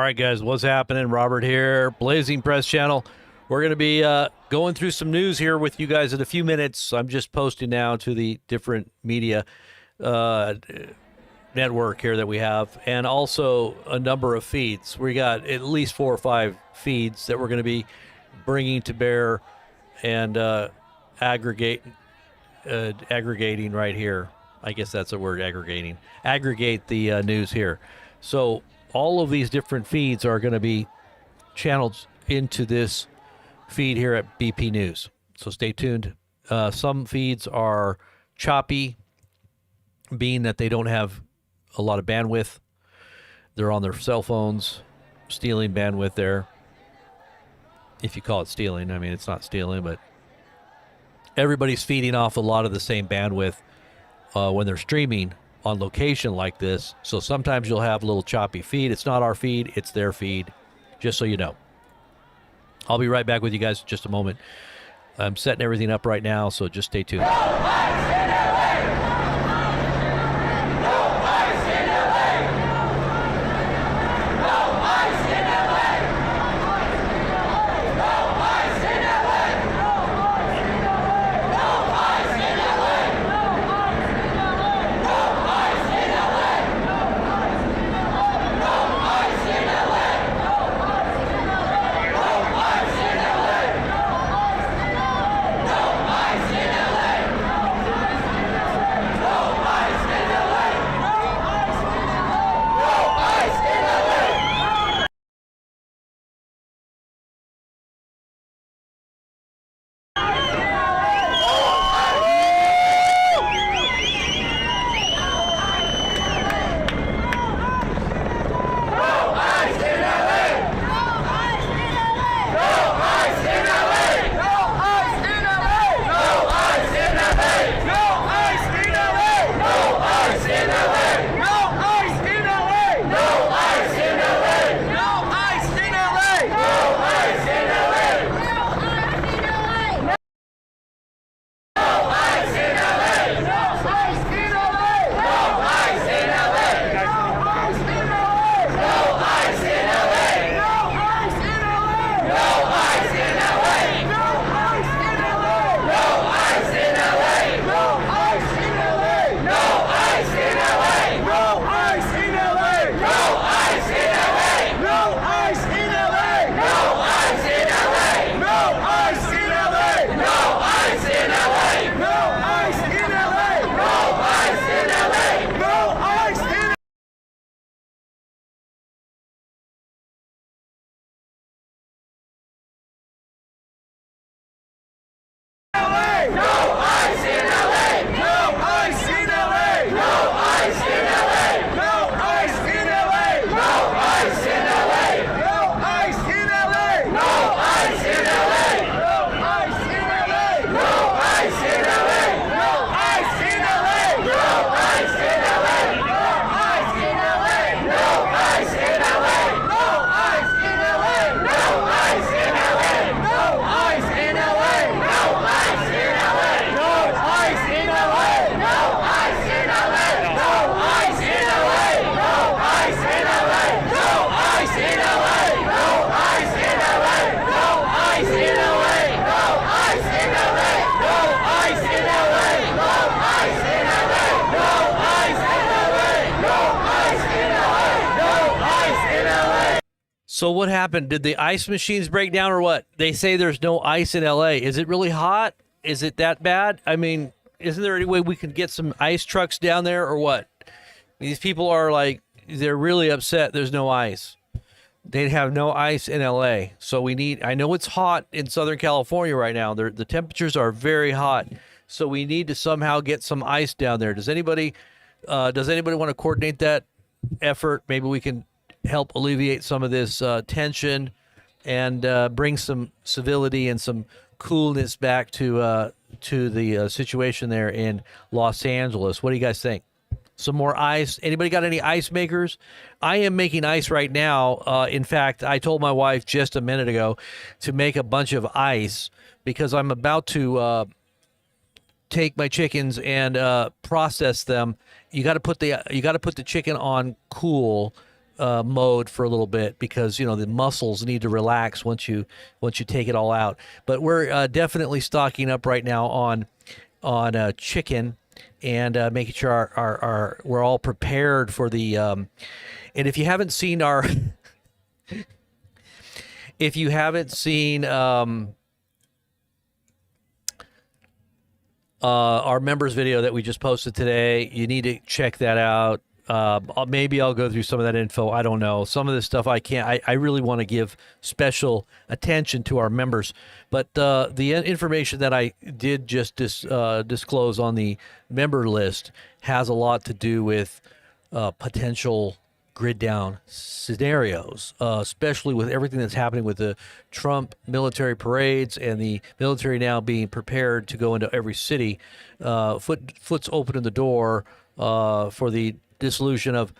right, guys, what's happening? Robert here, Blazing Press Channel. We're going to be going through some news here with you guys in a few minutes. I'm just posting now to the different media network here that we have, and also a number of feeds. We got at least 4 or 5 feeds that we're going to be bringing to bear and aggregating right here. I guess that's a word, aggregating. Aggregate the news here. So all of these different feeds are going to be channeled into this feed here at BP News. So stay tuned. Some feeds are choppy, being that they don't have a lot of bandwidth. They're on their cell phones, stealing bandwidth there. If you call it stealing, I mean, it's not stealing, but everybody's feeding off a lot of the same bandwidth when they're streaming on location like this. So sometimes you'll have a little choppy feed. It's not our feed, it's their feed, just so you know. I'll be right back with you guys in just a moment. I'm setting everything up right now, so just stay tuned. So what happened? Did the ice machines break down or what? They say there's no ice in LA. Is it really hot? Is it that bad? I mean, isn't there any way we can get some ice trucks down there or what? These people are like, they're really upset there's no ice. They'd have no ice in LA. So we need, I know it's hot in Southern California right now. The temperatures are very hot. So we need to somehow get some ice down there. Does anybody want to coordinate that effort? Maybe we can help alleviate some of this tension and bring some civility and some coolness back to the situation there in Los Angeles. What do you guys think? Some more ice? Anybody got any ice makers? I am making ice right now. In fact, I told my wife just a minute ago to make a bunch of ice because I'm about to take my chickens and process them. You got to put the chicken on cool mode for a little bit, because the muscles need to relax once you take it all out. But we're definitely stocking up right now on chicken, and making sure our we're all prepared for the. And if you haven't seen our if you haven't seen our members video that we just posted today, you need to check that out. Maybe I'll go through some of that info. I don't know. Some of this stuff I can't. I really want to give special attention to our members. But the information that I did just disclose on the member list has a lot to do with potential grid down scenarios, especially with everything that's happening with the Trump military parades and the military now being prepared to go into every city. Foot's opening the door for the dissolution of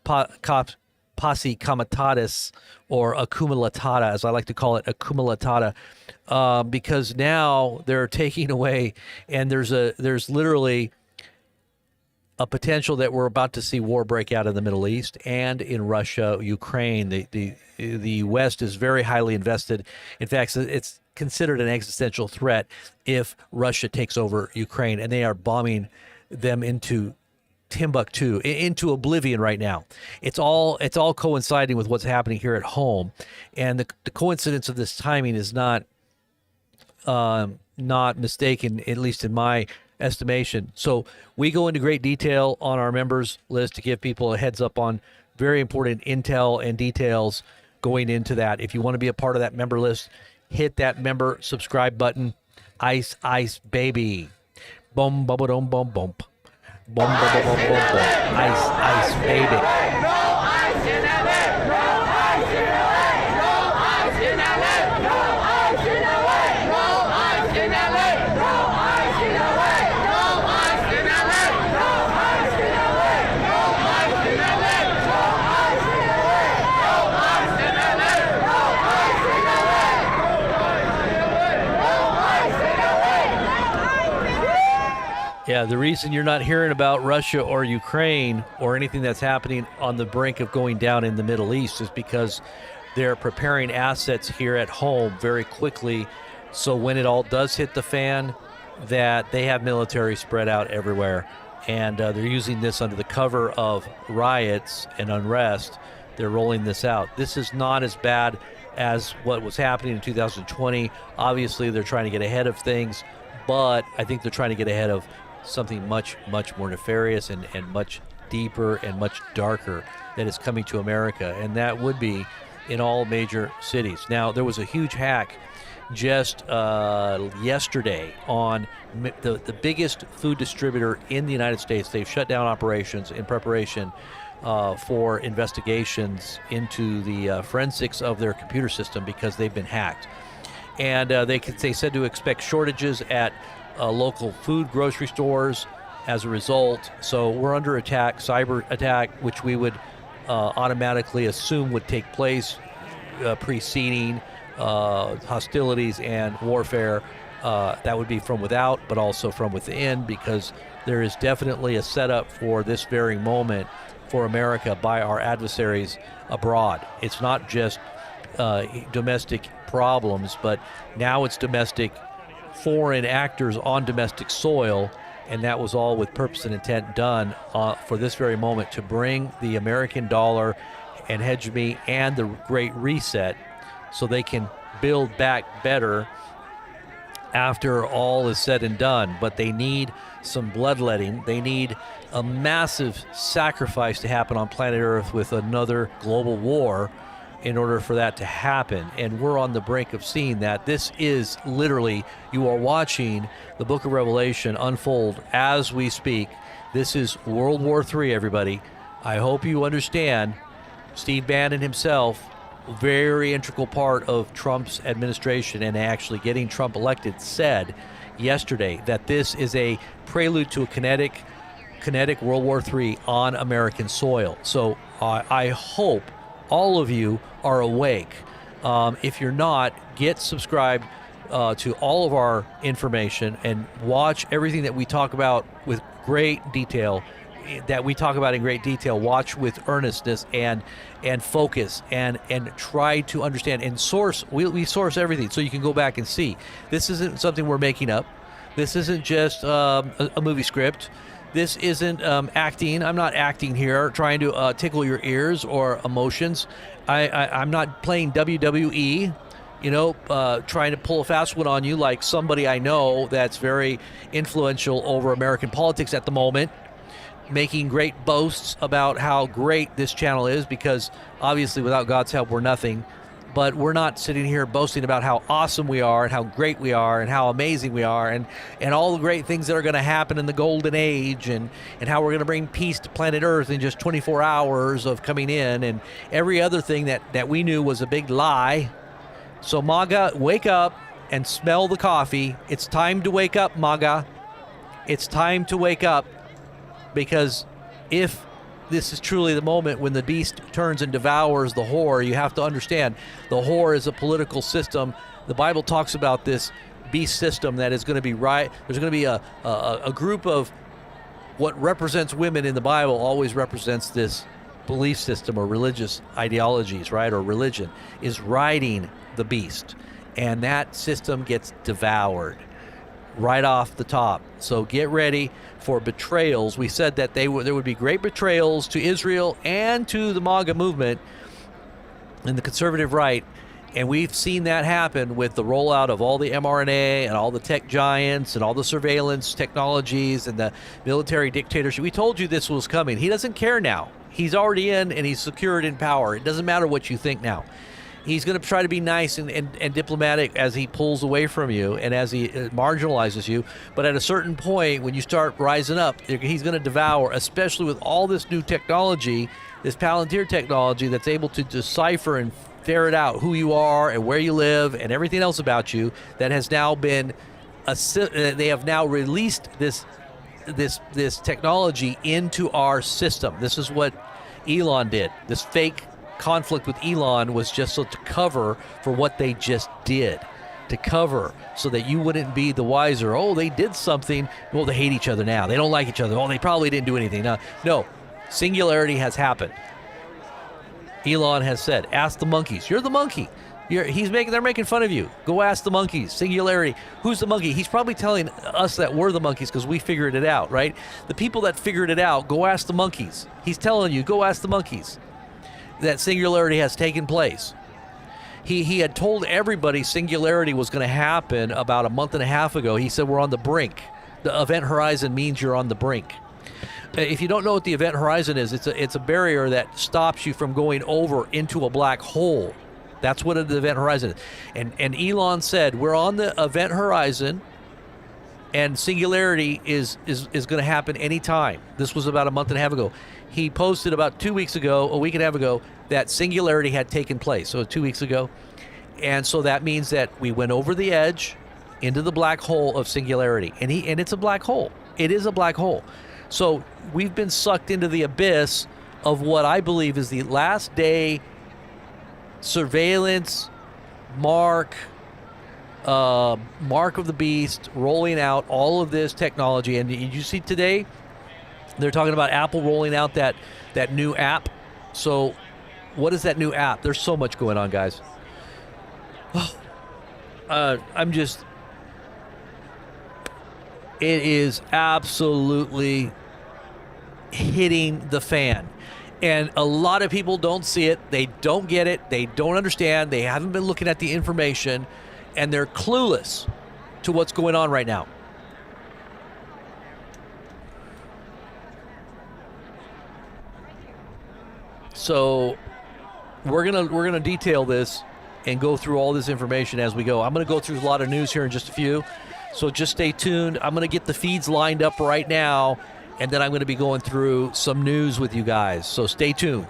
posse comitatus, or accumulatata, as I like to call it, accumulatata, because now they're taking away, and there's literally a potential that we're about to see war break out in the Middle East and in Russia, Ukraine. The West is very highly invested. In fact, it's considered an existential threat if Russia takes over Ukraine, and they are bombing them into Timbuktu, into oblivion right now. It's all coinciding with what's happening here at home, and the coincidence of this timing is not mistaken, at least in my estimation. So we go into great detail on our members list to give people a heads up on very important intel and details going into that. If you want to be a part of that member list, hit that member subscribe button. Ice, ice, baby. Boom, bum, boom, bum, bump. Boom, bum, bum, bum, bum, bum. Ice, ice, baby. No ice in LA! No ice in LA! No ice in LA! No ice in LA! No ice in LA! No ice in LA! No ice in LA! No ice in LA! No ice in LA! No ice in LA! No ice in LA! No ice in LA! No ice in LA! Yeah, the reason you're not hearing about Russia or Ukraine or anything that's happening on the brink of going down in the Middle East is because they're preparing assets here at home very quickly, so when it all does hit the fan, that they have military spread out everywhere. And they're using this under the cover of riots and unrest. They're rolling this out. This is not as bad as what was happening in 2020. Obviously, they're trying to get ahead of things, but I think they're trying to get ahead of something much, much more nefarious and much deeper and much darker that is coming to America, and that would be in all major cities. Now, there was a huge hack just yesterday on the biggest food distributor in the United States. They've shut down operations in preparation for investigations into the forensics of their computer system because they've been hacked. And they said to expect shortages at local food grocery stores as a result. So we're under attack, cyber attack, which we would automatically assume would take place preceding hostilities and warfare. That would be from without, but also from within, because there is definitely a setup for this very moment for America by our adversaries abroad. It's not just domestic problems, but now it's domestic foreign actors on domestic soil, and that was all with purpose and intent done for this very moment to bring the American dollar and hegemony and the Great Reset so they can build back better after all is said and done. But they need some bloodletting. They need a massive sacrifice to happen on planet Earth with another global war in order for that to happen. And we're on the brink of seeing that. This is literally, you are watching the book of Revelation unfold as we speak. This is World War III, everybody. I hope you understand. Steve Bannon himself, very integral part of Trump's administration and actually getting Trump elected, said yesterday that this is a prelude to a kinetic World War III on American soil. So I hope all of you are awake. If you're not, get subscribed to all of our information and watch everything that we talk about with great detail that we talk about in great detail. Watch with earnestness and focus and try to understand and source. We source everything so you can go back and see. This isn't something we're making up. This isn't just a movie script. This isn't acting. I'm not acting here, trying to tickle your ears or emotions. I'm not playing WWE, trying to pull a fast one on you like somebody I know that's very influential over American politics at the moment, making great boasts about how great this channel is, because obviously without God's help, we're nothing. But we're not sitting here boasting about how awesome we are and how great we are and how amazing we are and all the great things that are going to happen in the golden age and how we're going to bring peace to planet Earth in just 24 hours of coming in and every other thing that we knew was a big lie. So MAGA, wake up and smell the coffee. It's time to wake up, MAGA. It's time to wake up, because if this is truly the moment when the beast turns and devours the whore, you have to understand the whore is a political system. The Bible talks about this beast system that is going to be right. There's going to be a group of what represents women in the Bible always represents this belief system or religious ideologies, right? Or religion is riding the beast, and that system gets devoured right off the top. So get ready for betrayals. We said that there would be great betrayals to Israel and to the MAGA movement and the conservative right, and we've seen that happen with the rollout of all the mRNA and all the tech giants and all the surveillance technologies and the military dictatorship. We told you this was coming. He doesn't care now. He's already in, and he's secured in power. It doesn't matter what you think now. He's going to try to be nice and diplomatic as he pulls away from you and as he marginalizes you. But at a certain point, when you start rising up, he's going to devour, especially with all this new technology, this Palantir technology that's able to decipher and ferret out who you are and where you live and everything else about you. That has now been, they have now released this technology into our system. This is what Elon did. This fake conflict with Elon was just so to cover for what they just did, to cover so that you wouldn't be the wiser. Oh, they did something. Well, they hate each other now. They don't like each other. Oh, they probably didn't do anything. No, singularity has happened. Elon has said, ask the monkeys. You're the monkey. They're making fun of you. Go ask the monkeys. Singularity. Who's the monkey? He's probably telling us that we're the monkeys because we figured it out, right? The people that figured it out, go ask the monkeys. He's telling you, go ask the monkeys. That singularity has taken place. He had told everybody singularity was going to happen about a month and a half ago. He said we're on the brink. The event horizon means you're on the brink. If you don't know what the event horizon is, it's a barrier that stops you from going over into a black hole. That's what the event horizon is. And Elon said we're on the event horizon, and singularity is going to happen anytime. This was about a month and a half ago. He posted about 2 weeks ago, a week and a half ago, that singularity had taken place. So 2 weeks ago. And so that means that we went over the edge into the black hole of singularity. And it's a black hole. It is a black hole. So we've been sucked into the abyss of what I believe is the last day surveillance mark of the beast, rolling out all of this technology. And you see today, they're talking about Apple rolling out that new app. So what is that new app? There's so much going on, guys. It is absolutely hitting the fan. And a lot of people don't see it. They don't get it. They don't understand. They haven't been looking at the information, and they're clueless to what's going on right now. So we're gonna detail this and go through all this information as we go. I'm gonna go through a lot of news here in just a few, so just stay tuned. I'm gonna get the feeds lined up right now, and then I'm gonna be going through some news with you guys. So stay tuned.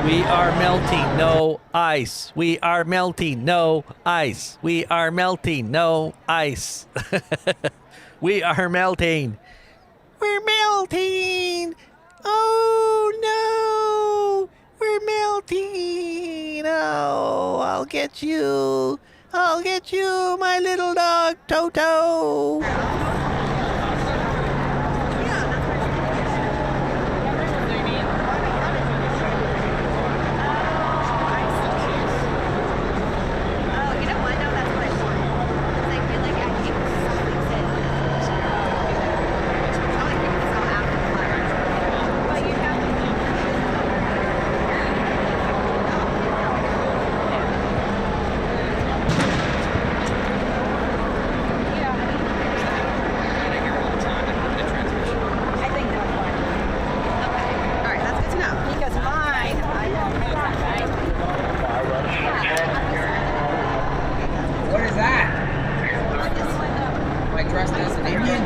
We are melting, no ice. We are melting, no ice. We are melting, no ice. We are melting. We're melting! Oh no! We're melting! Oh, I'll get you! I'll get you, my little dog Toto! What is that? Am I dressed as an Indian?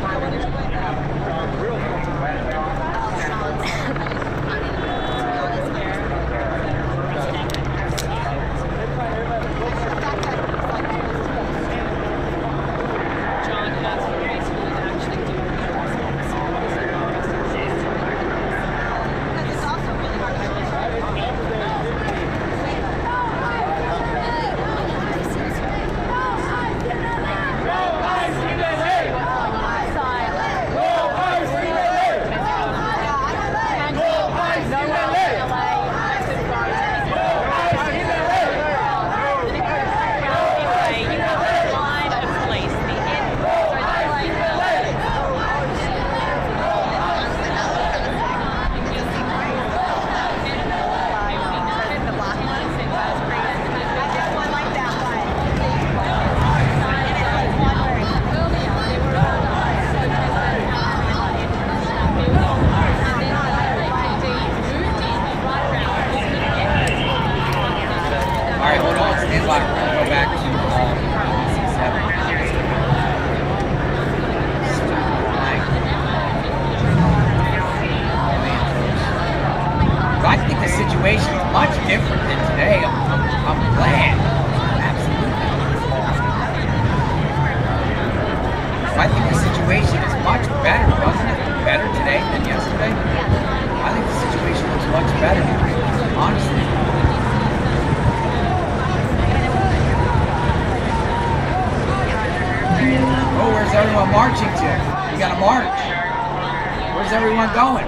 Alright, hold on, stand by. We're gonna go back to C7. I think the situation is much different than today. I'm glad. Absolutely. I think the situation is much better, wasn't it? Better today than yesterday? I think the situation looks much better, honestly. Oh, where's everyone marching to? We got a march. Where's everyone going?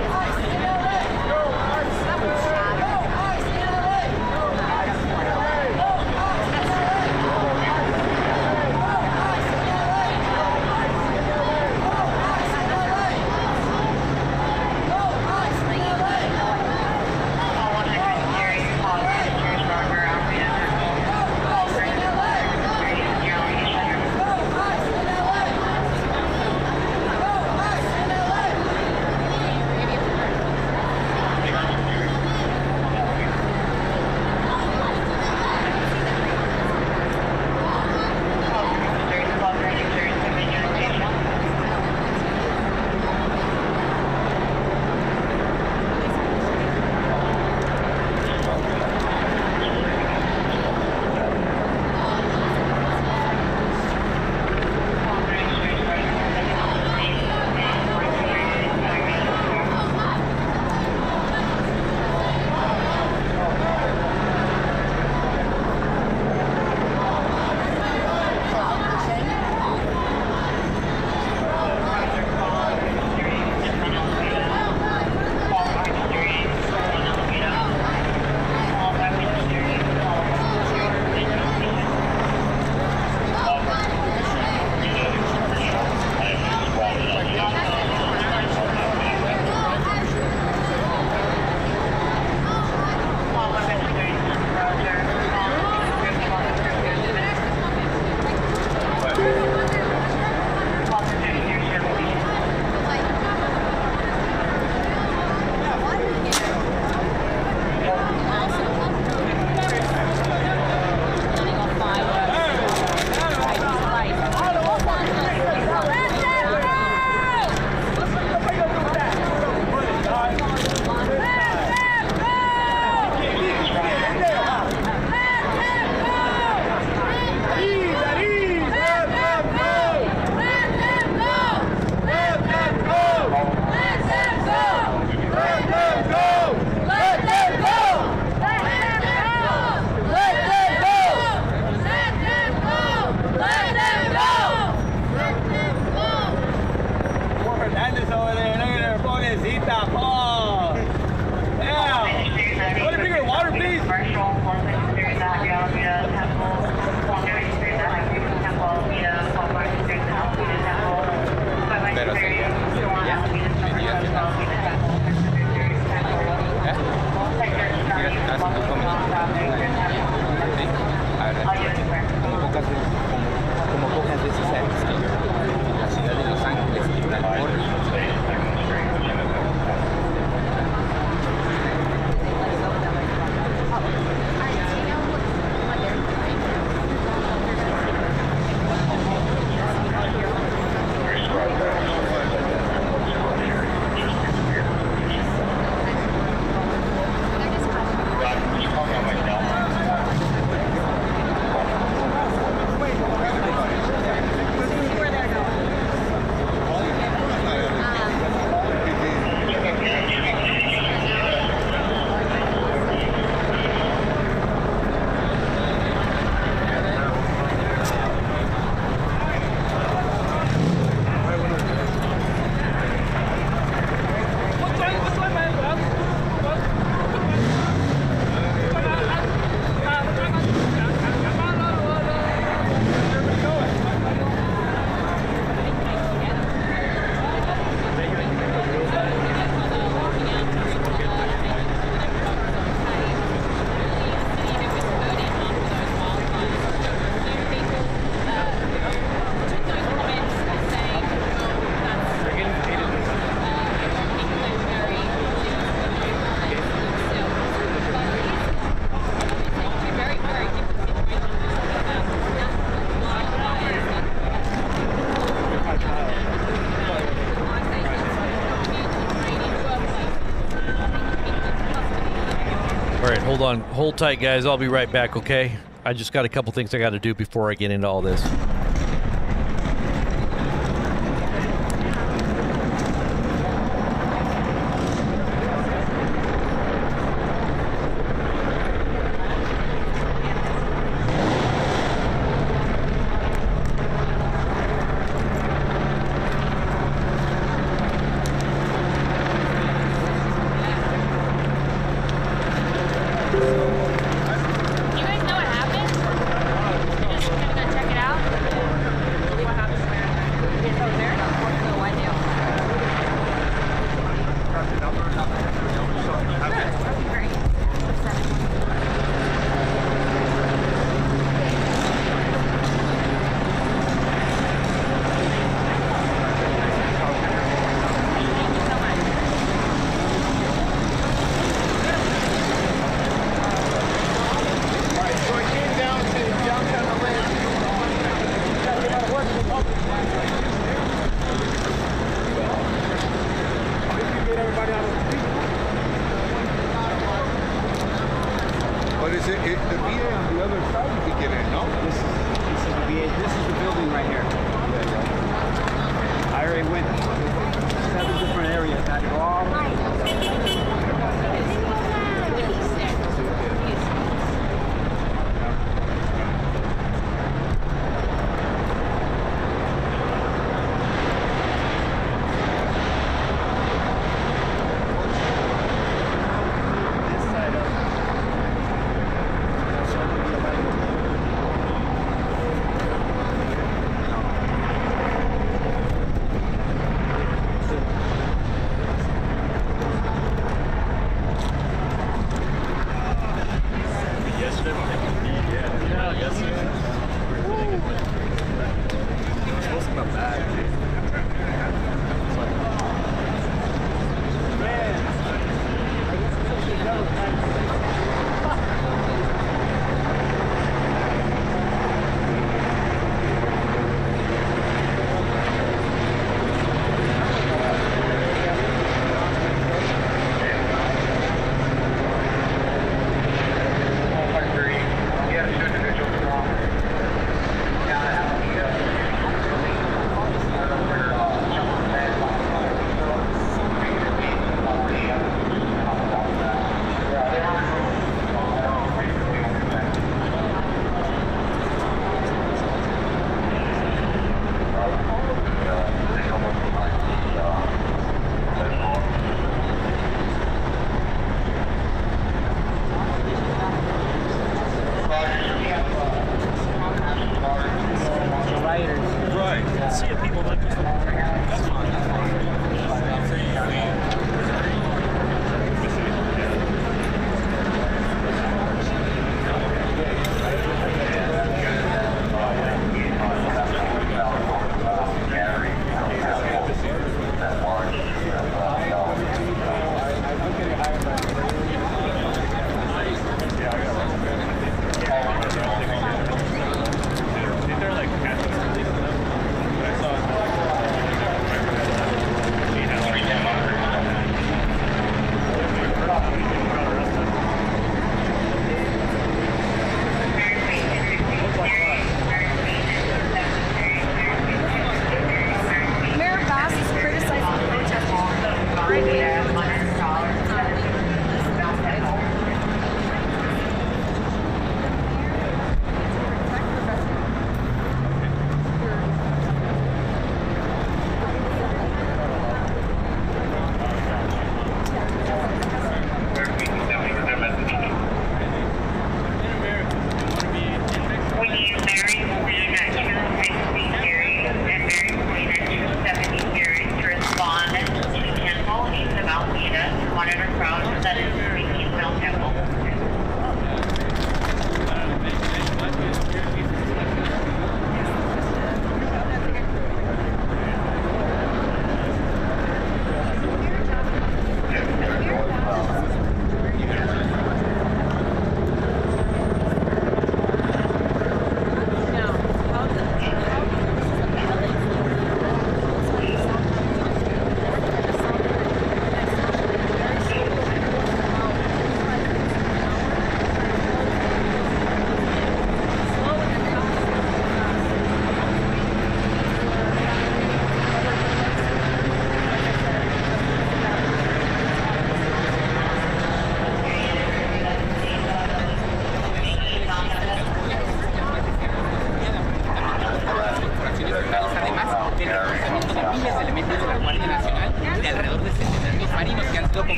Hold on. Hold tight, guys. I'll be right back, okay? I just got a couple things I got to do before I get into all this. But is it the VA on the other side? You can get in, no? This is the VA. This is the building right here. I already went 7 different areas. I had to go all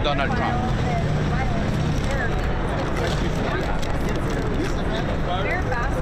Donald Trump. Very fast,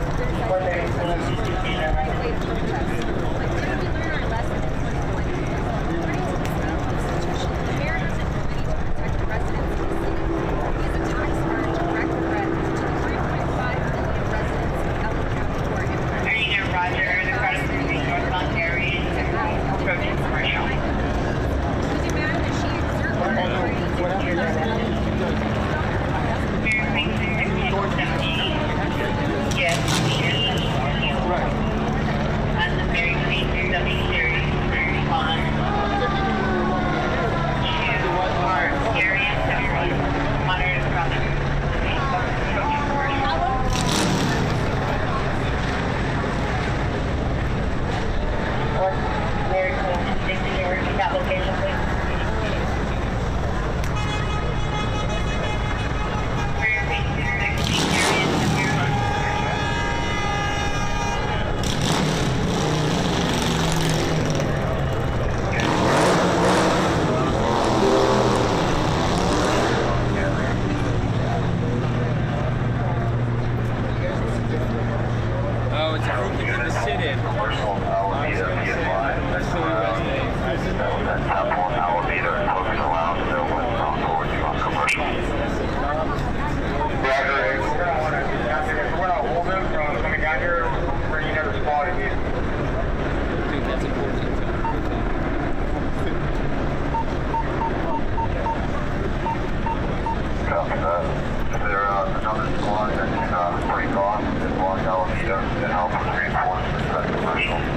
Information.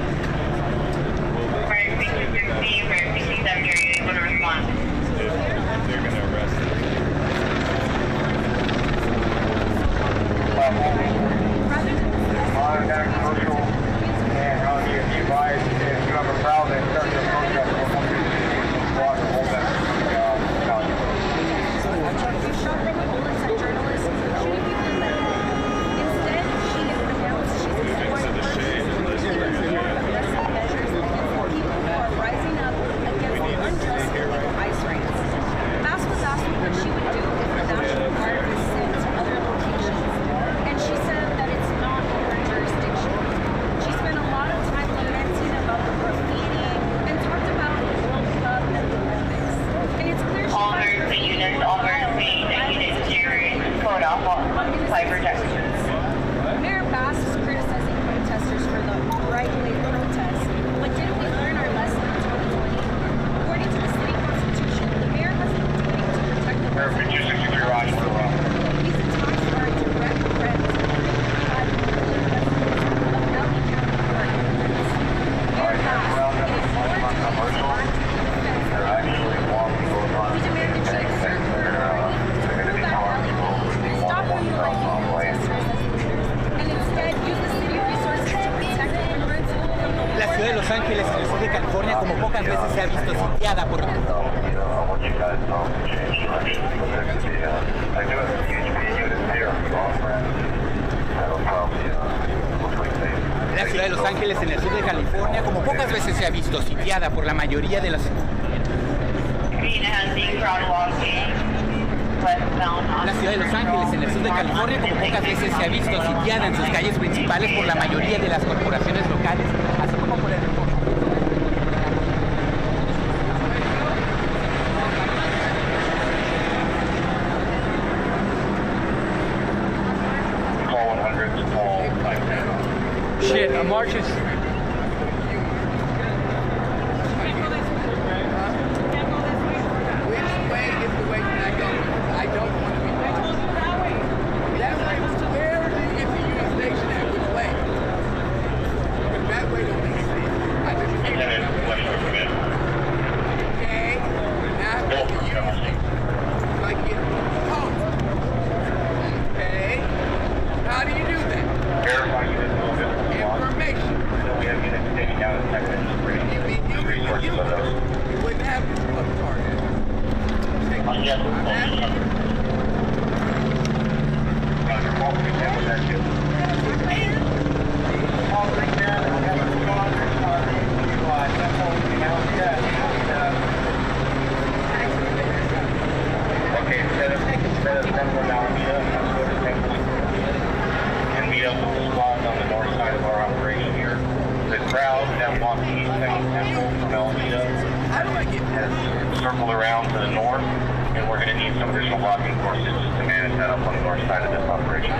Falcon 46 to man is set up on the north side of this operation.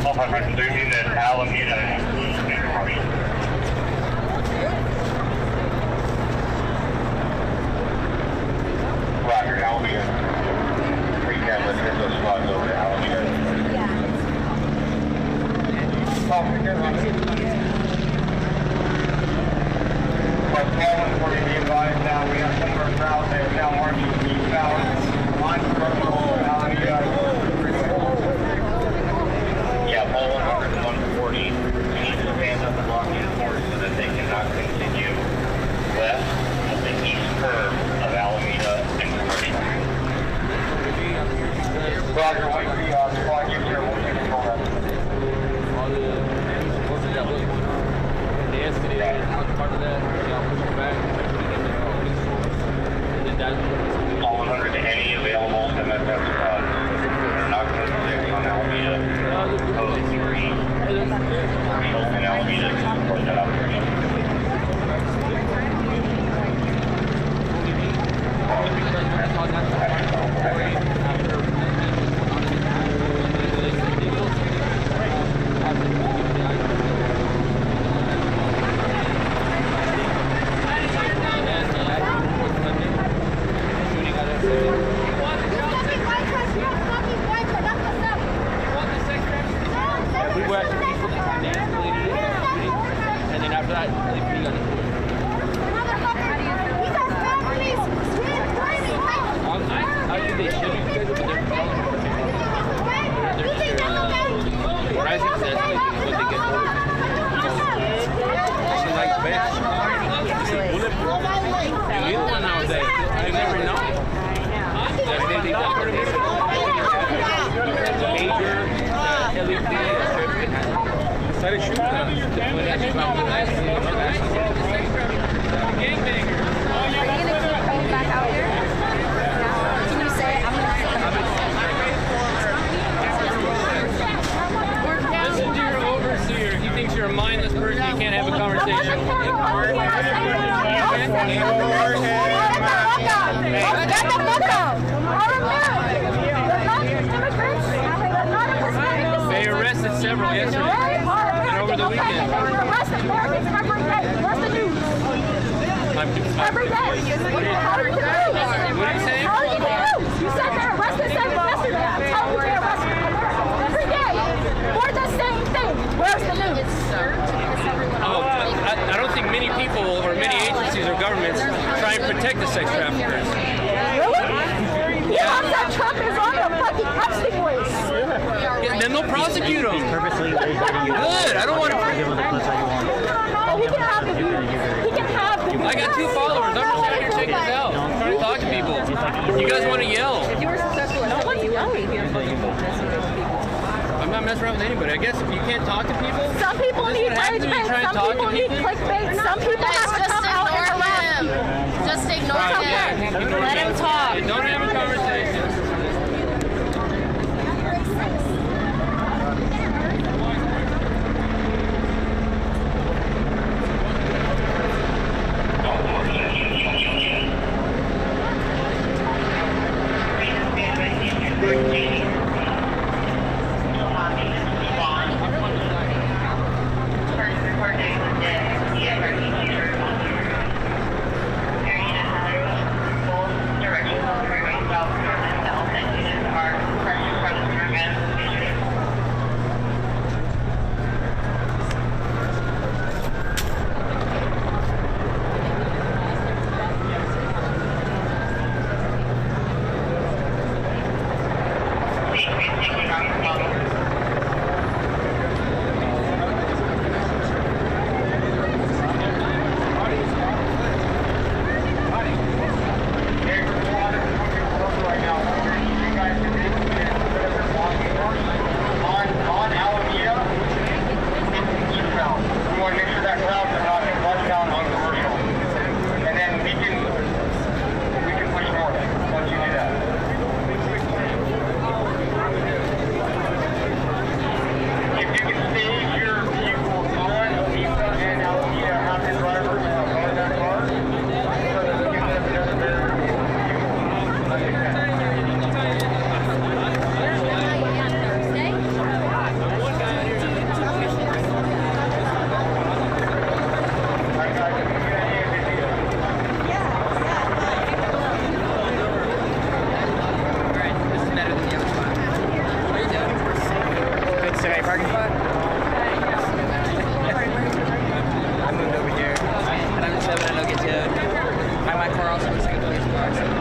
All 500 assuming that Alameda includes commercial. Roger, Alameda. Recap, let's get those spots over to Alameda. But Paul, for you to be advised now, we have some of our routes that are now marching eastbound on Commercial, Alameda. Yeah, Paul 100 and 140 need to stand up and block the airport so that they cannot continue west of the east curve of Alameda and Commercial. Roger, wait for the squad unit here, we'll take control of that. The Escalation, part of that, push back, and then that's All 100 to any available MSF squad. They're not going to 6 on Alameda. Code 3. Commercial and Alameda to support that operation. we were actually peaceful and then after that, we got I think they should be scheduled, but they're rising to escalate what they get over. She's like, bitch. You either one nowadays. I never know. That's anything that major LED started shooting Back out here. Can you say I'm Listen to your overseer. He thinks you're a mindless person. You can't have a conversation. They arrested several yesterday and over the weekend. Every day. What are you saying? How are you doing? You said they arrested several yesterday. I'm telling you they arrested every day for the same thing. Where's the news? Oh, I don't think many people or many agencies or governments try and protect the sex traffickers. Really? Yeah, that Trump is on the fucking Epstein list. Yeah, then they'll prosecute them. Good. I don't want to. He can have the views. He can have the views. I got 2 followers. I'm just out here checking this out. I'm trying to talk to people. You guys want to yell? If you were successful at something, you won't be here. I'm not messing around with anybody. I guess if you can't talk to people, Some people this is need what happens when you try and some talk people to need people. clickbait. Some people have to come out and harass people. Just ignore Yeah, him. Let him talk. Yeah, don't have a conversation. Directions on the freeway south. parking spot? I moved over here. And I'm in 7 and I'll get you. My car also was second place car. So.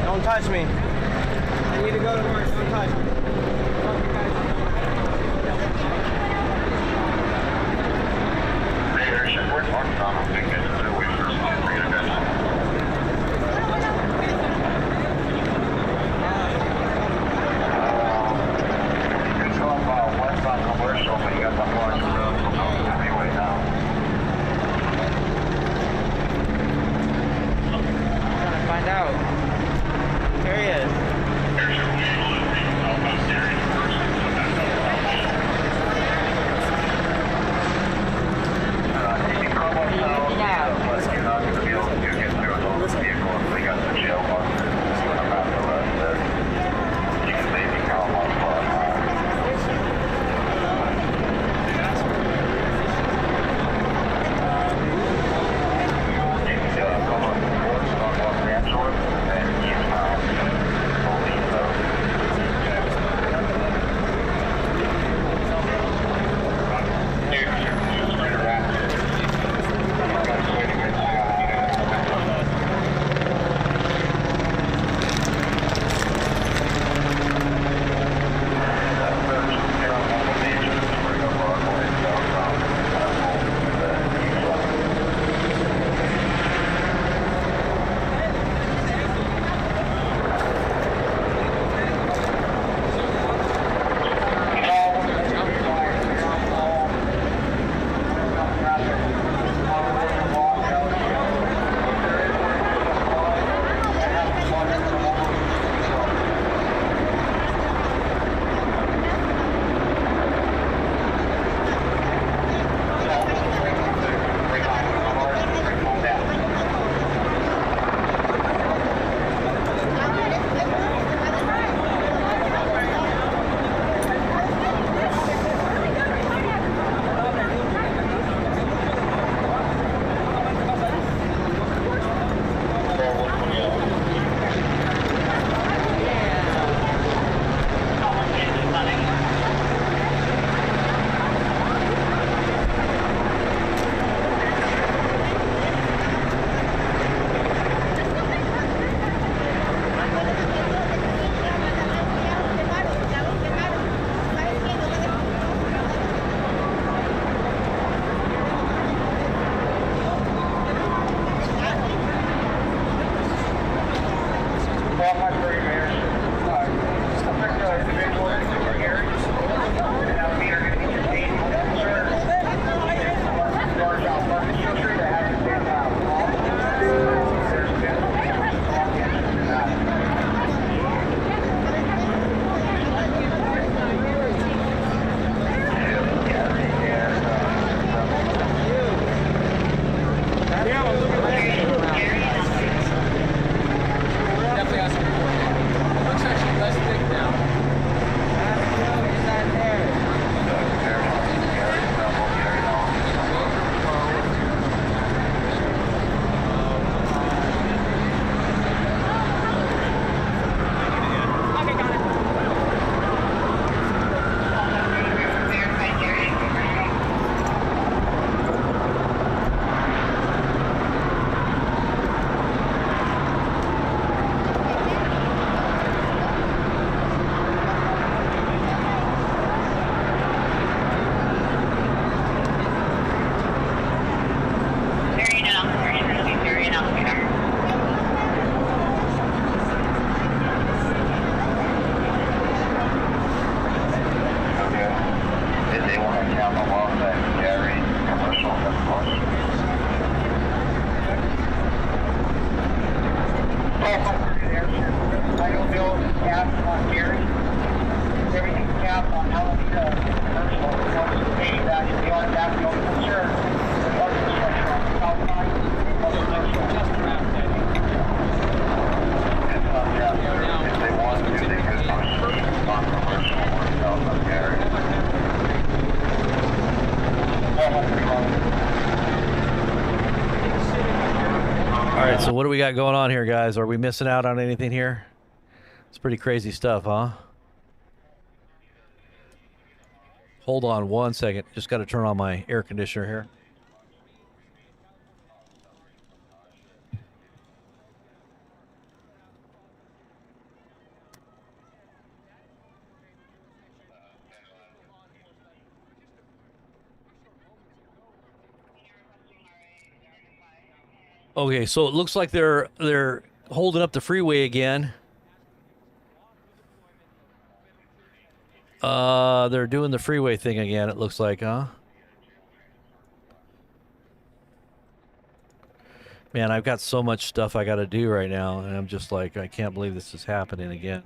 Don't touch me. I need to go to work. Don't touch me. Find out. Here he is. All right, so what do we got going on here, guys? Are we missing out on anything here? It's pretty crazy stuff, huh? Hold on one second. Just got to turn on my air conditioner here. Okay, so it looks like they're holding up the freeway again. They're doing the freeway thing again, it looks like, huh? Man, I've got so much stuff I got to do right now, and I'm just like, I can't believe this is happening again.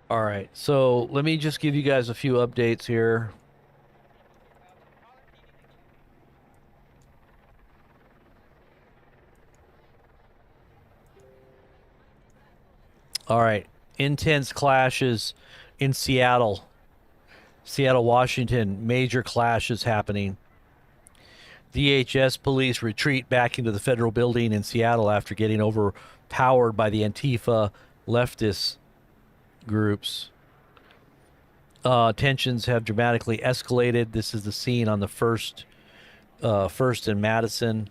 All right, so let me just give you guys a few updates here. All right, intense clashes in Seattle, Washington. Major clashes happening. DHS police retreat back into the federal building in Seattle after getting overpowered by the Antifa leftist groups. Tensions have dramatically escalated. This is the scene on the first in Madison.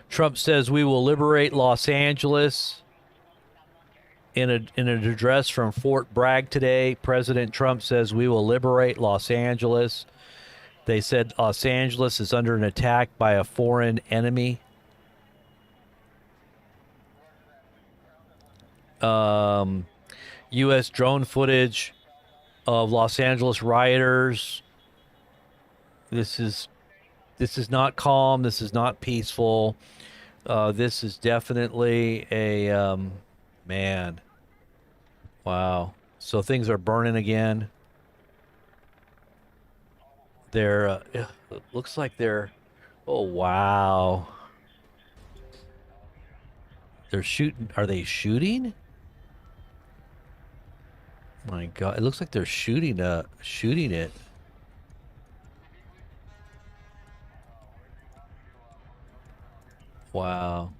Trump says we will liberate Los Angeles. In an address from Fort Bragg today, President Trump says we will liberate Los Angeles. They said Los Angeles is under an attack by a foreign enemy. U.S. drone footage of Los Angeles rioters. This is not calm. This is not peaceful. This is definitely a man. Wow. So things are burning again. They're it looks like they're, oh wow. They're shooting. Are they shooting? My God, it looks like they're shooting it. Wow.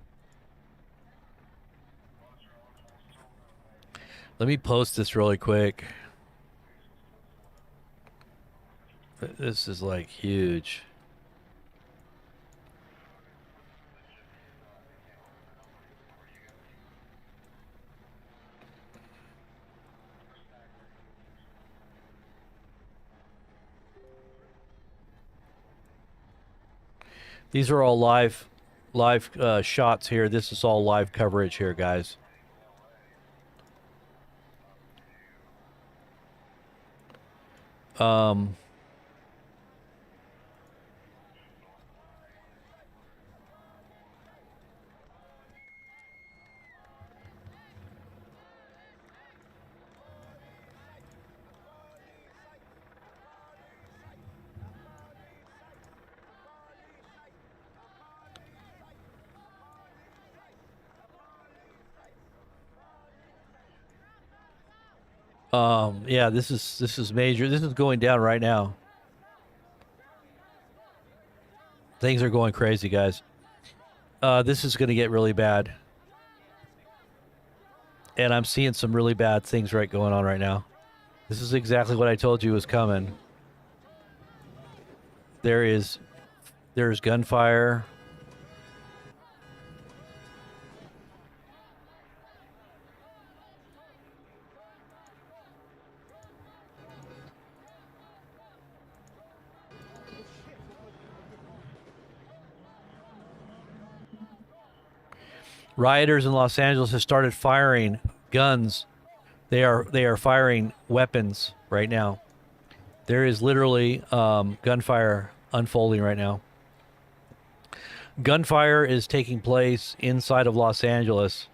Let me post this really quick. This is like huge. These are all live shots here. This is all live coverage here, guys. Yeah, this is major. This is going down right now. Things are going crazy, guys. This is going to get really bad. And I'm seeing some really bad things going on right now. This is exactly what I told you was coming. There's gunfire. Rioters in Los Angeles have started firing guns. They are firing weapons right now. There is literally gunfire unfolding right now. Gunfire is taking place inside of Los Angeles.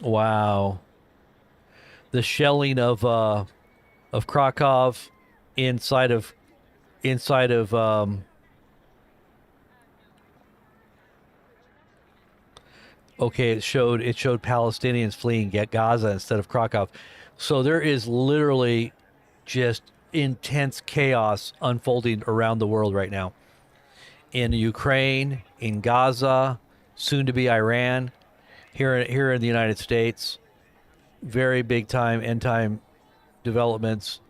Wow. The shelling of Krakow inside of okay, it showed Palestinians fleeing Gaza instead of Krakow. So there is literally just intense chaos unfolding around the world right now. In Ukraine, in Gaza, soon to be Iran, here in the United States. Very big time end time developments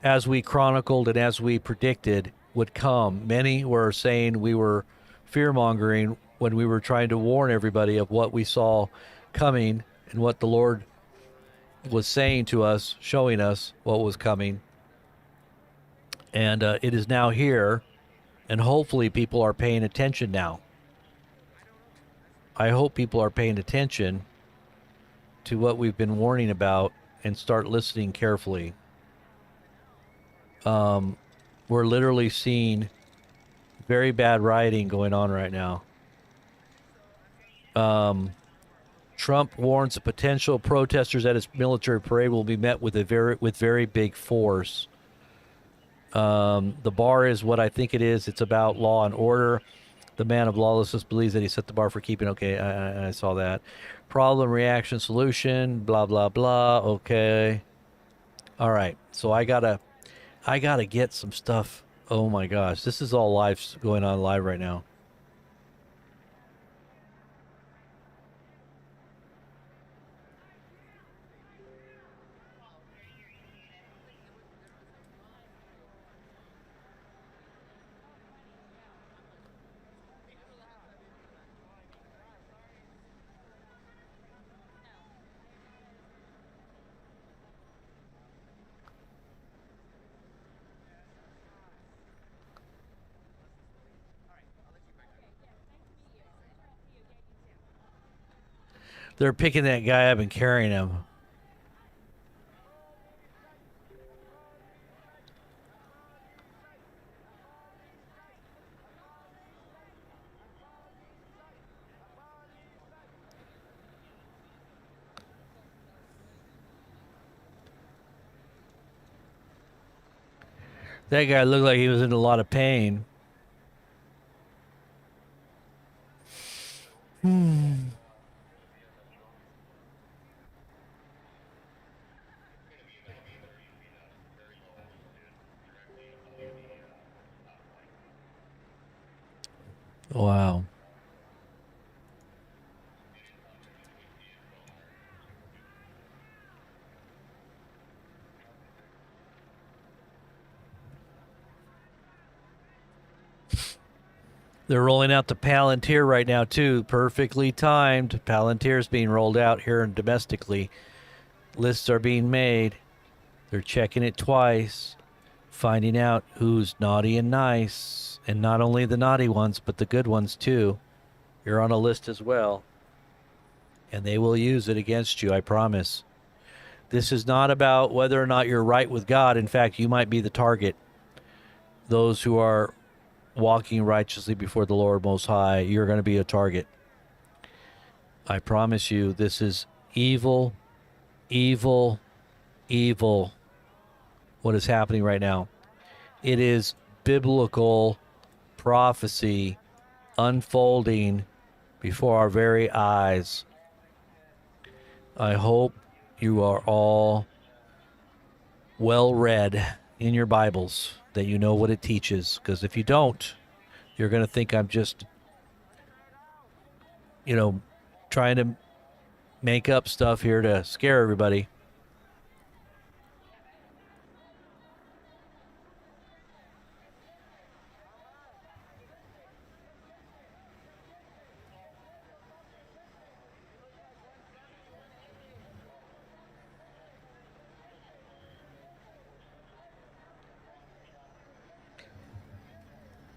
as we chronicled and as we predicted would come. Many were saying we were fear mongering when we were trying to warn everybody of what we saw coming and what the Lord was saying to us, showing us what was coming. And it is now here, and hopefully people are paying attention now. I hope people are paying attention to what we've been warning about and start listening carefully. We're literally seeing very bad rioting going on right now. Trump warns that potential protesters at his military parade will be met with very big force. The bar is what I think it is. It's about law and order. The man of lawlessness believes that he set the bar for keeping. Okay, I saw that. Problem, reaction, solution, blah, blah, blah. Okay. All right. So I gotta get some stuff. Oh my gosh. This is all going on live right now. They're picking that guy up and carrying him. That guy looked like he was in a lot of pain. Wow. They're rolling out the Palantir right now, too. Perfectly timed. Palantir's being rolled out here and domestically. Lists are being made. They're checking it twice, finding out who's naughty and nice. And not only the naughty ones, but the good ones, too. You're on a list as well. And they will use it against you, I promise. This is not about whether or not you're right with God. In fact, you might be the target. Those who are walking righteously before the Lord Most High, you're going to be a target. I promise you, this is evil, evil, evil, what is happening right now. It is biblical prophecy unfolding before our very eyes. I hope you are all well read in your Bibles, that you know what it teaches. Because if you don't, you're going to think I'm just, trying to make up stuff here to scare everybody.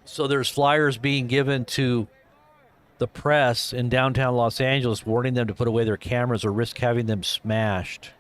So there's flyers being given to the press in downtown Los Angeles, warning them to put away their cameras or risk having them smashed.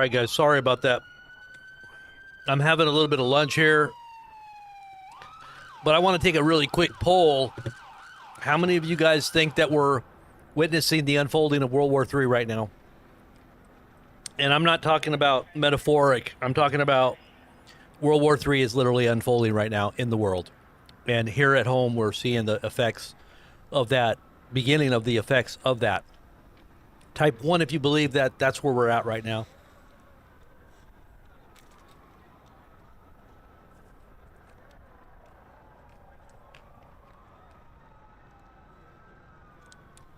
right, guys. Sorry about that. I'm having a little bit of lunch here. But I want to take a really quick poll. How many of you guys think that we're witnessing the unfolding of World War III right now? And I'm not talking about metaphoric. I'm talking about World War III is literally unfolding right now in the world. And here at home, we're seeing the effects of that, beginning of the effects of that. Type 1 if you believe that that's where we're at right now.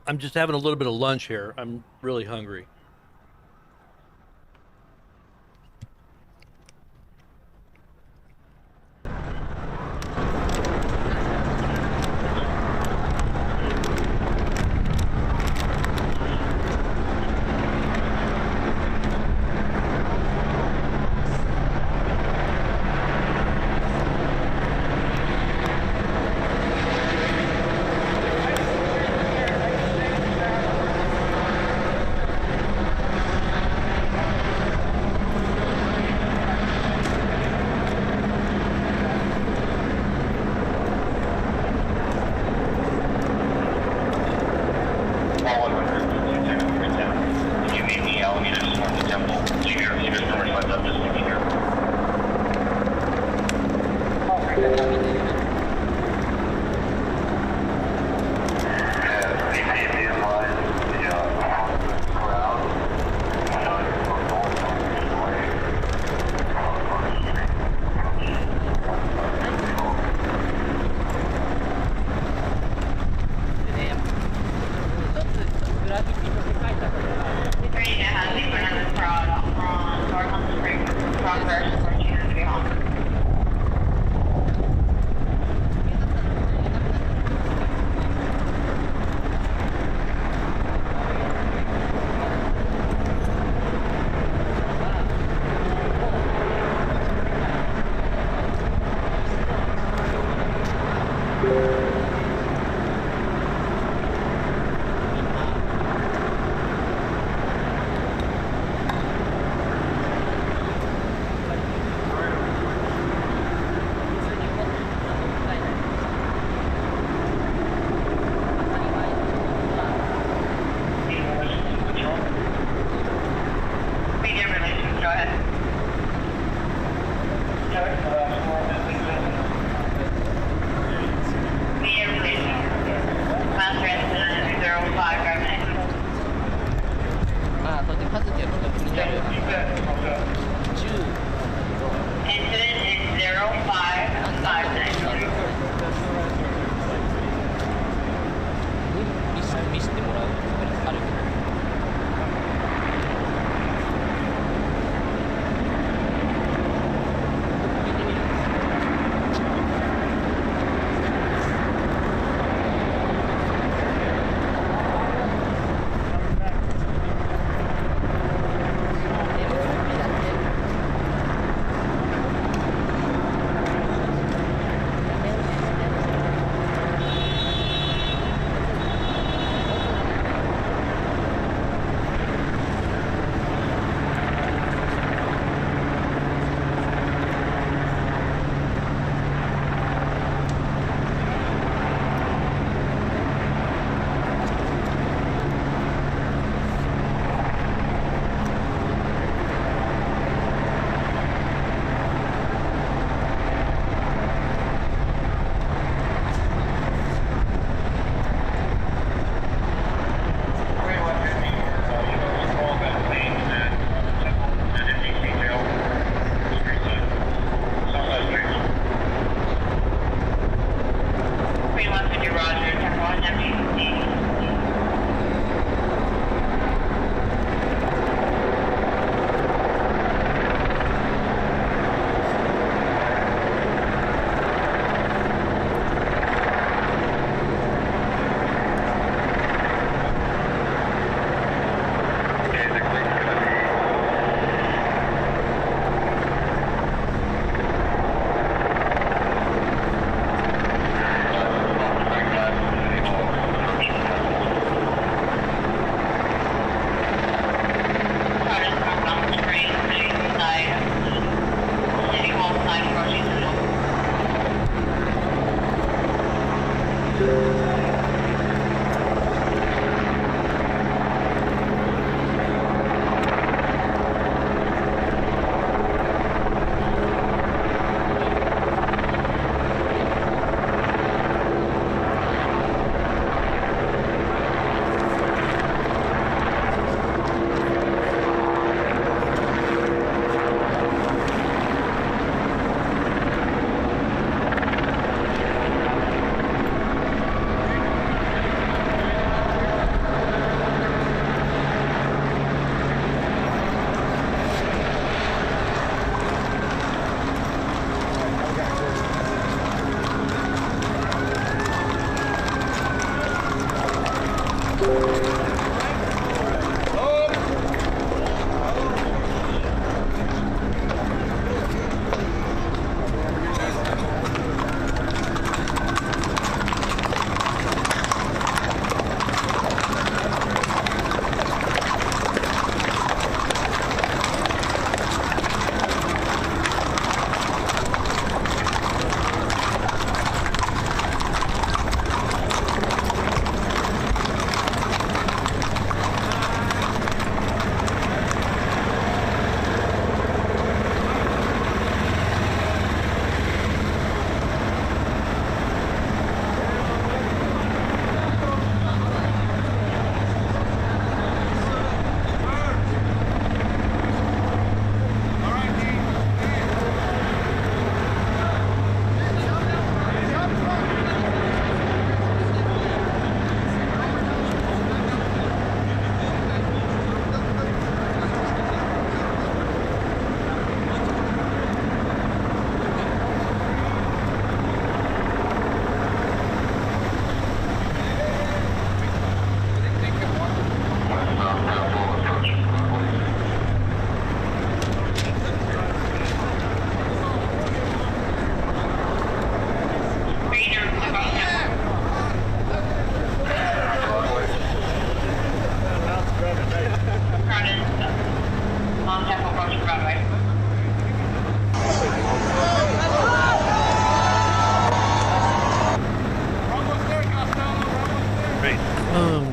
I'm just having a little bit of lunch here. I'm really hungry.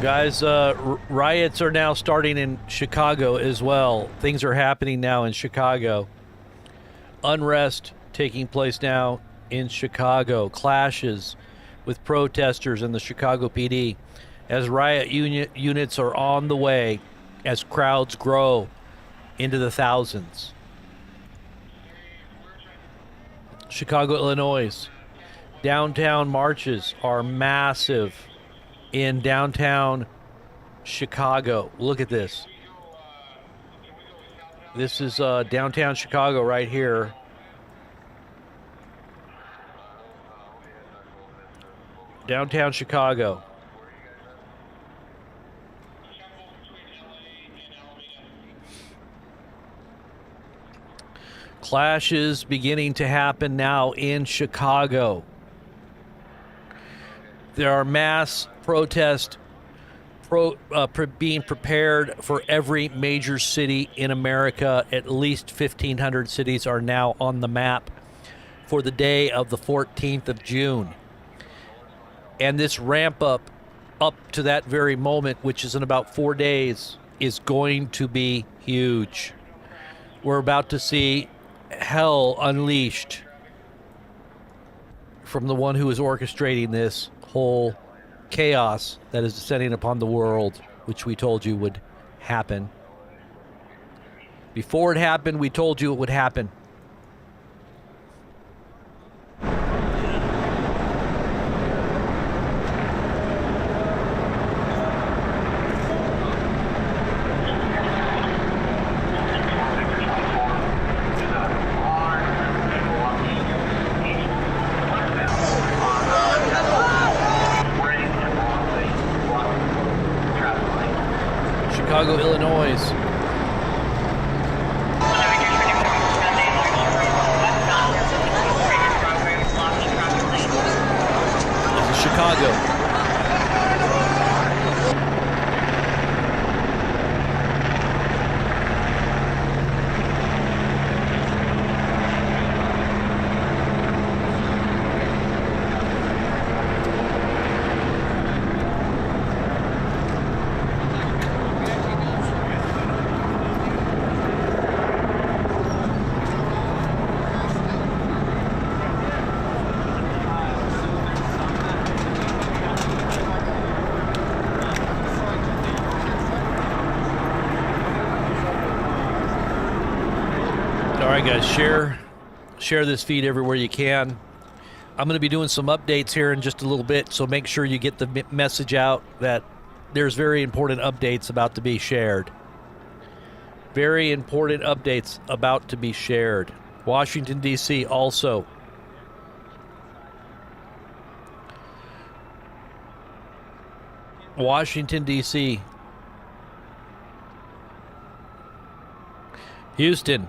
Guys, riots are now starting in Chicago as well. Things are happening now in Chicago. Unrest taking place now in Chicago. Clashes with protesters and the Chicago PD as riot units are on the way as crowds grow into the thousands. Chicago, Illinois. Downtown marches are massive in downtown Chicago. Look at this. This is downtown Chicago right here. Downtown Chicago. Clashes beginning to happen now in Chicago. There are mass protests being prepared for every major city in America. At least 1,500 cities are now on the map for the day of the 14th of June. And this ramp up to that very moment, which is in about 4 days, is going to be huge. We're about to see hell unleashed from the one who is orchestrating this whole chaos that is descending upon the world, which we told you would happen. Before it happened, we told you it would happen. Chicago, Illinois. This is Chicago. All right, guys, share this feed everywhere you can. I'm going to be doing some updates here in just a little bit, so make sure you get the message out that there's very important updates about to be shared. Very important updates about to be shared. Washington, D.C. also. Washington, D.C. Houston.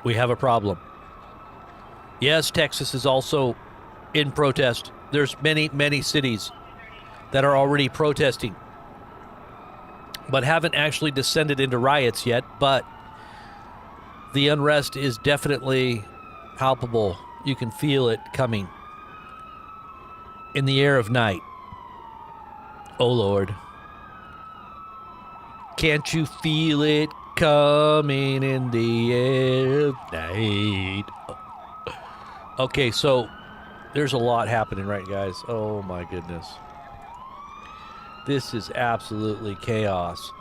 We have a problem. Yes, Texas is also in protest. There's many cities that are already protesting, but haven't actually descended into riots yet. But the unrest is definitely palpable. You can feel it coming in the air of night. Oh, Lord. Can't you feel it coming in the air of night? Okay, so there's a lot happening, right, guys? Oh, my goodness. This is absolutely chaos.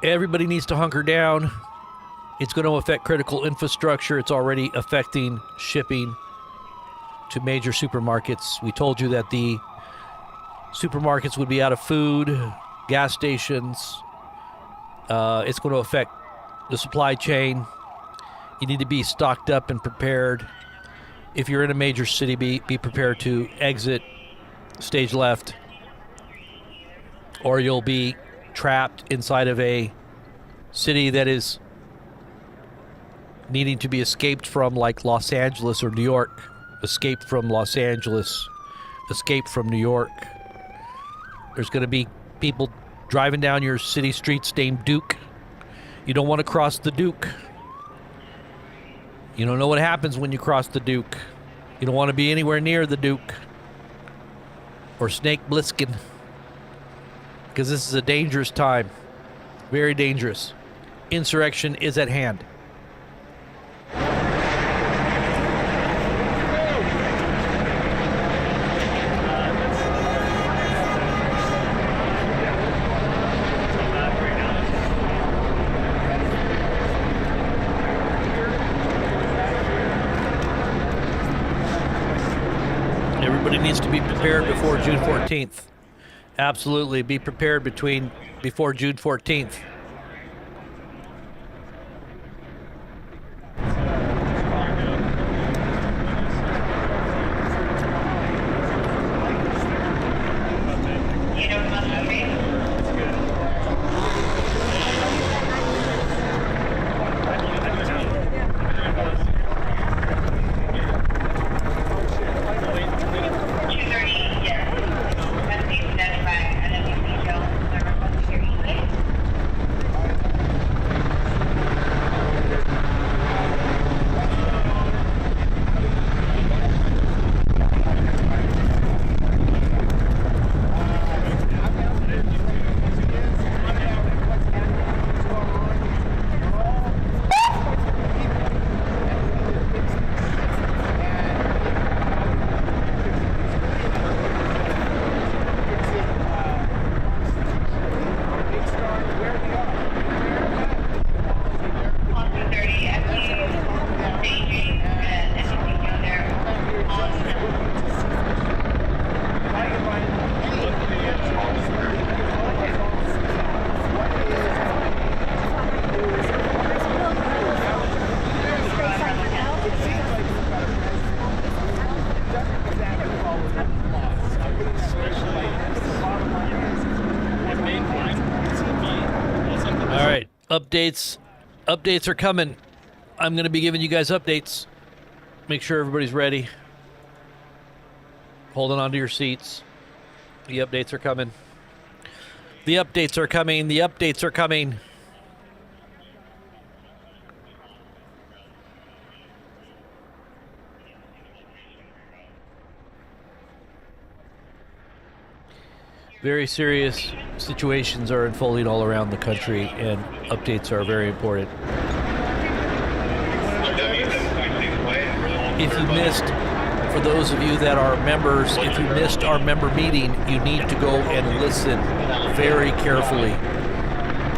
Everybody needs to hunker down. It's going to affect critical infrastructure. It's already affecting shipping to major supermarkets. We told you that the supermarkets would be out of food, gas stations. It's going to affect the supply chain. You need to be stocked up and prepared. If you're in a major city, be prepared to exit stage left, or you'll be trapped inside of a city that is needing to be escaped from, like Los Angeles or New York. Escape from Los Angeles, escape from New York. There's going to be people driving down your city streets named Duke. You don't want to cross the Duke. You don't know what happens when you cross the Duke. You don't want to be anywhere near the Duke. or Snake Bliskin, because this is a dangerous time. Very dangerous. Insurrection is at hand. Everybody needs to be prepared before June 14th. Absolutely, be prepared before June 14th. All right, updates are coming. I'm going to be giving you guys updates. Make sure everybody's ready. Holding on to your seats. The updates are coming. The updates are coming. The updates are coming. Very serious situations are unfolding all around the country, and updates are very important. If you missed, for those of you that are members, if you missed our member meeting, you need to go and listen very carefully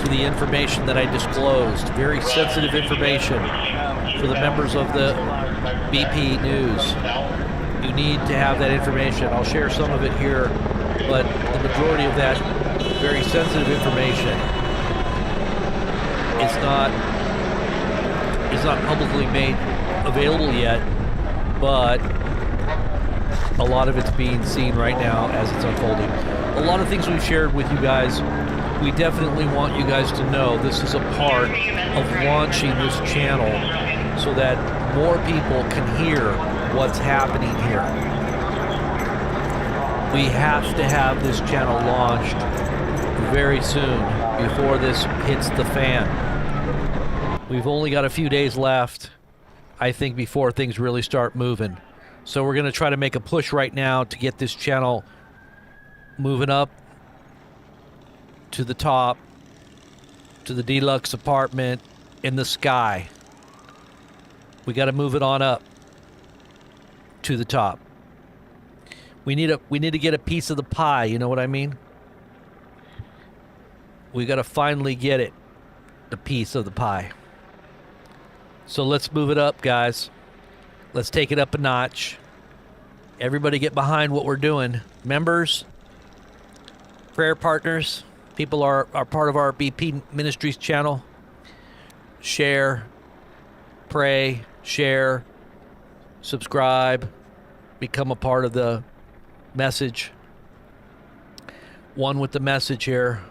to the information that I disclosed. Very sensitive information for the members of the BP News. You need to have that information. I'll share some of it here, but the majority of that very sensitive information is not publicly made available yet, but a lot of it's being seen right now as it's unfolding. A lot of things we've shared with you guys, we definitely want you guys to know this is a part of launching this channel so that more people can hear what's happening here. We have to have this channel launched very soon before this hits the fan. We've only got a few days left, I think, before things really start moving. So we're going to try to make a push right now to get this channel moving up to the top, to the deluxe apartment in the sky. We got to move it on up to the top. We need to get a piece of the pie, you know what I mean? We got to finally get it, a piece of the pie. So let's move it up, guys. Let's take it up a notch. Everybody get behind what we're doing. Members, prayer partners, people are part of our BP Ministries channel. Share, pray, share, subscribe, become a part of the message. One with the message here.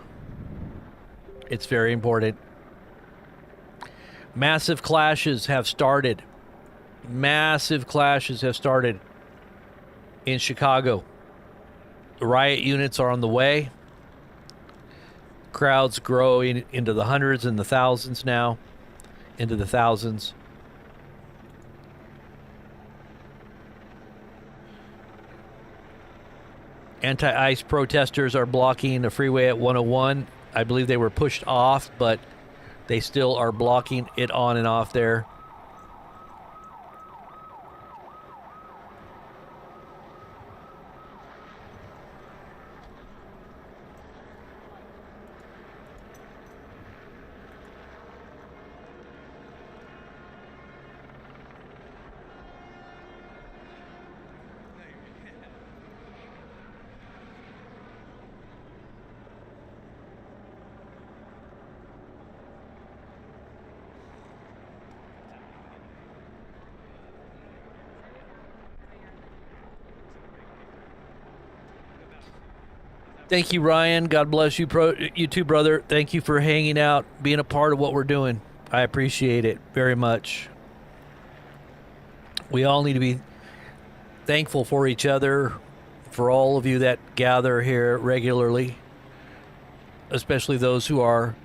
It's very important. Massive clashes have started. Massive clashes have started in Chicago. The riot units are on the way. Crowds growing into the hundreds and the thousands now. Into the thousands. Anti-ICE protesters are blocking the freeway at 101. I believe they were pushed off, but they still are blocking it on and off there. Thank you, Ryan. God bless you, you too, brother. Thank you for hanging out, being a part of what we're doing. I appreciate it very much. We all need to be thankful for each other, for all of you that gather here regularly, especially those who are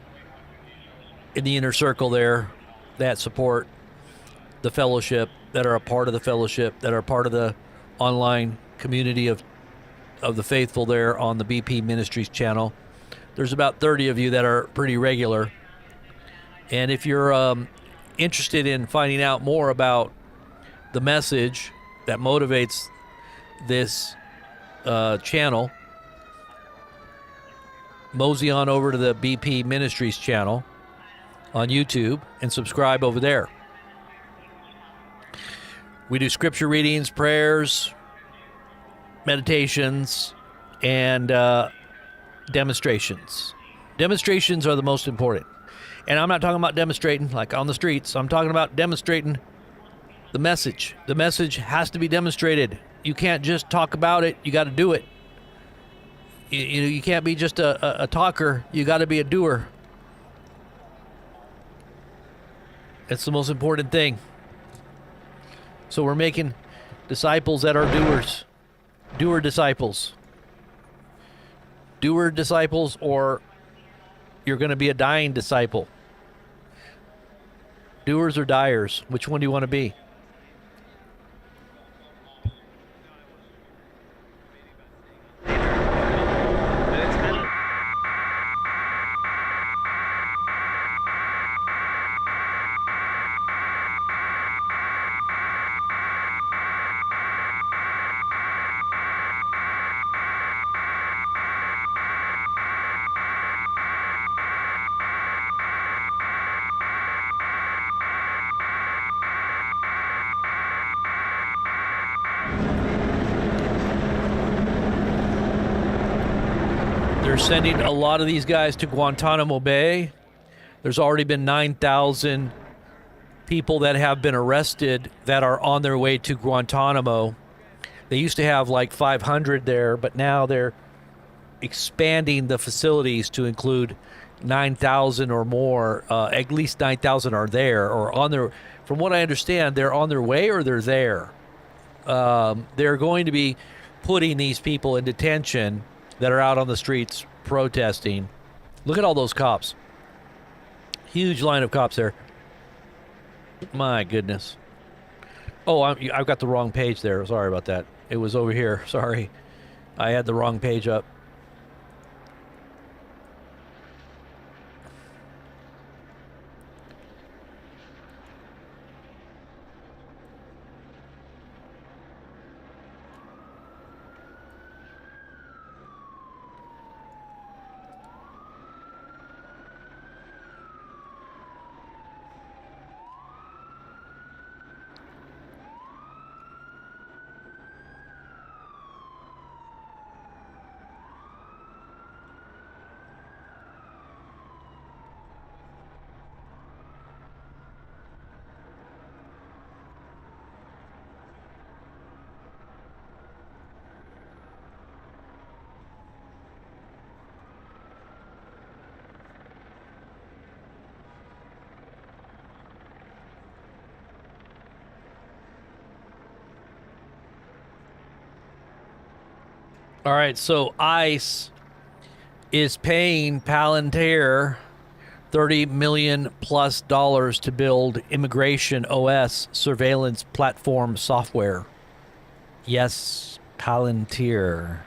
in the inner circle there that support the fellowship, that are a part of the fellowship, that are part of the online community of the faithful there on the BP Ministries channel. There's about 30 of you that are pretty regular. And if you're interested in finding out more about the message that motivates this channel, mosey on over to the BP Ministries channel on YouTube and subscribe over there. We do scripture readings, prayers, meditations, and demonstrations. Demonstrations are the most important. And I'm not talking about demonstrating like on the streets. I'm talking about demonstrating the message. The message has to be demonstrated. You can't just talk about it. You got to do it. You can't be just a talker. You got to be a doer. It's the most important thing. So we're making disciples that are doers. Doer disciples. Doer disciples, or you're going to be a dying disciple. Doers or dyers? Which one do you want to be? They're sending a lot of these guys to Guantanamo Bay. There's already been 9,000 people that have been arrested that are on their way to Guantanamo. They used to have like 500 there, but now they're expanding the facilities to include 9,000 or more. At least 9,000 are there or on their. From what I understand, they're on their way or they're there. They're going to be putting these people in detention that are out on the streets protesting. Look at all those cops. Huge line of cops there. My goodness. Oh, I've got the wrong page there. Sorry about that. It was over here. Sorry. I had the wrong page up. All right, so ICE is paying Palantir $30 million plus to build immigration OS surveillance platform software. Yes, Palantir.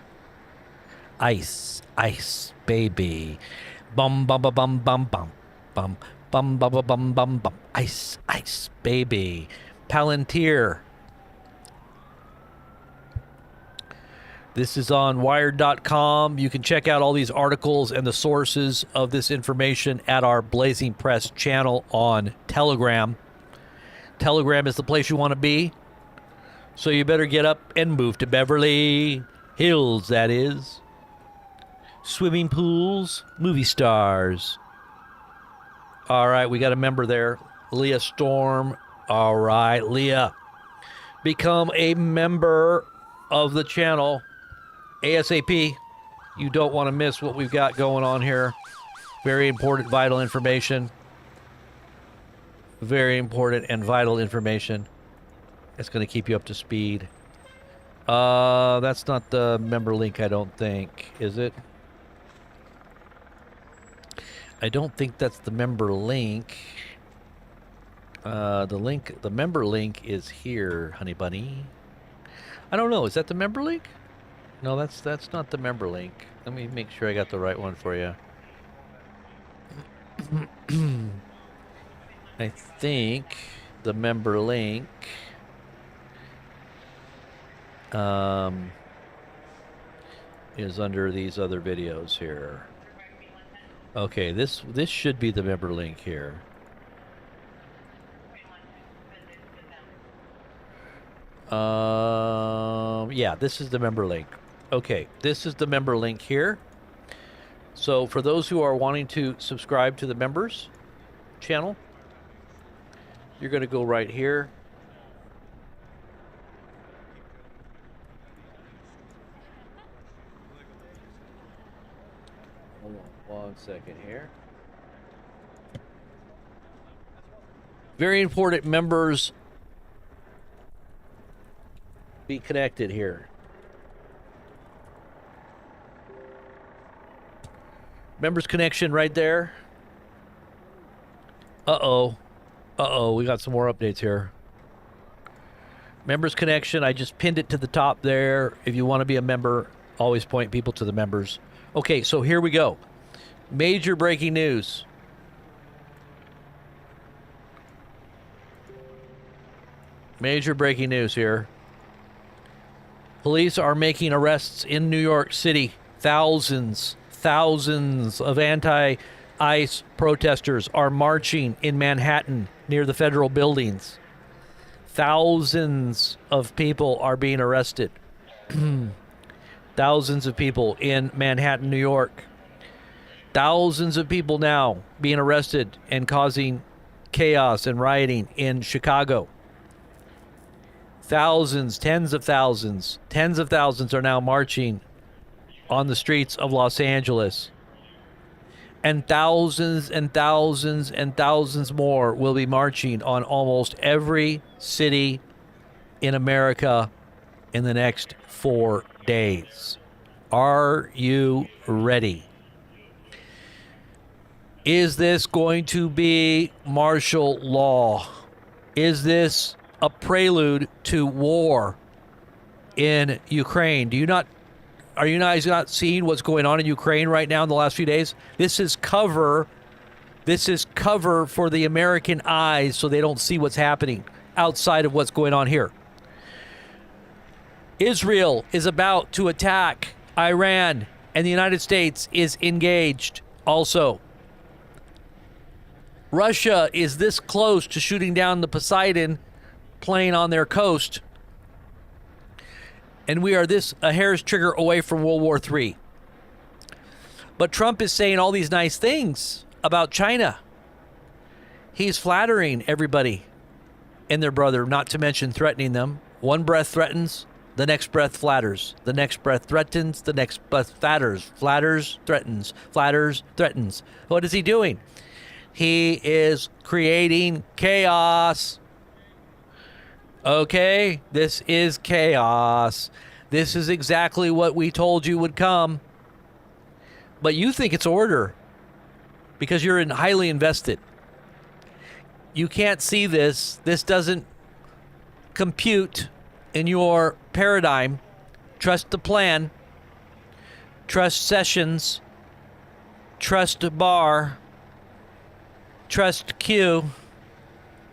Ice, ice, baby. Bum, bum, bum, bum, bum, bum, bum, bum, bum, bum, bum, bum, bum. Ice, ice, baby. Palantir. This is on wired.com. You can check out all these articles and the sources of this information at our Blazing Press channel on Telegram. Telegram is the place you want to be. So you better get up and move to Beverly Hills, that is. Swimming pools, movie stars. All right, we got a member there. Leah Storm. All right, Leah. Become a member of the channel ASAP. You don't want to miss what we've got going on here. Very important, vital information. Very important and vital information. It's going to keep you up to speed. That's not the member link, I don't think. Is it? I don't think that's the member link. The member link is here, honey bunny. I don't know. Is that the member link? No, that's not the member link. Let me make sure I got the right one for you. I think the member link is under these other videos here. Okay, this should be the member link here. Yeah, this is the member link. Okay, this is the member link here. So for those who are wanting to subscribe to the members channel, you're going to go right here. Hold on 1 second here. Very important, members. Be connected here. Members connection right there. Uh-oh, we got some more updates here. Members connection, I just pinned it to the top there. If you want to be a member, always point people to the members. Okay, so here we go. Major breaking news. Major breaking news here. Police are making arrests in New York City. Thousands of anti-ICE protesters are marching in Manhattan near the federal buildings. Thousands of people are being arrested. Thousands of people in Manhattan, New York. Thousands of people now being arrested and causing chaos and rioting in Chicago. Thousands, tens of thousands are now marching on the streets of Los Angeles. And thousands more will be marching on almost every city in America in the next 4 days. Are you ready? Is this going to be martial law? Is this a prelude to war in Ukraine? Are you guys not seeing what's going on in Ukraine right now in the last few days? This is cover for the American eyes so they don't see what's happening outside of what's going on here. Israel is about to attack Iran, and the United States is engaged also. Russia is this close to shooting down the Poseidon plane on their coast, and we are a hair's trigger away from World War III. But Trump is saying all these nice things about China. He's flattering everybody and their brother, not to mention threatening them. One breath threatens, the next breath flatters. The next breath threatens, the next breath flatters. Flatters, threatens. Flatters, threatens. What is he doing? He is creating chaos. Okay, this is chaos. This is exactly what we told you would come. But you think it's order because you're highly invested. You can't see this. This doesn't compute in your paradigm. Trust the plan. trust Sessions, trust Barr, trust Q,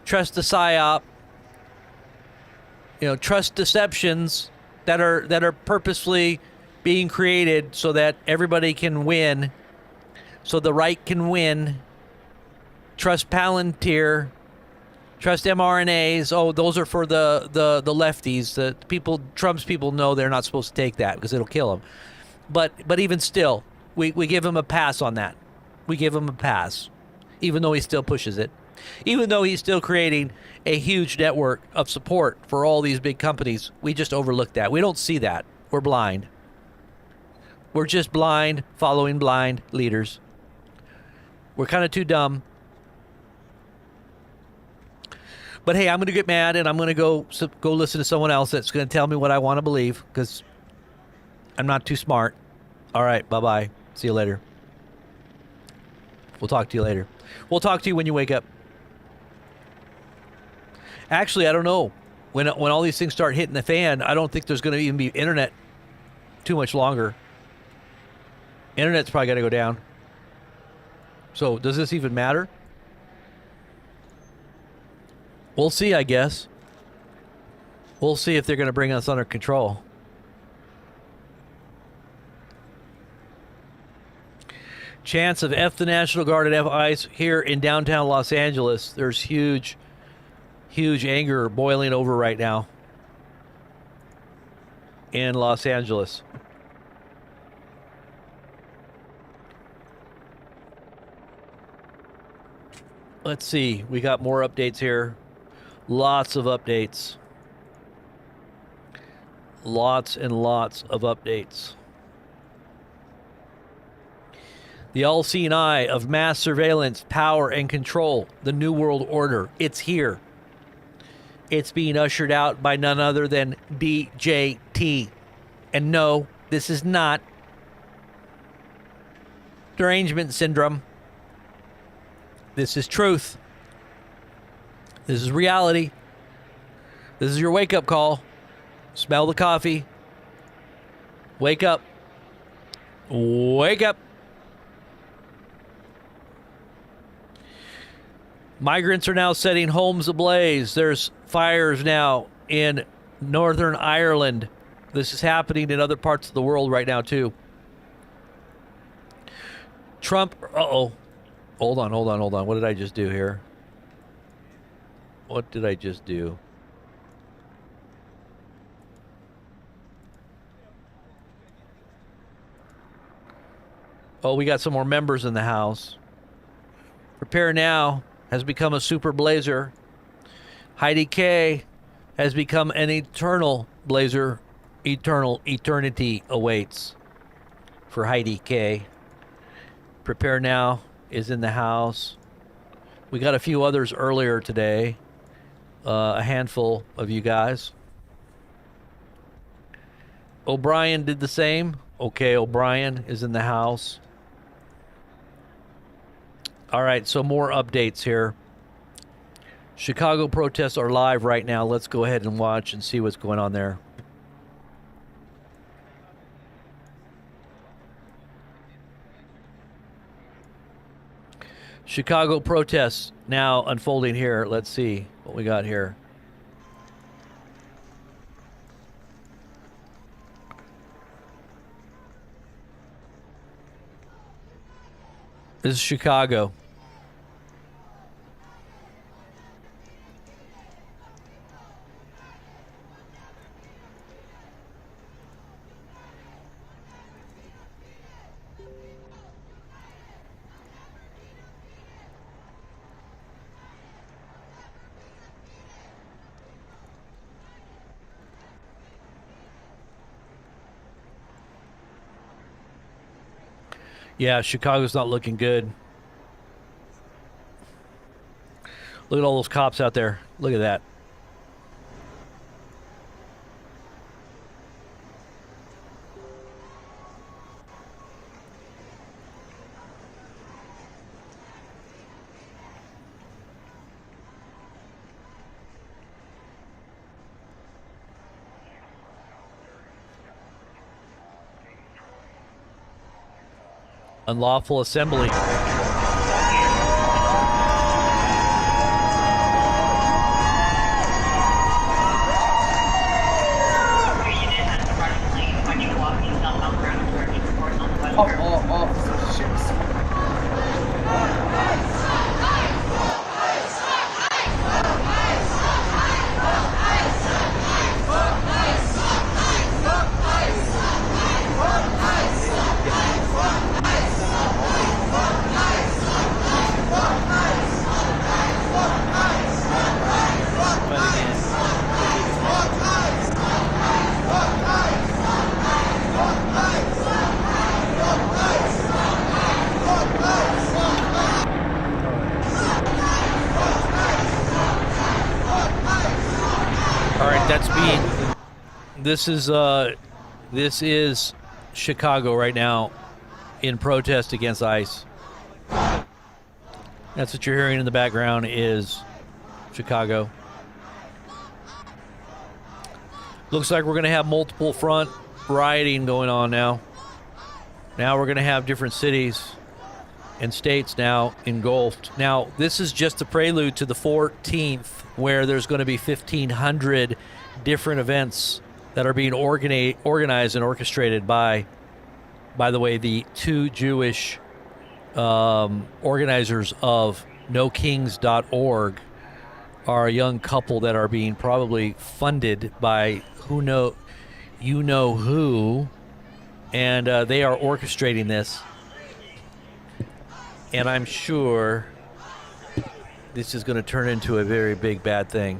trust the PSYOP, trust deceptions that are purposefully being created so that everybody can win, so the right can win. Trust Palantir, trust mRNAs. Oh, those are for the lefties. The people, Trump's people know they're not supposed to take that because it'll kill them. But even still, we give him a pass on that. We give him a pass, even though he still pushes it. Even though he's still creating a huge network of support for all these big companies, we just overlook that. We don't see that. We're blind. We're just blind, following blind leaders. We're kind of too dumb. But hey, I'm going to get mad and I'm going to go listen to someone else that's going to tell me what I want to believe because I'm not too smart. All right, bye-bye. See you later. We'll talk to you later. We'll talk to you when you wake up. Actually, I don't know. When all these things start hitting the fan, I don't think there's going to even be internet too much longer. Internet's probably got to go down. So does this even matter? We'll see, I guess. We'll see if they're going to bring us under control. Chance of F the National Guard and F ICE here in downtown Los Angeles. There's huge anger boiling over right now in Los Angeles. Let's see. We got more updates here. Lots of updates. Lots and lots of updates. The all-seeing eye of mass surveillance, power, and control. The New World Order. It's here. It's being ushered out by none other than DJT. And no, this is not derangement syndrome. This is truth. This is reality. This is your wake-up call. Smell the coffee. Wake up. Wake up. Migrants are now setting homes ablaze. There's fires now in Northern Ireland. This is happening in other parts of the world right now, too. Trump, uh-oh. Hold on. What did I just do here? What did I just do? Oh, we got some more members in the House. Prepare Now has become a super blazer. Heidi K has become an eternal blazer. Eternity awaits for Heidi K. Prepare Now is in the House. We got a few others earlier today. A handful of you guys. O'Brien did the same. Okay, O'Brien is in the House. All right, so more updates here. Chicago protests are live right now. Let's go ahead and watch and see what's going on there. Chicago protests now unfolding here. Let's see what we got here. This is Chicago. Yeah, Chicago's not looking good. Look at all those cops out there. Look at that. Unlawful assembly. This is Chicago right now in protest against ICE. That's what you're hearing in the background is Chicago. Looks like we're going to have multiple front rioting going on now. Now we're going to have different cities and states now engulfed. Now, this is just the prelude to the 14th, where there's going to be 1,500 different events that are being organized and orchestrated by the way, the two Jewish organizers of NoKings.org are a young couple that are being probably funded by who, and they are orchestrating this. And I'm sure this is going to turn into a very big bad thing.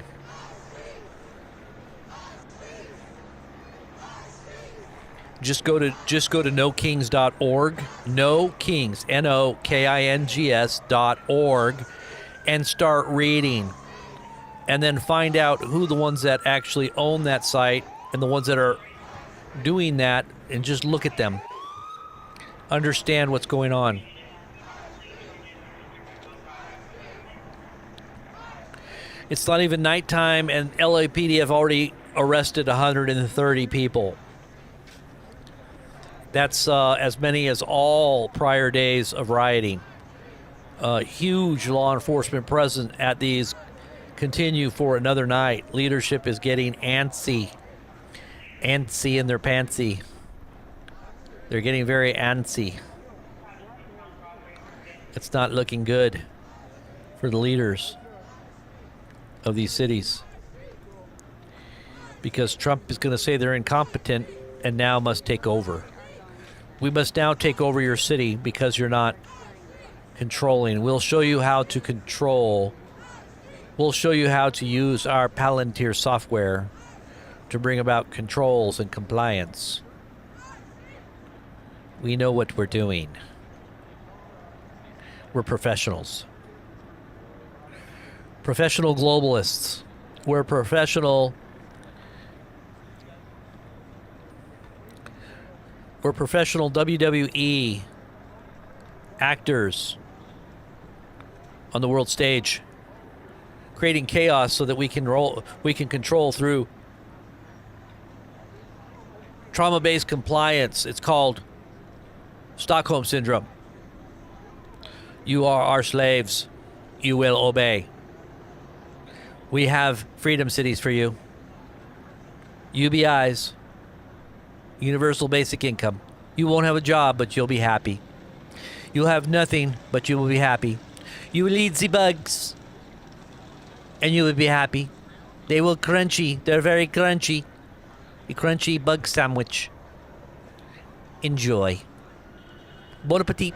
Just go to NoKings.org, NoKings, NOKINGS.org, and start reading. And then find out who the ones that actually own that site and the ones that are doing that, and just look at them. Understand what's going on. It's not even nighttime, and LAPD have already arrested 130 people. That's as many as all prior days of rioting. Huge law enforcement presence at these continue for another night. Leadership is getting antsy in their pantsy. They're getting very antsy. It's not looking good for the leaders of these cities, because Trump is going to say they're incompetent and now must take over. We must now take over your city because you're not controlling. We'll show you how to control. We'll show you how to use our Palantir software to bring about controls and compliance. We know what we're doing. We're professionals. Professional globalists. We're professional WWE actors on the world stage, creating chaos so that we can control through trauma-based compliance. It's called Stockholm Syndrome. You are our slaves. You will obey. We have freedom cities for you. UBIs. Universal basic income. You won't have a job, but you'll be happy. You'll have nothing, but you will be happy. You will eat the bugs, and you will be happy. They will crunchy. They're very crunchy. A crunchy bug sandwich. Enjoy. Bon appetit.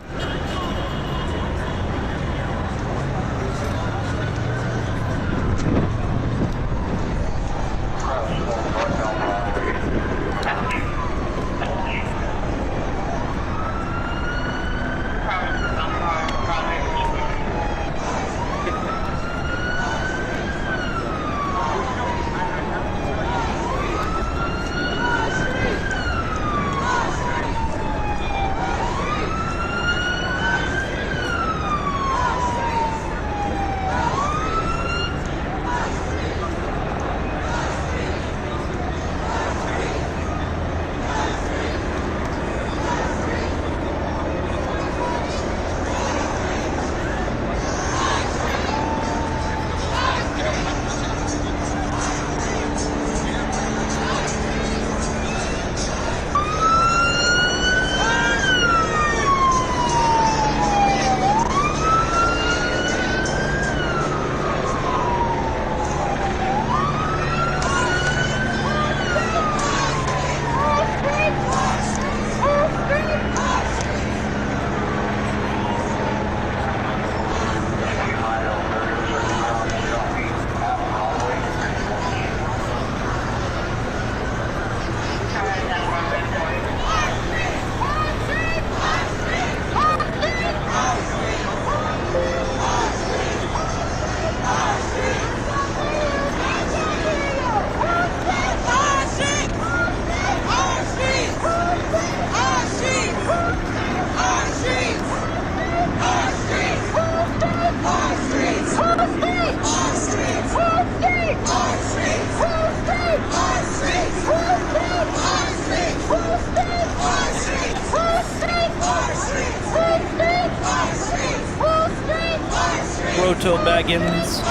Proto Baggins.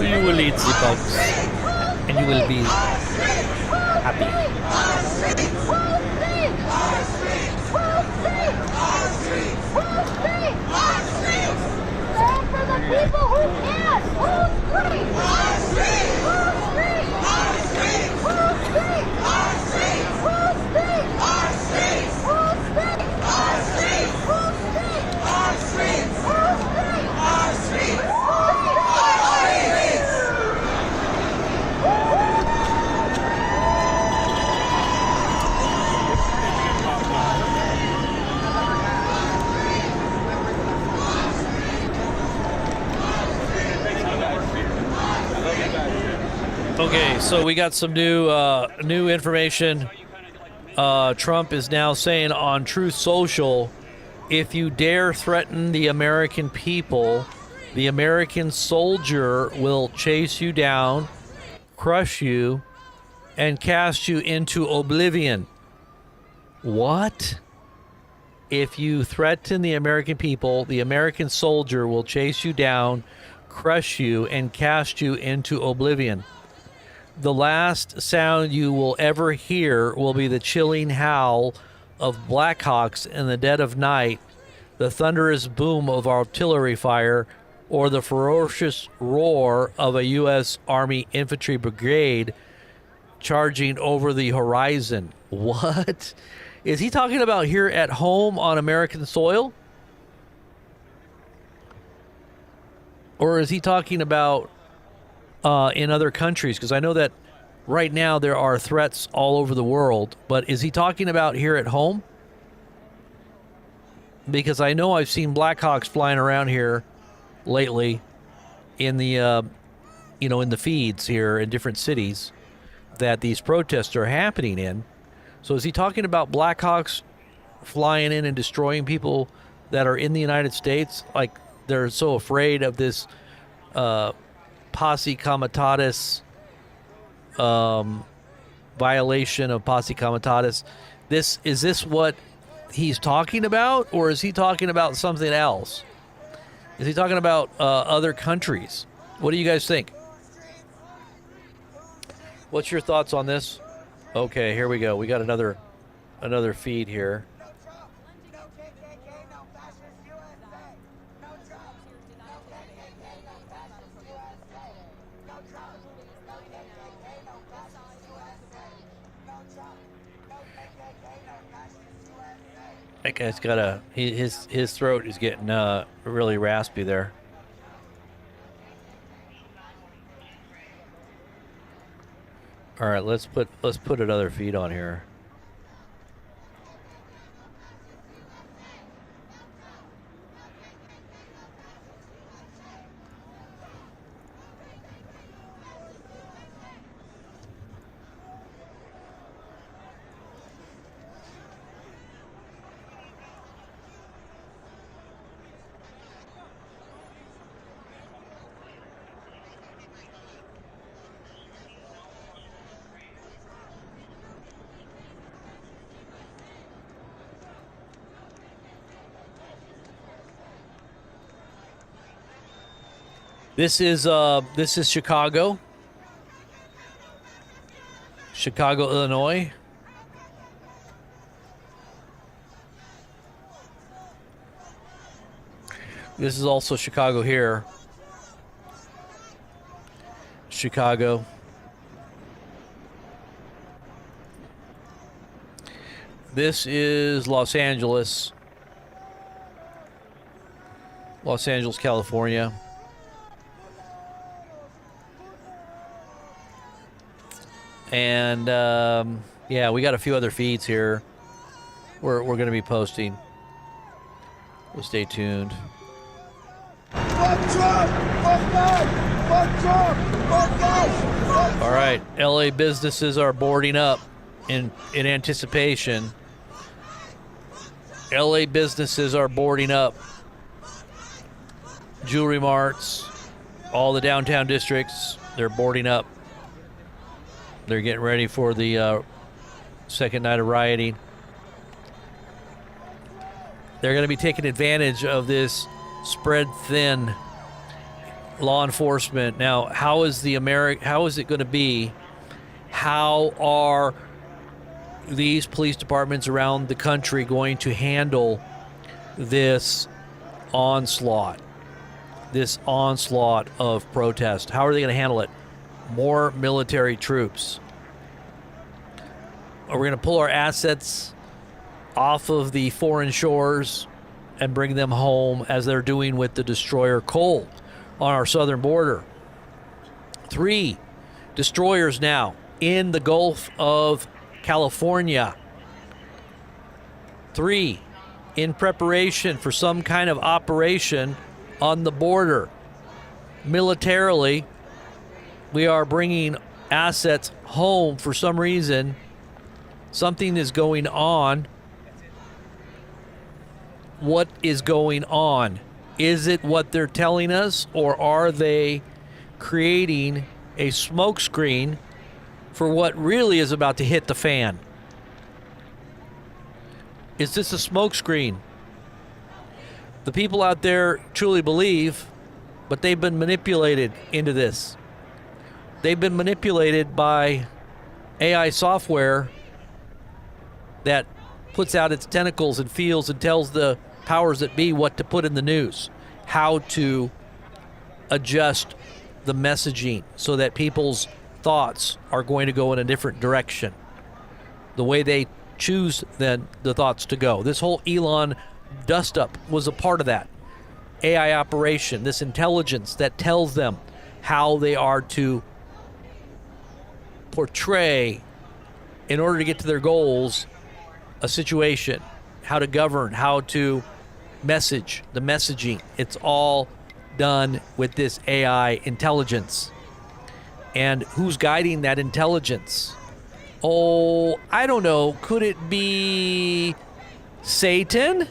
You will eat the bugs, and you will be happy. Stand for the people who can't. Who's free? Who's free? Who's free? Who's free? Who's free? Who's free? Who's free? Who's free? Who's free? Who's free? Who's free? Who's free? Who's free? Who's free? Okay, so we got some new information. Trump is now saying on Truth Social, if you dare threaten the American people, the American soldier will chase you down, crush you, and cast you into oblivion. What? If you threaten the American people, the American soldier will chase you down, crush you, and cast you into oblivion. The last sound you will ever hear will be the chilling howl of Blackhawks in the dead of night, the thunderous boom of artillery fire, or the ferocious roar of a U.S. Army infantry brigade charging over the horizon. What? Is he talking about here at home on American soil? Or is he talking about in other countries? Because I know that right now there are threats all over the world, but is he talking about here at home? Because I know I've seen Blackhawks flying around here lately in the in the feeds here in different cities that these protests are happening in. So is he talking about Blackhawks flying in and destroying people that are in the United States? Like they're so afraid of this posse comitatus violation of posse comitatus. Is this what he's talking about, or is he talking about something else? Is he talking about other countries? What do you guys think? What's your thoughts on this? Okay, here we go. We got another feed here. That guy's got his throat is getting really raspy there. All right, let's put another feed on here. This is Chicago, Illinois. This is also Chicago here. Chicago. This is Los Angeles, California. And yeah, we got a few other feeds here we're going to be posting. Well, stay tuned. Fuck Trump! Fuck God! Fuck Trump! Fuck God! Fuck All right, LA businesses are boarding up in anticipation. LA businesses are boarding up. Jewelry marts, all the downtown districts, they're boarding up. They're getting ready for the second night of rioting. They're going to be taking advantage of this spread thin law enforcement. Now, how is it going to be? How are these police departments around the country going to handle this onslaught of protest? How are they going to handle it? More military troops. Are we going to pull our assets off of the foreign shores and bring them home as they're doing with the destroyer Cole on our southern border? 3 destroyers now in the Gulf of California. 3 in preparation for some kind of operation on the border. Militarily, we are bringing assets home for some reason. Something is going on. What is going on? Is it what they're telling us, or are they creating a smokescreen for what really is about to hit the fan? Is this a smokescreen? The people out there truly believe, but they've been manipulated into this. They've been manipulated by AI software that puts out its tentacles and feels and tells the powers that be what to put in the news, how to adjust the messaging so that people's thoughts are going to go in a different direction, the way they choose then the thoughts to go. This whole Elon dust-up was a part of that AI operation, this intelligence that tells them how they are to portray, in order to get to their goals, a situation, how to govern, how to message, the messaging. It's all done with this AI intelligence. And who's guiding that intelligence? Oh, I don't know. Could it be Satan?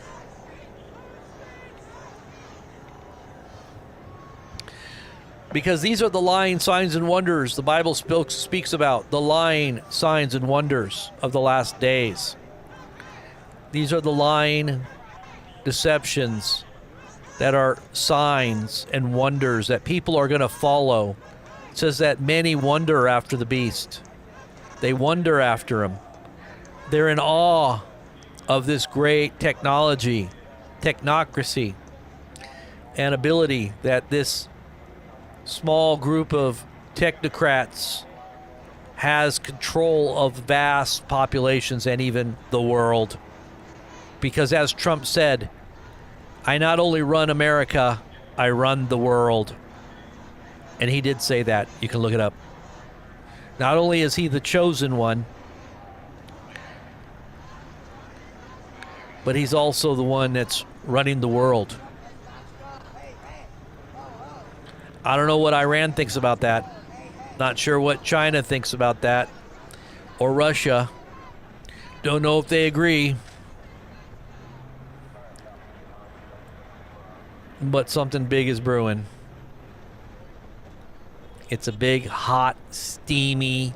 Because these are the lying signs and wonders the Bible speaks about, the lying signs and wonders of the last days. These are the lying deceptions that are signs and wonders that people are going to follow. It says that many wonder after the beast. They wonder after him. They're in awe of this great technology, technocracy, and ability that this small group of technocrats has control of vast populations and even the world. Because as Trump said, I not only run America, I run the world. And he did say that. You can look it up. Not only is he the chosen one, but he's also the one that's running the world. I don't know what Iran thinks about that. Not sure what China thinks about that. Or Russia. Don't know if they agree. But something big is brewing. It's a big, hot, steamy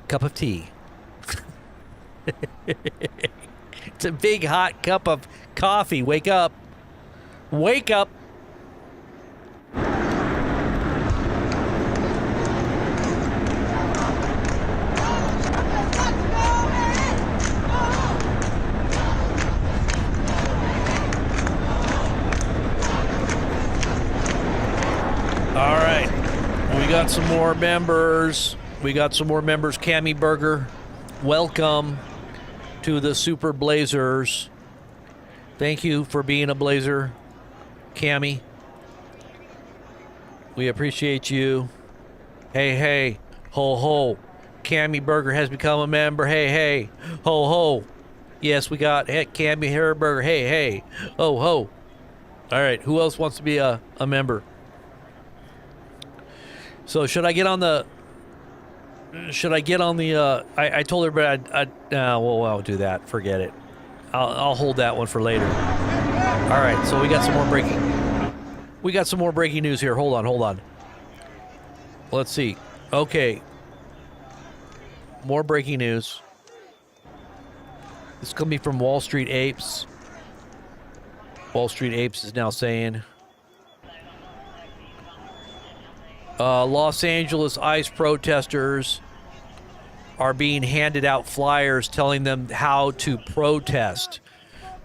cup of tea. It's a big, hot cup of coffee. Wake up. Wake up. All right, we got some more members. Cami Burger, welcome to the Super Blazers. Thank you for being a Blazer, Cami. We appreciate you. Hey, hey, ho, ho. Cami Burger has become a member. Hey, hey, ho, ho. Yes, we got Cami Burger. Hey, hey, ho, ho. All right, who else wants to be a member? So should I get on the? I told everybody I'll do that. Forget it. I'll hold that one for later. All right. So we got some more breaking news here. Hold on. Let's see. Okay. More breaking news. This is coming from Wall Street Apes. Wall Street Apes is now saying. Los Angeles ICE protesters are being handed out flyers telling them how to protest.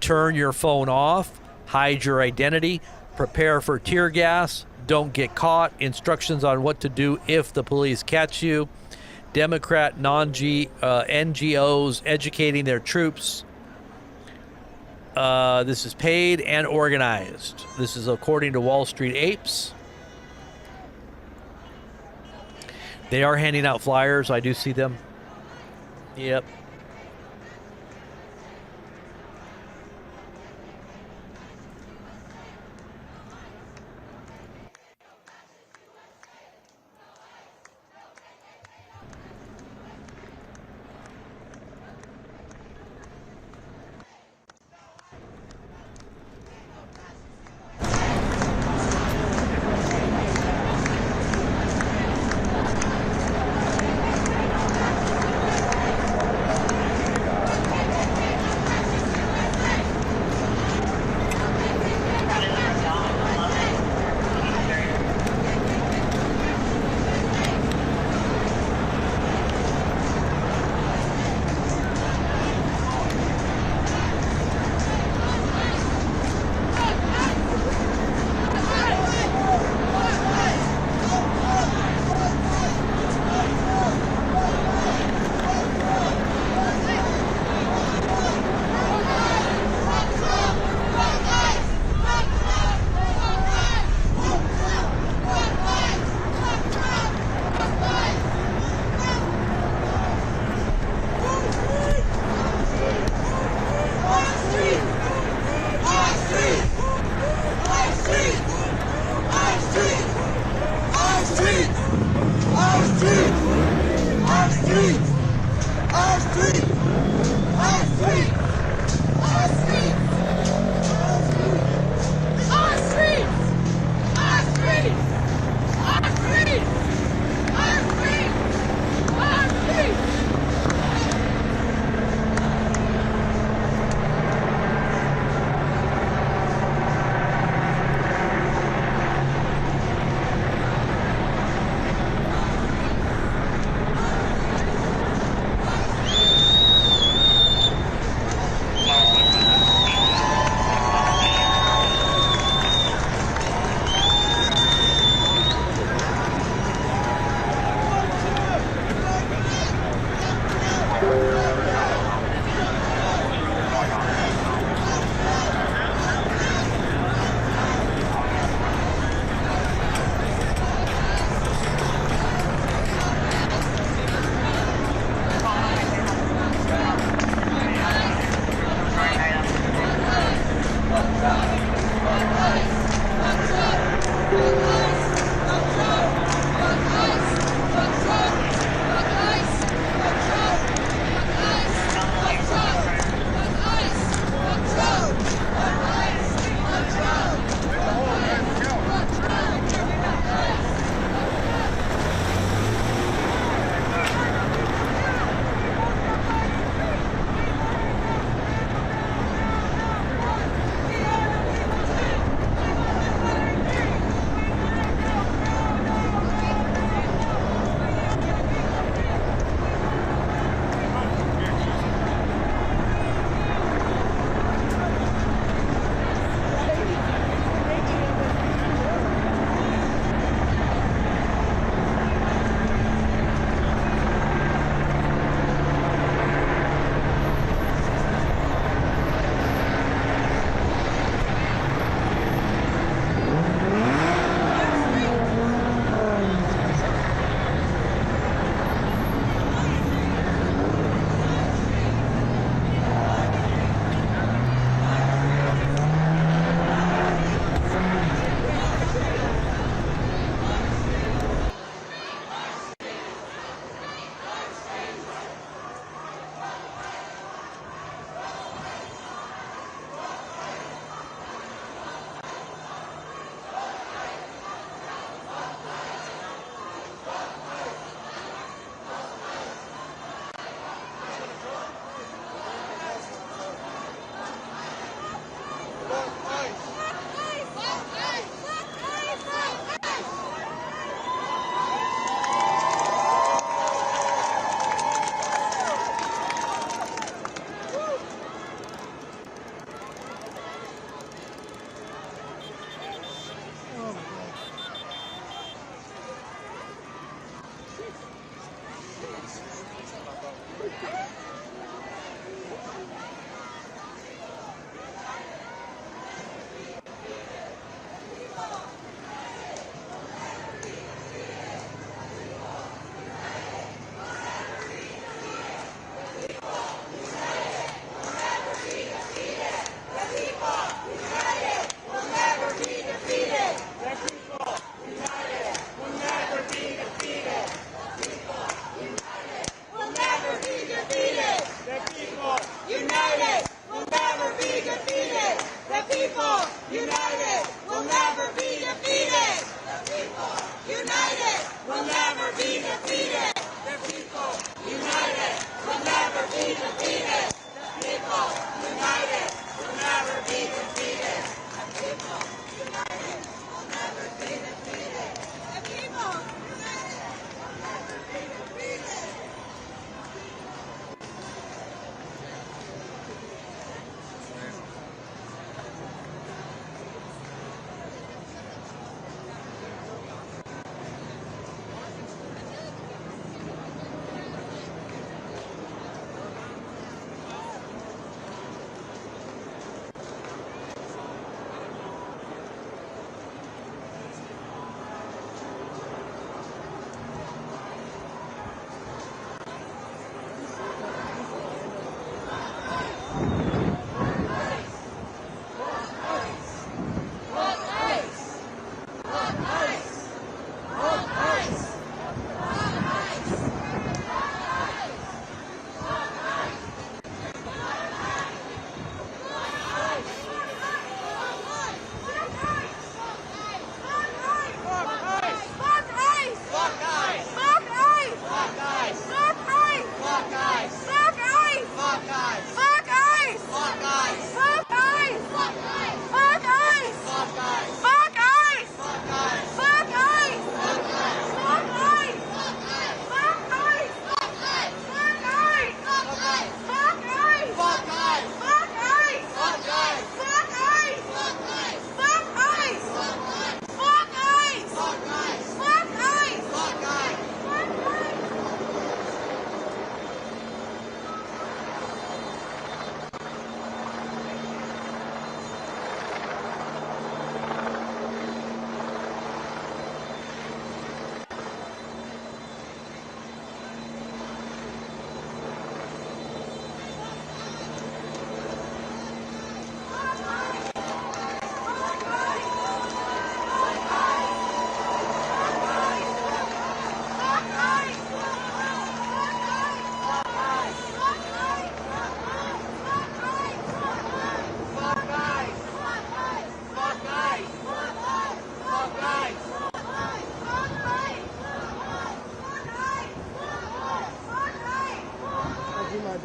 Turn your phone off, hide your identity, prepare for tear gas, don't get caught, instructions on what to do if the police catch you. Democrat NGOs educating their troops. This is paid and organized. This is according to Wall Street Apes. They are handing out flyers. I do see them. Yep.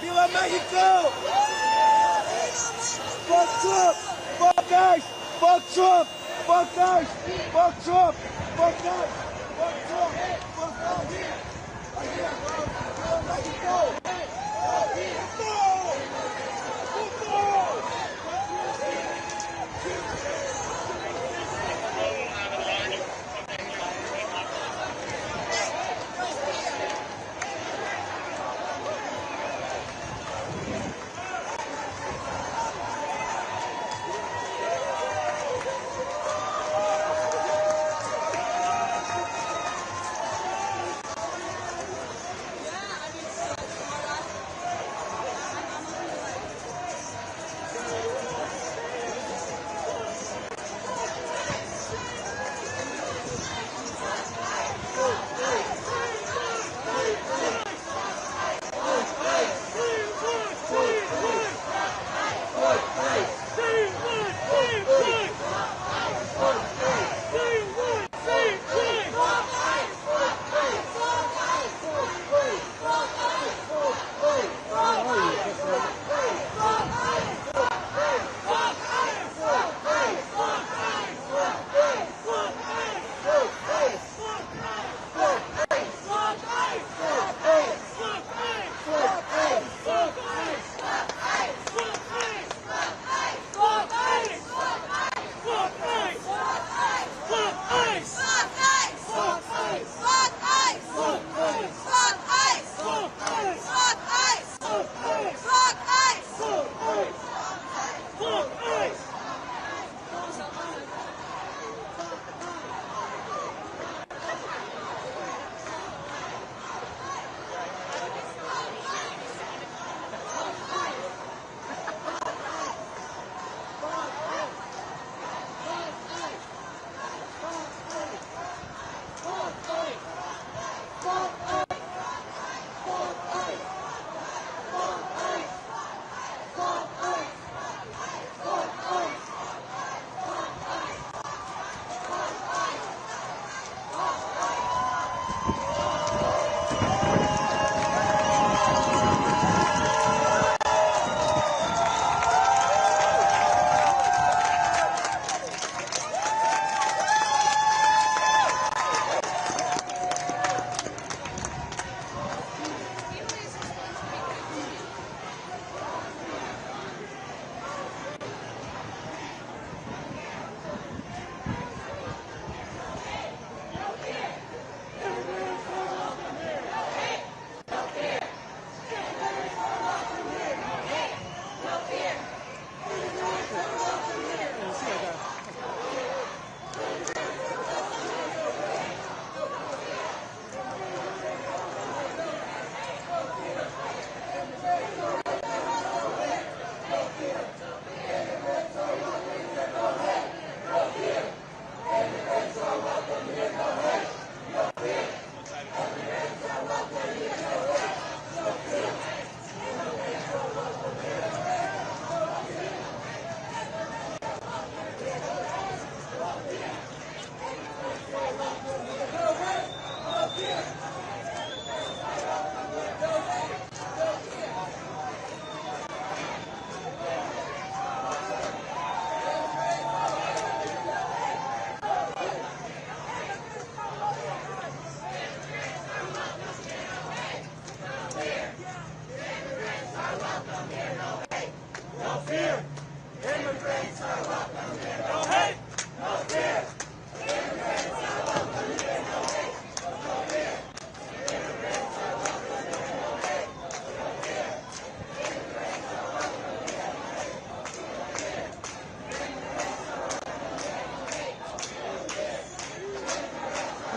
¡Viva México! Fuck Trump! Fuck ICE! Fuck Trump! Fuck ICE! Fuck Trump! Fuck ICE! Fuck Trump! Fuck ICE! ¡Viva México!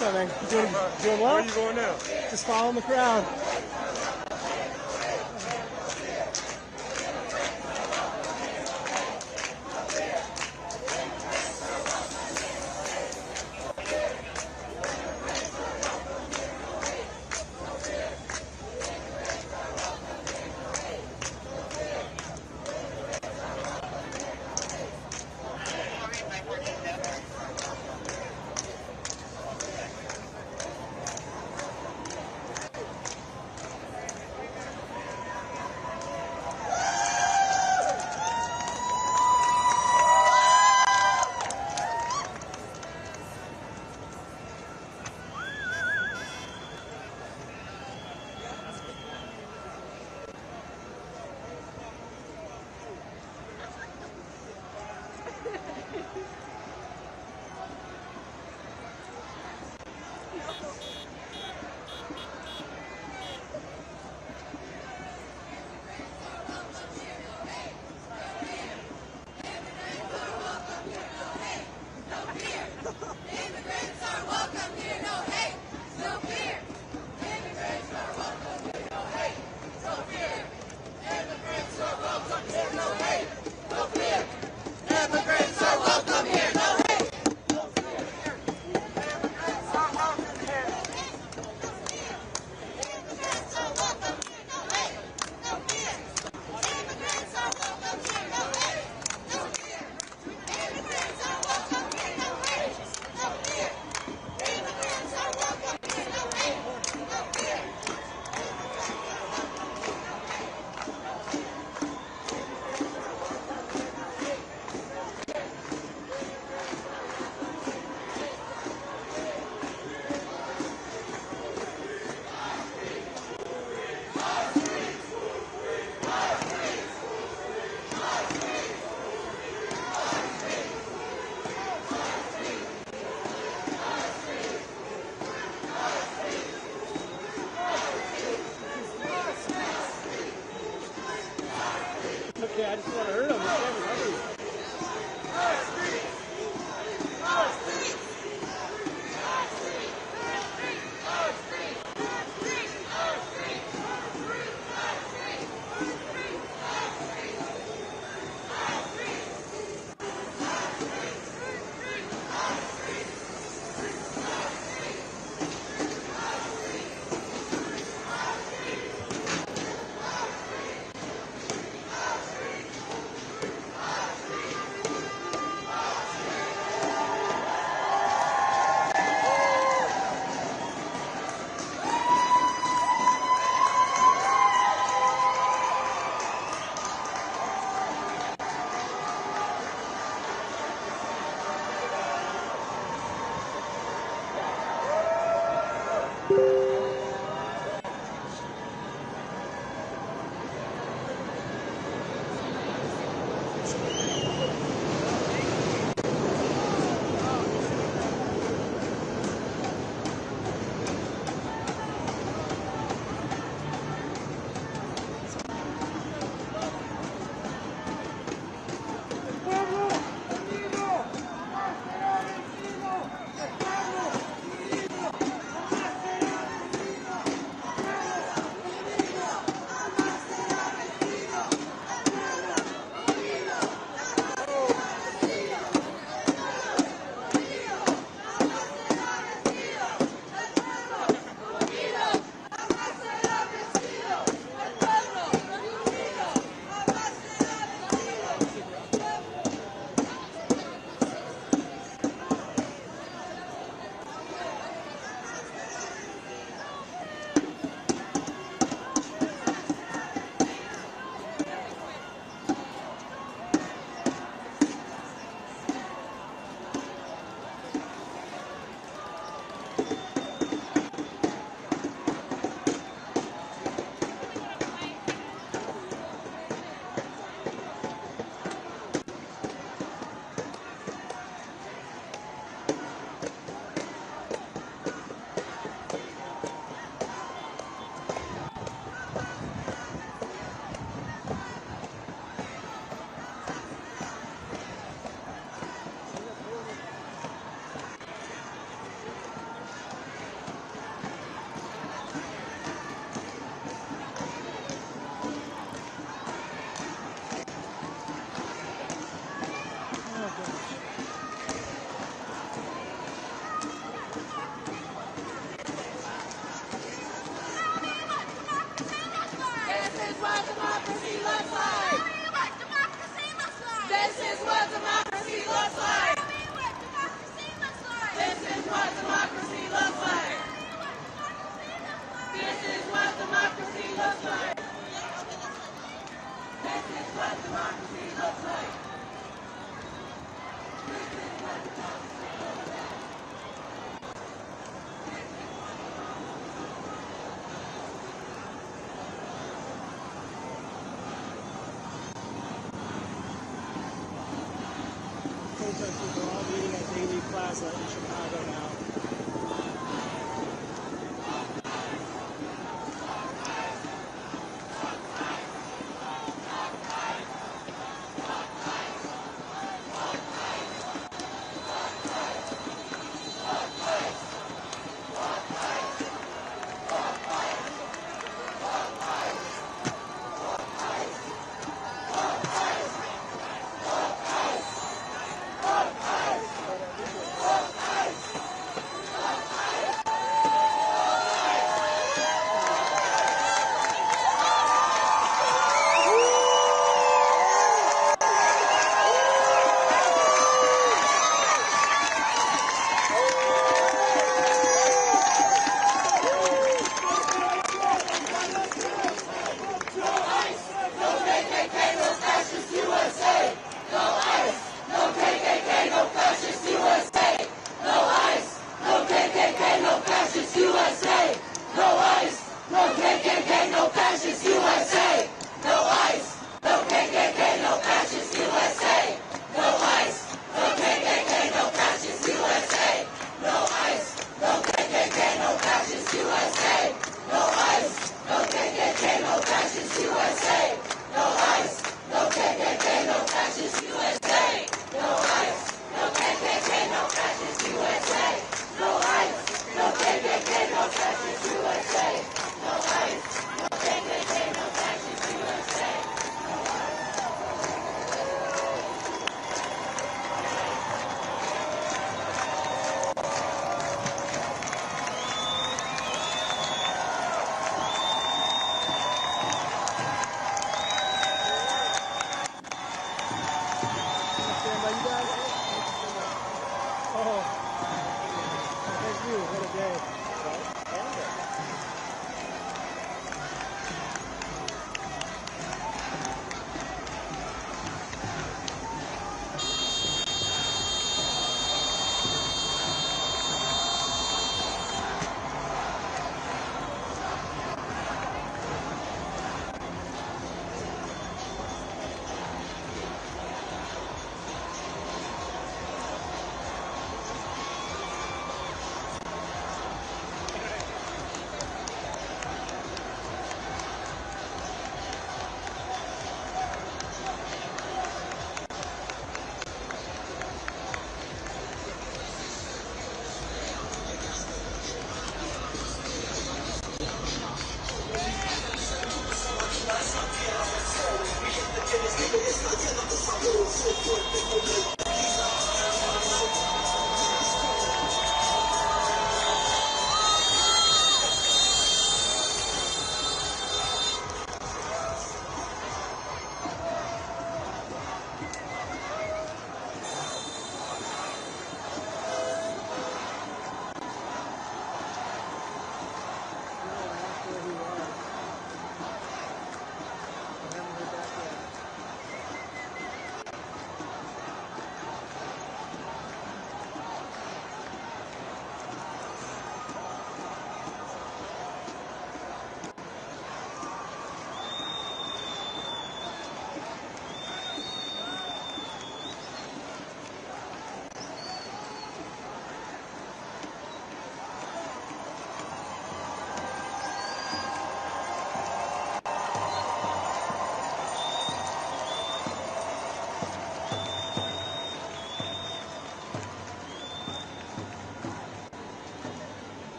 What's up, man? You doing well? Where are you going now? Just following the crowd. Okay, I just want to hurt him. Protesters are all meeting at Daily Plaza in Chicago now.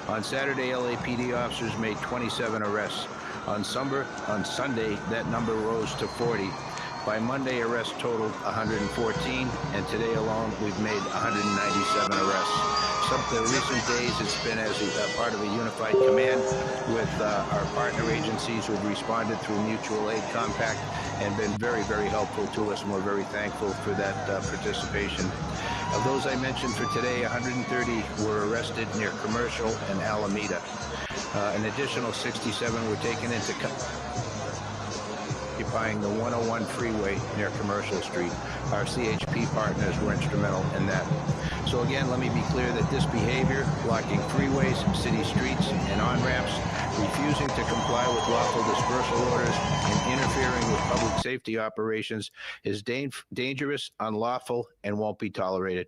On Saturday, LAPD officers made 27 arrests. On Sunday, that number rose to 40. By Monday, arrests totaled 114, and today alone, we've made 197 arrests. The recent days, it's been as a part of a unified command with our partner agencies who have responded through mutual aid compact and been very, very helpful to us, and we're very thankful for that participation. Of those I mentioned for today, 130 were arrested near Commercial and Alameda. An additional 67 were taken into occupying the 101 freeway near Commercial Street. Our CHP partners were instrumental in that. So again, let me be clear that this behavior, blocking freeways, city streets, and on-ramps, refusing to comply with lawful dispersal orders, and interfering with public safety operations is dangerous, unlawful, and won't be tolerated.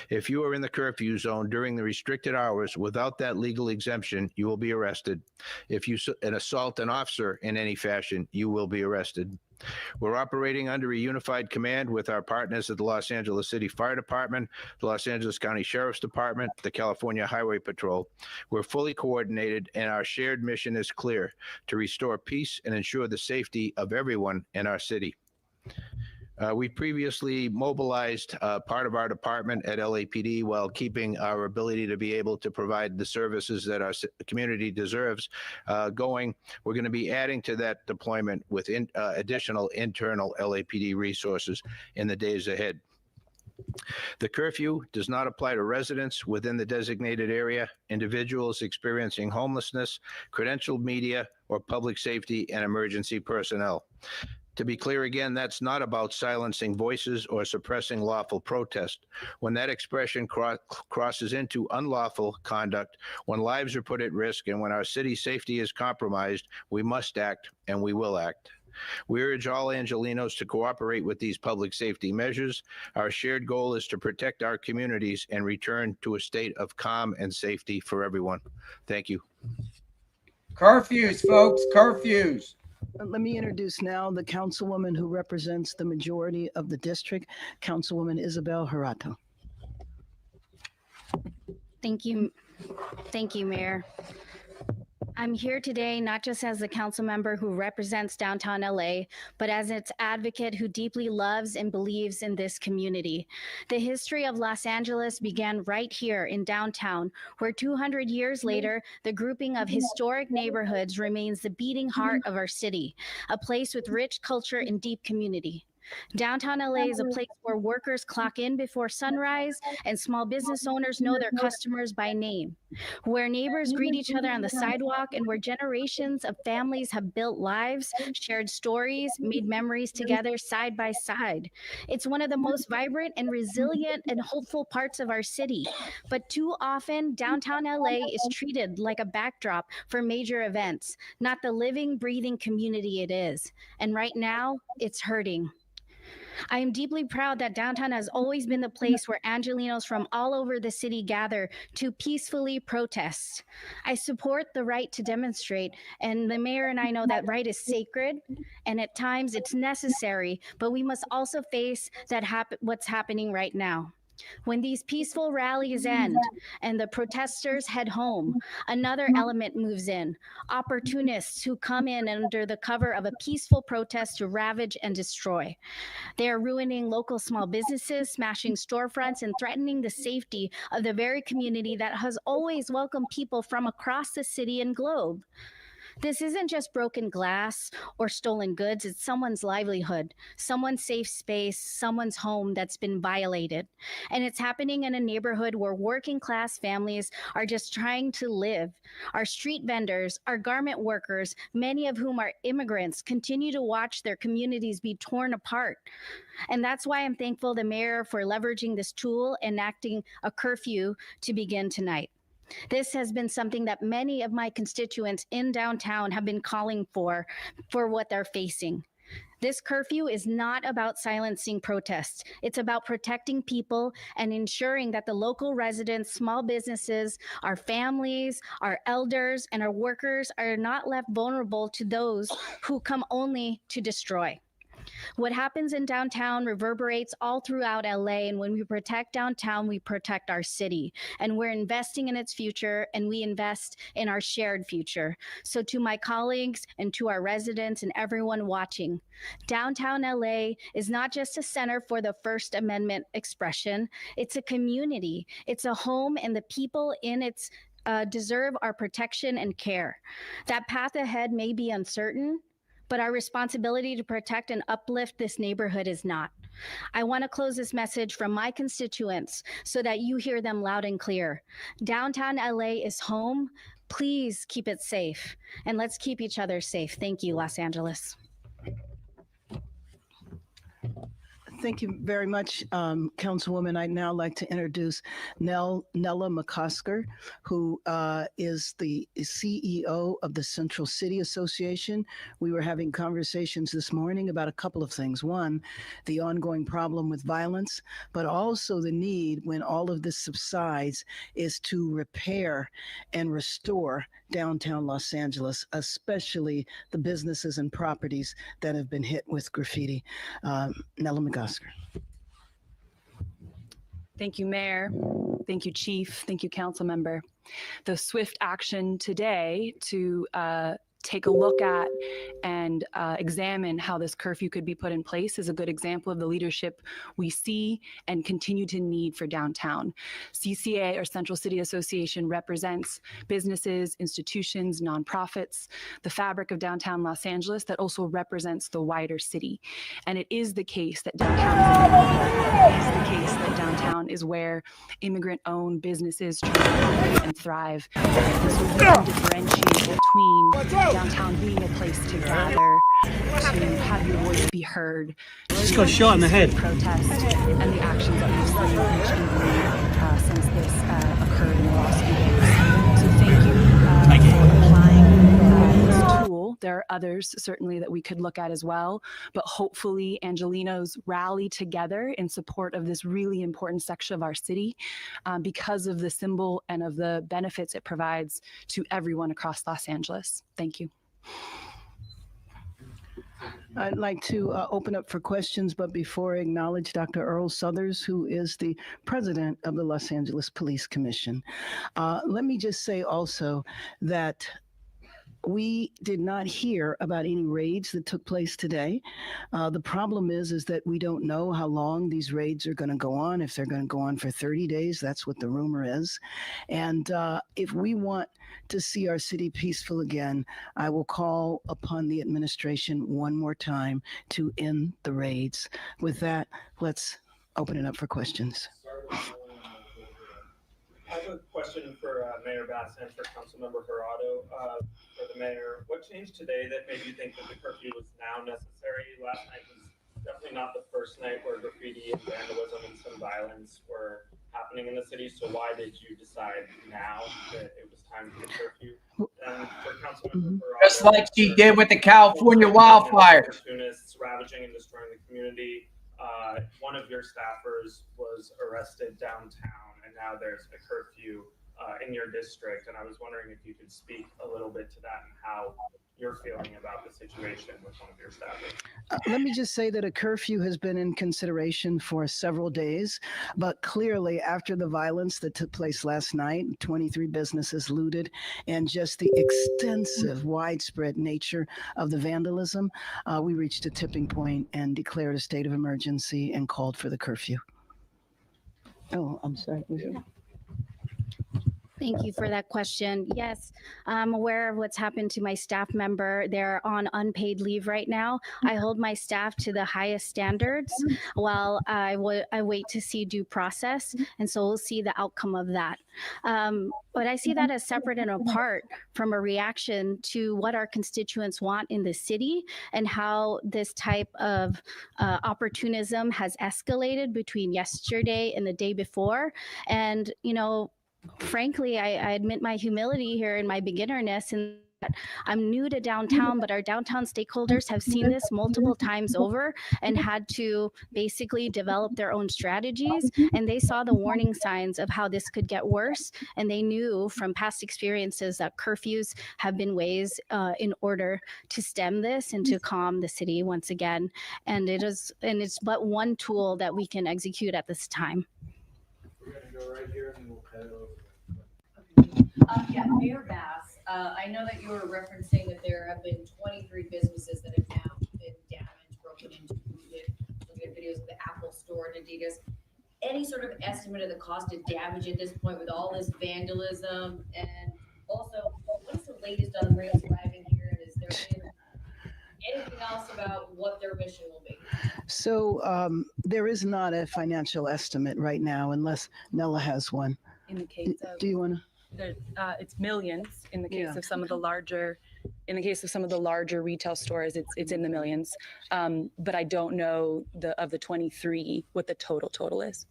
If you are in the curfew zone during the restricted hours without that legal exemption, you will be arrested. If you assault an officer in any fashion, you will be arrested. We're operating under a unified command with our partners at the Los Angeles City Fire Department, the Los Angeles County Sheriff's Department, the California Highway Patrol. We're fully coordinated, and our shared mission is clear: to restore peace and ensure the safety of everyone in our city. We previously mobilized part of our department at LAPD while keeping our ability to be able to provide the services that our community deserves going. We're going to be adding to that deployment with additional internal LAPD resources in the days ahead. The curfew does not apply to residents within the designated area, individuals experiencing homelessness, credentialed media, or public safety and emergency personnel. To be clear again, that's not about silencing voices or suppressing lawful protest. When that expression crosses into unlawful conduct, when lives are put at risk, and when our city's safety is compromised, we must act, and we will act. We urge all Angelenos to cooperate with these public safety measures. Our shared goal is to protect our communities and return to a state of calm and safety for everyone. Thank you. Curfews, folks, curfews. Let me introduce now the councilwoman who represents the majority of the district, Councilwoman Isabel Harato. Thank you, Mayor. I'm here today not just as the council member who represents downtown LA, but as its advocate who deeply loves and believes in this community. The history of Los Angeles began right here in downtown, where 200 years later, the grouping of historic neighborhoods remains the beating heart of our city, a place with rich culture and deep community. Downtown LA is a place where workers clock in before sunrise and small business owners know their customers by name, where neighbors greet each other on the sidewalk, and where generations of families have built lives, shared stories, made memories together side by side. It's one of the most vibrant and resilient and hopeful parts of our city. But too often, downtown LA is treated like a backdrop for major events, not the living, breathing community it is. And right now, it's hurting. I am deeply proud that downtown has always been the place where Angelenos from all over the city gather to peacefully protest. I support the right to demonstrate, and the mayor and I know that right is sacred, and at times it's necessary, but we must also face that what's happening right now. When these peaceful rallies end and the protesters head home, another element moves in: opportunists who come in under the cover of a peaceful protest to ravage and destroy. They are ruining local small businesses, smashing storefronts, and threatening the safety of the very community that has always welcomed people from across the city and globe. This isn't just broken glass or stolen goods, it's someone's livelihood, someone's safe space, someone's home that's been violated. And it's happening in a neighborhood where working class families are just trying to live. Our street vendors, our garment workers, many of whom are immigrants, continue to watch their communities be torn apart. And that's why I'm thankful the mayor for leveraging this tool, enacting a curfew to begin tonight. This has been something that many of my constituents in downtown have been calling for what they're facing. This curfew is not about silencing protests. It's about protecting people and ensuring that the local residents, small businesses, our families, our elders, and our workers are not left vulnerable to those who come only to destroy. What happens in downtown reverberates all throughout LA. And when we protect downtown, we protect our city. And we're investing in its future, and we invest in our shared future. So, to my colleagues and to our residents and everyone watching, downtown LA is not just a center for the First Amendment expression, it's a community, it's a home, and the people in its deserve our protection and care. That path ahead may be uncertain, but our responsibility to protect and uplift this neighborhood is not. I want to close this message from my constituents so that you hear them loud and clear. Downtown LA is home. Please keep it safe, and let's keep each other safe. Thank you, Los Angeles. Thank you very much, Councilwoman. I'd now like to introduce Nella McCosker, who is the CEO of the Central City Association. We were having conversations this morning about a couple of things. One, the ongoing problem with violence, but also the need, when all of this subsides, is to repair and restore downtown Los Angeles, especially the businesses and properties that have been hit with graffiti. Nella McCosker. Thank you, Mayor. Thank you, Chief. Thank you, Council Member. The swift action today to take a look at and examine how this curfew could be put in place is a good example of the leadership we see and continue to need for downtown. CCA, or Central City Association, represents businesses, institutions, nonprofits, the fabric of downtown Los Angeles that also represents the wider city. And it is the case that downtown is where immigrant-owned businesses try and thrive. And so we can differentiate between downtown being a place to gather, to have your voice be heard, just got shot in the head. Protest, and the actions that we've seen each evening since this occurred in the last few days. So thank you for applying this tool. There are others certainly that we could look at as well, but hopefully Angelinos rally together in support of this really important section of our city because of the symbol and of the benefits it provides to everyone across Los Angeles. Thank you. I'd like to open up for questions, but before I acknowledge Dr. Earl Suthers, who is the president of the Los Angeles Police Commission. Let me just say also that we did not hear about any raids that took place today. The problem is that we don't know how long these raids are going to go on. If they're going to go on for 30 days, that's what the rumor is. And if we want to see our city peaceful again, I will call upon the administration one more time to end the raids. With that, let's open it up for questions. I have a question for Mayor Bass and for Councilmember Gerardo. For the mayor, what changed today that made you think that the curfew was now necessary? Last night was definitely not the first night where graffiti and vandalism and some violence were happening in the city. So why did you decide now that it was time for the curfew? And for Councilmember Gerardo, Just like she did with the California wildfires. Opportunists ravaging and destroying the community. One of your staffers was arrested downtown, and now there's a curfew in your district. And I was wondering if you could speak a little bit to that and how you're feeling about the situation with one of your staffers. Let me just say that a curfew has been in consideration for several days, but clearly after the violence that took place last night, 23 businesses looted, and just the extensive, widespread nature of the vandalism, we reached a tipping point and declared a state of emergency and called for the curfew. Oh, I'm sorry. Thank you for that question. Yes, I'm aware of what's happened to my staff member. They're on unpaid leave right now. I hold my staff to the highest standards while I wait to see due process. And so we'll see the outcome of that. But I see that as separate and apart from a reaction to what our constituents want in the city and how this type of opportunism has escalated between yesterday and the day before. And, you know, frankly, I admit my humility here and my beginnerness in I'm new to downtown, but our downtown stakeholders have seen this multiple times over and had to basically develop their own strategies. And they saw the warning signs of how this could get worse. And they knew from past experiences that curfews have been ways in order to stem this and to calm the city once again. And it's but one tool that we can execute at this time. We're going to go right here and we'll head over. Yeah, Mayor Bass, I know that you were referencing that there have been 23 businesses that have now been damaged, broken into, looted, looking at videos of the Apple Store and Adidas. Any sort of estimate of the cost of damage at this point with all this vandalism? And also, what's the latest on Riots arriving here? And is there anything else about what their mission will be? So there is not a financial estimate right now, unless Nella has one. In the case of, do you want to? It's millions. In the case Yeah. of some of the larger, retail stores, it's in the millions. But I don't know of the 23 what the total is.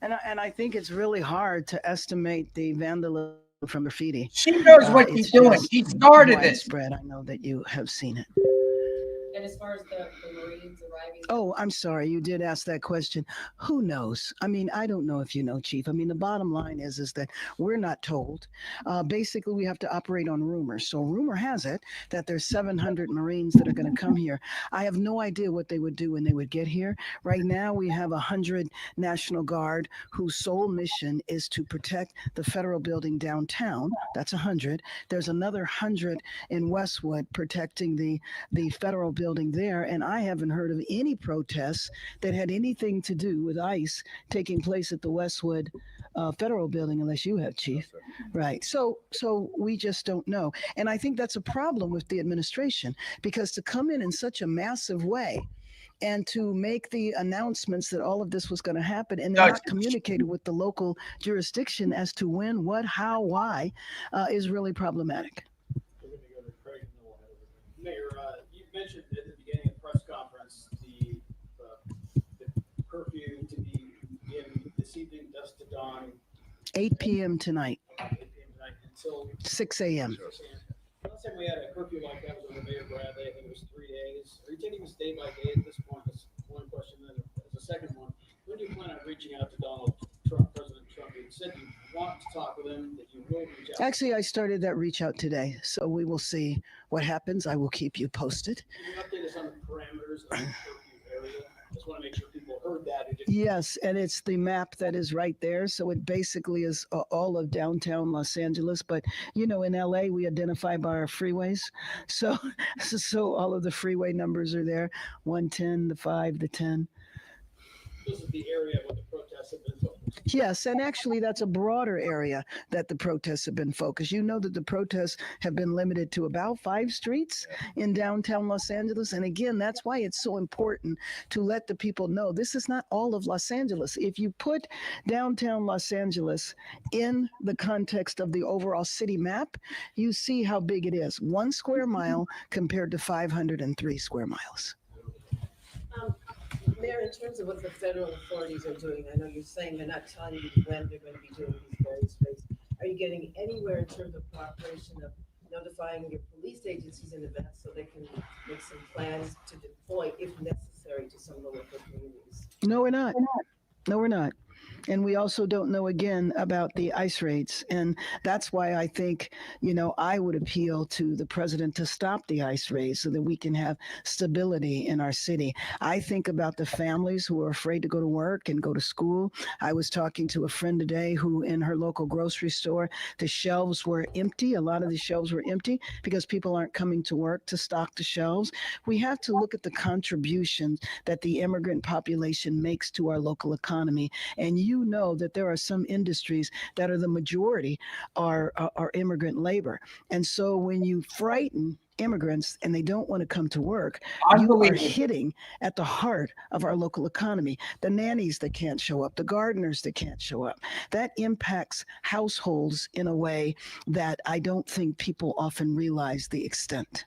And I think it's really hard to estimate the vandalism from graffiti. She knows what she's doing. She started it. Spread. I know that you have seen it. And as far as the Marines arriving? Oh, I'm sorry. You did ask that question. Who knows? I mean, I don't know if you know, Chief. I mean, the bottom line is that we're not told. Basically, we have to operate on rumors. So rumor has it that there's 700 Marines that are going to come here. I have no idea what they would do when they would get here. Right now, we have 100 National Guard whose sole mission is to protect the federal building downtown. That's 100. There's another 100 in Westwood protecting the federal building there, and I haven't heard of any protests that had anything to do with ICE taking place at the Westwood federal building, unless you have, Chief. Right. So we just don't know. And I think that's a problem with the administration, because to come in such a massive way and to make the announcements that all of this was going to happen and they're not communicated with the local jurisdiction as to when, what, how, why, is really problematic. We're going to go to Craig and then we'll head over. Mayor, you mentioned at the beginning of the press conference the curfew to begin this evening, dusk to dawn. 8 p.m. tonight. 8 p.m. tonight until 6 a.m. Last time we had a curfew like that was under Mayor Bradley. I think it was 3 days. Are you taking this day by day at this point? That's one question. Then as a second one, when do you plan on reaching out to Donald Trump, President Trump? You said you want to talk with him, that you will reach out. Actually, I started that reach out today, so we will see what happens. I will keep you posted. Can you update us on the parameters of the curfew area? Just want to make sure people heard that. Yes, and it's the map that is right there. So it basically is all of downtown Los Angeles. But, you know, in LA, we identify by our freeways. So all of the freeway numbers are there, 110, the 5, the 10. This is the area where the protests have been focused. Yes, and actually that's a broader area that the protests have been focused. You know that the protests have been limited to about 5 streets in downtown Los Angeles. And again, that's why it's so important to let the people know this is not all of Los Angeles. If you put downtown Los Angeles in the context of the overall city map, you see how big it is. 1 square mile compared to 503 square miles. Mayor, in terms of what the federal authorities are doing, I know you're saying they're not telling you when they're going to be doing these various things. Are you getting anywhere in terms of cooperation of notifying your police agencies in advance so they can make some plans to deploy, if necessary, to some of the local communities? No, we're not. No, we're not. And we also don't know, again, about the ICE raids. And that's why I think, you know, I would appeal to the president to stop the ICE raids so that we can have stability in our city. I think about the families who are afraid to go to work and go to school. I was talking to a friend today who in her local grocery store, the shelves were empty. A lot of the shelves were empty because people aren't coming to work to stock the shelves. We have to look at the contributions that the immigrant population makes to our local economy. And you know that there are some industries that are the majority are immigrant labor. And so when you frighten immigrants and they don't want to come to work, you are hitting at the heart of our local economy. The nannies that can't show up, the gardeners that can't show up. That impacts households in a way that I don't think people often realize the extent.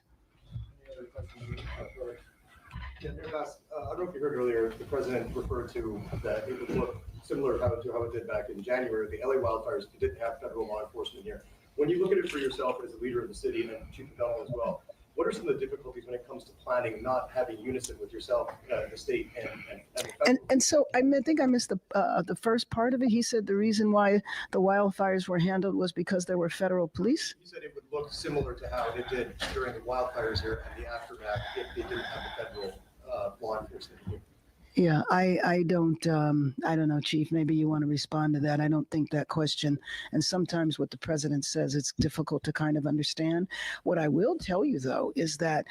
I don't know if you heard earlier, the president referred to that it would look similar to how it did back in January. The LA wildfires didn't have federal law enforcement here. When you look at it for yourself as a leader of the city and then Chief of Government as well, what are some of the difficulties when it comes to planning, not having unison with yourself, the state, and the federal? And so I think I missed the first part of it. He said the reason why the wildfires were handled was because there were federal police. You said it would look similar to how it did during the wildfires here and the aftermath if they didn't have the federal law enforcement here. Yeah, I don't know, Chief. Maybe you want to respond to that. I don't think that question. And sometimes what the president says, it's difficult to kind of understand. What I will tell you, though, is that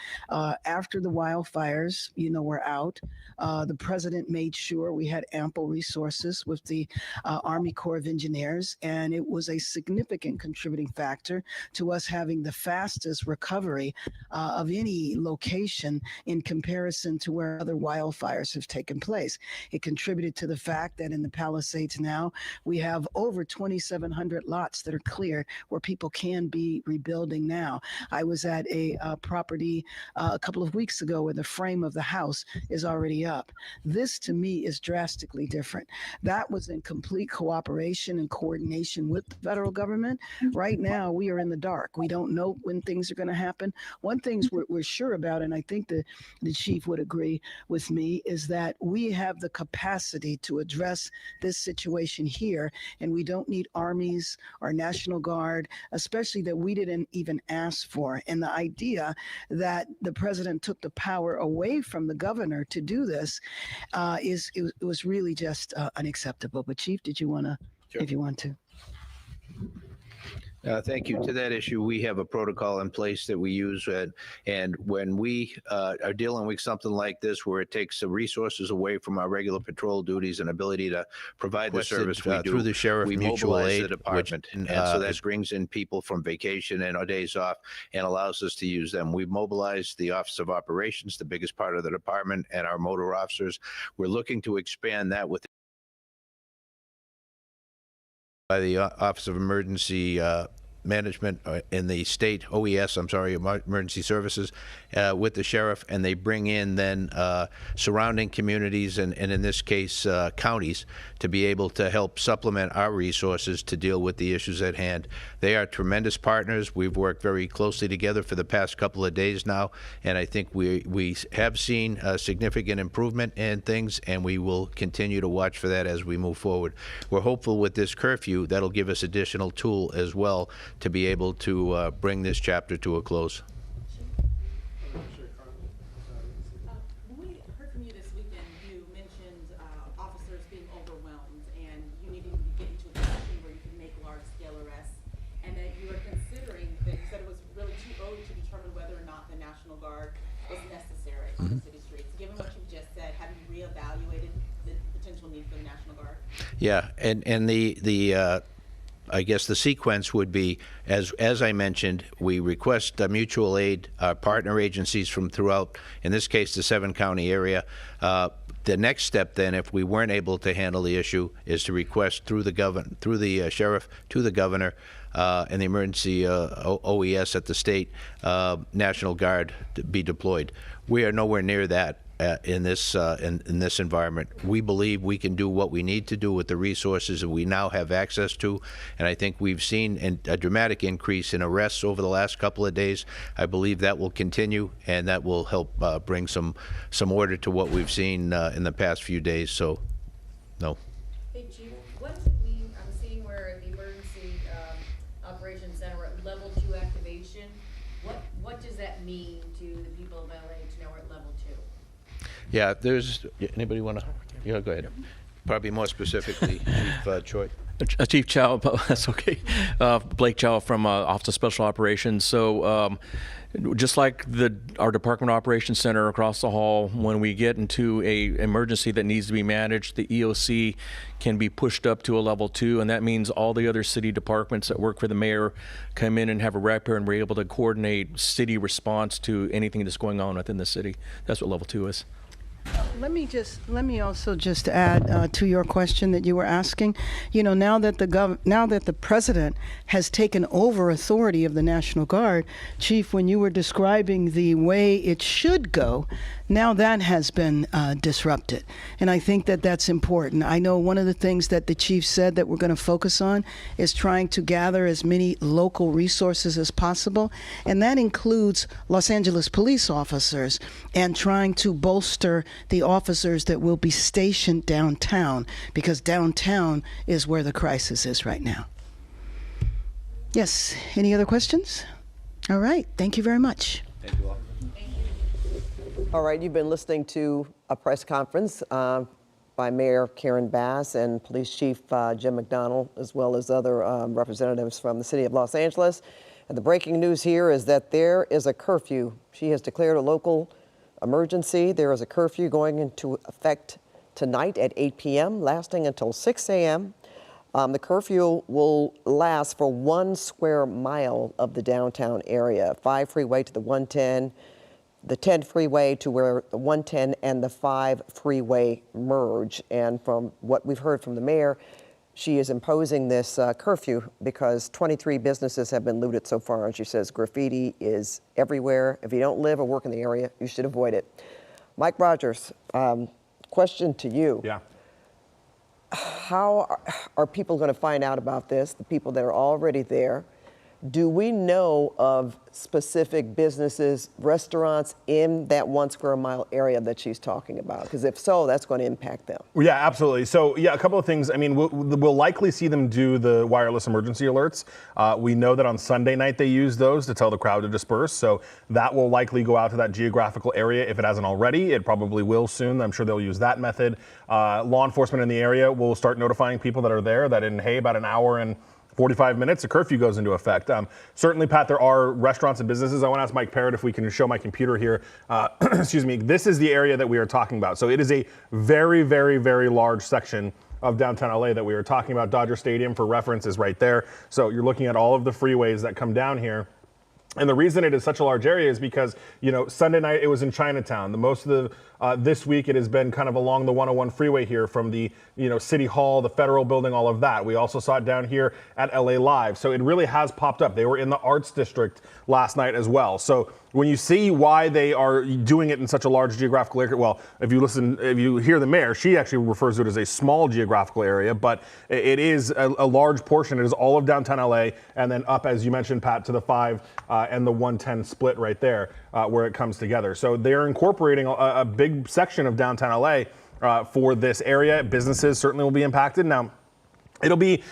after the wildfires, were out, the president made sure we had ample resources with the Army Corps of Engineers, and it was a significant contributing factor to us having the fastest recovery of any location in comparison to where other wildfires have taken place. It contributed to the fact that in the Palisades now, we have over 2,700 lots that are clear where people can be rebuilding now. I was at a property a couple of weeks ago where the frame of the house is already up. This, to me, is drastically different. That was in complete cooperation and coordination with the federal government. Right now, we are in the dark. We don't know when things are going to happen. One thing we're sure about, and I think the chief would agree with me, is that we have the capacity to address this situation here, and we don't need armies or National Guard, especially that we didn't even ask for. And the idea that the president took the power away from the governor to do this it was really just unacceptable. But Chief, did you want to, if you want to? Thank you. To that issue, we have a protocol in place that we use, and when we are dealing with something like this, where it takes the resources away from our regular patrol duties and ability to provide the service we do, through the sheriff we mutual mobilize aid, the department, and so that brings in people from vacation and our days off, and allows us to use them. We've mobilized the Office of Operations, the biggest part of the department, and our motor officers. We're looking to expand that with by the Office of Emergency Management in the state, Emergency Services, with the sheriff, and they bring in then surrounding communities and in this case counties to be able to help supplement our resources to deal with the issues at hand. They are tremendous partners. We've worked very closely together for the past couple of days now, and I think we have seen a significant improvement in things, and we will continue to watch for that as we move forward. We're hopeful with this curfew that'll give us additional tool as well to be able to bring this chapter to a close. When we heard from you this weekend, you mentioned officers being overwhelmed and you needing to get into a position where you can make large-scale arrests, and that you were considering that you said it was really too early to determine whether or not the National Guard was necessary on the city streets. Given what you just said, have you reevaluated the potential need for the National Guard? Yeah, and I guess the sequence would be, as I mentioned, we request mutual aid, partner agencies from throughout, in this case, the 7-county area. The next step, then, if we weren't able to handle the issue, is to request through the sheriff to the governor and the emergency OES at the state National Guard to be deployed. We are nowhere near that. In this environment, we believe we can do what we need to do with the resources that we now have access to, and I think we've seen a dramatic increase in arrests over the last couple of days. I believe that will continue, and that will help bring some order to what we've seen in the past few days. So, no. Hey, Chief, what does it mean? I'm seeing where the Emergency Operations Center we're at level 2 activation. What does that mean to the people of LA to know we're at level 2? Yeah, anybody want to? Yeah, go ahead. Probably more specifically, Chief Choi. Chief Chow, that's okay. Blake Chow from Office of Special Operations. So just like our Department of Operations Center across the hall, when we get into a emergency that needs to be managed, the EOC can be pushed up to a level 2, and that means all the other city departments that work for the mayor come in and have a rep here, and we're able to coordinate city response to anything that's going on within the city. That's what level 2 is. Let me also just add to your question that you were asking. You know, now that the president has taken over authority of the National Guard, Chief, when you were describing the way it should go, now that has been disrupted, and I think that that's important. I know one of the things that the chief said that we're going to focus on is trying to gather as many local resources as possible, and that includes Los Angeles police officers and trying to bolster the officers that will be stationed downtown, because downtown is where the crisis is right now. Yes, any other questions? All right, thank you very much. Thank you all. All right, you've been listening to a press conference by Mayor Karen Bass and Police Chief Jim McDonald, as well as other representatives from the city of Los Angeles. And the breaking news here is that there is a curfew. She has declared a local emergency. There is a curfew going into effect tonight at 8 p.m., lasting until 6 a.m. The curfew will last for 1 square mile of the downtown area, 5 freeway to the 110, the 10 freeway to where the 110 and the 5 freeway merge. And from what we've heard from the mayor, she is imposing this curfew because 23 businesses have been looted so far. And she says graffiti is everywhere. If you don't live or work in the area, you should avoid it. Mike Rogers, question to you. Yeah. How are people going to find out about this, the people that are already there? Do we know of specific businesses, restaurants in that 1 square mile area that she's talking about? Because if so, that's going to impact them. Yeah, absolutely. So, yeah, a couple of things. I mean, we'll likely see them do the wireless emergency alerts. We know that on Sunday night they use those to tell the crowd to disperse. So that will likely go out to that geographical area. If it hasn't already, it probably will soon. I'm sure they'll use that method. Law enforcement in the area will start notifying people that are there that in, hey, about an hour and 45 minutes, a curfew goes into effect. Certainly, Pat, there are restaurants and businesses. I want to ask Mike Parrott if we can show my computer here. Excuse me. This is the area that we are talking about. So it is a very, very, very large section of downtown LA that we are talking about. Dodger Stadium, for reference, is right there. So you're looking at all of the freeways that come down here. And the reason it is such a large area is because, you know, Sunday night it was in Chinatown. The most of the this week it has been kind of along the 101 freeway here from the, you know, City Hall, the Federal Building, all of that. We also saw it down here at LA Live. So it really has popped up. They were in the Arts District last night as well. So when you see why they are doing it in such a large geographical area, well, if you hear the mayor, she actually refers to it as a small geographical area, but it is a large portion. It is all of downtown LA, and then up, as you mentioned, Pat, to the 5 and the 110 split right there where it comes together. So they're incorporating a big section of downtown LA for this area. Businesses certainly will be impacted. Now, it'll be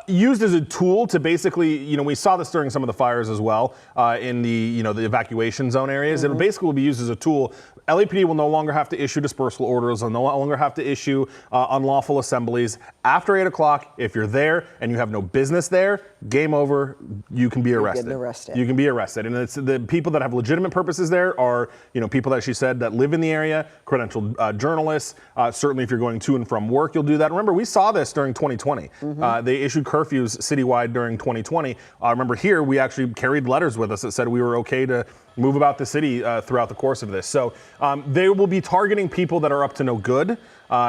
used as a tool to basically, you know, we saw this during some of the fires as well in the, you know, the evacuation zone areas. Mm-hmm. It basically will be used as a tool. LAPD will no longer have to issue dispersal orders. They'll no longer have to issue unlawful assemblies. After 8 o'clock, if you're there and you have no business there, game over, you can be arrested. You're getting arrested. You can be arrested. And it's the people that have legitimate purposes there are, you know, people that she said that live in the area, credentialed journalists. Certainly if you're going to and from work, you'll do that. Remember, we saw this during 2020. Mm-hmm. They issued curfews citywide during 2020. Remember here, we actually carried letters with us that said we were okay to move about the city throughout the course of this. So they will be targeting people that are up to no good,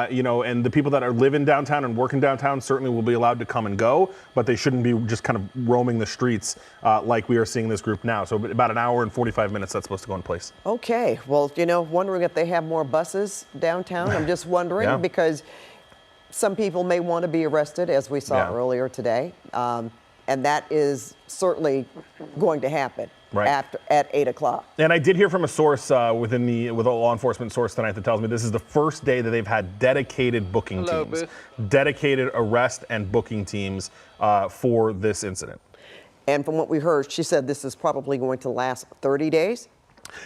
you know, and the people that live in downtown and work in downtown certainly will be allowed to come and go, but they shouldn't be just kind of roaming the streets like we are seeing this group now. So about an hour and 45 minutes that's supposed to go in place. Okay. Well, you know, wondering if they have more buses downtown. I'm just wondering Yeah. because some people may want to be arrested, as we saw Yeah. earlier today. And that is certainly going to happen at 8 o'clock. And I did hear from a source with a law enforcement source tonight that tells me this is the first day that they've had dedicated booking teams, dedicated arrest and booking teams for this incident. And from what we heard, she said this is probably going to last 30 days.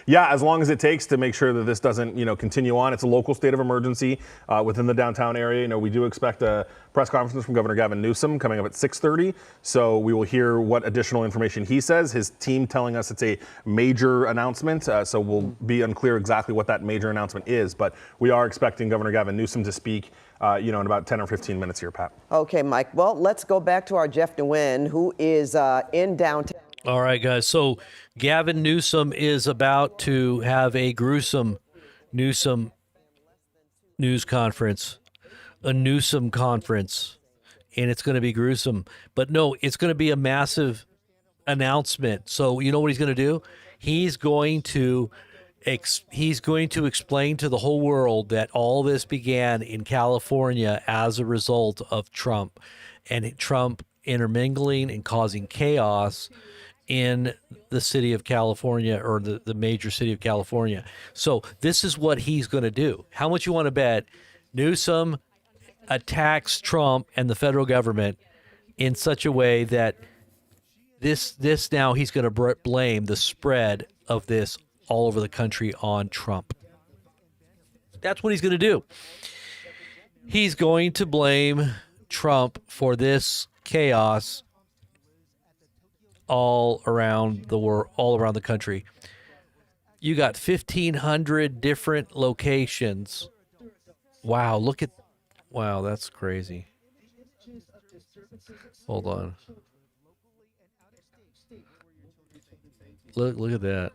Yeah, as long as it takes to make sure that this doesn't, you know, continue on. It's a local state of emergency within the downtown area. You know, we do expect a press conference from Governor Gavin Newsom coming up at 6:30. So we will hear what additional information he says. His team telling us it's a major announcement. So we'll be unclear exactly what that major announcement is. But we are expecting Governor Gavin Newsom to speak, you know, in about 10 or 15 minutes here, Pat. Okay, Mike. Well, let's go back to our Jeff Nguyen, who is in downtown. All right, guys. So Gavin Newsom is about to have a gruesome Newsom news conference, a Newsom conference, and it's going to be gruesome. But no, it's going to be a massive announcement. So you know what he's going to do? He's going to explain to the whole world that all this began in California as a result of Trump, and Trump intermingling and causing chaos in the city of California, or the major city of California. So this is what he's going to do. How much you want to bet Newsom attacks Trump and the federal government in such a way that this now he's going to blame the spread of this all over the country on Trump. That's what he's going to do. He's going to blame Trump for this chaos all around the world, all around the country. You got 1,500 different locations. Wow, wow, that's crazy. Hold on. Look at that.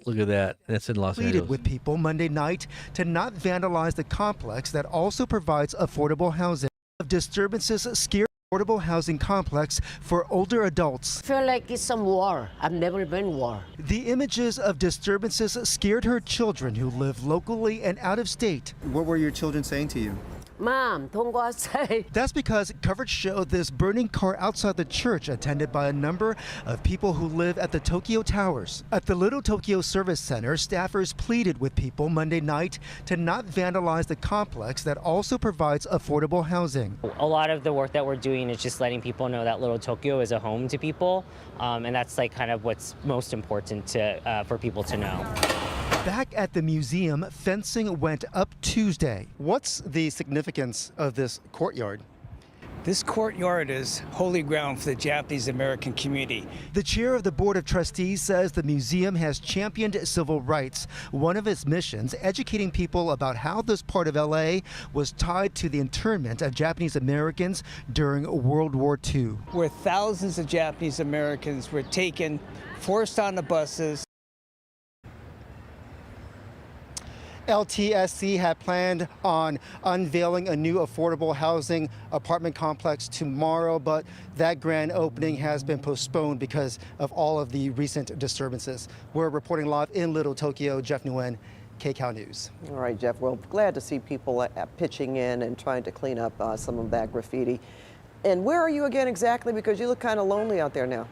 Look at that. That's in Los Pleaded Angeles. with people Monday night to not vandalize the complex that also provides affordable housing. Of disturbances scare affordable housing complex for older adults. I feel like it's some war. I've never been war. The images of disturbances scared her children who live locally and out of state. What were your children saying to you? Mom, don't go outside. That's because coverage showed this burning car outside the church, attended by a number of people who live at the Tokyo Towers. At the Little Tokyo Service Center, staffers pleaded with people Monday night to not vandalize the complex that also provides affordable housing. A lot of the work that we're doing is just letting people know that Little Tokyo is a home to people, and that's like kind of what's most important for people to know. Back at the museum, fencing went up Tuesday. What's the significance of this courtyard? This courtyard is holy ground for the Japanese American community. The chair of the Board of Trustees says the museum has championed civil rights. One of its missions, educating people about how this part of LA was tied to the internment of Japanese Americans during World War II. Where thousands of Japanese Americans were taken, forced on the buses. LTSC had planned on unveiling a new affordable housing apartment complex tomorrow, but that grand opening has been postponed because of all of the recent disturbances. We're reporting live in Little Tokyo. Jeff Nguyen, KCAL News. All right, Jeff. Well, glad to see people pitching in and trying to clean up some of that graffiti. And where are you again exactly? Because you look kind of lonely out there now.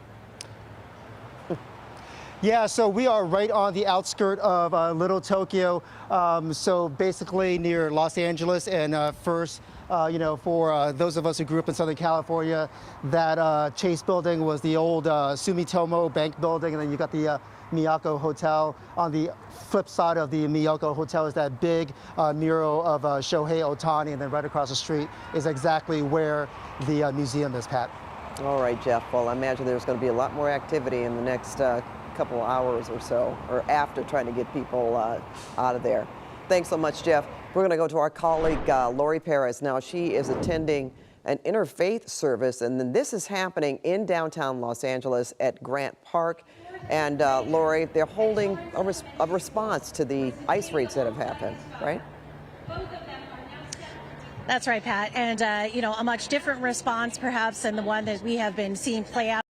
Yeah, so we are right on the outskirt of Little Tokyo, so basically near Los Angeles. And first, for those of us who grew up in Southern California, that Chase building was the old Sumitomo Bank building, and then you got the Miyako Hotel. On the flip side of the Miyako Hotel is that big mural of Shohei Ohtani, and then right across the street is exactly where the museum is, Pat. All right, Jeff. Well, I imagine there's going to be a lot more activity in the next couple of hours or so, or after, trying to get people out of there. Thanks so much, Jeff. We're going to go to our colleague, Lori Perez. Now, she is attending an interfaith service, and then this is happening in downtown Los Angeles at Grant Park. And Lori, they're holding a response to the ICE raids that have happened, right? That's right, Pat. And, a much different response, perhaps, than the one that we have been seeing play out.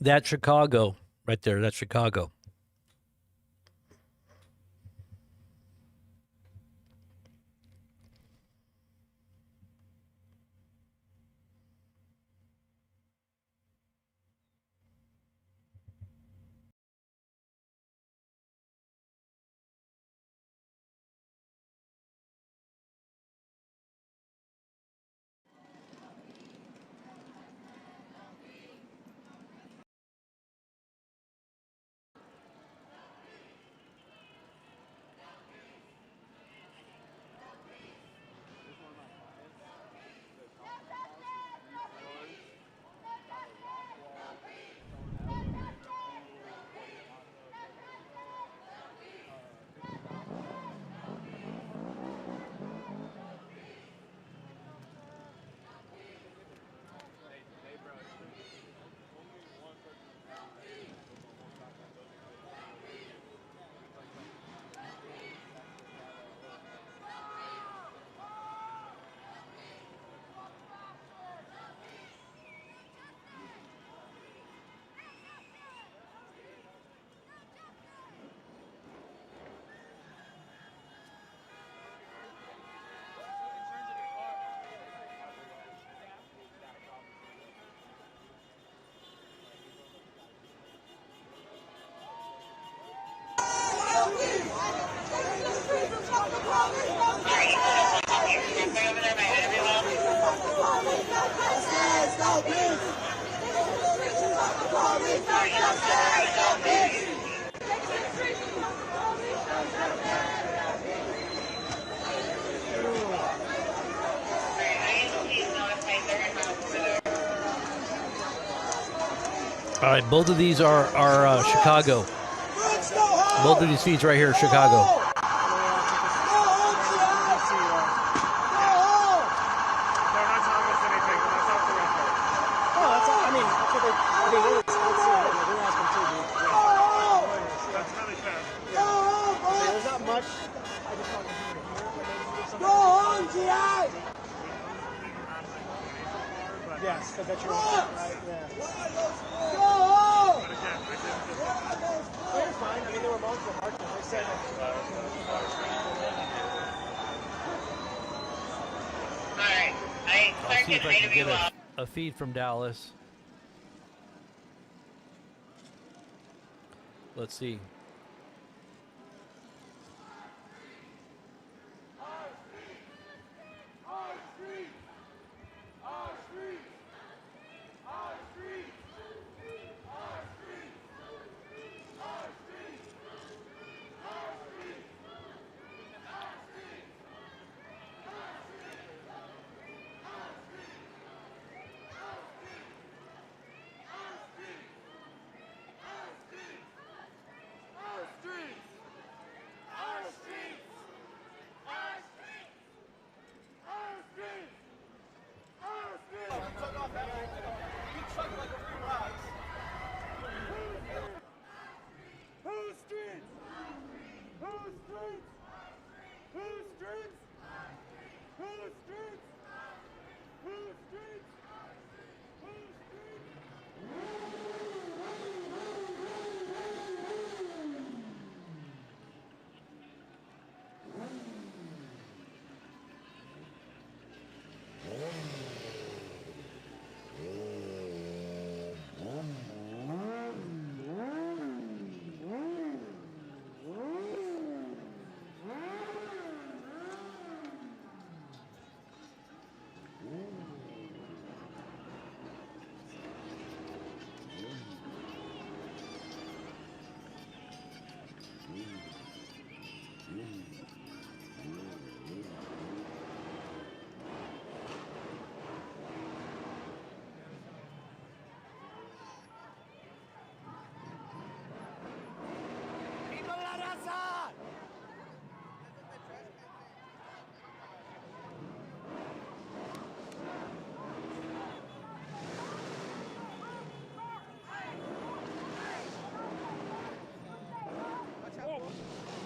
That's Chicago right there. That's Chicago. All right, both of these are Chicago. Both of these feeds right here are Chicago. Yes, I bet you're right. Yeah. Oh, you're fine. I mean, there were multiple marches. They said I'll see if I can get a feed from Dallas. Let's see.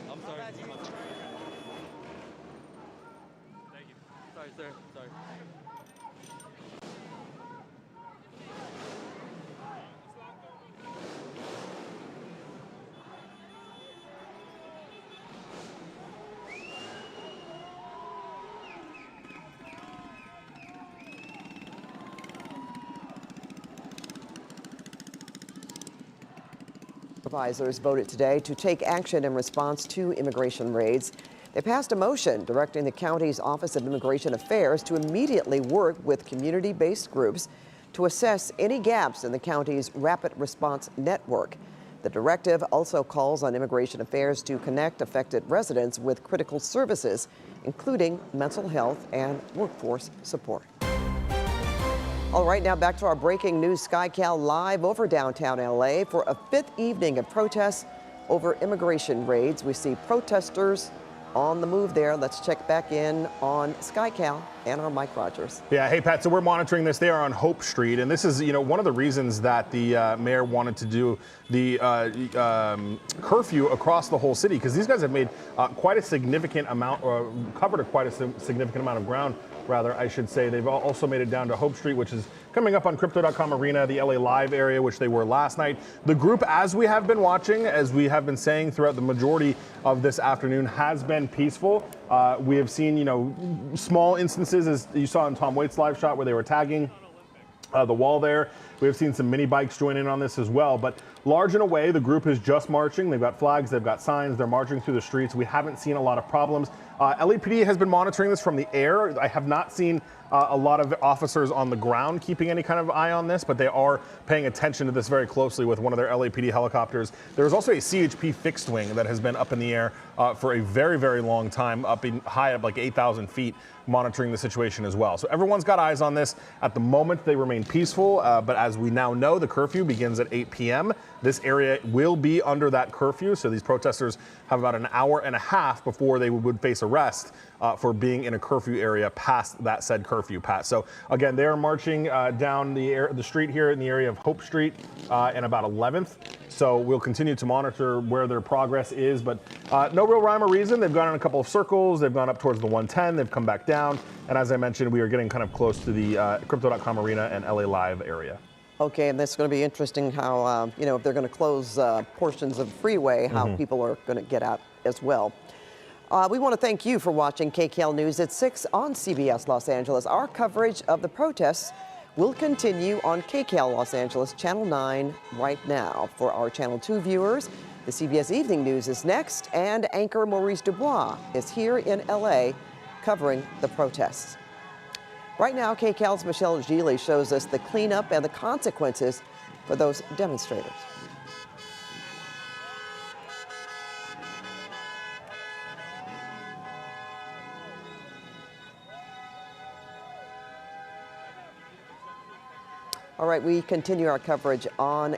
I'm sorry. Thank you. Sorry, sir. Sorry. Supervisors voted today to take action in response to immigration raids. They passed a motion directing the county's Office of Immigration Affairs to immediately work with community-based groups to assess any gaps in the county's rapid response network. The directive also calls on Immigration Affairs to connect affected residents with critical services, including mental health and workforce support. All right, now back to our breaking news. SkyCal live over downtown LA for a fifth evening of protests over immigration raids. We see protesters on the move there. Let's check back in on SkyCal and our Mike Rogers. Yeah, hey Pat, so we're monitoring this. They are on Hope Street, and this is, one of the reasons that the mayor wanted to do the curfew across the whole city, because these guys have made quite a significant amount, or covered quite a significant amount of ground, rather, I should say. They've also made it down to Hope Street, which is coming up on Crypto.com Arena, the LA Live area, which they were last night. The group, as we have been watching, as we have been saying throughout the majority of this afternoon, has been peaceful. We have seen, small instances, as you saw in Tom Waite's live shot, where they were tagging the wall there. We have seen some mini bikes join in on this as well. But large in a way, the group is just marching. They've got flags, they've got signs, they're marching through the streets. We haven't seen a lot of problems. LAPD has been monitoring this from the air. I have not seen a lot of officers on the ground keeping any kind of eye on this, but they are paying attention to this very closely with one of their LAPD helicopters. There's also a CHP fixed wing that has been up in the air for a very, very long time, high up like 8,000 feet, monitoring the situation as well. So everyone's got eyes on this. At the moment, they remain peaceful, but as we now know, the curfew begins at 8 p.m. This area will be under that curfew, so these protesters have about an hour and a half before they would face arrest for being in a curfew area past that said curfew, Pat. So again, they are marching down the street here in the area of Hope Street and about 11th. So we'll continue to monitor where their progress is, but no real rhyme or reason. They've gone in a couple of circles. They've gone up towards the 110. They've come back down. And as I mentioned, we are getting kind of close to the Crypto.com Arena and LA Live area. Okay, and that's going to be interesting how, if they're going to close portions of freeway, how people are going to get out as well. We want to thank you for watching KCAL News at 6 on CBS Los Angeles. Our coverage of the protests will continue on KCAL Los Angeles Channel 9 right now. For our Channel 2 viewers, the CBS Evening News is next, and anchor Maurice Dubois is here in LA covering the protests. Right now, KCAL's Michelle Gili shows us the cleanup and the consequences for those demonstrators. All right, we continue our coverage on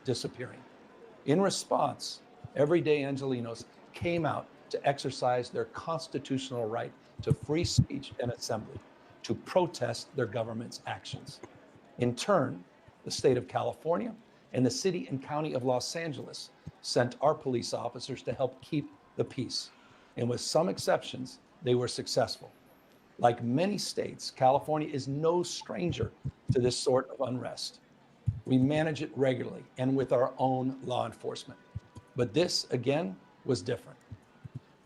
disappearing. In response, everyday Angelenos came out to exercise their constitutional right to free speech and assembly, to protest their government's actions. In turn, the state of California and the city and county of Los Angeles sent our police officers to help keep the peace. And with some exceptions, they were successful. Like many states, California is no stranger to this sort of unrest. We manage it regularly and with our own law enforcement. But this, again, was different.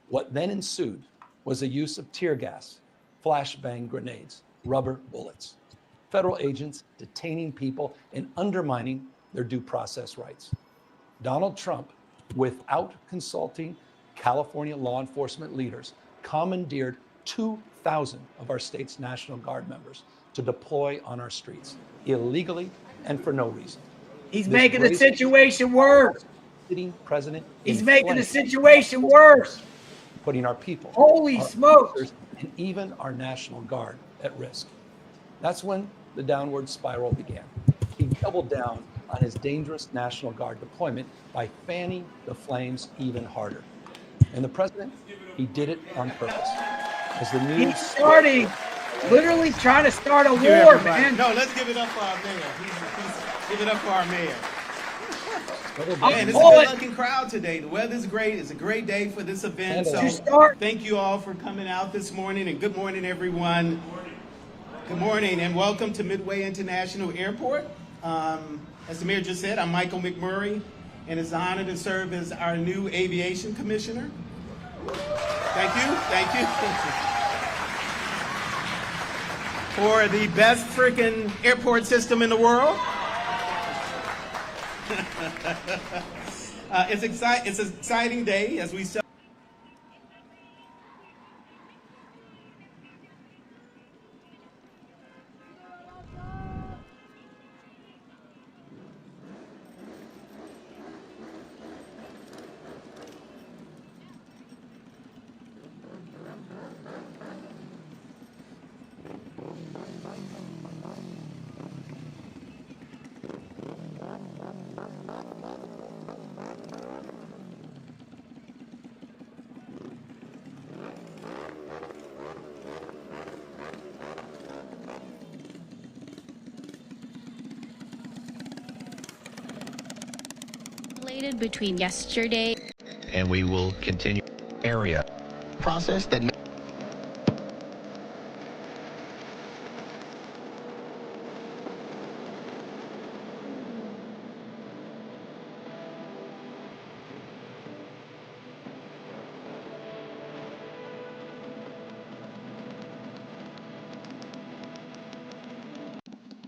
What then ensued was the use of tear gas, flashbang grenades, rubber bullets. Federal agents detaining people and undermining their due process rights. Donald Trump, without consulting California law enforcement leaders, commandeered 2,000 of our state's National Guard members to deploy on our streets, illegally and for no reason. He's making the situation worse. Sitting president He's making the situation worse. Putting our people, holy smokes, and even our National Guard at risk. That's when the downward spiral began. He doubled down on his dangerous National Guard deployment by fanning the flames even harder. And the president, he did it on purpose. As the news he's starting, literally trying to start a war, man. No, let's give it up for our mayor. Give it up for our mayor. Man, it's a good-looking crowd today. The weather's great. It's a great day for this event. So thank you all for coming out this morning, and good morning, everyone. Good morning, and welcome to Midway International Airport. As the mayor just said, I'm Michael McMurray, and it's an honor to serve as our new aviation commissioner. Thank you. Thank you. For the best freaking airport system in the world. It's an exciting day as we celebrate. Between yesterday, and we will continue area process that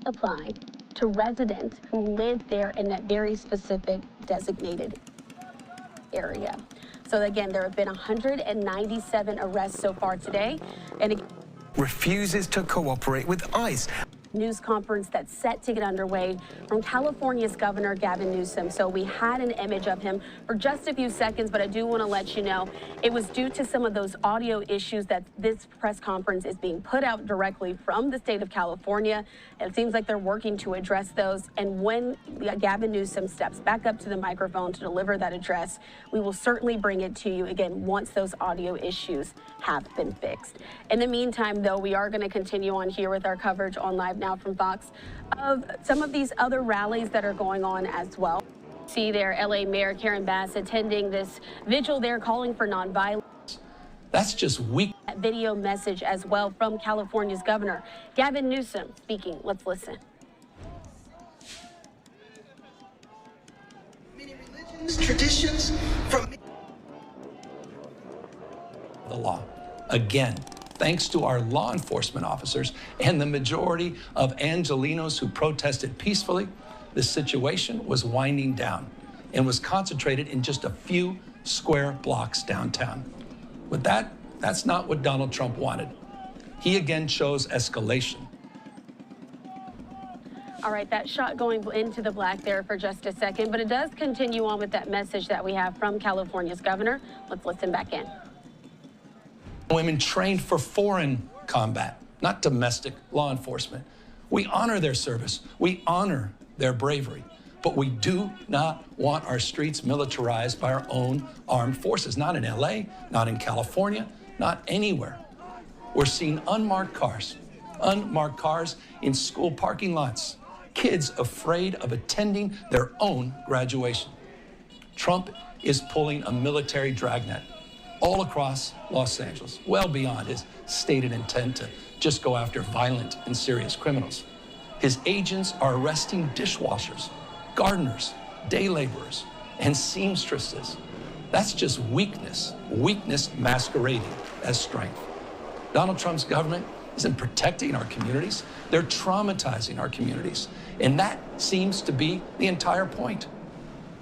applied to residents who live there in that very specific designated area. So again, there have been 197 arrests so far today. And refuses to cooperate with ICE. News conference that's set to get underway from California's Governor Gavin Newsom. So we had an image of him for just a few seconds, but I do want to let you know it was due to some of those audio issues that this press conference is being put out directly from the state of California. And it seems like they're working to address those. And when Gavin Newsom steps back up to the microphone to deliver that address, we will certainly bring it to you again once those audio issues have been fixed. In the meantime, though, we are going to continue on here with our coverage on Live Now from Fox of some of these other rallies that are going on as well. See there, LA Mayor Karen Bass attending this vigil there calling for nonviolence. That's just weak. That video message as well from California's Governor Gavin Newsom speaking. Let's listen. Many religions, traditions from the law. Again, thanks to our law enforcement officers and the majority of Angelenos who protested peacefully, this situation was winding down and was concentrated in just a few square blocks downtown. But that's not what Donald Trump wanted. He again chose escalation. All right, that shot going into the black there for just a second, but it does continue on with that message that we have from California's governor. Let's listen back in. Women trained for foreign combat, not domestic law enforcement. We honor their service. We honor their bravery. But we do not want our streets militarized by our own armed forces, not in LA, not in California, not anywhere. We're seeing unmarked cars in school parking lots, kids afraid of attending their own graduation. Trump is pulling a military dragnet all across Los Angeles, well beyond his stated intent to just go after violent and serious criminals. His agents are arresting dishwashers, gardeners, day laborers, and seamstresses. That's just weakness masquerading as strength. Donald Trump's government isn't protecting our communities. They're traumatizing our communities. And that seems to be the entire point.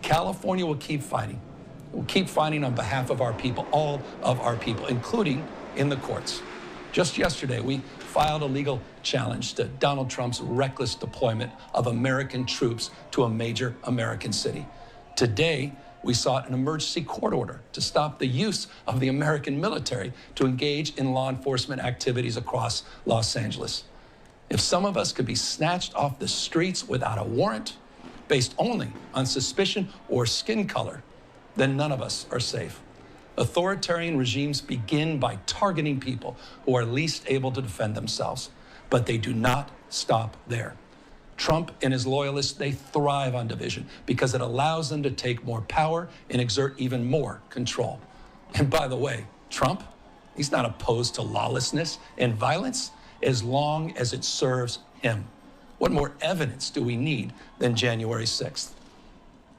California will keep fighting. We'll keep fighting on behalf of our people, all of our people, including in the courts. Just yesterday, we filed a legal challenge to Donald Trump's reckless deployment of American troops to a major American city. Today, we sought an emergency court order to stop the use of the American military to engage in law enforcement activities across Los Angeles. If some of us could be snatched off the streets without a warrant, based only on suspicion or skin color, then none of us are safe. Authoritarian regimes begin by targeting people who are least able to defend themselves, but they do not stop there. Trump and his loyalists, they thrive on division because it allows them to take more power and exert even more control. And by the way, Trump, he's not opposed to lawlessness and violence as long as it serves him. What more evidence do we need than January 6th?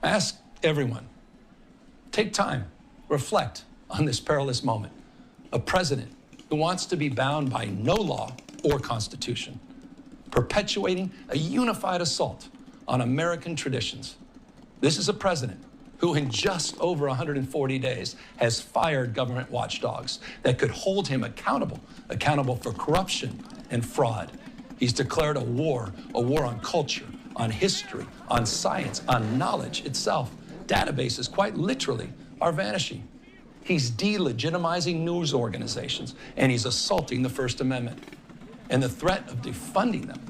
I ask everyone, take time, reflect on this perilous moment. A president who wants to be bound by no law or constitution, perpetuating a unified assault on American traditions. This is a president who in just over 140 days has fired government watchdogs that could hold him accountable for corruption and fraud. He's declared a war on culture, on history, on science, on knowledge itself. Databases, quite literally, are vanishing. He's delegitimizing news organizations, and he's assaulting the First Amendment. And the threat of defunding them,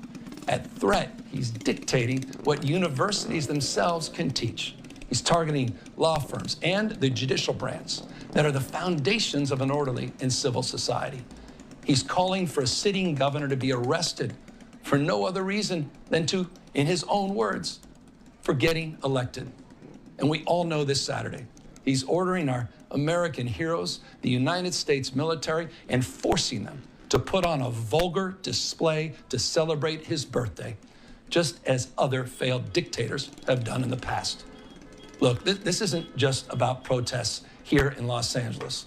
at threat, he's dictating what universities themselves can teach. He's targeting law firms and the judicial branch that are the foundations of an orderly and civil society. He's calling for a sitting governor to be arrested for no other reason than to, in his own words, for getting elected. And we all know this Saturday, he's ordering our American heroes, the United States military, and forcing them to put on a vulgar display to celebrate his birthday, just as other failed dictators have done in the past. Look, this isn't just about protests here in Los Angeles.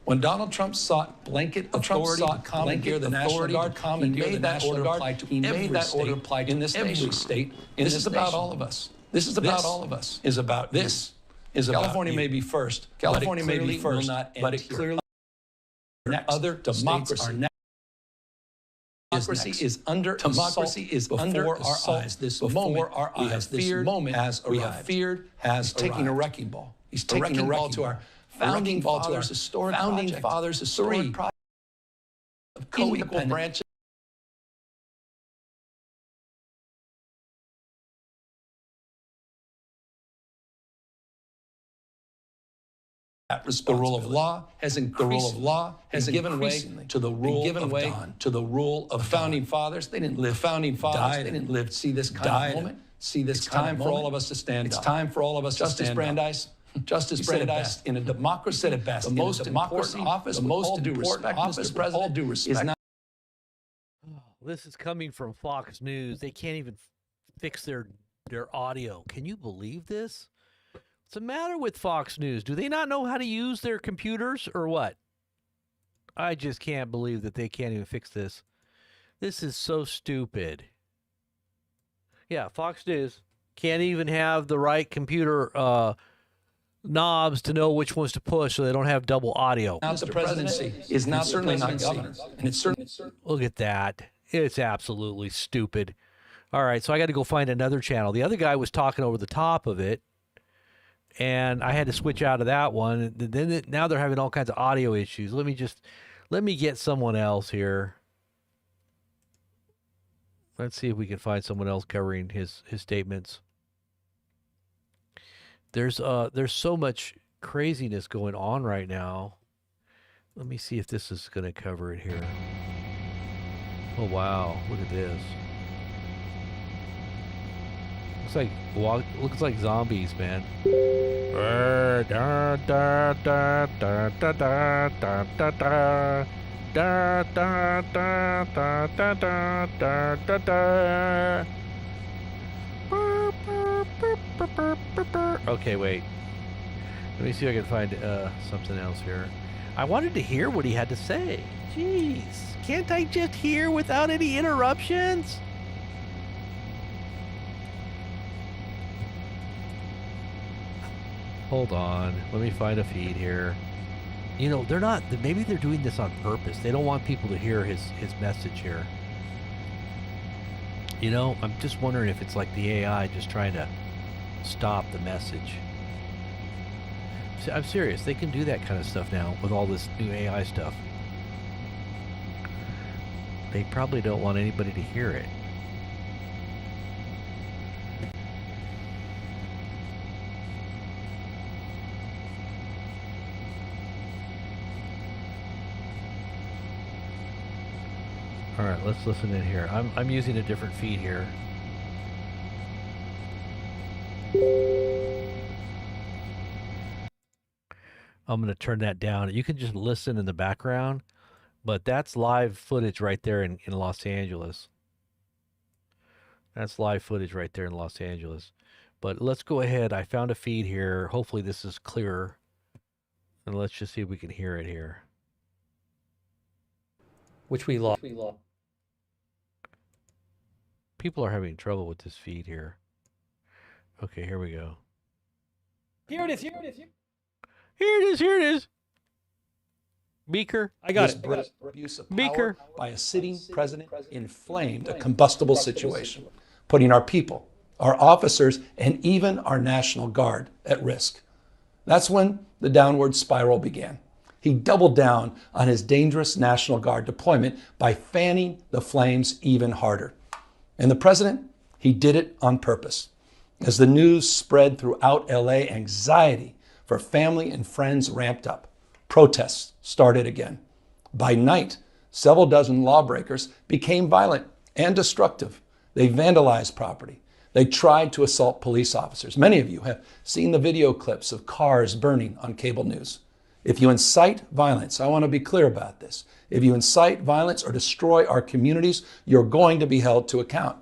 When Donald Trump sought blanket authority to commandeer the National Guard, he made that order apply to every state in this nation. This is about all of us. This is about all of us. This is about California may be first. California may be first, but it clearly other democracy. Democracy is under democracy is before our eyes. This moment we have feared has arrived. We have feared has taking a wrecking ball. He's taking a wrecking ball to our founding fathers' historic project of co-equal branches. The rule of law has given way to the rule of founding fathers. They didn't live. Founding fathers. They didn't live. See this kind of moment. See this. It's time for all of us to stand up. It's time for all of us to stand up. Justice Brandeis, in a democracy, said it best. The most important office, the most due respect, Mr. President, is not. This is coming from Fox News. They can't even fix their audio. Can you believe this? What's the matter with Fox News? Do they not know how to use their computers or what? I just can't believe that they can't even fix this. This is so stupid. Yeah, Fox News can't even have the right computer knobs to know which ones to push so they don't have double audio. Not the presidency is not certainly not governor. And it's certainly. Look at that. It's absolutely stupid. All right, so I got to go find another channel. The other guy was talking over the top of it, and I had to switch out of that one. Then now they're having all kinds of audio issues. Let me get someone else here. Let's see if we can find someone else covering his statements. There's so much craziness going on right now. Let me see if this is going to cover it here. Oh wow, look at this. Looks like zombies, man. Okay, wait. Let me see if I can find something else here. I wanted to hear what he had to say. Jeez, can't I just hear without any interruptions? Hold on, let me find a feed here. You know, maybe they're doing this on purpose. They don't want people to hear his message here. You know, I'm just wondering if it's like the AI just trying to stop the message. I'm serious, they can do that kind of stuff now with all this new AI stuff. They probably don't want anybody to hear it. All right, let's listen in here. I'm using a different feed here. I'm going to turn that down. You can just listen in the background, but that's live footage right there in Los Angeles. That's live footage right there in Los Angeles. But let's go ahead. I found a feed here. Hopefully this is clearer. And let's just see if we can hear it here. Which we lost. People are having trouble with this feed here. Okay, here we go. Here it is. Here it is. Here it is. Here it is. Beaker. I got it. Abuse of power by a sitting president inflamed a combustible situation, putting our people, our officers, and even our National Guard at risk. That's when the downward spiral began. He doubled down on his dangerous National Guard deployment by fanning the flames even harder. And the president, he did it on purpose. As the news spread throughout LA, anxiety for family and friends ramped up. Protests started again. By night, several dozen lawbreakers became violent and destructive. They vandalized property. They tried to assault police officers. Many of you have seen the video clips of cars burning on cable news. If you incite violence, I want to be clear about this. If you incite violence or destroy our communities, you're going to be held to account.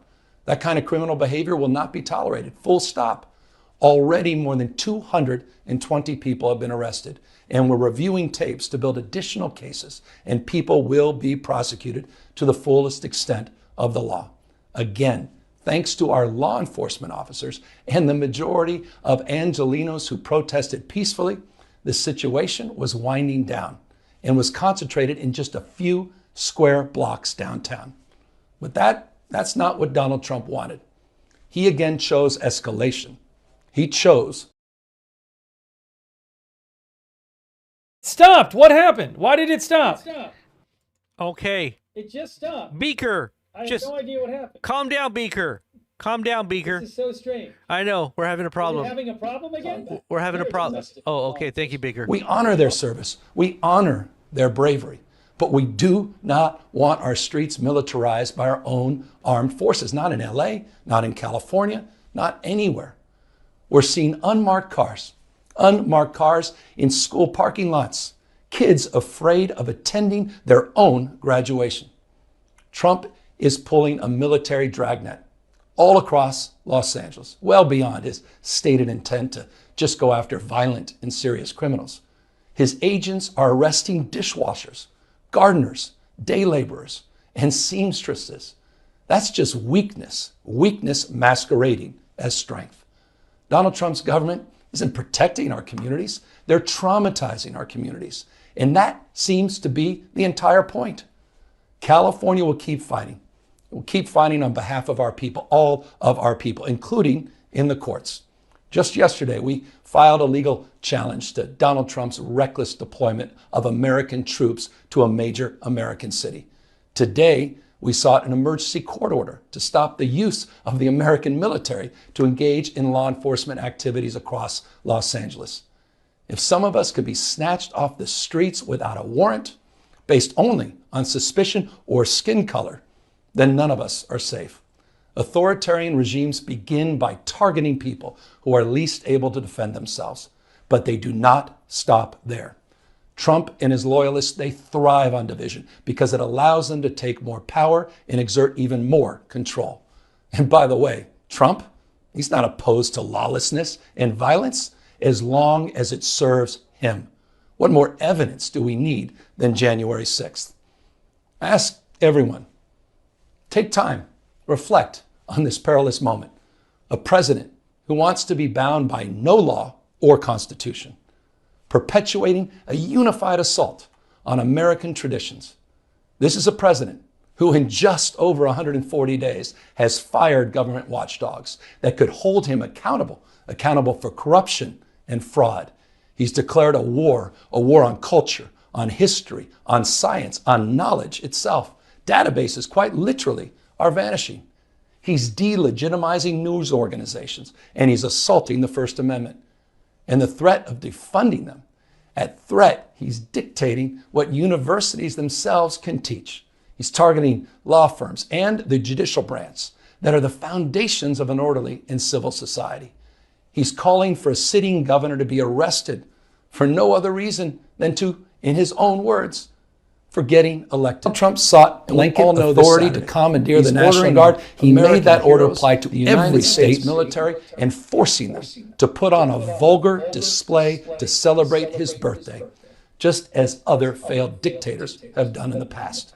That kind of criminal behavior will not be tolerated. Full stop. Already more than 220 people have been arrested, and we're reviewing tapes to build additional cases, and people will be prosecuted to the fullest extent of the law. Again, thanks to our law enforcement officers and the majority of Angelenos who protested peacefully, the situation was winding down and was concentrated in just a few square blocks downtown. But that's not what Donald Trump wanted. He again chose escalation. He chose. Stopped. What happened? Why did it stop? Okay. It just stopped. Beaker. I have no idea what happened. Calm down, Beaker. Calm down, Beaker. This is so strange. I know. We're having a problem. Are you having a problem again? We're having a problem. Oh, okay. Thank you, Beaker. We honor their service. We honor their bravery. But we do not want our streets militarized by our own armed forces. Not in LA, not in California, not anywhere. We're seeing unmarked cars in school parking lots, kids afraid of attending their own graduation. Trump is pulling a military dragnet all across Los Angeles, well beyond his stated intent to just go after violent and serious criminals. His agents are arresting dishwashers, gardeners, day laborers, and seamstresses. That's just weakness masquerading as strength. Donald Trump's government isn't protecting our communities. They're traumatizing our communities. And that seems to be the entire point. California will keep fighting. We'll keep fighting on behalf of our people, all of our people, including in the courts. Just yesterday, we filed a legal challenge to Donald Trump's reckless deployment of American troops to a major American city. Today, We sought an emergency court order to stop the use of the American military to engage in law enforcement activities across Los Angeles. If some of us could be snatched off the streets without a warrant, based only on suspicion or skin color, then none of us are safe. Authoritarian regimes begin by targeting people who are least able to defend themselves, but they do not stop there. Trump and his loyalists, they thrive on division because it allows them to take more power and exert even more control. And by the way, Trump, he's not opposed to lawlessness and violence as long as it serves him. What more evidence do we need than January 6th? I ask everyone, take time, reflect on this perilous moment. A president who wants to be bound by no law or constitution, perpetuating a unified assault on American traditions. This is a president who in just over 140 days has fired government watchdogs that could hold him accountable for corruption and fraud. He's declared a war on culture, on history, on science, on knowledge itself. Databases, quite literally, are vanishing. He's delegitimizing news organizations, and he's assaulting the First Amendment. And the threat of defunding them, at threat, he's dictating what universities themselves can teach. He's targeting law firms and the judicial branch that are the foundations of an orderly and civil society. He's calling for a sitting governor to be arrested for no other reason than to, in his own words, for getting elected. Trump sought blanket authority to commandeer the National Guard. He made that order apply to every state's military and forcing them to put on a vulgar display to celebrate his birthday, just as other failed dictators have done in the past.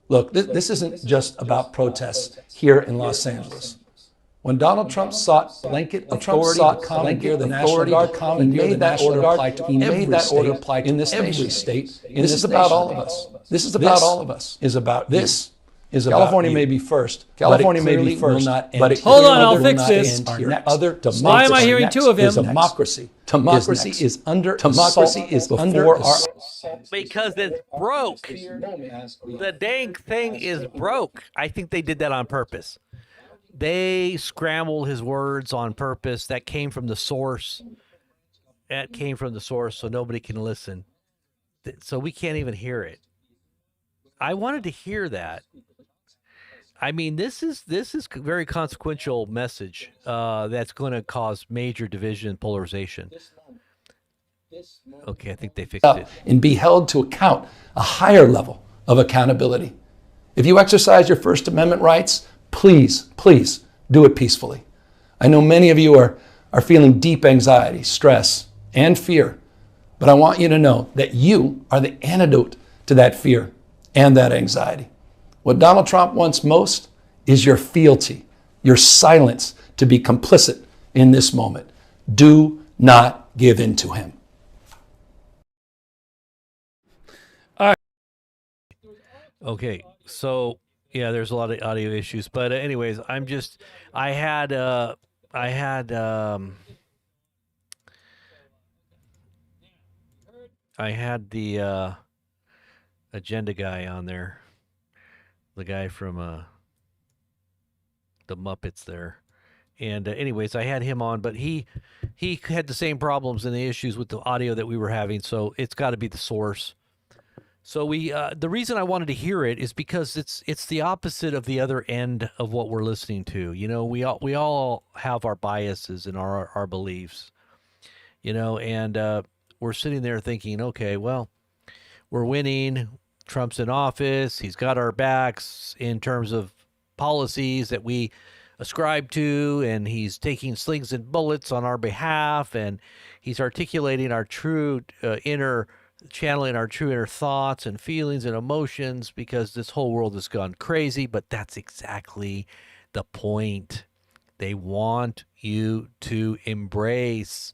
Look, this isn't just about protests here in Los Angeles. When Donald Trump sought blanket authority to commandeer the National Guard, he made that order apply to every state in this nation. This is about all of us. This is about all of us. This is about California may be first. California may be first, but it hold on, I'll fix this. Why am I hearing two of him? Democracy is under assault before our. Because it's broke. The dang thing is broke. I think they did that on purpose. They scrambled his words on purpose. That came from the source. So nobody can listen. So we can't even hear it. I wanted to hear that. I mean, this is a very consequential message that's going to cause major division and polarization. Okay, I think they fixed it. And be held to account, a higher level of accountability. If you exercise your First Amendment rights, please do it peacefully. I know many of you are feeling deep anxiety, stress, and fear, but I want you to know that you are the antidote to that fear and that anxiety. What Donald Trump wants most is your fealty, your silence to be complicit in this moment. Do not give in to him. All right. Okay, so yeah, there's a lot of audio issues, but anyways, I had the agenda guy on there, the guy from the Muppets there, and anyways, I had him on, but he had the same problems and the issues with the audio that we were having, so it's got to be the source. So the reason I wanted to hear it is because it's the opposite of the other end of what we're listening to. You know, we all have our biases and our beliefs. You know, and we're sitting there thinking, okay, well, we're winning. Trump's in office. He's got our backs in terms of policies that we ascribe to, and he's taking slings and bullets on our behalf, and he's articulating our true channeling our true inner thoughts and feelings and emotions, because this whole world has gone crazy. But that's exactly the point. They want you to embrace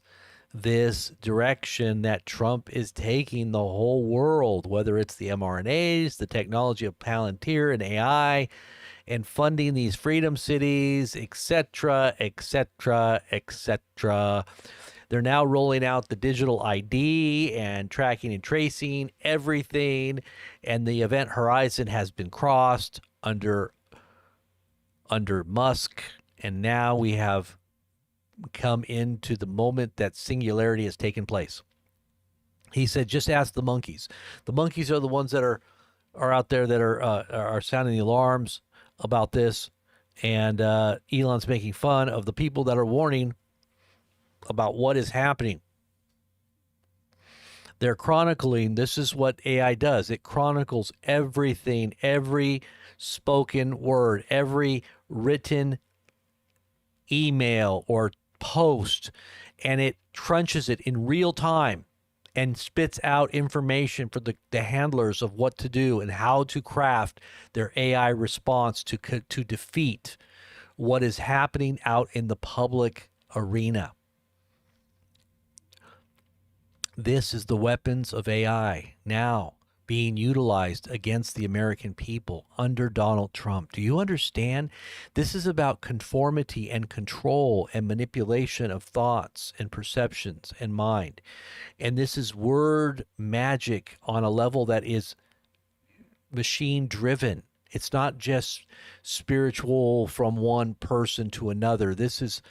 this direction that Trump is taking the whole world, whether it's the mRNAs, the technology of Palantir and AI, and funding these freedom cities, etc., etc., etc. They're now rolling out the digital ID and tracking and tracing everything, and the event horizon has been crossed. under Musk, and now we have come into the moment that singularity has taken place. He said, just ask the monkeys. The monkeys are the ones that are out there that are sounding the alarms about this. And Elon's making fun of the people that are warning about what is happening. They're chronicling. This is what AI does. It chronicles everything, every spoken word, every written email or post, and it crunches it in real time and spits out information for the handlers of what to do and how to craft their AI response to defeat what is happening out in the public arena. This is the weapons of AI now being utilized against the American people under Donald Trump. Do you understand? This is about conformity and control and manipulation of thoughts and perceptions and mind. And this is word magic on a level that is machine driven. It's not just spiritual from one person to another. This is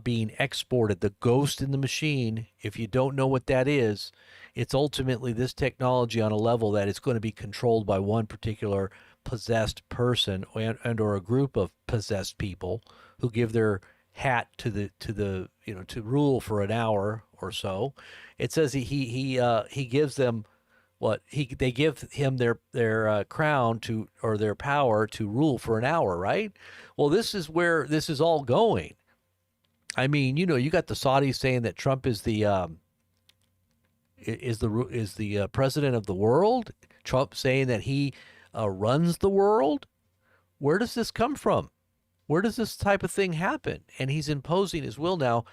being exported. The ghost in the machine, if you don't know what that is, it's ultimately this technology on a level that is going to be controlled by one particular possessed person and or a group of possessed people who give their hat to the to rule for an hour or so. It says he gives them they give him their crown to, or their power to rule for an hour, right? Well, this is where this is all going. I mean, you got the Saudis saying that Trump is the president of the world. Trump saying that he runs the world. Where does this come from? Where does this type of thing happen? And he's imposing his will now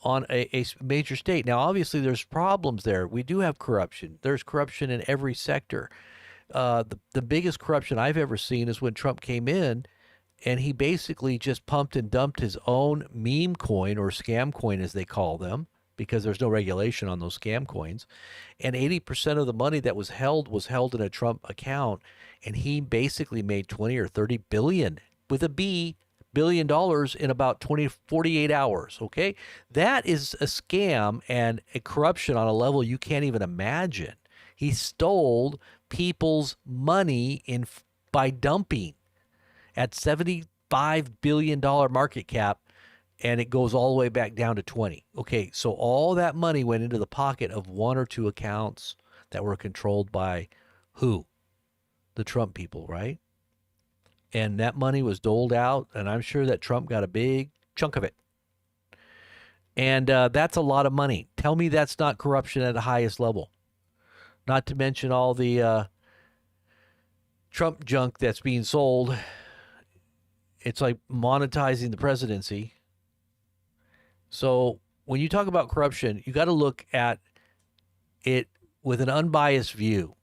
on a major state. Now, obviously, there's problems there. We do have corruption. There's corruption in every sector. The biggest corruption I've ever seen is when Trump came in and he basically just pumped and dumped his own meme coin, or scam coin as they call them, because there's no regulation on those scam coins. And 80% of the money that was held in a Trump account. And he basically made 20 or 30 billion with a B billion dollars in about 48 hours. Okay. That is a scam and a corruption on a level you can't even imagine. He stole people's money by dumping at $75 billion market cap, and it goes all the way back down to 20. Okay, so all that money went into the pocket of one or two accounts that were controlled by who? The Trump people, right? And that money was doled out, and I'm sure that Trump got a big chunk of it. And that's a lot of money. Tell me that's not corruption at the highest level. Not to mention all the Trump junk that's being sold. It's like monetizing the presidency. So when you talk about corruption, you got to look at it with an unbiased view.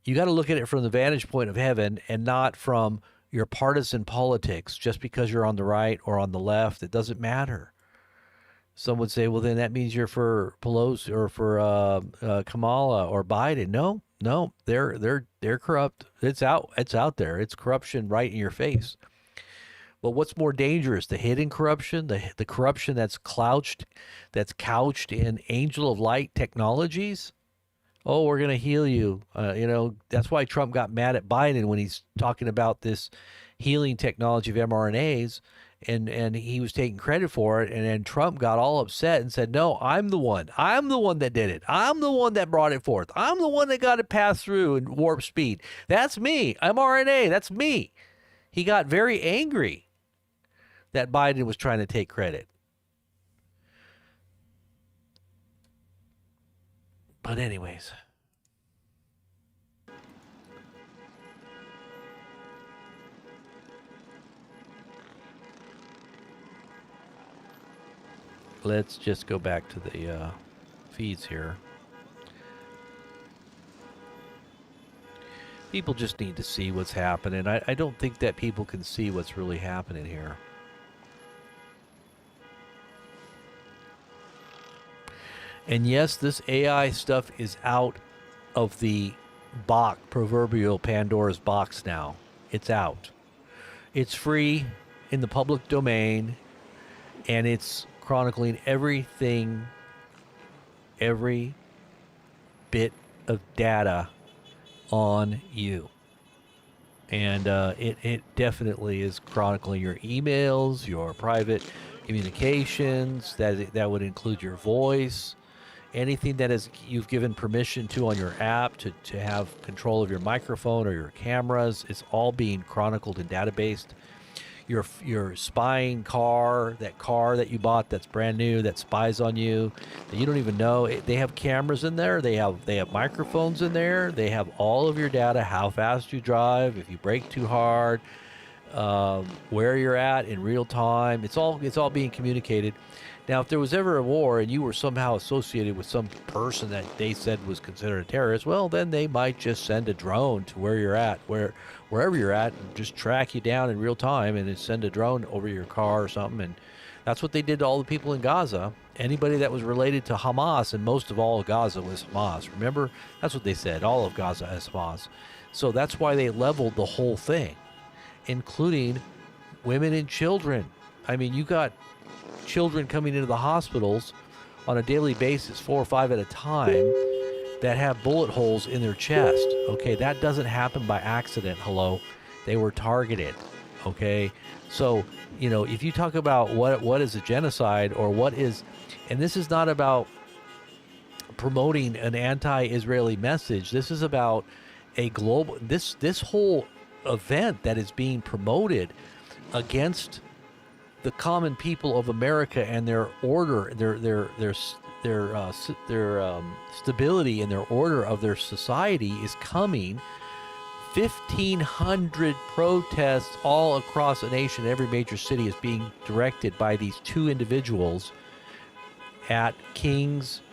You got to look at it from the vantage point of heaven and not from your partisan politics. Just because you're on the right or on the left, it doesn't matter. Some would say, well, then that means you're for Pelosi or for Kamala or Biden. No, they're corrupt. It's out there. It's corruption right in your face. But what's more dangerous, the hidden corruption, the corruption that's couched in angel of light technologies? Oh, we're going to heal you. That's why Trump got mad at Biden when he's talking about this healing technology of mRNAs, and he was taking credit for it. And then Trump got all upset and said, no, I'm the one. I'm the one that did it. I'm the one that brought it forth. I'm the one that got it passed through in warp speed. That's me. mRNA. That's me. He got very angry that Biden was trying to take credit. But anyways. Let's just go back to the feeds here. People just need to see what's happening. I don't think that people can see what's really happening here. And yes, this AI stuff is out of the proverbial Pandora's box now. It's out. It's free in the public domain, and it's chronicling everything, every bit of data on you. And it definitely is chronicling your emails, your private communications. That would include your voice, anything that is you've given permission to on your app to have control of your microphone or your cameras. It's all being chronicled and databased. Your spying car, that car that you bought that's brand new, that spies on you, that you don't even know. They have cameras in there. They have microphones in there. They have all of your data, how fast you drive, if you brake too hard, where you're at in real time. It's all being communicated. Now, if there was ever a war and you were somehow associated with some person that they said was considered a terrorist, well, then they might just send a drone to where you're at, wherever you're at, and just track you down in real time and then send a drone over your car or something. And that's what they did to all the people in Gaza. Anybody that was related to Hamas, and most of all of Gaza was Hamas. Remember? That's what they said. All of Gaza is Hamas. So that's why they leveled the whole thing, including women and children. I mean, you got children coming into the hospitals on a daily basis, 4 or 5 at a time, that have bullet holes in their chest. Okay, that doesn't happen by accident. Hello, they were targeted. Okay, so if you talk about what is a genocide or what is, and this is not about promoting an anti-Israeli message. This is about a global. This whole event that is being promoted against the common people of America and their order, their stability and their order of their society is coming. 1,500 protests all across the nation, every major city, is being directed by these two individuals at nokings.org.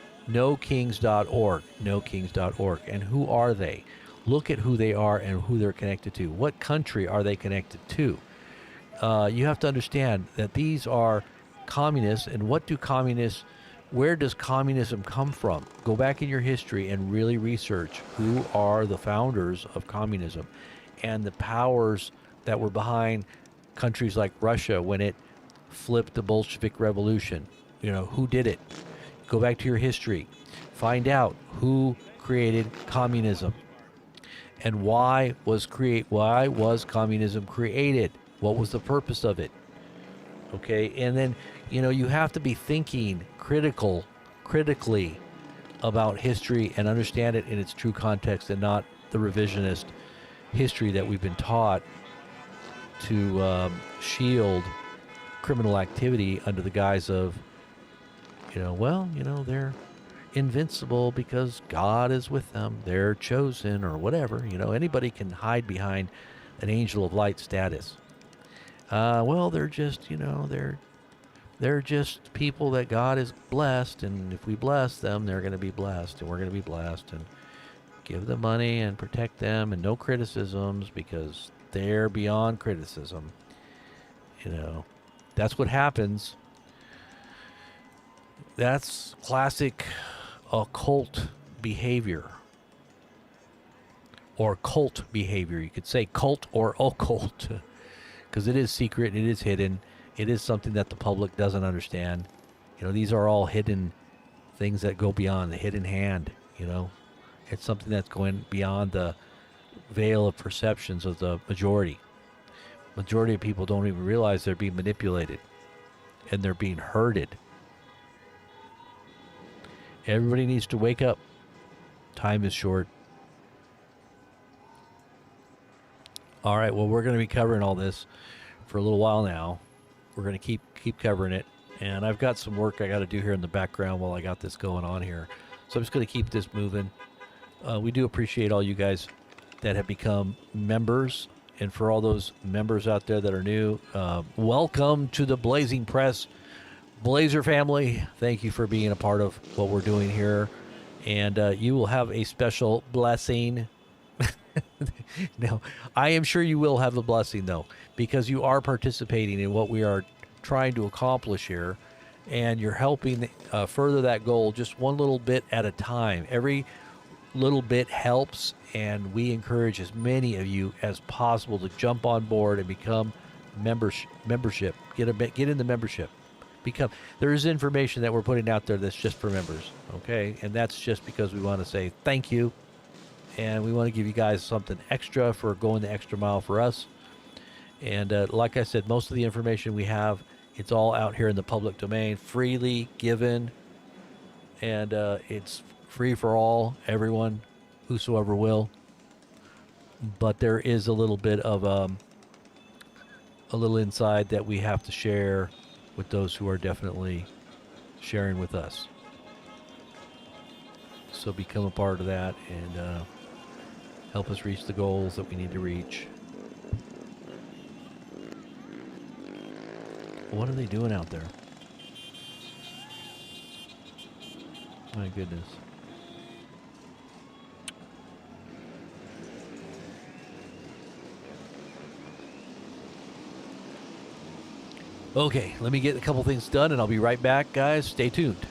And who are they? Look at who they are and who they're connected to. What country are they connected to? You have to understand that these are communists, and where does communism come from? Go back in your history and really research who are the founders of communism and the powers that were behind countries like Russia when it flipped the Bolshevik Revolution. Who did it? Go back to your history. Find out who created communism and why was communism created? What was the purpose of it? Okay, and then you have to be thinking critically about history and understand it in its true context, and not the revisionist history that we've been taught to shield criminal activity under the guise of, they're invincible because God is with them. They're chosen or whatever. Anybody can hide behind an angel of light status. They're just, they're just people that God has blessed, and if we bless them, they're going to be blessed, and we're going to be blessed, and give them money and protect them, and no criticisms because they're beyond criticism. That's what happens. That's classic occult behavior. Or cult behavior. You could say cult or occult. Because it is secret, it is hidden, it is something that the public doesn't understand. These are all hidden things that go beyond the hidden hand. It's something that's going beyond the veil of perceptions of the majority. Majority of people don't even realize they're being manipulated and they're being herded. Everybody needs to wake up. Time is short. All right, well, we're going to be covering all this for a little while now. We're going to keep covering it. And I've got some work I got to do here in the background while I got this going on here. So I'm just going to keep this moving. We do appreciate all you guys that have become members. And for all those members out there that are new, welcome to the Blazing Press Blazer family. Thank you for being a part of what we're doing here. And you will have a special blessing. No, I am sure you will have a blessing, though, because you are participating in what we are trying to accomplish here, and you're helping further that goal just one little bit at a time. Every little bit helps, and we encourage as many of you as possible to jump on board and become membership. Get in the membership. There is information that we're putting out there that's just for members, okay? And that's just because we want to say thank you, and we want to give you guys something extra for going the extra mile for us. And like I said, most of the information we have, it's all out here in the public domain, freely given, and it's free for all, everyone, whosoever will. But there is a little bit of a little inside that we have to share with those who are definitely sharing with us. So become a part of that and help us reach the goals that we need to reach. What are they doing out there? My goodness. Okay, let me get a couple things done and I'll be right back, guys. Stay tuned.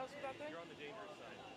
status with that thing? You're on the dangerous side.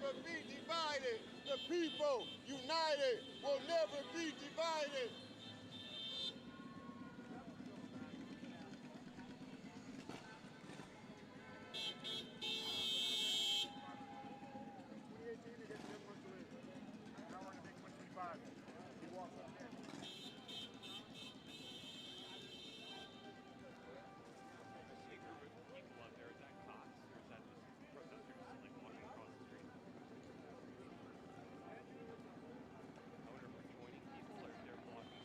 never be divided. The people united will never be divided. People out there, is that cops or is that just protesters like walking across the street? I wonder if they're joining people or if they're blocking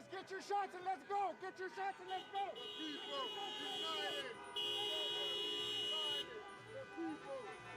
Guys, get your shots and let's go. Get your shots and let's go. The people united. The people united.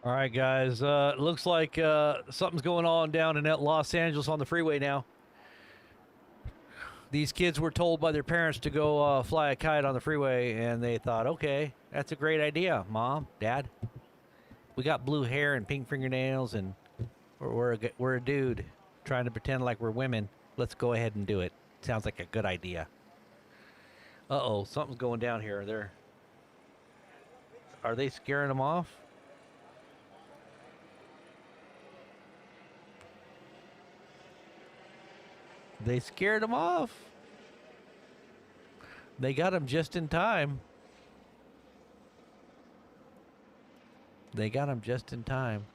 All right, guys. Looks like something's going on down in Los Angeles on the freeway now. These kids were told by their parents to go fly a kite on the freeway, and they thought, okay, that's a great idea, Mom, Dad. We got blue hair and pink fingernails, and we're a dude trying to pretend like we're women. Let's go ahead and do it. Sounds like a good idea. Uh-oh, something's going down here. Are they scaring them off? They scared them off. They got him just in time. They got him just in time.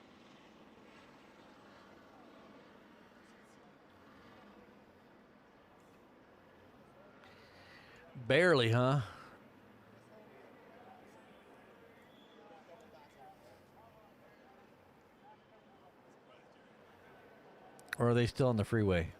Barely, huh? Or are they still on the freeway?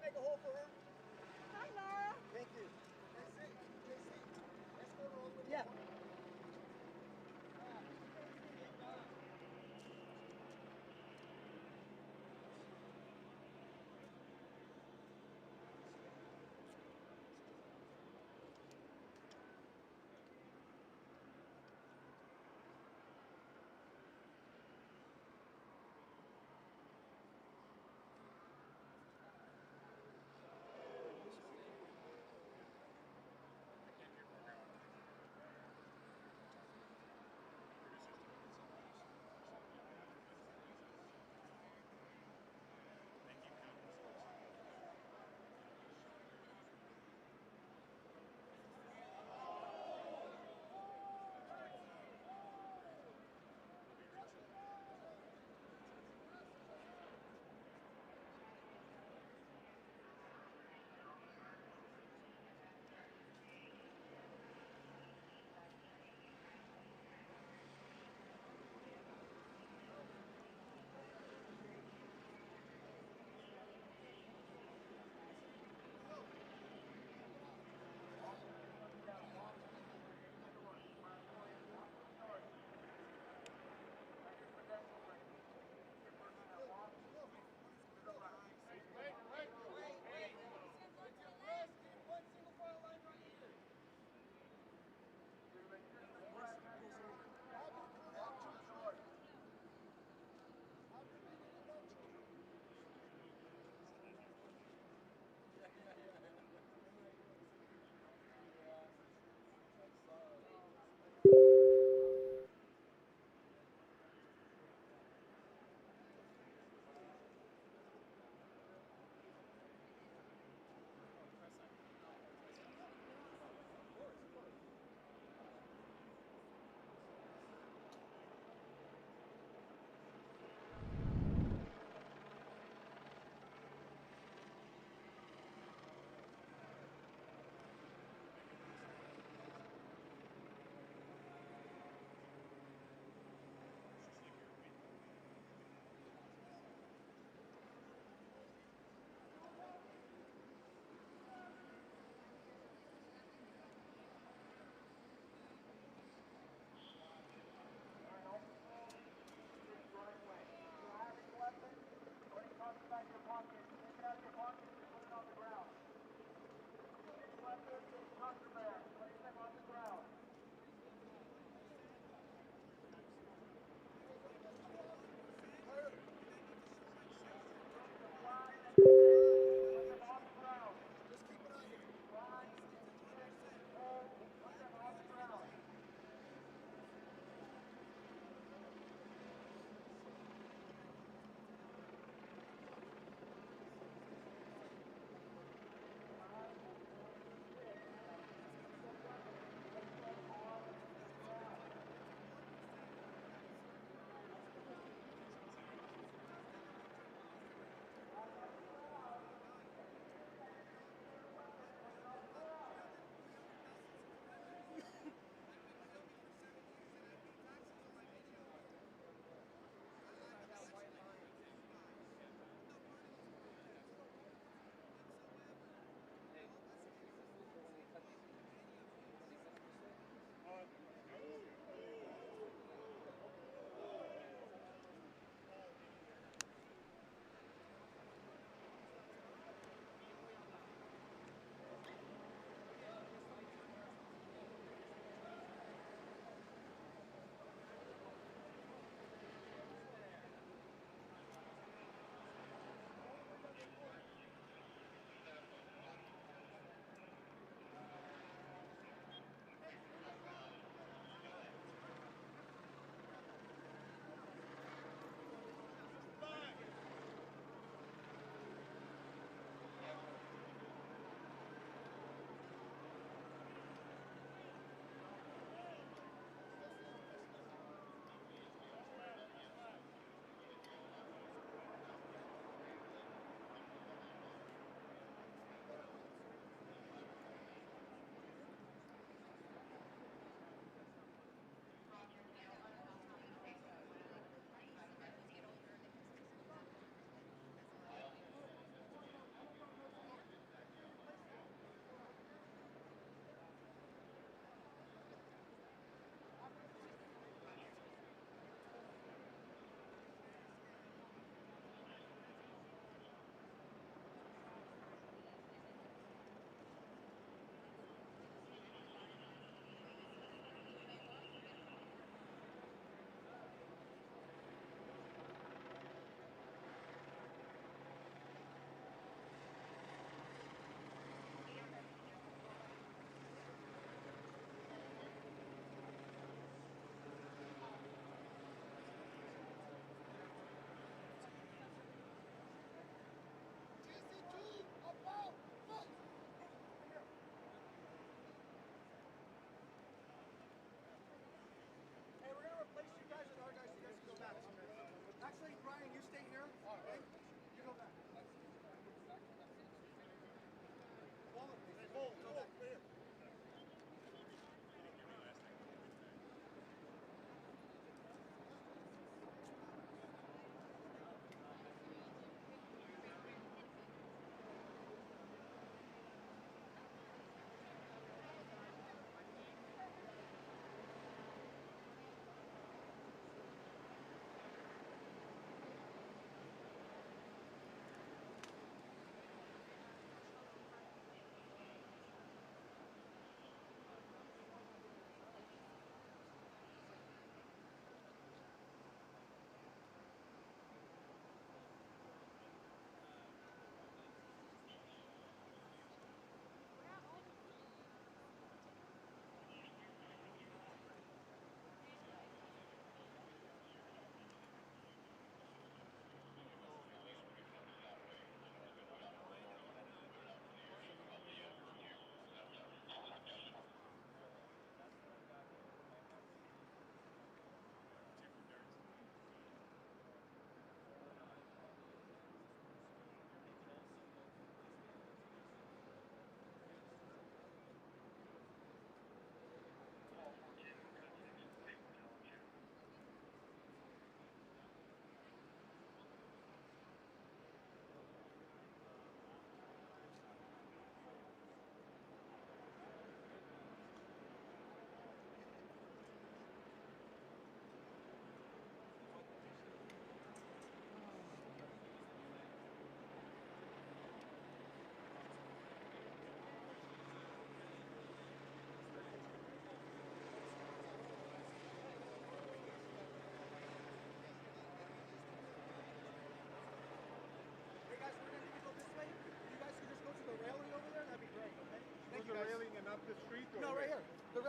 make a hole for her? Hi, Nora. Thank you. That's it. Let's go all the way. Yeah.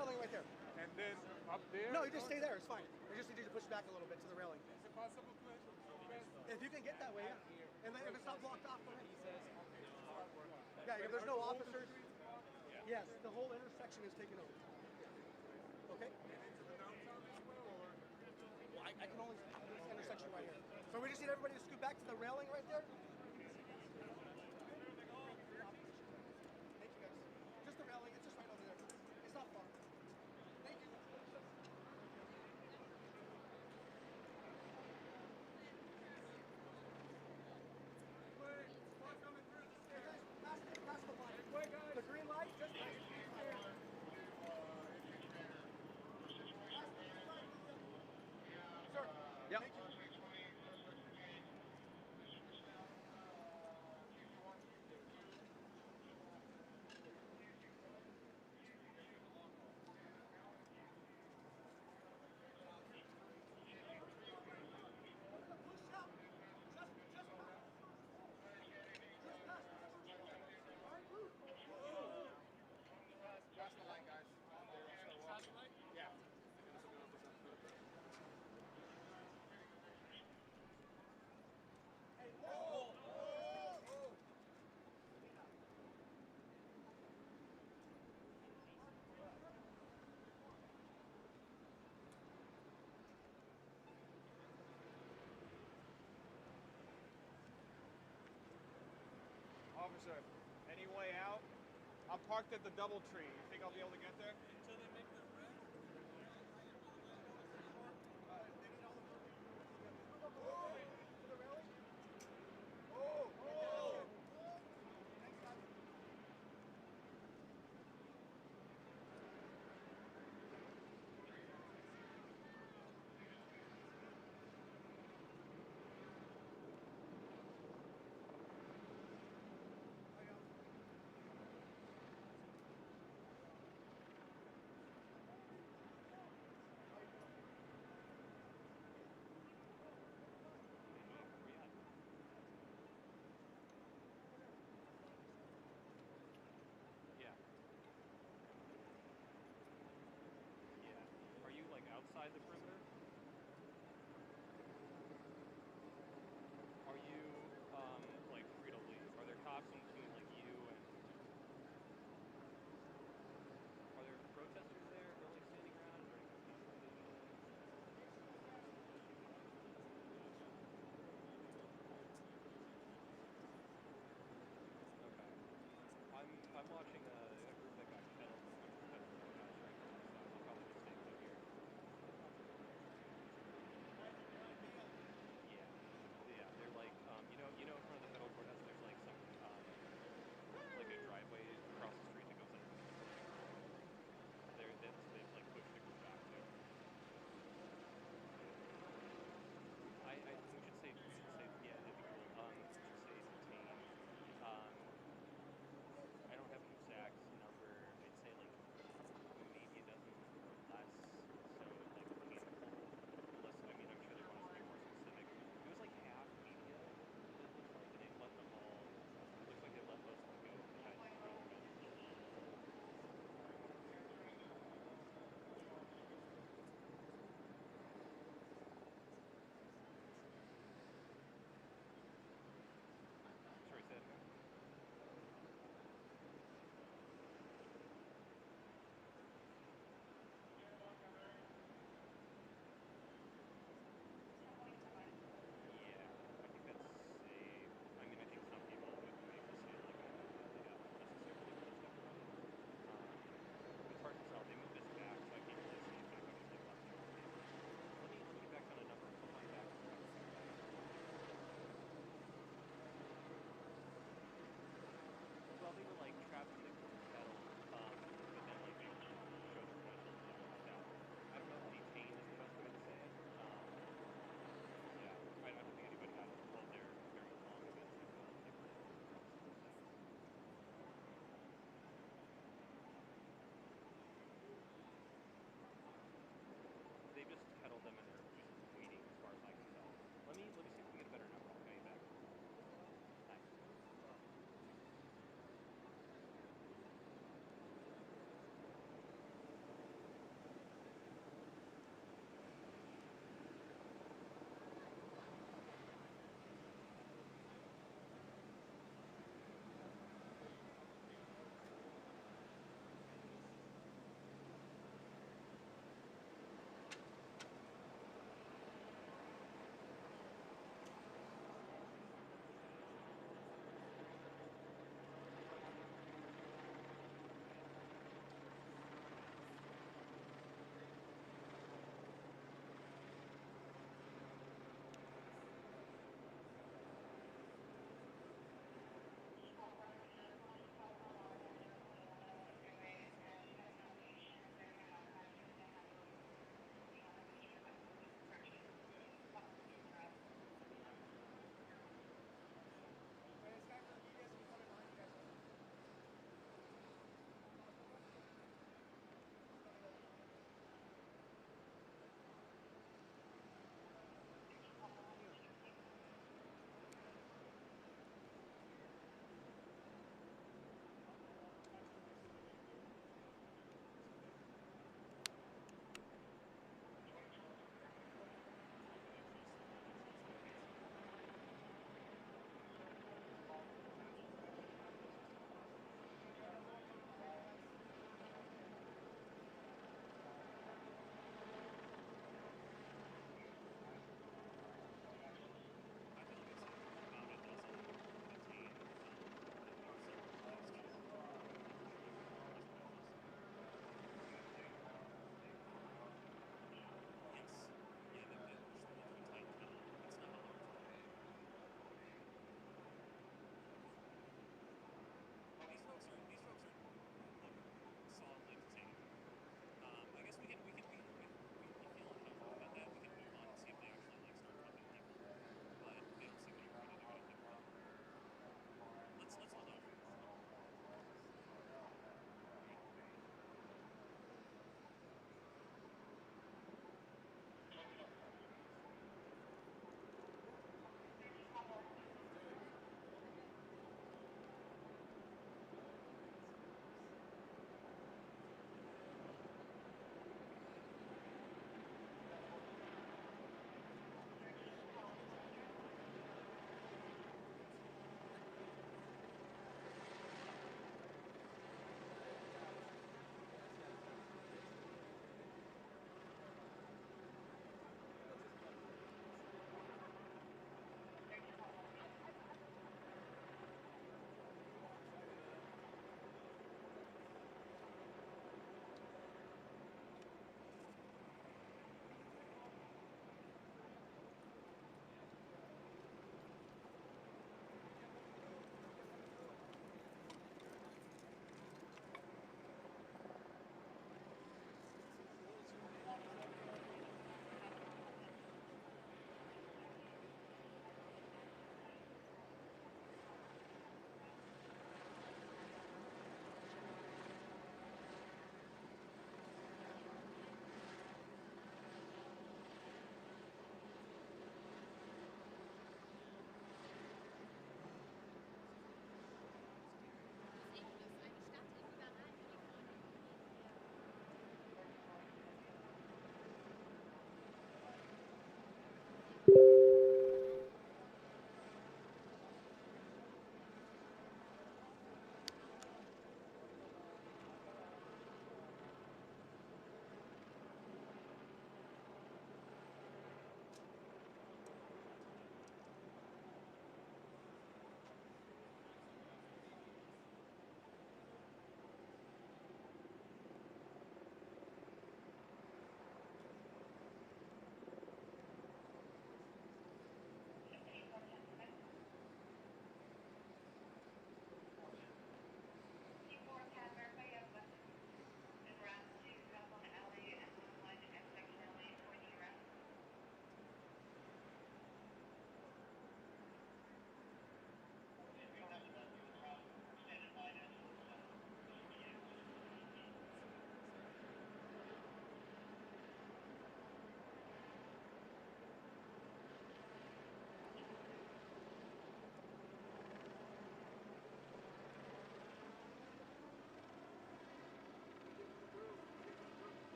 railing right there. And then up there? No, you just stay there. It's fine. We just need you to push back a little bit to the railing. Is it possible to If you can get that way, yeah. And if it's not blocked off, go ahead. Yeah, if there's no officers. Yes, the whole intersection is taken over. Okay? Well, I can only see this intersection right here. So we just need everybody to scoot back to the railing right there. Thank you guys. Just the railing, it's just right over there. It's not far. Thank you. Hey guys, pass the light. The green light, just pass the green light. Sir. Yep. Thank you. Pass the light, guys. Pass the light? Yeah. Officer, any way out? I'm parked at the DoubleTree. You think I'll be able to get there? Until they make the red.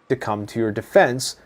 to come to your defense.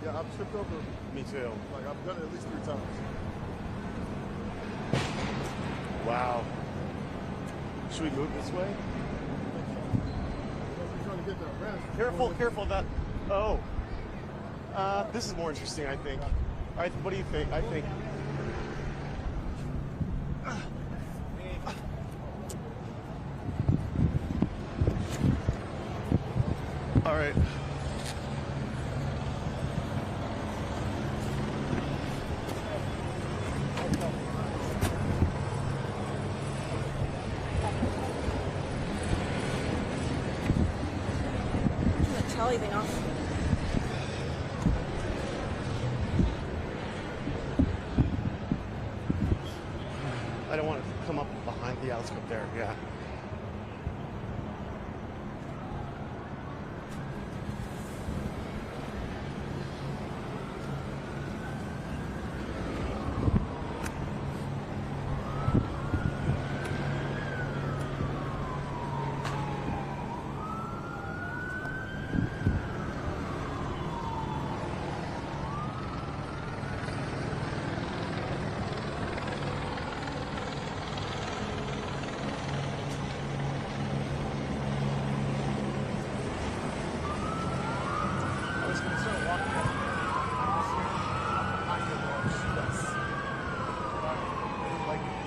Yeah, I've tripped over. Me too. Like, I've done it at least 3 times. Wow. Should we move this way? Trying to get the rest. Careful, careful. That. Oh. This is more interesting, I think. What do you think? I think. All right. Tell anything else. I don't want to come up behind the outskirts there. Yeah.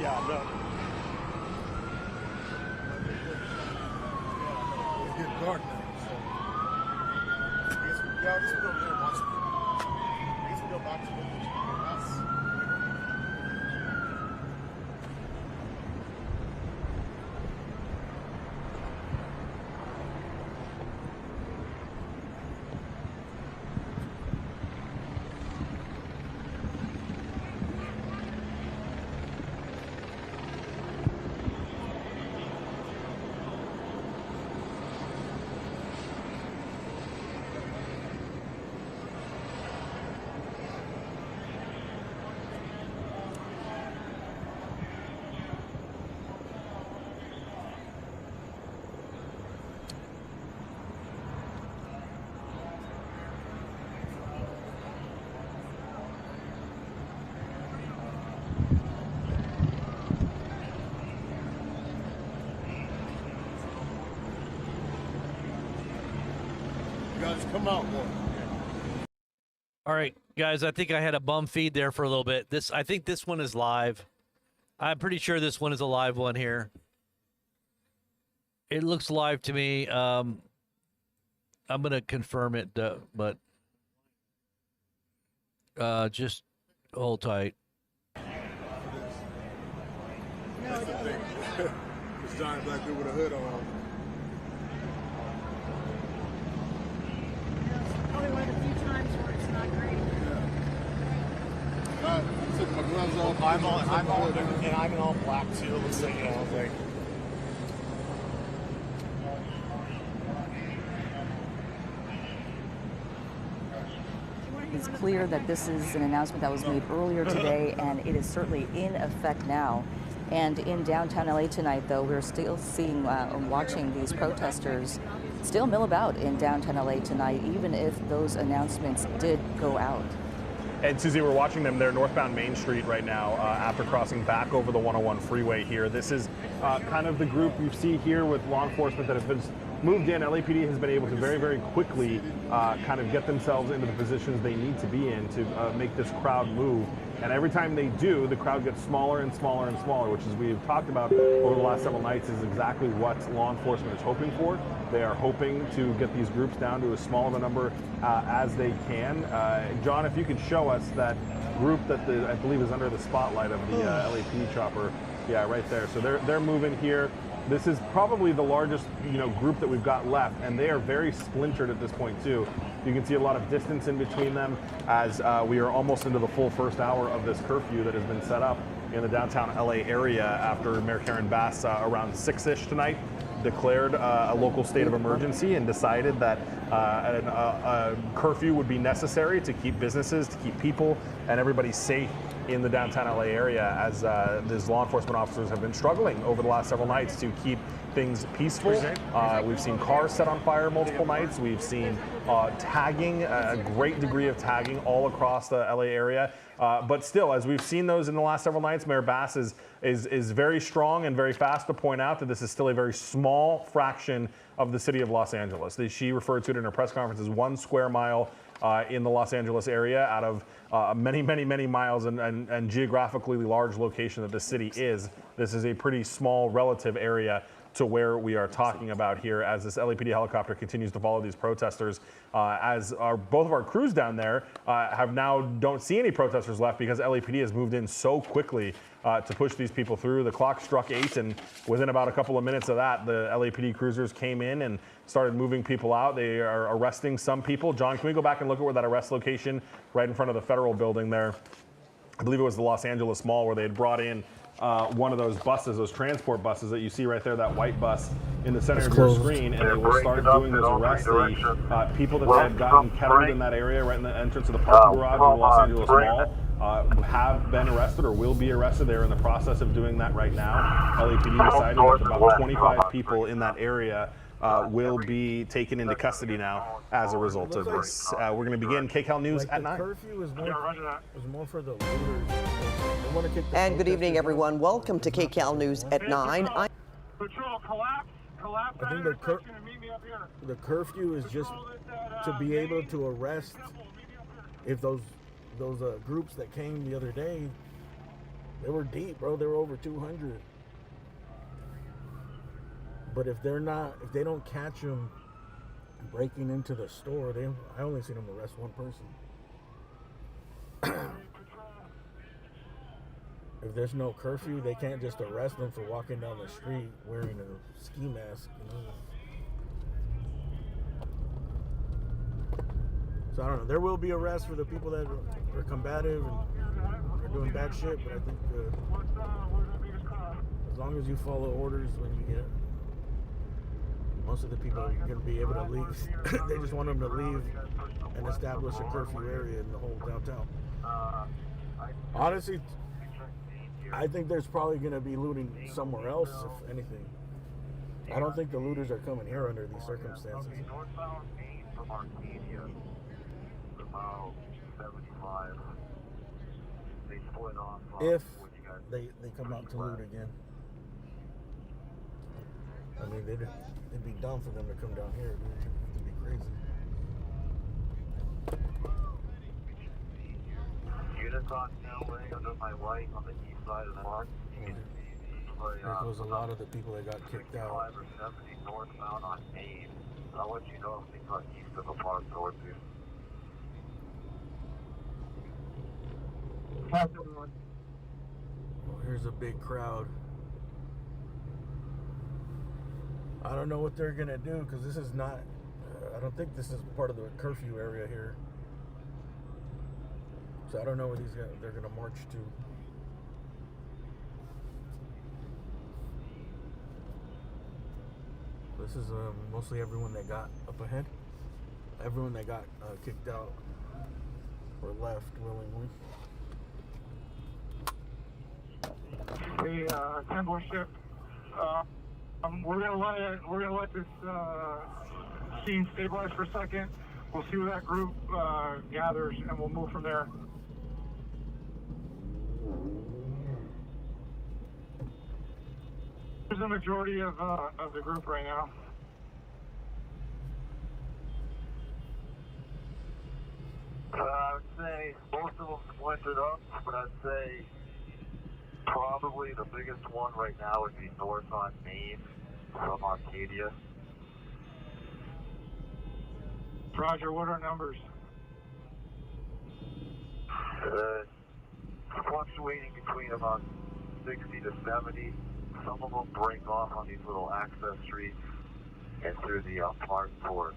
Yeah, no. It's getting dark now, so. I guess we go over there and watch it. I guess we go back to the house. Guys, come out more. All right, guys, I think I had a bum feed there for a little bit. I think this one is live. I'm pretty sure this one is a live one here. It looks live to me. I'm going to confirm it, but just hold tight. That's the thing. This giant black dude with a hood on. Probably one of the few times where it's not great. I took my gloves off. I'm in all black too. It looks like, you know, like. It's clear that this is an announcement that was made earlier today, and it is certainly in effect now. And in downtown LA tonight, though, we're still seeing and watching these protesters still mill about in downtown LA tonight, even if those announcements did go out. And Susie, we're watching them. They're northbound Main Street right now after crossing back over the 101 freeway here. This is kind of the group you see here with law enforcement that have been moved in. LAPD has been able to very, very quickly kind of get themselves into the positions they need to be in to make this crowd move. And every time they do, the crowd gets smaller and smaller and smaller, which, as we've talked about over the last several nights, is exactly what law enforcement is hoping for. They are hoping to get these groups down to as small of a number as they can. John, if you could show us that group that I believe is under the spotlight of the LAPD chopper. Yeah, right there. So they're moving here. This is probably the largest, group that we've got left, and they are very splintered at this point too. You can see a lot of distance in between them as we are almost into the full first hour of this curfew that has been set up in the downtown LA area after Mayor Karen Bass around 6-ish tonight declared a local state of emergency and decided that a curfew would be necessary to keep businesses, to keep people and everybody safe in the downtown LA area, as these law enforcement officers have been struggling over the last several nights to keep things peaceful. We've seen cars set on fire multiple nights. We've seen tagging, a great degree of tagging all across the LA area. But still, as we've seen those in the last several nights, Mayor Bass is very strong and very fast to point out that this is still a very small fraction of the city of Los Angeles. She referred to it in her press conference as 1 square mile in the Los Angeles area out of many, many, many miles and geographically large location that the city is. This is a pretty small relative area to where we are talking about here as this LAPD helicopter continues to follow these protesters. As both of our crews down there don't see any protesters left because LAPD has moved in so quickly to push these people through. The clock struck 8, and within about a couple of minutes of that, the LAPD cruisers came in and started moving people out. They are arresting some people. John, can we go back and look at where that arrest location right in front of the federal building there? I believe it was the Los Angeles Mall where they had brought in one of those buses, those transport buses that you see right there, that white bus in the center of your screen, and they will start doing those arrests. The people that had gotten kettled in that area right in the entrance of the parking garage of the Los Angeles Mall have been arrested or will be arrested. They're in the process of doing that right now. LAPD decided that about 25 people in that area will be taken into custody now as a result of this. We're going to begin KCAL News at 9. Curfew is more for the looters. And good evening, everyone. Welcome to KCAL News at 9. Patrol, collapse. I think the curfew is just to be able to arrest if those groups that came the other day, they were deep, bro. They were over 200. But if they don't catch them breaking into the store, I only seen them arrest one person. If there's no curfew, they can't just arrest them for walking down the street wearing a ski mask. So I don't know. There will be arrests for the people that are combative and are doing bad shit, but I think as long as you follow orders when you get, most of the people are going to be able to leave. They just want them to leave and establish a curfew area in the whole downtown. Honestly, I think there's probably going to be looting somewhere else, if anything. I don't think the looters are coming here under these circumstances. If they come out to loot again. I mean, it'd be dumb for them to come down here. It'd be crazy. Units on LA under my right on the east side of the park. There goes a lot of the people that got kicked out. 65 or 70 northbound on Main. I'll let you know if they got east of the park towards you. Well, here's a big crowd. I don't know what they're gonna do because this is not. I don't think this is part of the curfew area here. So I don't know where they're gonna march to. This is mostly everyone that got up ahead. Everyone that got kicked out or left willingly. Hey, Temple ship. We're gonna let this scene stabilize for a second. We'll see where that group gathers, and we'll move from there. There's a majority of the group right now. I would say most of them splintered up, but I'd say probably the biggest one right now would be north on Main from Arcadia. Roger, what are numbers? Fluctuating between about 60 to 70. Some of them break off on these little access streets and through the park towards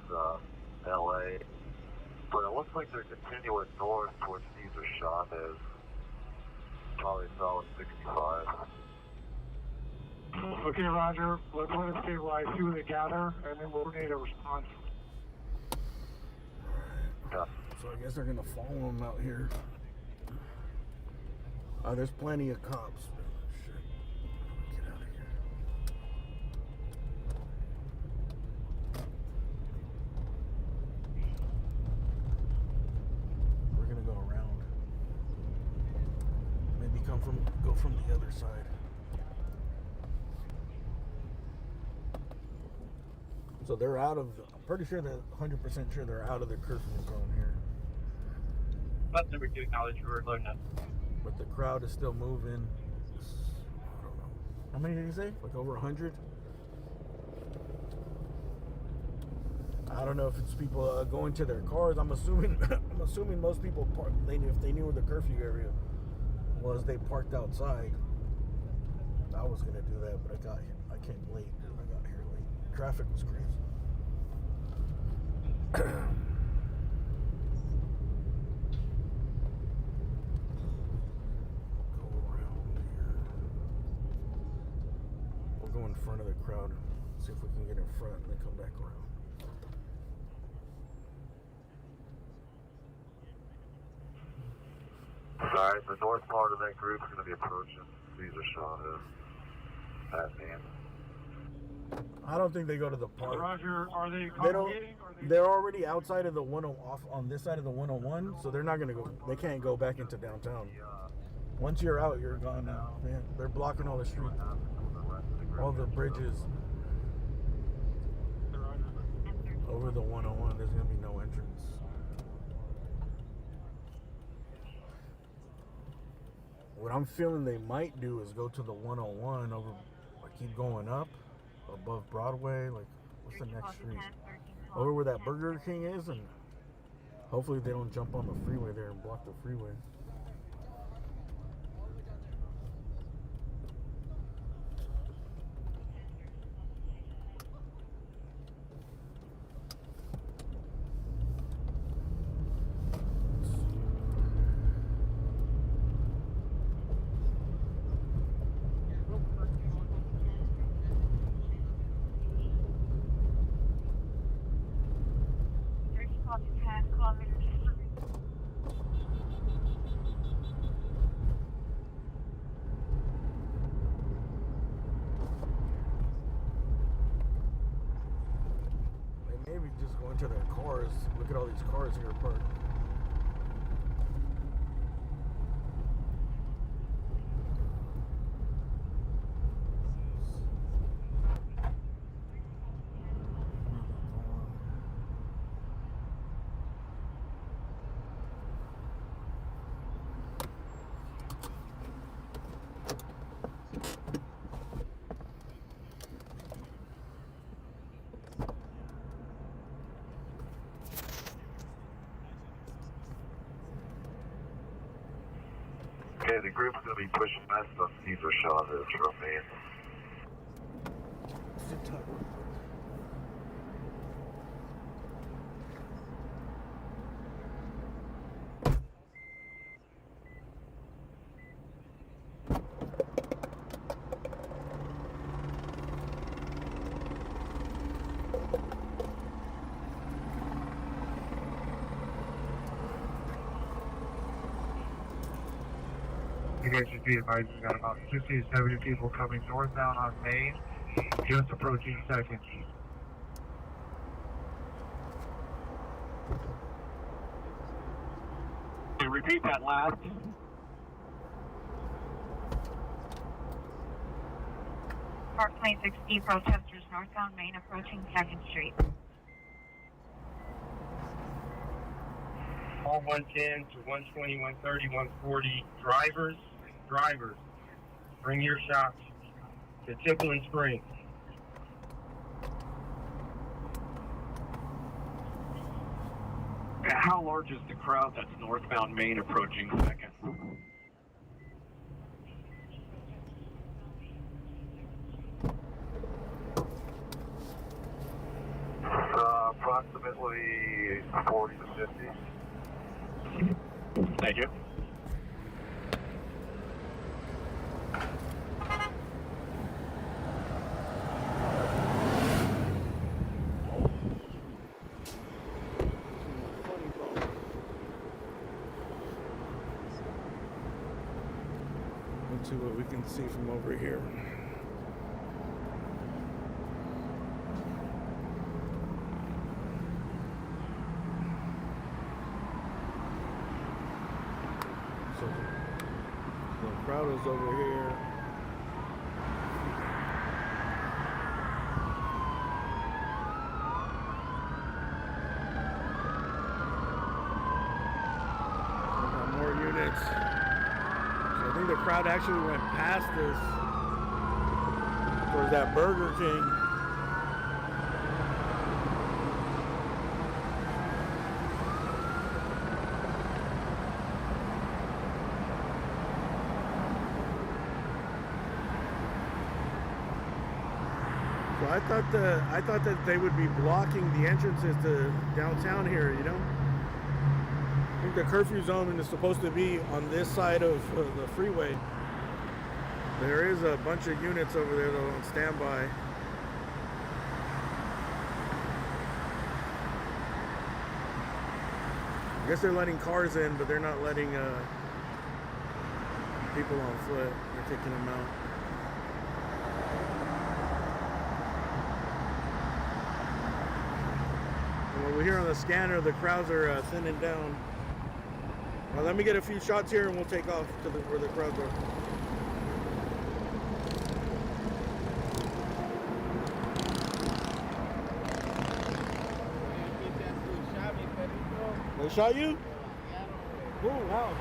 LA. But it looks like they're continuing north towards Cesar Chavez. Probably solid 65. Okay, Roger. Let's let it stabilize, see where they gather, and then we'll need a response. Yeah. So I guess they're gonna follow them out here. There's plenty of cops. Shit. Get out of here. go from the other side. So they're out of, I'm pretty sure they're 100% sure they're out of the curfew zone here. Bus number 2, acknowledge we're loading up. But the crowd is still moving. I don't know. How many did you say? Like over 100? I don't know if it's people going to their cars. I'm assuming most people if they knew where the curfew area was, they parked outside. I was gonna do that, but I came late. I got here late. Traffic was crazy. We'll go in front of the crowd, see if we can get in front, and then come back around. Alright, the north part of that group is going to be approaching Caesar Chavez. That man. I don't think they go to the park. Roger, are they They congregating? don't. They're already outside of the off on this side of the 101, so they're not gonna go. They can't go back into downtown. Once you're out, you're gone now. Man, they're blocking all the streets, all the bridges over the 101. There's gonna be no entrance. What I'm feeling they might do is go to the 101 over, like keep going up above Broadway. Like, what's the next street? Over where that Burger King is, and hopefully they don't jump on the freeway there and block the freeway. To their cars. Look at all these cars here parked. Okay, the group's going to be pushing west on Caesar Chavez from Maine. You guys should be advised we've got about 50 to 70 people coming northbound on Main, just approaching 2nd. Can you repeat that last? Park 26D protesters northbound Main approaching 2nd Street. All 110 to 120, 130, 140. Drivers, bring your shops to Tickling Springs. How large is the crowd that's northbound Main approaching 2nd? Approximately 40 to 50. Thank you. Let's see what we can see from over here. So the crowd crowd is over here. More units. So I think the crowd actually went past us towards that Burger King. So I thought that they would be blocking the entrances to downtown here, you know? I think the curfew zone is supposed to be on this side of the freeway. There is a bunch of units over there though on standby. I guess they're letting cars in, but they're not letting people on foot. They're kicking them out. And over here on the scanner, the crowds are thinning down. Well, let me get a few shots here and we'll take off to where the crowds are. They shot you? Oh, wow.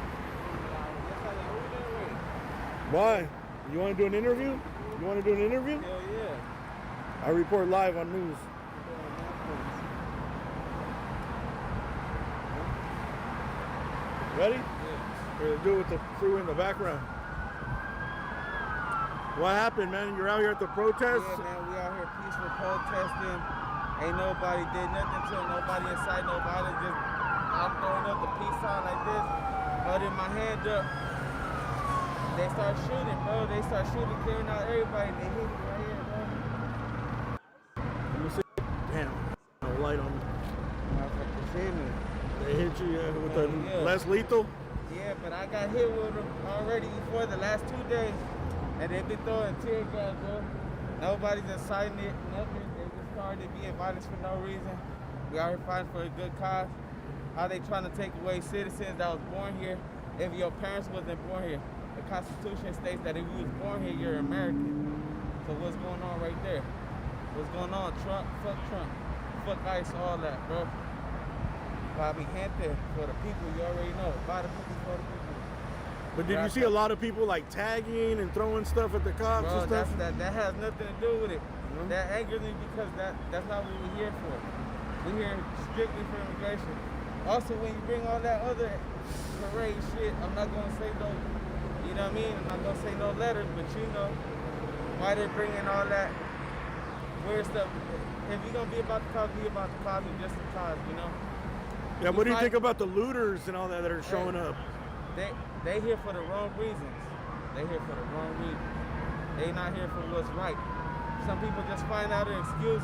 Why? You want to do an interview? You want to do an interview? Hell yeah. I report live on news. Ready? Yeah. We're gonna do it with the crew in the background. What happened, man? You're out here at the protest? Yeah, man, we out here peaceful protesting. Ain't nobody did nothing to nobody inside, nobody just, I'm throwing up the peace sign like this, holding my hand up. They start shooting, bro. They start shooting, clearing out everybody. They hit me right here, bro. Let me see. Damn, no light on me. Motherfuckers hit me. They hit you with the less lethal? Yeah, but I got hit with them already before the last 2 days. And they been throwing tear gas, bro. Nobody's inciting it, nothing. They just started being violent for no reason. We out here fighting for a good cause. How they trying to take away citizens that was born here if your parents wasn't born here? The Constitution states that if you was born here, you're American. So what's going on right there? What's going on? Trump, fuck ICE, all that, bro. Bobby Gente for the people, you already know. By the people, for the people. But did you see a lot of people like tagging and throwing stuff at the cops Bro, and stuff? that has nothing to do with it. That angers me because that's not what we're here for. We're here strictly for immigration. Also, when you bring all that other parade shit, I'm not gonna say no, you know what I mean? I'm not gonna say no letters, but you know why they're bringing all that weird stuff. If you're gonna be about the cause, be about the cause and just the cause, you know? Yeah, what do you think about the looters and all that are showing up? They here for the wrong reasons. They here for the wrong reasons. They not here for what's right. Some people just find out an excuse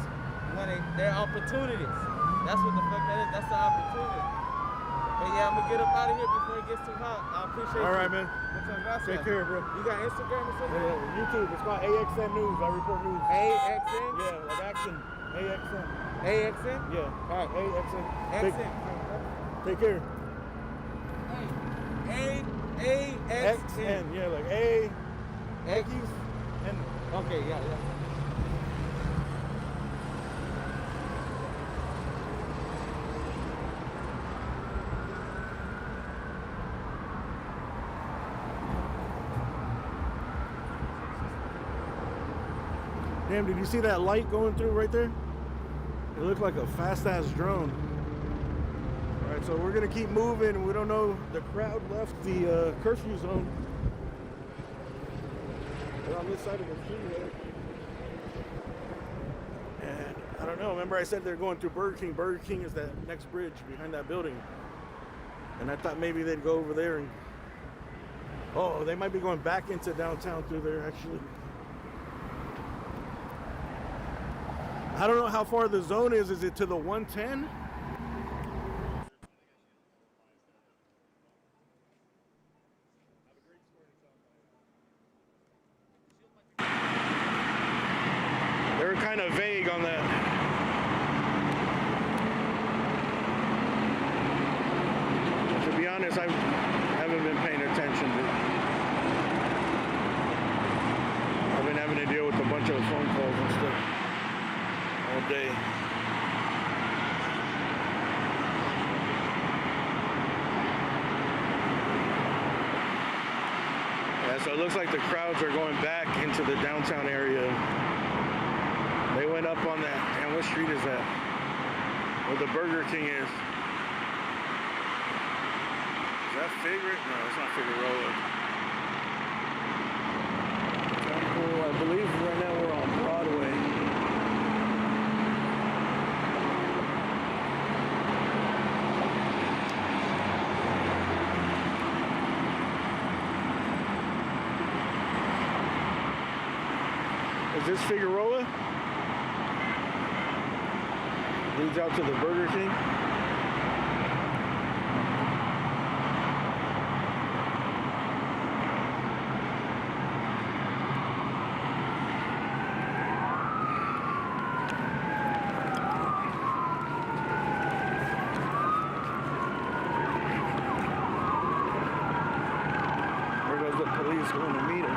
when they're opportunities. That's what the fuck that is. That's the opportunity. But yeah, I'm gonna get up out of here before it gets too hot. I appreciate you. All right, man. Take care, bro. You got Instagram or something? Yeah, YouTube. It's called AXN News. I report news. AXN? Yeah, like action. AXN. AXN? Yeah. All right, AXN. AXN. Take care. AXN. Yeah, like A. X. N. Okay, yeah. Damn, did you see that light going through right there? It looked like a fast-ass drone. All right, so we're gonna keep moving. We don't know, the crowd left the curfew zone. They're on this side of the freeway. And I don't know, remember I said they're going through Burger King. Burger King is that next bridge behind that building. And I thought maybe they'd go over there and, oh, they might be going back into downtown through there actually. I don't know how far the zone is. Is it to the 110? They were kind of vague on that. To be honest, I haven't been paying attention to all day. Yeah, so it looks like the crowds are going back into the downtown area. They went up on that. Damn, what street is that? Where the Burger King is. Is that Figueroa? No, it's not Figueroa. I believe right now we're on Broadway. Is this Figueroa? Leads out to the Burger King. There goes the police going to meet him.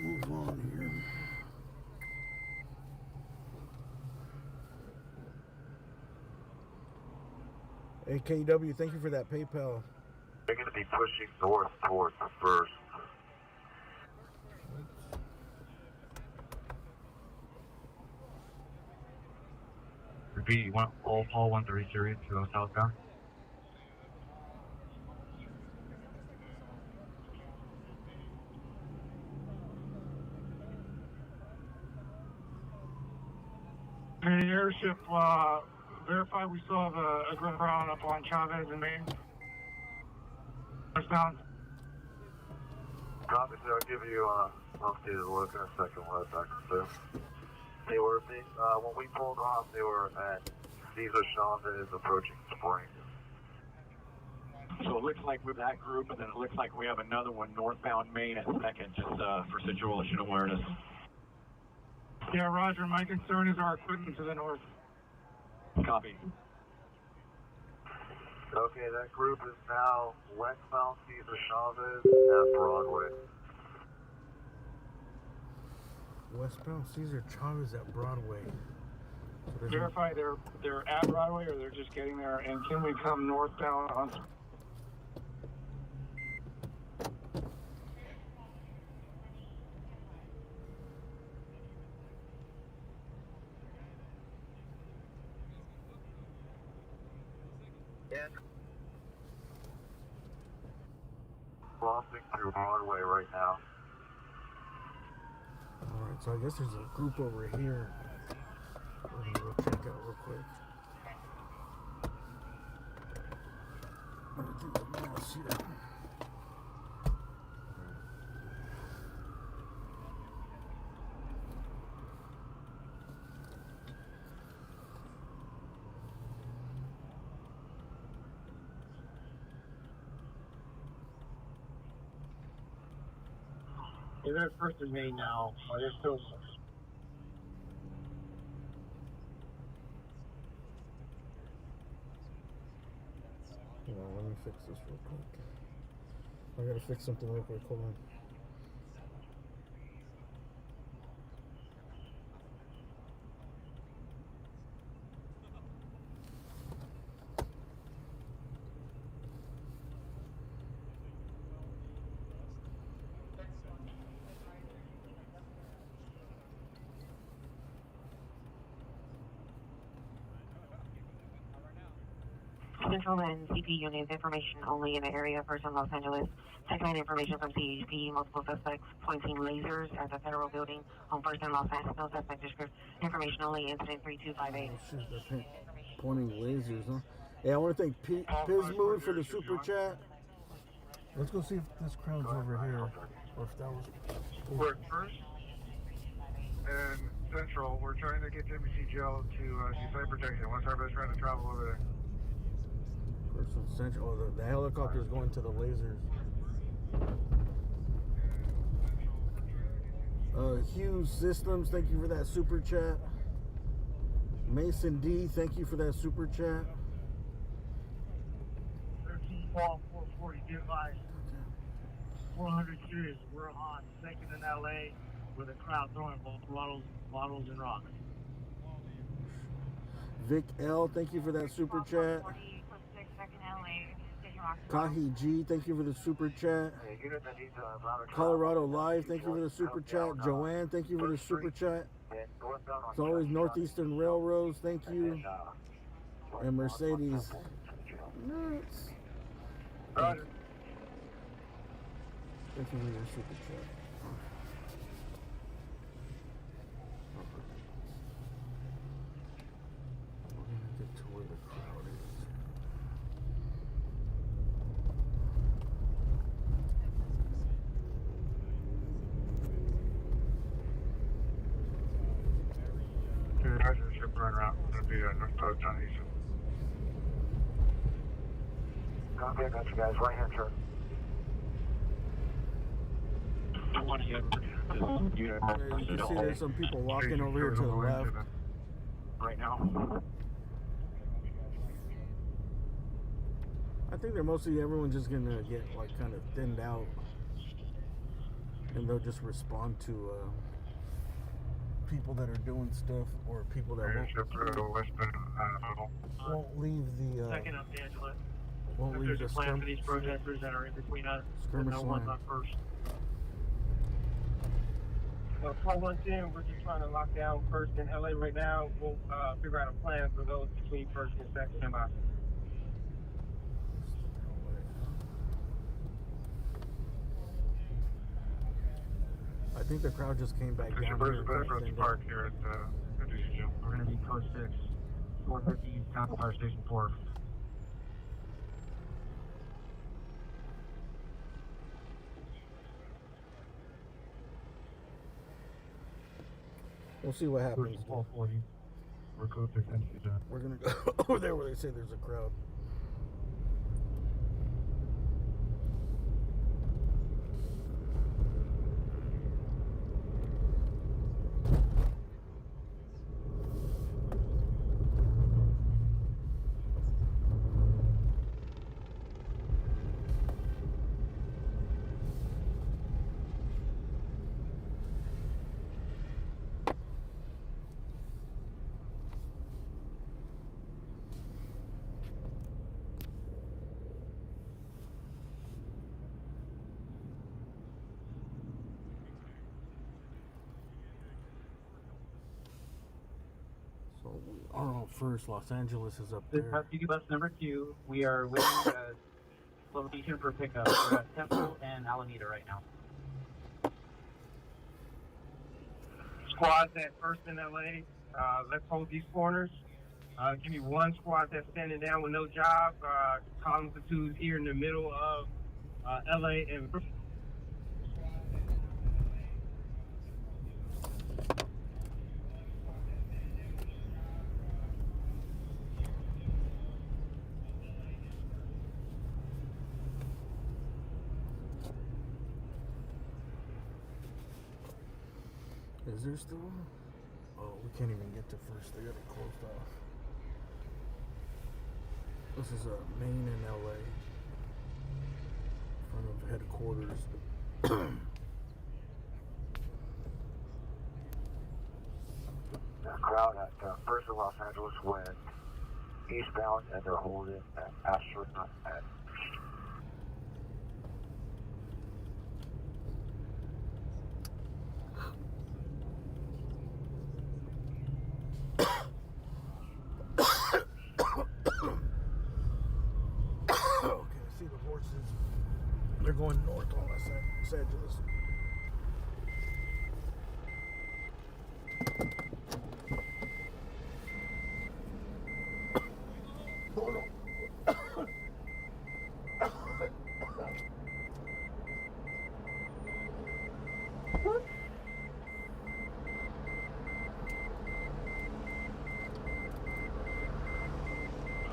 Move on here. Hey, KW, thank you for that PayPal. They're going to be pushing north towards the first. Repeat, you want all 130 series to go southbound? Hey, airship, verify we still have a ground ground up on Chavez and Main. Westbound. Copy, sir. I'll give you updated look in a second. We'll head back to They were, when we pulled off, they were at Cesar Chavez approaching Spring. So it looks like with that group, and then it looks like we have another one northbound Main at second, just for situation awareness. Yeah, Roger. My concern is our equipment to the north. Copy. Okay, that group is now westbound Cesar Chavez at Broadway. Westbound Cesar Chavez at Broadway. So Verify they're at Broadway or they're just getting there, and can we come northbound on? Crossing through Broadway right now. All right, so I guess there's a group over here. We're gonna go check out real quick. Everything's a mess here. They're at First and Main now. They're still. Hold on, let me fix this real quick. I gotta fix something real quick. Hold on. Central and CP units, information only in the area of First and Los Angeles. Second information from CHP, multiple suspects pointing lasers at the federal building on First and Los Angeles. No suspect description. Information only, incident 3258. Oh shit, they're pointing lasers, huh? Hey, I want to thank Pismood for the super chat. Let's go see if this crowd's over here, or if that was. We're at First and Central. We're trying to get to Embassy Jail to do site protection. Once everybody's trying to travel over there. First and Central. Oh, the helicopter's going to the lasers. Hughes Systems, thank you for that super chat. Mason D, thank you for that super chat. 13-12, 440, get advised. 400 series, we're on 2nd in LA with a crowd throwing bottles and rocks. Vic L, thank you for that super chat. Kahi G, thank you for the super chat. Colorado Live, thank you for the super chat. Joanne, thank you for the super chat. It's always Northeastern Railroads, thank you. And Mercedes. Nuts. Thank you for your super chat. We're gonna get to where the crowd is. Ship run route. It's going to be North Coast on Eastern. Okay, got you guys. Right hand turn. Yeah, you can see there's some people walking over here to the left. Right now. I think they're mostly everyone's just gonna get like kind of thinned out, and they'll just respond to people that are doing stuff or people that won't leave the Second up, Angela. won't leave the There's a plan for these protesters that are in between us. skirmish No one's line. on First. 1212, we're just trying to lock down First in LA right now. We'll figure out a plan for those between First and Second and by. I think the crowd just came back down here. Park here at We're going to be code 6, 450 Capital Fire Station 4. We'll see what happens. 440. We're code 6. We're gonna go over there where they say there's a crowd. we are on first. Los Angeles is up This there. rescue bus number 2. We are waiting location for pickup. We're at Temple and Alameda right now. Squads at First in LA. Let's hold these corners. Give me one squad that's standing down with no job. Column platoons here in the middle of LA and Is there still one? Oh, we can't even get to first. They got it closed off. This is Main in LA. In front of headquarters. The crowd at First in Los Angeles went eastbound and they're holding at Astronaut at Okay, I see the horses. They're going north on Los Angeles.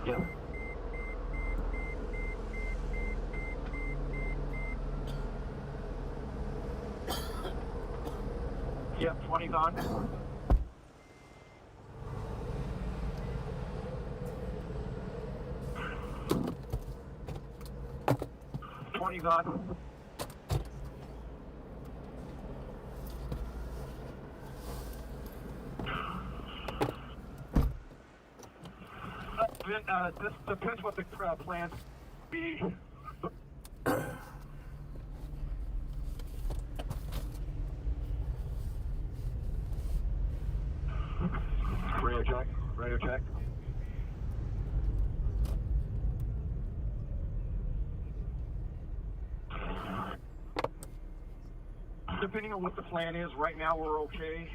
Yeah. Yep, 20 gone. Gone. This depends what the plans be. Radio check. Radio check. Depending on what the plan is, right now we're okay.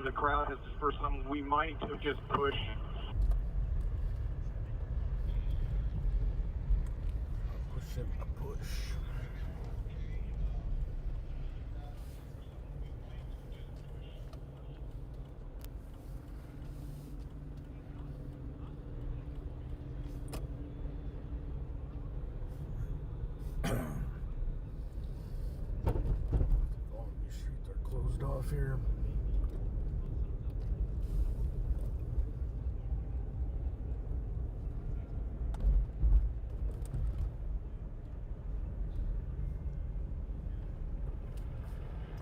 The crowd has dispersed some. We might just push. Pushing a push. All these streets are closed off here.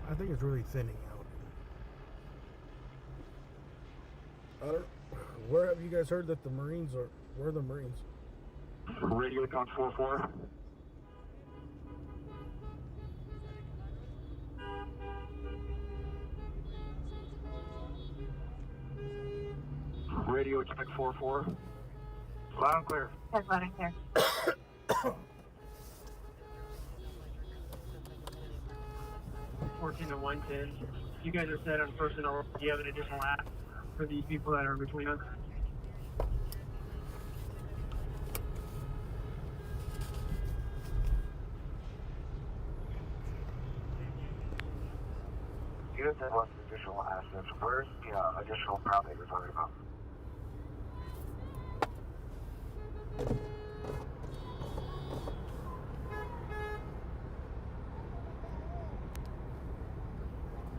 I think it's really thinning out. I don't. Where have you guys heard that the Marines are? Where are the Marines? Radio con 4-4. Radio check 4-4. Loud and clear. That's loud and clear. To 110. You guys are set on first and over. Do you have an additional app for these people that are between us? Units that want additional assets. Where's the additional crowd that you're talking about?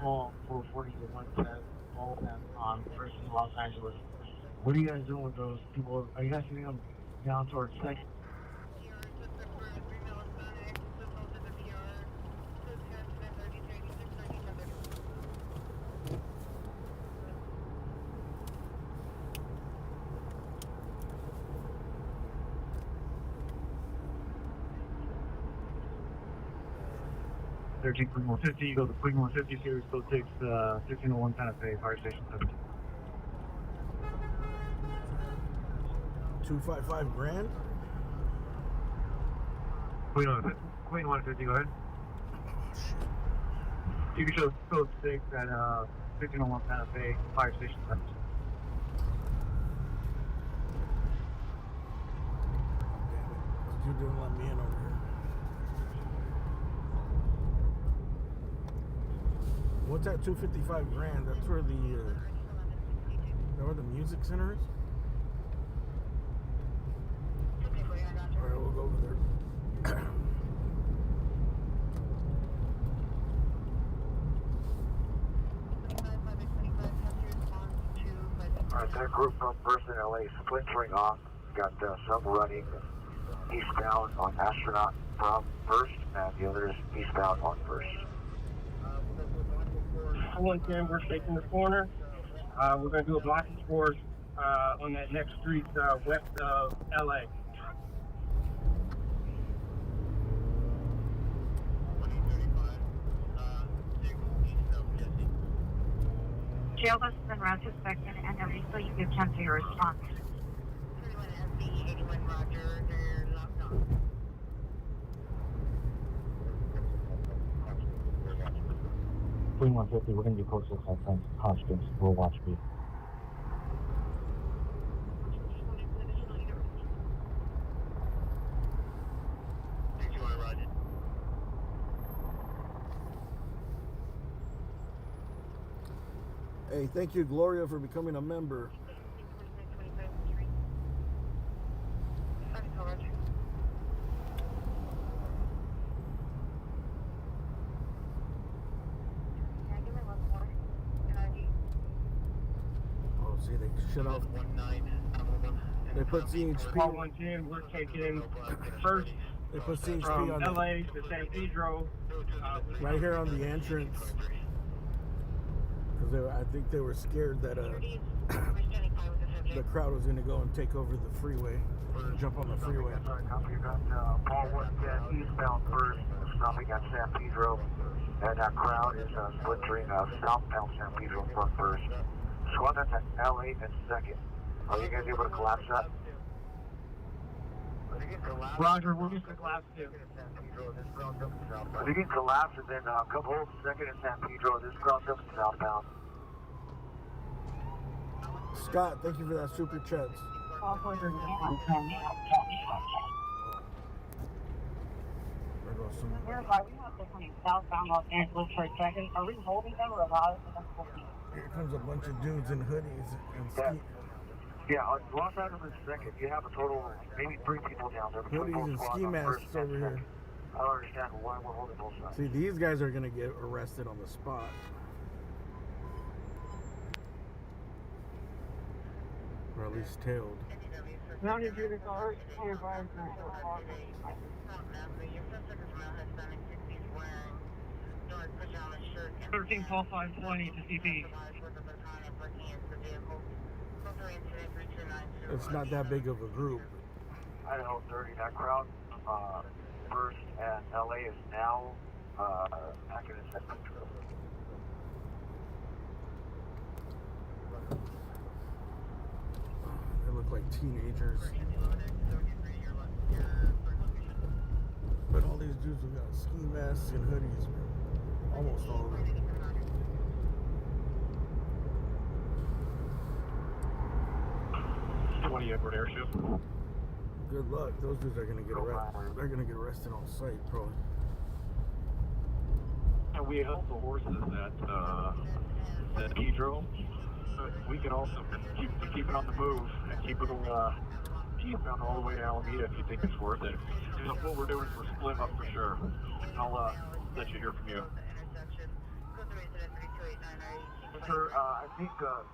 All 440 to 110, all of them on first in Los Angeles. What are you guys doing with those people? Are you guys getting them down towards second? Quick 150, you go to Quick 150 series, go takes 1601 Santa Fe, Fire Station 17. 255 grand? Queen 150, go ahead. You can show code 6 at 1501 Santa Fe, fire station. You didn't let me in over here. What's that 255 grand? That's where the music center is? Alright, we'll go over there. Alright, that group from First in LA splintering off. Got some running eastbound on Astronaut from First, and the others eastbound on First. 110, we're taking the corner. We're going to do a blocking course on that next street west of LA. Jail bus has been route suspected and every so you give time to your response. 81 Roger, they're locked on. Queen 150, we're going to do code 6 at St. Hoskins. We'll watch B. Hey, thank you, Gloria, for becoming a member. Oh, see, they shut off. They put CHP. 110, we're taking First. They put CHP from on LA to San Pedro. right here on the entrance. Because I think they were scared that the crowd was going to go and take over the freeway, or jump on the freeway. You got Paul 110 eastbound First, stopping at San Pedro, and that crowd is splintering southbound San Pedro from First. Squad that's at LA in second. Are you guys able to collapse that? Roger, we'll get the collapse too. You can collapse and then a couple of second in San Pedro. This crowd's up southbound. Scott, thank you for that super chat. Verify, we have to come southbound Los Angeles for a second. Are we holding them or allowed them to Here comes a bunch of dudes in hoodies and ski. Yeah, on Los Angeles second, you have a total of maybe 3 people down there. Hoodies and ski masks over here. I don't understand why we're holding both sides. See, these guys are going to get arrested on the spot. Or at least tailed. Now you do the card. 13-12-520 to CP. It's not that big of a group. Idaho 30, that crowd, First and LA is now back in the second. They look like teenagers. But all these dudes have got ski masks and hoodies, almost all of them. Edward Airship. Good luck. Those dudes are gonna get arrested. They're gonna get arrested on site, probably. And we held the horses at Pedro, but we can also keep it on the move and keep it eastbound all the way to Alameda if you think it's worth it. So what we're doing is we're splitting up for sure. I'll let you hear from you. Sir, I think the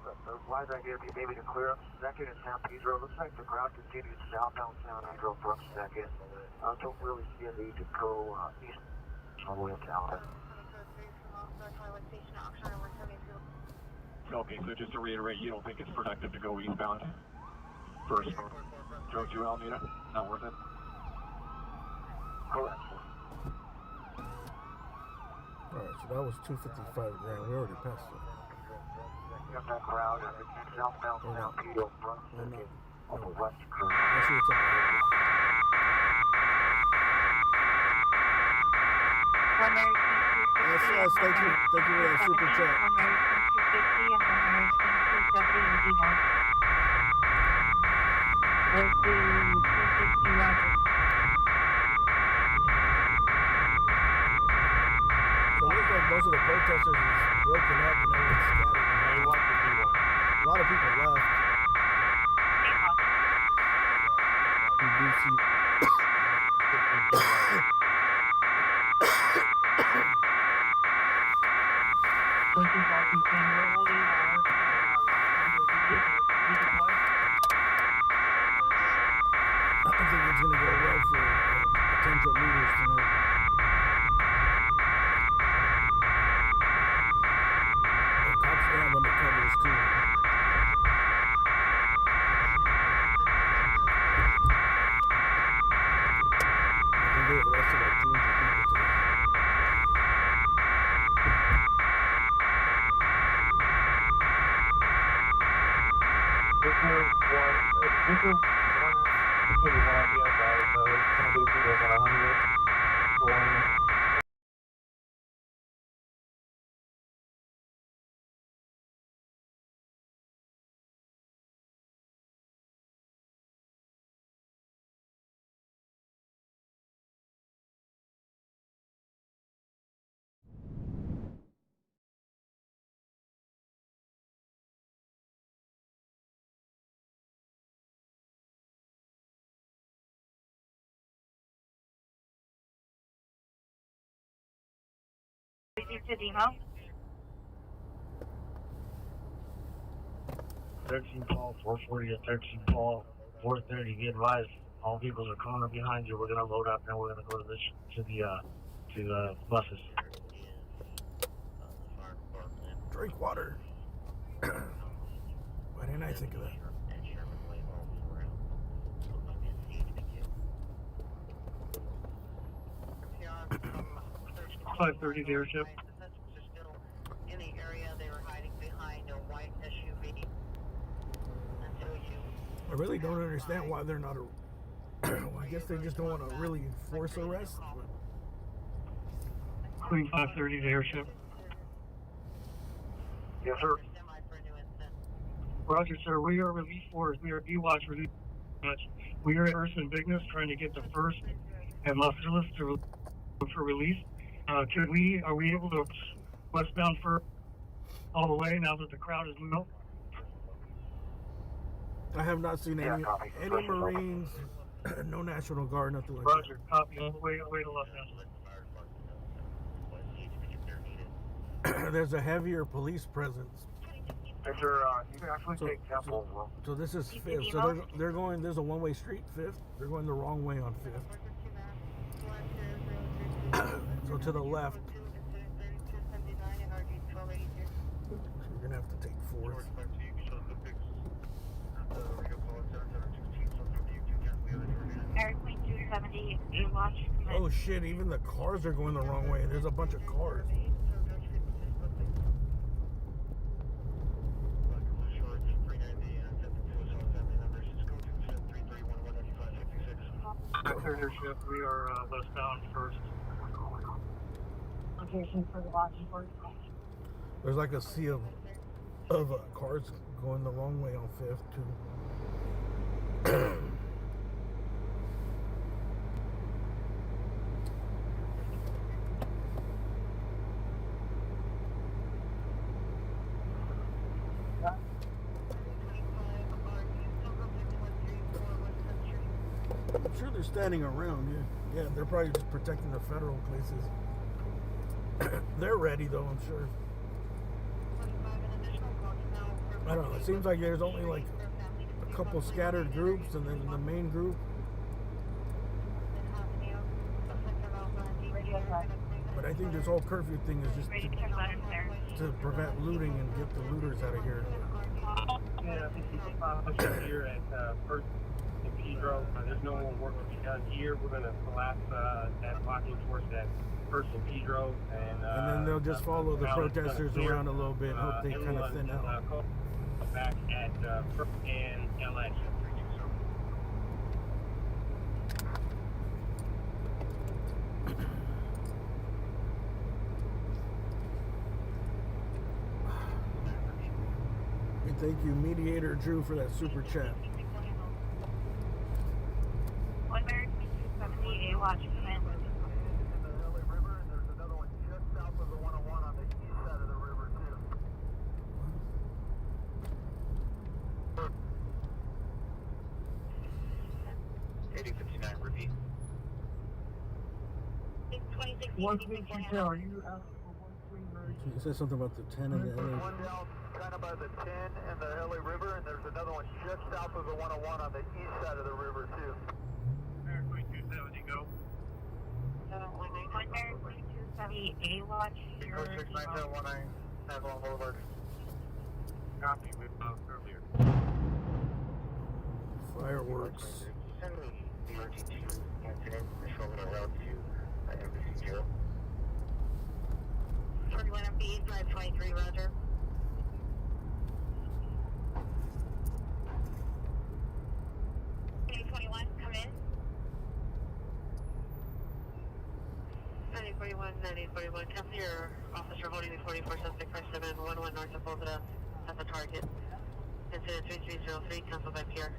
wise idea would be maybe to clear up second in San Pedro. Looks like the crowd continues southbound San Pedro from second. Don't really see a need to go east all the way up to Alabama. Okay, so just to reiterate, you don't think it's productive to go eastbound first drove to Alameda? Not worth it? Correct. Alright, so that was 255 grand. We already passed it. Got that crowd southbound San Pedro from second West Curve. That's what's up ahead. SS, thank you for that super chat. So it looks like most of the protesters is broken up and everyone's scattered. A lot of people left. We do see. I don't think it's going to go well for potential leaders tonight. The cops have undercovers too. I think they arrested like 200 people today. To demo. 13 Paul, 440 to 13 Paul, 430. Be advised, all vehicles are coming up behind you. We're gonna load up and we're gonna go to the buses. Drink water. Why didn't I think of that? 530 dealership. In the area, they were hiding behind a white SUV until you. I really don't understand why they're not. I guess they just don't want to really force arrest. Queen 530 dealership. Yes, sir. Roger, sir. We are relief force. We are D-Watch relief. We are at Urson Bigness trying to get the first at Los Angeles for release. Are we able to westbound for all the way now that the crowd is moved? I have not seen any Marines, no National Guard, nothing like Roger, copy all the way to Los Angeles. that. There's a heavier police presence. You can actually take Temple as well. So this is 5th. So they're going. There's a one-way street 5th. They're going the wrong way on 5th. So to the left. We're gonna have to take 4th. Queen 270, watch. Oh shit! Even the cars are going the wrong way. There's a bunch of cars. Leadership, we are westbound first. Location for the lodging board. There's like a sea of cars going the wrong way on 5th too. I'm sure they're standing around. Yeah, they're probably just protecting the federal places. They're ready though, I'm sure. I don't know. It seems like there's only like a couple scattered groups, and then the main group. But I think this whole curfew thing is just to prevent looting and get the looters out of here. Yeah, here at First and Pedro. There's no more work to be done here. We're going to collapse that blocking force at First and Pedro. And then they'll just follow the protesters around a little bit, hope they kind of thin out. Back at First and LA. Thank you, Mediator Drew, for that super chat. 178 watch command. Repeat. 132, are you asking for 139? He said something about the 10 and the LA. One down kind of by the 10 and the LA River, and there's another one just south of the 101 on the east side of the river, too. American 270, go. 132 watch. 69719, Naval Boulevard. Copy, we earlier. Fireworks. Send me the RT2 incident, controlling a route to Embassy 0. 21 MB, drive 23, roger. A21, come in. 9041, cancel your officer holding the 44 suspect 5711 north of Bogota at the target. Incident 3303, cancel by Pierre.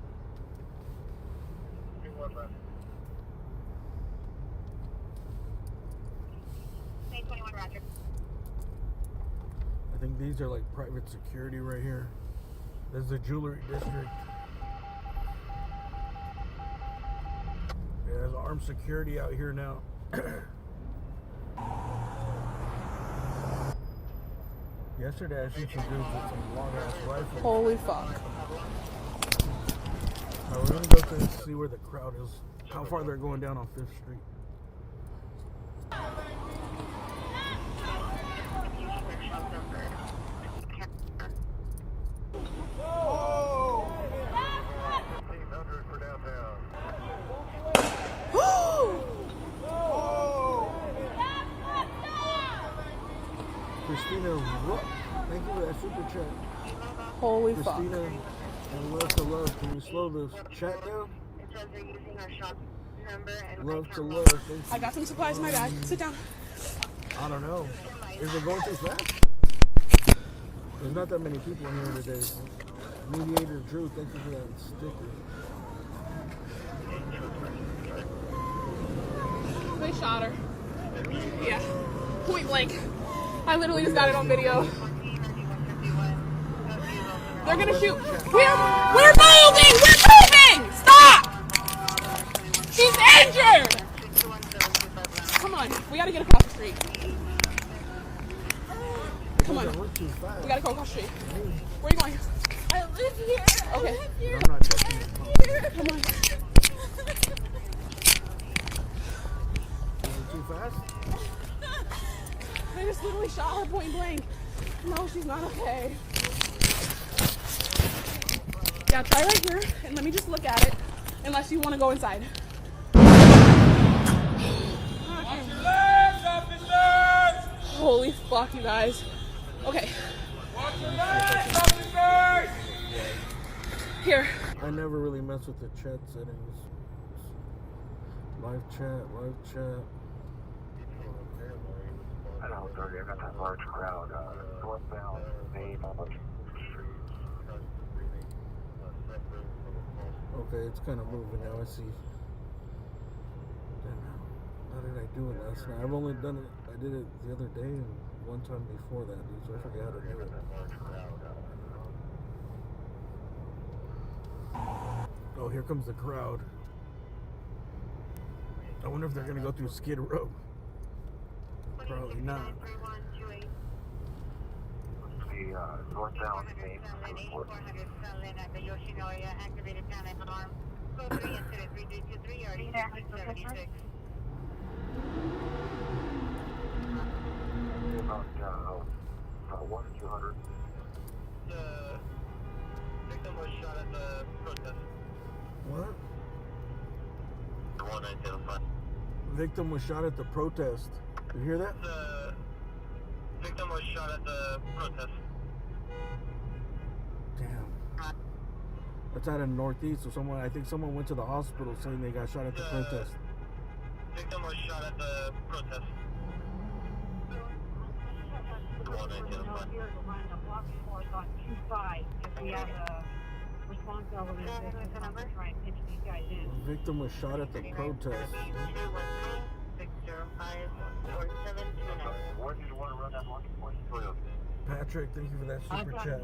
21, roger. I think these are like private security right here. This is the jewelry district. Yeah, there's armed security out here now. Yesterday I seen some dudes with some long ass rifles. Holy fuck. We're gonna go to see where the crowd is. How far they're going down on 5th Street. Christina Rook, thank you for that super chat. Holy Christina, fuck. and love to love. Can you slow the chat down? Love to love. Thank you. I got some supplies in my bag. Sit down. I don't know. Is it going too fast? There's not that many people in here today. Mediator Drew, thank you for that sticker. They shot her. Yeah. Point blank. I literally just got it on video. They're gonna shoot. We're moving! We're moving! Stop! She's injured! Come on, we gotta get across the street. Come on. We gotta go across the street. Where are you going? I live here. Okay. I'm not touching it. Come on. Is it too fast? They just literally shot her point blank. No, she's not okay. Yeah, try right here, and let me just look at it, unless you want to go inside. Watch your legs, officers! Holy fuck, you guys. Okay. Watch your legs, officers! Here. I never really mess with the chat settings. Live chat, live chat. I know, 30, I got that large crowd, northbound, main, Okay, it's kind of moving now. I see. Damn, how did I do it last night? I've only done it. I did it the other day and one time before that, dude. So I forgot how to do it. Oh, here comes the crowd. I wonder if they're gonna go through Skid Row. Probably not. The northbound main. About 1 to 200. The victim was shot at the protest. What? The one identified. Victim was shot at the protest. You hear that? The victim was shot at the protest. Damn. That's out in Northeast. So I think someone went to the hospital saying they got shot at the protest. Victim was shot at the protest. The one identified. We have a response element that can come and try and pitch these guys in. The victim was shot at the protest. 213-605-4729. Patrick, thank you for that super chat.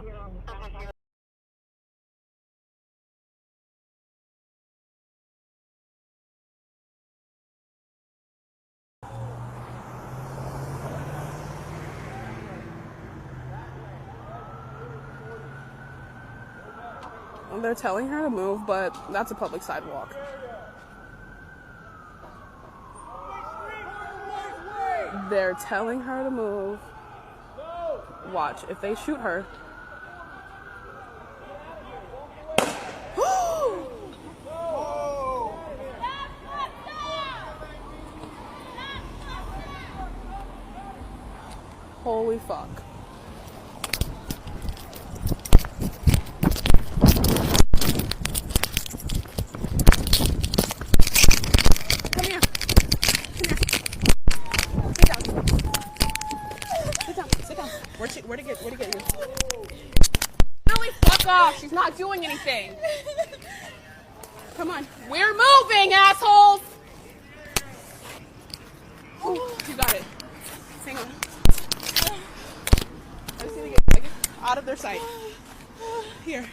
They're telling her to move, but that's a public sidewalk. They're telling her to move. Watch, if they shoot her. Holy fuck. Come here. Sit down. Where'd it get you? Really fuck off. She's not doing anything. Come on. We're moving, assholes. Ooh, you got it. Hang on. I just need to get out of their sight. Here.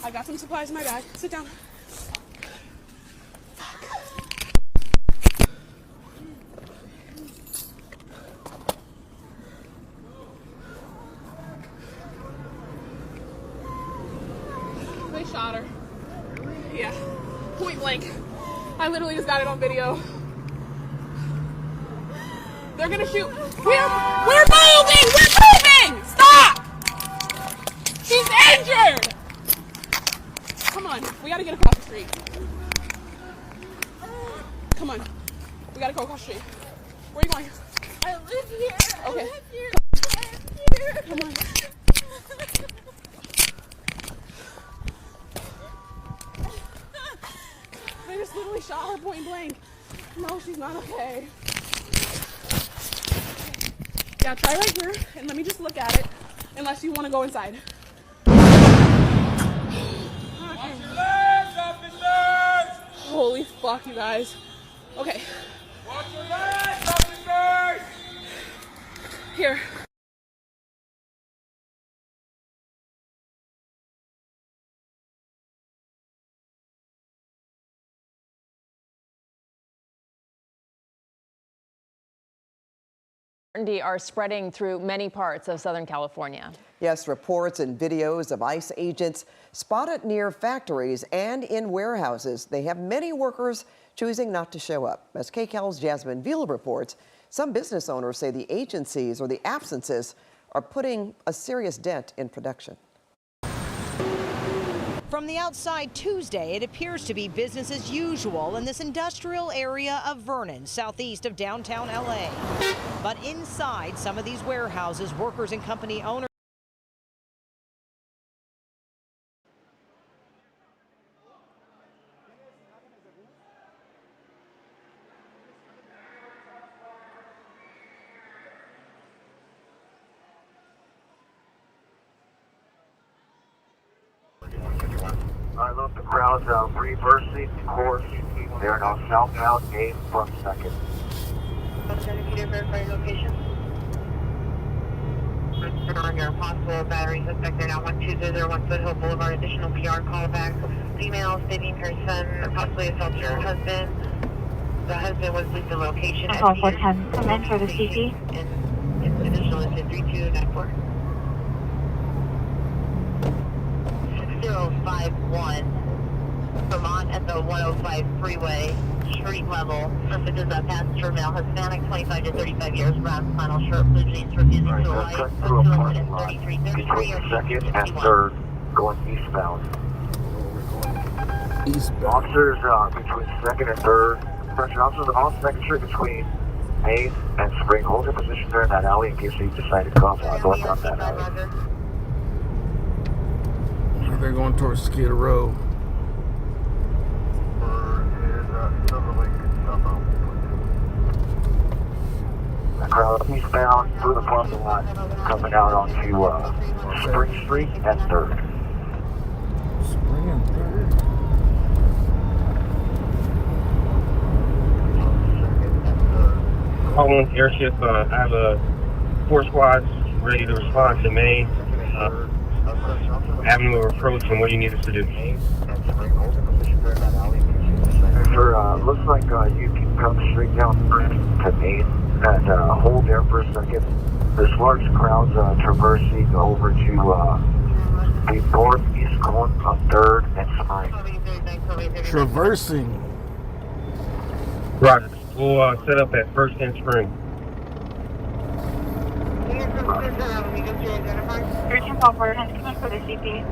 I got some supplies in my bag. Sit down. They shot her. Yeah. Point blank. I literally just got it on video. They're gonna shoot. We're moving! We're moving! Stop! She's injured! Come on. We gotta get across the street. Come on. We gotta go across the street. Where are you going? I live here. Okay. I live here. Come on. They just literally shot her point blank. No, she's not okay. Yeah, try right here, and let me just look at it, unless you want to go inside. Watch your legs, officers! Holy fuck, you guys. Okay. Watch your legs, officers! Here. Uncertainty are spreading through many parts of Southern California. Yes, reports and videos of ICE agents spotted near factories and in warehouses. They have many workers choosing not to show up. As KCAL's Jasmine Vila reports, some business owners say the agencies or the absences are putting a serious dent in production. From the outside Tuesday, it appears to be business as usual in this industrial area of Vernon, southeast of downtown LA. But inside some of these warehouses, workers and company owners I love the crowds reversing course. They're now southbound, aim from second. Location. Under possible battery suspect now 1201 Foothill Boulevard. Additional PR callback. Female stating her son possibly assaulted her husband. The husband was with the location. Call 410. Come in for the CP. And additional is 3294. 6051 Vermont at the 105 freeway, street level. This is a passenger male, Hispanic, 25 to 35 years, brown flannel shirt, blue jeans, refusing to alight. Between second and third, going eastbound. Officers between second and third. Pressure officers on Second Street between Main and Spring. Hold your position there in that alley in case you decide to come going down that alley. They're going towards Skid Row. The crowd eastbound through the parking lot, coming out onto Spring Street and 3rd. Homeland Airship, I have 4 squads ready to respond to May. Avenue of approach and what you need us to do. Sir, looks like you can come straight down to Main and hold there for a second. There's large crowds traversing over to the northeast corner of 3rd and Spring. Traversing. Roger. We'll set up at 1st and Spring. 13 Poplar, has come for the CP.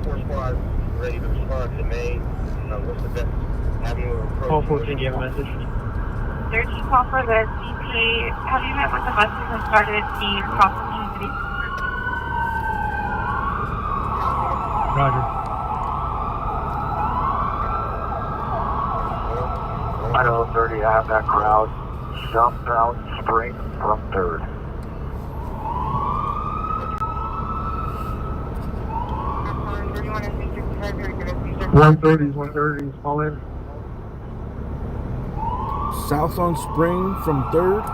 4 squads ready to respond to May. What's the best avenue of approach? Paul 14, do you have a message? 13 Poplar, the CP. Have you met with the buses and started the crossing city? Roger. I know 30, I have that crowd. Southbound Spring from 3rd. One 130s, fall in. South on Spring from 3rd.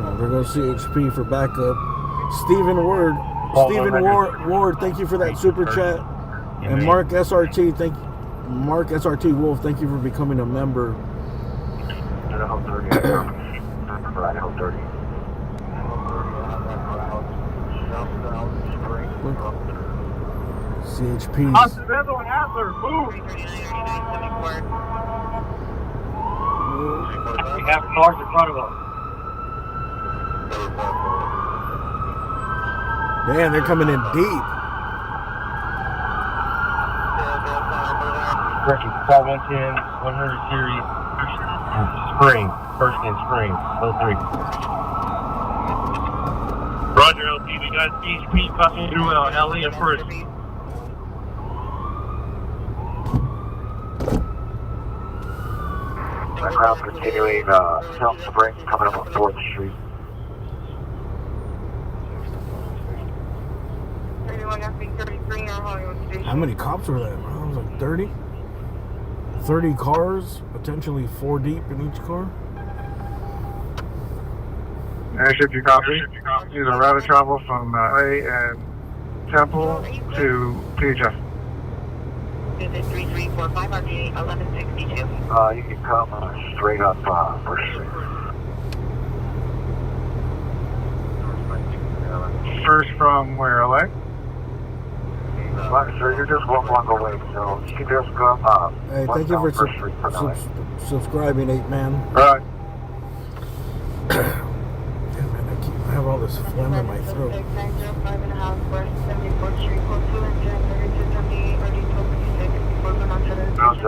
Well, they're going to CHP for backup. Stephen Ward, thank you for that super chat. And Mark SRT, Mark SRT Wolf, thank you for becoming a member. Idaho 30. Idaho 30. CHPs. Occidental and Adler, move! We have cars in front of us. Man, they're coming in deep. Correction, call 110, 100 series, Spring, 1st and Spring, 03. Roger, LP, we got CHP passing through LA at 1st. That crowd's continuing South Spring, coming up on 4th Street. How many cops were there? Bro? It was like 30? 30 cars, potentially 4 deep in each car. Airship, you copy? Use a route of travel from LA and Temple to PHF. Visit 3345 RTA 1162. You can come straight up 1st Street. First from where, LA? Sir, you're just one block away, so you can just come Hey, thank you for subscribing, 8-man. Right. Damn, man, I have all this phlegm in my throat. Those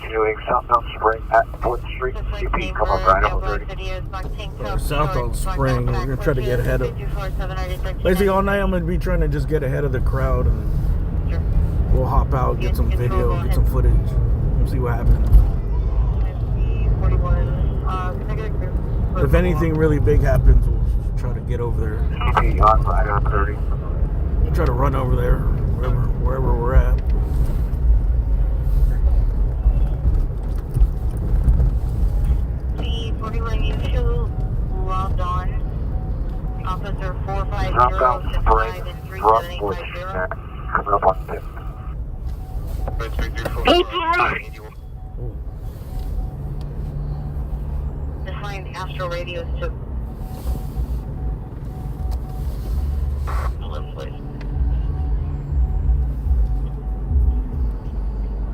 continuing southbound Spring at 4th Street. CP, come on, Idaho 30. South on Spring. We're going to try to get ahead of... Basically, all night I'm going to be trying to just get ahead of the crowd, and we'll hop out, get some video, get some footage, and see what happens. If anything really big happens, we'll try to get over there. CP, on Idaho 30. We'll try to run over there, wherever we're at. Logged on. Officer 450 Southbound Spring and from 4th Street. Coming up on 5th. Define Astro radios to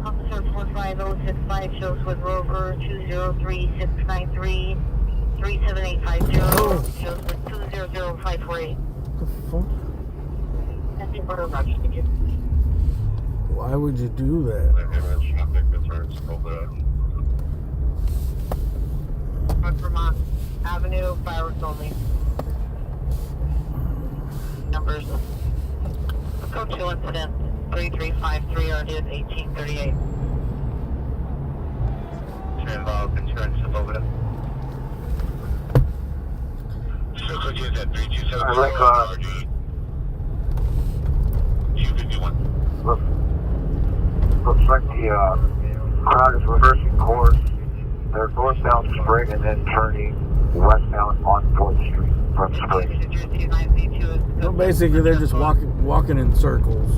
Officer 45065 shows with Rover 203-693 37850 shows with 200548. Why would you do that? Vermont Avenue, fireworks only. Numbers. Code 2 incident 3353 RDS 1838. Involved insurance over there. I like 251. Look, Looks like the crowd is reversing course. They're northbound Spring and then turning westbound on 4th Street from Spring. Well, basically, they're just walking in circles.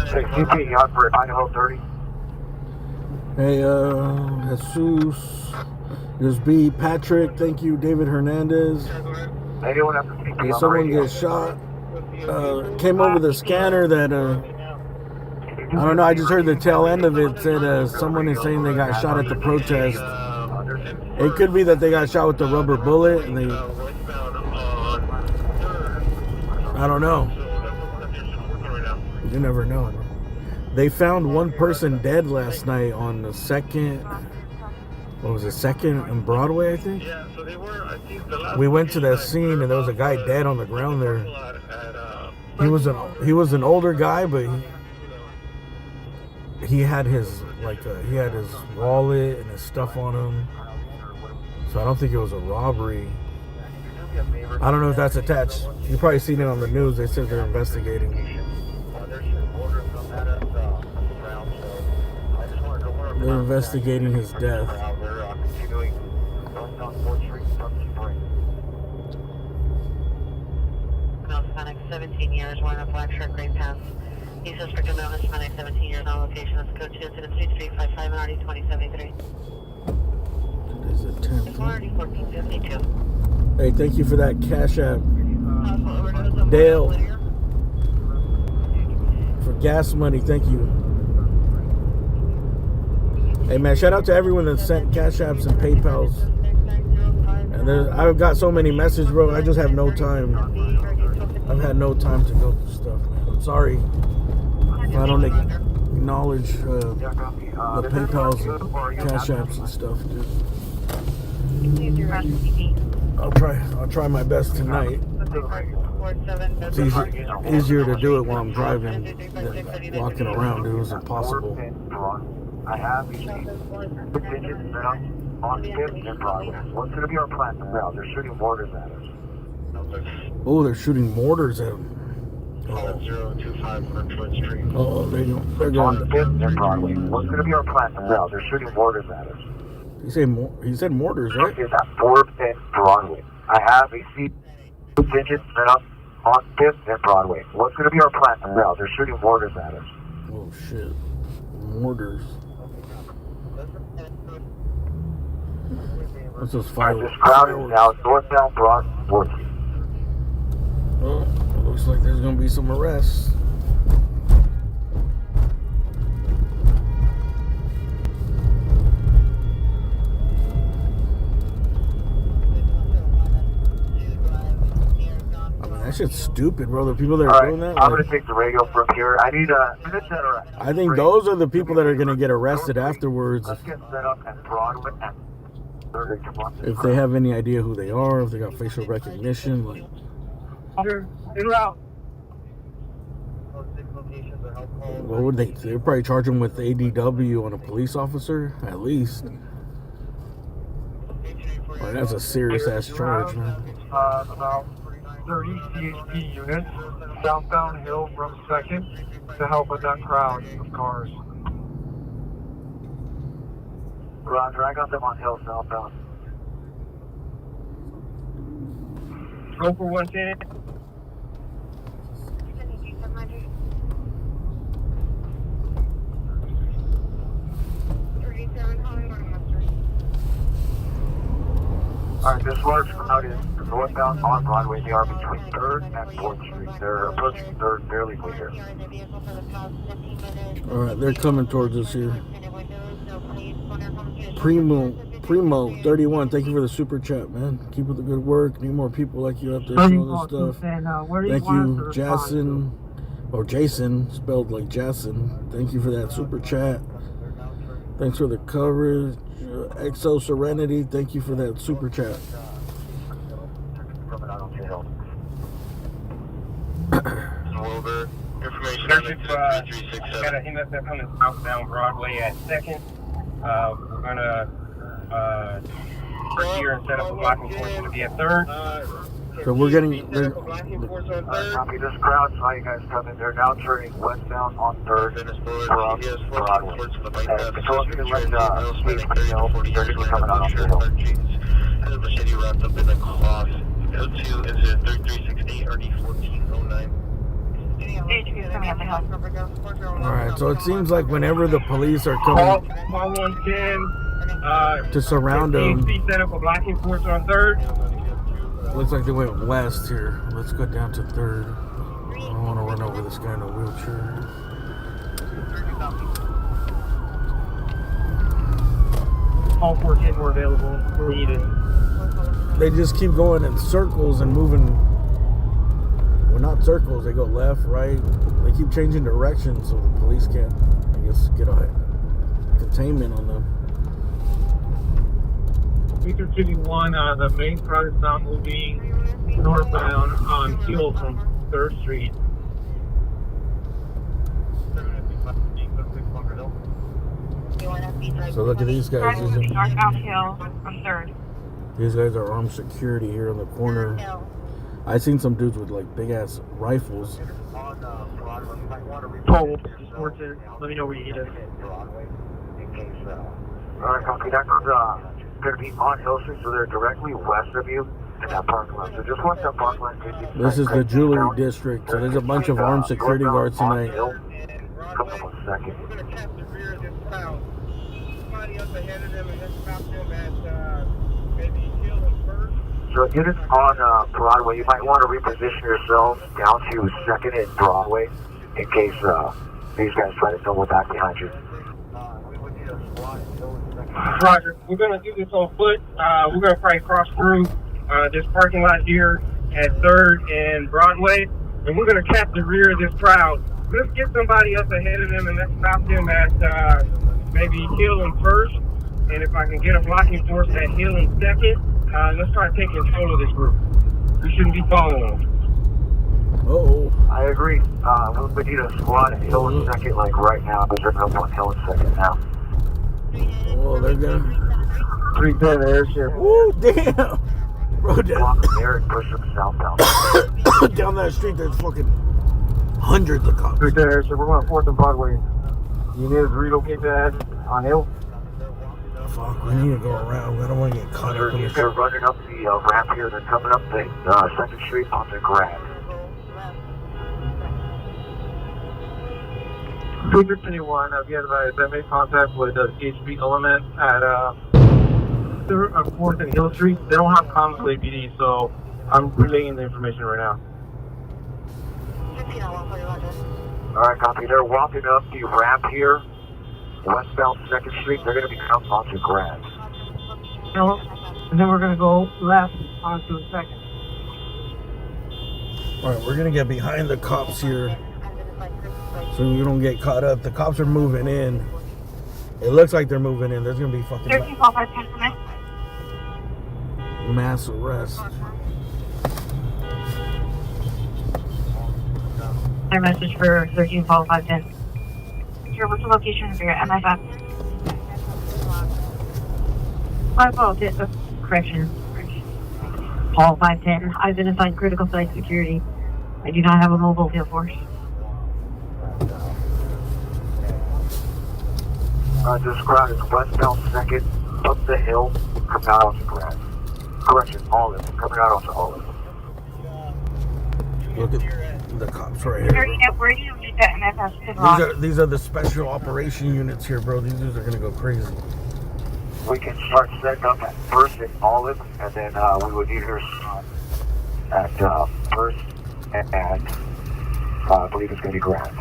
Hey, CP, you on for Idaho 30? Hey, Jesus, there's B. Patrick, thank you. David Hernandez. Anyone have to CP on the Someone radio? gets shot. Came over the scanner that, I don't know, I just heard the tail end of it. Said someone is saying they got shot at the protest. It could be that they got shot with the rubber bullet and I don't know. You never know. They found one person dead last night on the 2nd, what was it, 2nd and Broadway, I think? We went to that scene and there was a guy dead on the ground there. He was an older guy, but he had his wallet and his stuff on him. So I don't think it was a robbery. I don't know if that's attached. You've probably seen it on the news. They said they're investigating. They're investigating his death. Hispanic, 17 years, wearing a black shirt, gray pants. He's suspected male Hispanic, 17 years, on location. Let's go to incident 3355 and RD 2073. Today's the 10th. It's already 1452. Hey, thank you for that Cash App. Dale. For gas money, thank you. Hey man, shout out to everyone that sent Cash Apps and PayPals. And I've got so many messages, bro. I just have no time. I've had no time to go through stuff, man. I'm sorry if I don't acknowledge the PayPals and Cash Apps and stuff, dude. I'll try my best tonight. It's easier to do it while I'm driving than walking around. It was impossible. I have these digits now on 5th and Broadway. What's going to be our plan now? They're shooting mortars at us. Oh, they're shooting mortars at him. 025 Brookwood Street. Oh, they're going on 5th and Broadway. What's going to be our plan now? They're shooting mortars at us. He said mortars, right? It's at 4th and Broadway. I have a digits now on 5th and Broadway. What's going to be our plan now? They're shooting mortars at us. Oh shit, mortars. What's this fire? This crowd is now northbound Broadway. Oh, it looks like there's going to be some arrests. I mean, that shit's stupid, bro. The people that are doing that. I'm going to take the radio from here. I need I think those are the people that are going to get arrested afterwards. Let's get set up at Broadway. If they have any idea who they are, if they got facial recognition, like. En route. What would they? They'd probably charge them with ADW on a police officer, at least. Well, that's a serious ass charge, man. About 30 CHP units southbound hill from 2nd to help with that crowd of cars. Roger, I got them on hill southbound. Go for 110. Alright, this large crowd is northbound on Broadway. They are between 3rd and 4th Street. They're approaching 3rd, barely clear. Alright, they're coming towards us here. Primo 31, thank you for the super chat, man. Keep up the good work. Need more people like you out there showing this stuff. Thank you, Jason, or Jason, spelled like Jason. Thank you for that super chat. Thanks for the coverage. Exo Serenity, thank you for that super chat. Information got a intercept coming southbound Broadway at 2nd. We're gonna park here and set up a blocking point to be at 3rd. So we're getting. Copy this crowd. Saw you guys coming. They're now turning westbound on 3rd from Broadway. And control, you can let Steve know. They're going to be coming out on the hill. As the city wrapped up in the cross, L2 is it 3368 or D1409? All right, so it seems like whenever the police are coming Call 110. to surround them, set up a blocking force on 3rd. looks like they went west here. Let's go down to 3rd. I don't want to run over this guy in a wheelchair. All 410 were available for needed. They just keep going in circles and moving. Well, not circles. They go left, right. They keep changing directions so the police can't, I guess, get a containment on them. Victor City 1, the main crowd is now moving northbound on Hill from 3rd Street. So look at these guys. Northbound Hill from 3rd. These guys are armed security here in the corner. I seen some dudes with like big ass rifles. Oh, just more to let me know where you get it. Alright, copy. That's going to be on Hill Street, so they're directly west of you in that parking lot. So just watch that parking lot. This is the jewelry district, so there's a bunch of armed security guards tonight. Come on 1 second. We're going to catch the rear of this crowd. Somebody else ahead of them and let's stop them at maybe Hill and First. So units on Broadway, you might want to reposition yourselves down to 2nd and Broadway in case these guys try to double back behind you. Roger. We're going to do this on foot. We're going to probably cross through this parking lot here at 3rd and Broadway, and we're going to catch the rear of this crowd. Let's get somebody else ahead of them and let's stop them at maybe Hill and First. And if I can get a blocking force at Hill and 2nd, let's try taking control of this group. We shouldn't be following them. I agree. We need a squad at Hill and 2nd, like right now, because they're up on Hill and 2nd now. Oh, they're gonna 310 airship. Woo, damn! Bro, there and push them southbound. down that street, there's fucking hundreds of cops. 310 airship. We're going 4th and Broadway. You need to relocate that on Hill. Fuck, we need to go around. I don't want to get caught up in this. They're running up the ramp here. They're coming up the 2nd Street onto Grand. Victor City 1, I've got I made contact with the CHP element at 4th and Hill Street. They don't have comms with APD, so I'm relaying the information right now. Alright, copy. They're walking up the ramp here, westbound 2nd Street. They're going to be coming onto Grand. And then we're going to go left onto 2nd. Alright, we're gonna get behind the cops here so we don't get caught up. The cops are moving in. It looks like they're moving in. There's gonna be fucking mass arrest. Their message for 13-510. Sure, what's the location for your MFF? 510, correction. Paul 510, I've been assigned critical site security. I do not have a mobile field force. This crowd is westbound 2nd, up the hill, coming out onto Grand. Correction, all of them, coming out onto all of them. Look at the cops right here. Where do you need that MFF? These are the special operation units here, bro. These dudes are gonna go crazy. We can start setting up at 1st and Olive, and then we would need her at 1st and I believe it's going to be Grand.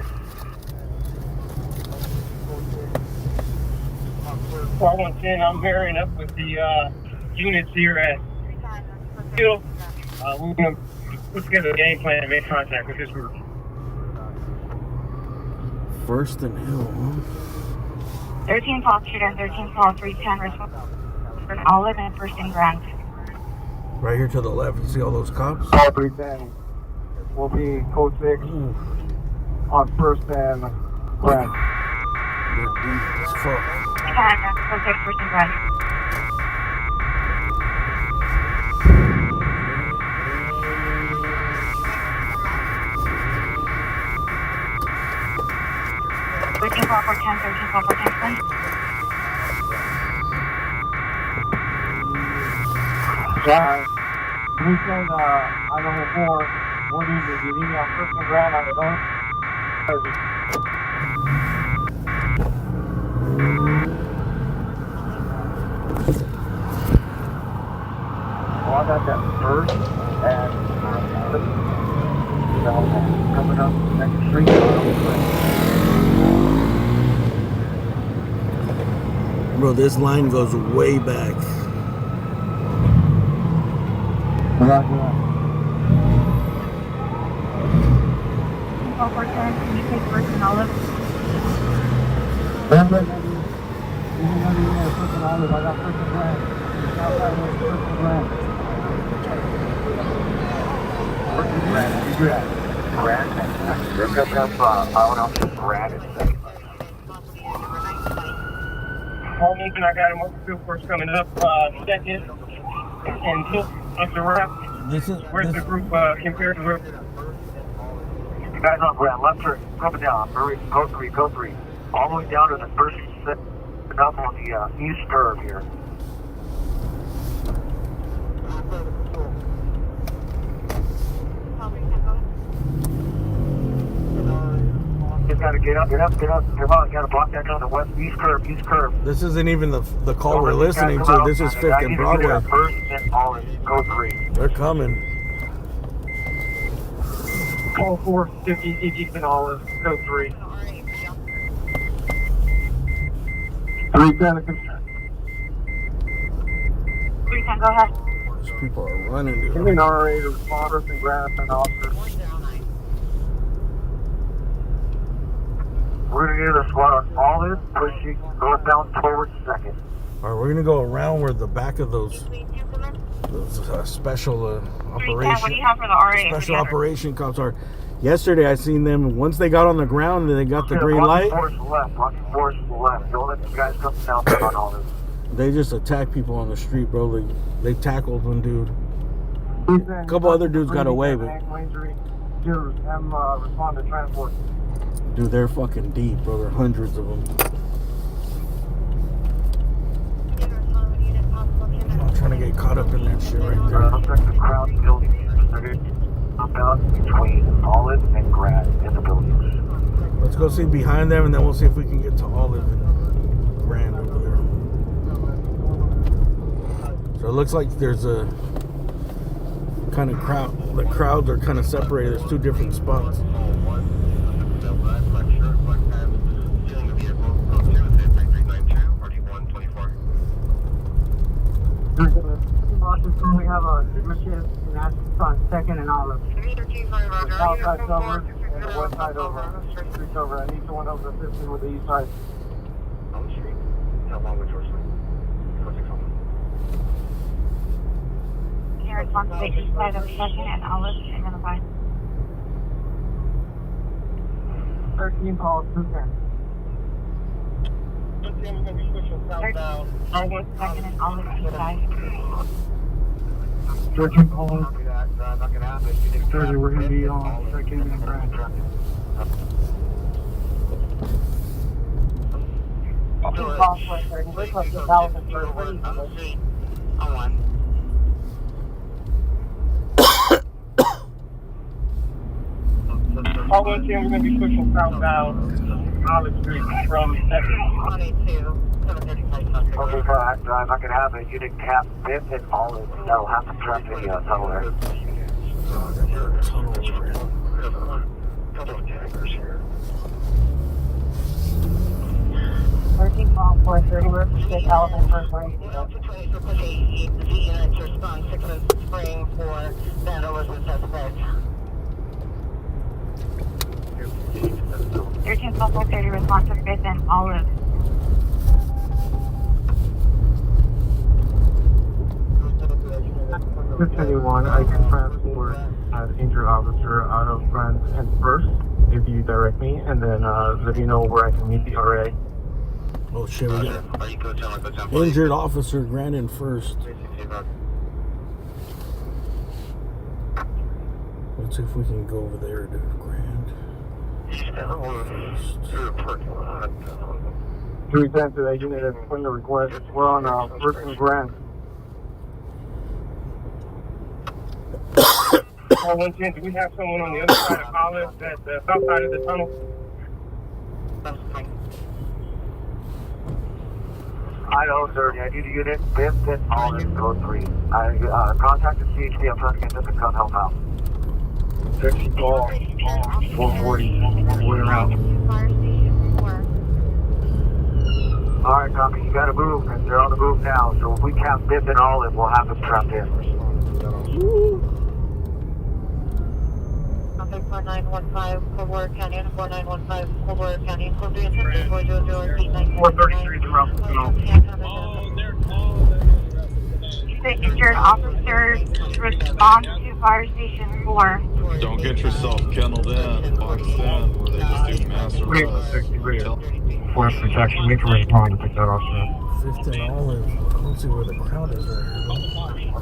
Car 110, I'm pairing up with the units here at Hill. We're going to put together a game plan and make contact with this group. 1st and Hill. 13 Paul Street and 13 Paul 310 responsible. Olive and 1st and Grand. Right here to the left, you see all those cops? Paul 310 will be code 6 on 1st and Grand. They're deep as fuck. Code 6 1st and Grand. We send Idaho 4, what is it? You need me on personal ground on the phone? Well, I got that first and coming up next street. Bro, this line goes way back. Can you take first and olive? I got first and grand. Outside with first and grand. First and grand. You do that. Grand. They're picking up, I don't know, grand and stuff. Paul Nathan, I got him over field force coming up, second and Hill up the wrap. Where's the group compared to where? You guys on ground, left turn, coming down, hurry, go three. All the way down to the first set up on the east curve here. Just gotta get up. Come on, gotta block that on the west, east curve. This isn't even the call we're listening to. This is 5th and Broadway. First and all is go 3. They're coming. Call 450, EG and Olive, go 3. 3 Pelican. 3 10, go ahead. These people are running. Give me an RA to respond, first and ground and officer. We're gonna get a squad on Olive, pushing northbound towards second. All right, we're gonna go around where the back of those special operation. What do you have for the RA? Special operation cops are. Yesterday I seen them. Once they got on the ground and they got the green light. Force left. Don't let these guys come down on all this. They just attack people on the street, bro. They tackled one dude. A couple other dudes got away, but respond to transport. dude, they're fucking deep, bro. There are hundreds of them. I'm trying to get caught up in that shit right there. Looks like the crowd building about between Olive and Grad in the buildings. Let's go see behind them, and then we'll see if we can get to Olive and Grand over there. So it looks like there's a kind of crowd. The crowds are kind of separated. There's 2 different spots. We have a Sigma shift and that's on 2nd and Olive. The south side's over and the west side over. Street's over. I need someone over assisting with the east side. On the street. How long would yours be? Can you respond to the east side of 2nd and Olive? Identify. 13 calls, 210. 13 is going to be pushing southbound. 2nd and Olive, east side. 13 calls. 30, we're going to be on 2nd and Grand. Call for 30. We're close to 1,000 for On one. All 110, we're going to be pushing southbound Olive Street from 2nd. 182, 735. Okay, I'm not gonna have it. You didn't cap 5th and Olive. That'll have to trap video tunnel there. Tunnel over here. Couple of taggers here. 13 call 430, we're pushing Olive first range. The Z units respond 6 and Spring for vandalism suspect. 13 call 430, respond to 5th and Olive. 671, I can transport an injured officer out of Grand and First if you direct me, and then let me know where I can meet the RA. Oh shit, we got injured officer Grand and First. Let's see if we can go over there to Grand. parking lot. 310 to that unit and put in the request. We're on First and Grand. 110, do we have someone on the other side of Hollis at the south side of the tunnel? I know, sir. I need a unit. 5th and Hollis, code 3. I contacted CHP. I'm trying to get them to come help out. 60 call, 440, way around. Alright, copy. You gotta move, and they're on the move now. So if we count 5th and Hollis, we'll have them trapped in. 4915, Coldwater County, 4915, Coldwater County, code 310, 400 433 is around the tunnel. The injured officers respond to fire station 4. Don't get yourself kenneled in, boxed in, where they just do mass arrests. Force protection, make a respond to pick that officer. 5th and Olive. I don't see where the crowd is right here.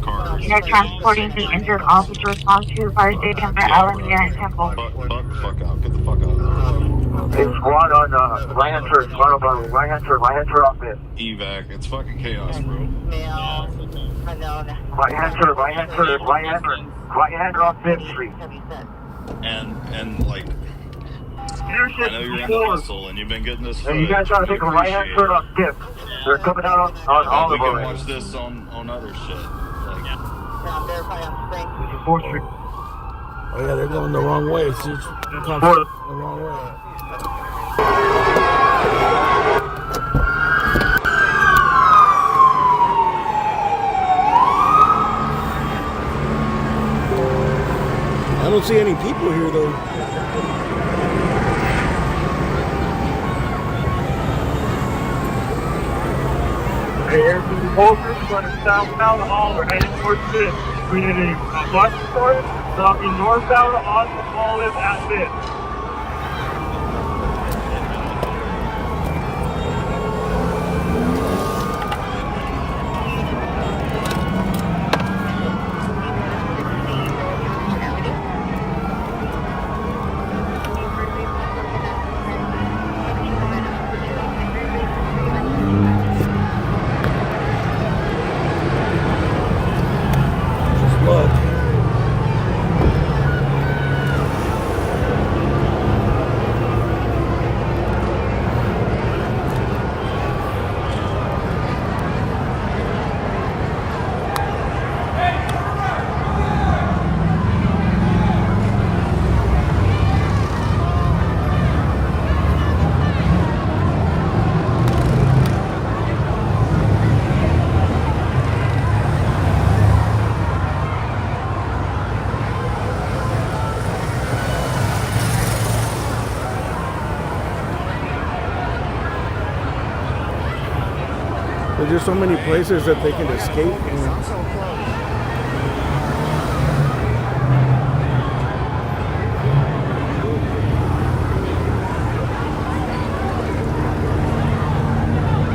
Cars. They're transporting the injured officer response to fire station by Alameda and Temple. Buck the fuck out. Get the fuck out of It's one on right hand turn, right hand turn off this. Evac. It's fucking chaos, bro. Right hand turn off 5th Street. And like, I know you're in the hustle and you've been getting this. Hey, you guys gotta take a right hand turn off 5th. They're coming out on all we of can them. watch this on other shit. This is 4th Street. Oh yeah, they're going the wrong way. It's just the wrong way. I don't see any people here though. Hey, here's the Bolsters going southbound hall. We're heading towards 5th. We did a bus start stopping northbound on the Olive at 5th. Look. There's just so many places that they can escape.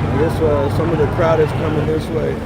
I guess some of the crowd is coming this way.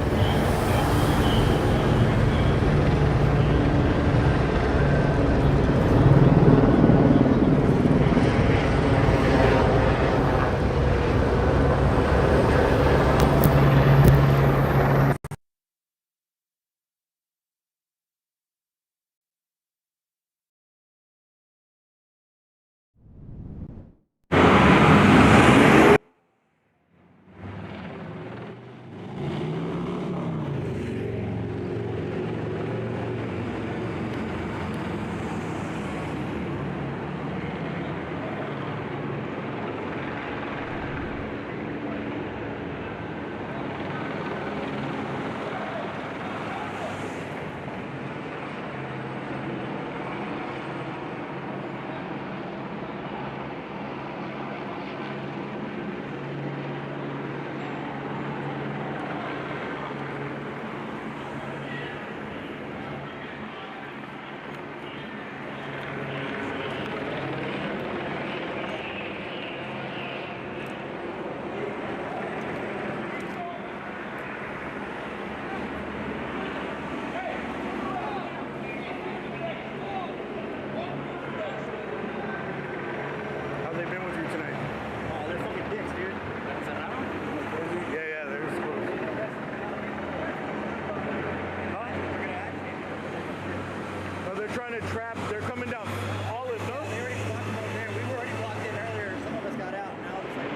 trying to trap. They're coming down Olive, no? They already blocked them over there. We were already blocked in earlier. Some of us got out. Now it's like.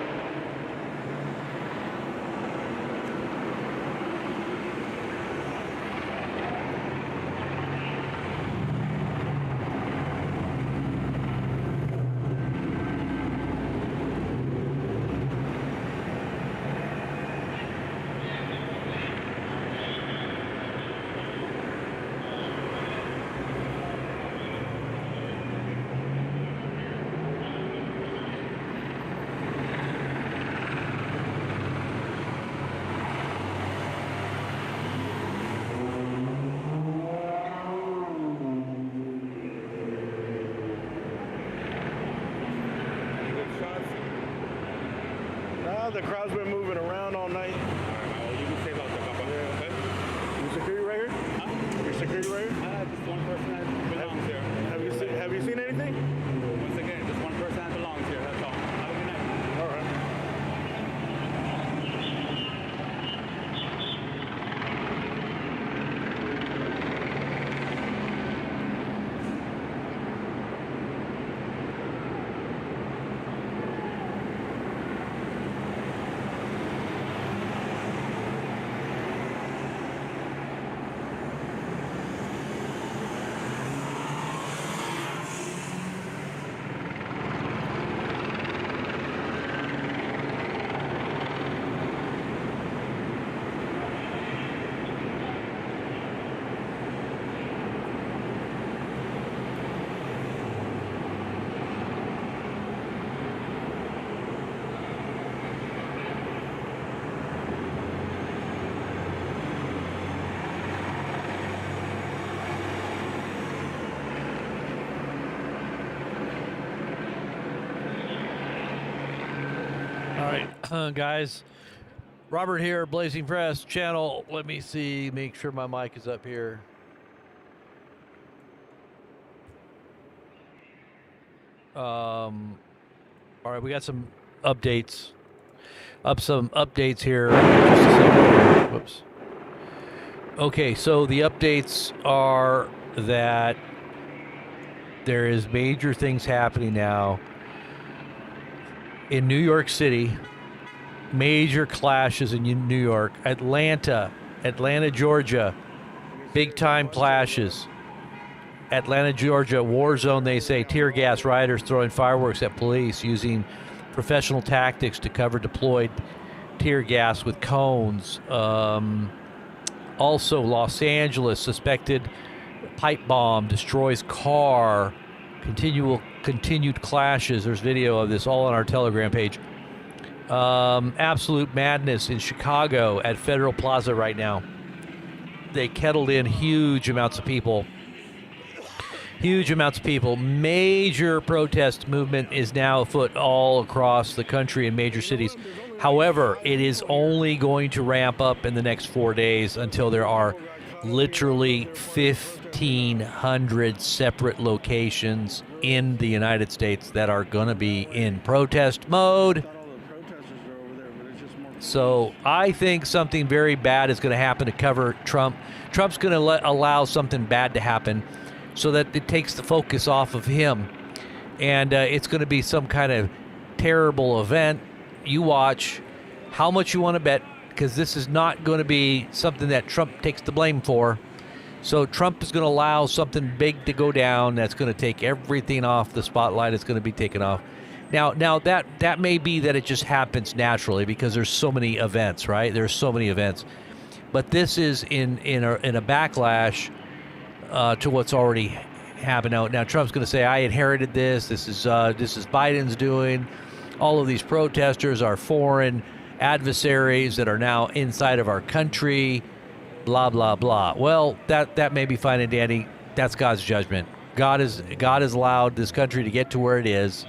The crowd's been moving around all night. You can stay locked up. Okay? Your security right here? Huh? Your security right here? Just one person that belongs here. Have you seen anything? Once again, just one person that belongs here. That's all. Have a good night. All right. Guys, Robert here, Blazing Press channel. Let me see, make sure my mic is up here. All right, we got some updates. Some updates here. Just a second. Whoops. Okay, so the updates are that there is major things happening now in New York City. Major clashes in New York, Atlanta, Georgia, big time clashes. Atlanta, Georgia, war zone, they say, tear gas, rioters throwing fireworks at police using professional tactics to cover deployed tear gas with cones. Also, Los Angeles, suspected pipe bomb destroys car. Continued clashes. There's video of this all on our Telegram page. Absolute madness in Chicago at Federal Plaza right now. They kettled in huge amounts of people. Major protest movement is now afoot all across the country in major cities. However, it is only going to ramp up in the next 4 days until there are literally 1,500 separate locations in the United States that are going to be in protest mode. So I think something very bad is going to happen to cover Trump. Trump's going to allow something bad to happen so that it takes the focus off of him. And it's going to be some kind of terrible event. You watch how much you want to bet, because this is not going to be something that Trump takes the blame for. So Trump is going to allow something big to go down that's going to take everything off the spotlight. It's going to be taken off. Now that may be that it just happens naturally because there's so many events, right? There's so many events, but this is in a backlash to what's already happened. Now Trump's going to say, "I inherited this. This is Biden's doing. All of these protesters are foreign adversaries that are now inside of our country." Blah blah blah. Well, that may be fine and dandy. That's God's judgment. God has allowed this country to get to where it is.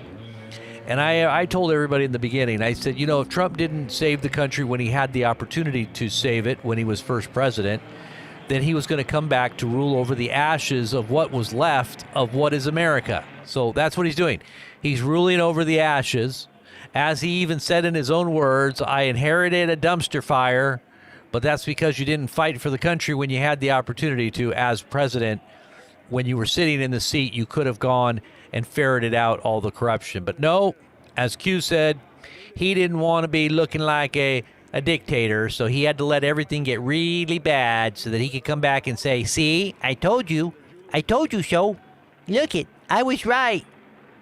And I told everybody in the beginning, I said, if Trump didn't save the country when he had the opportunity to save it when he was first president, then he was going to come back to rule over the ashes of what was left of what is America. So that's what he's doing. He's ruling over the ashes. As he even said in his own words, I inherited a dumpster fire, but that's because you didn't fight for the country when you had the opportunity to as president. when you were sitting in the seat, you could have gone and ferreted out all the corruption. But no, as Q said, he didn't want to be looking like a dictator, so he had to let everything get really bad so that he could come back and say, see, I told you so. Look it, I was right.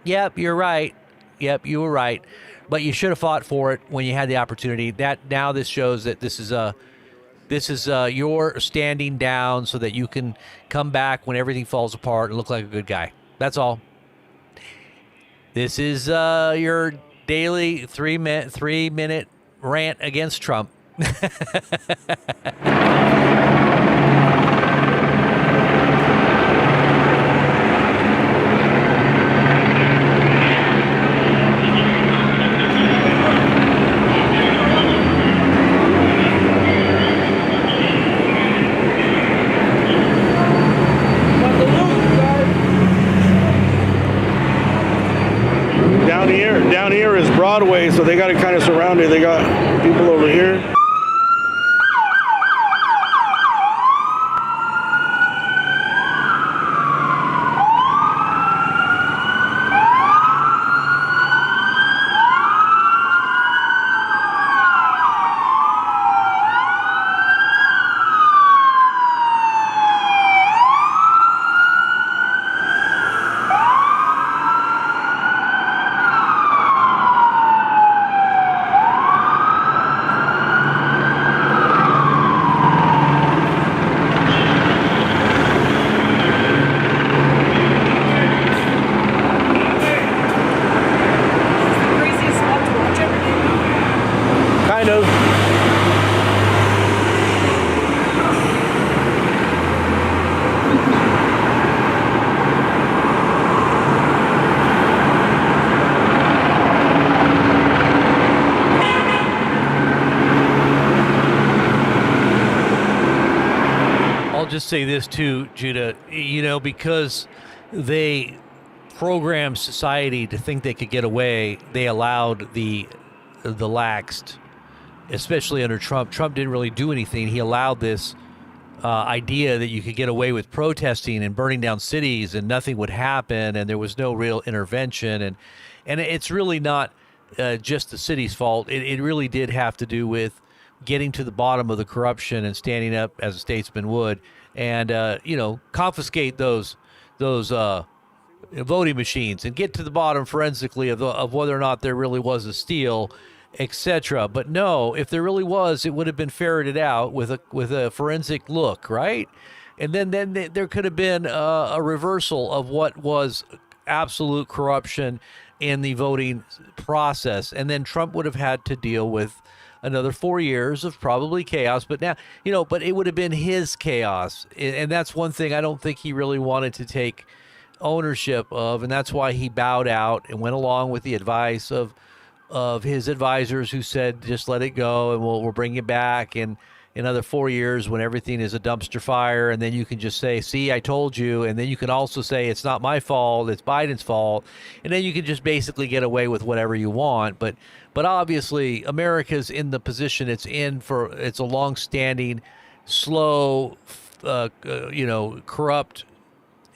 Yep, you're right. Yep, you were right. But you should have fought for it when you had the opportunity. Now this shows that this is your standing down so that you can come back when everything falls apart and look like a good guy. That's all. This is your daily 3-minute rant against Trump. Down here is Broadway, so they got it kind of surrounded. They got people over here. Say this too, Judah, because they programmed society to think they could get away, they allowed the laxed, especially under Trump. Trump didn't really do anything. He allowed this idea that you could get away with protesting and burning down cities and nothing would happen and there was no real intervention. And it's really not just the city's fault. It really did have to do with getting to the bottom of the corruption and standing up as a statesman would. And confiscate those voting machines and get to the bottom forensically of whether or not there really was a steal, etc. But no, if there really was, it would have been ferreted out with a forensic look, right? And then there could have been a reversal of what was absolute corruption in the voting process, and then Trump would have had to deal with another 4 years of probably chaos. But now, but it would have been his chaos. And that's one thing I don't think he really wanted to take ownership of. And that's why he bowed out and went along with the advice of his advisors who said, just let it go and we'll bring you back in another 4 years when everything is a dumpster fire. And then you can just say, see, I told you. And then you can also say, it's not my fault, it's Biden's fault. And then you can just basically get away with whatever you want. But obviously, America's in the position it's in it's a long-standing, slow, corrupt,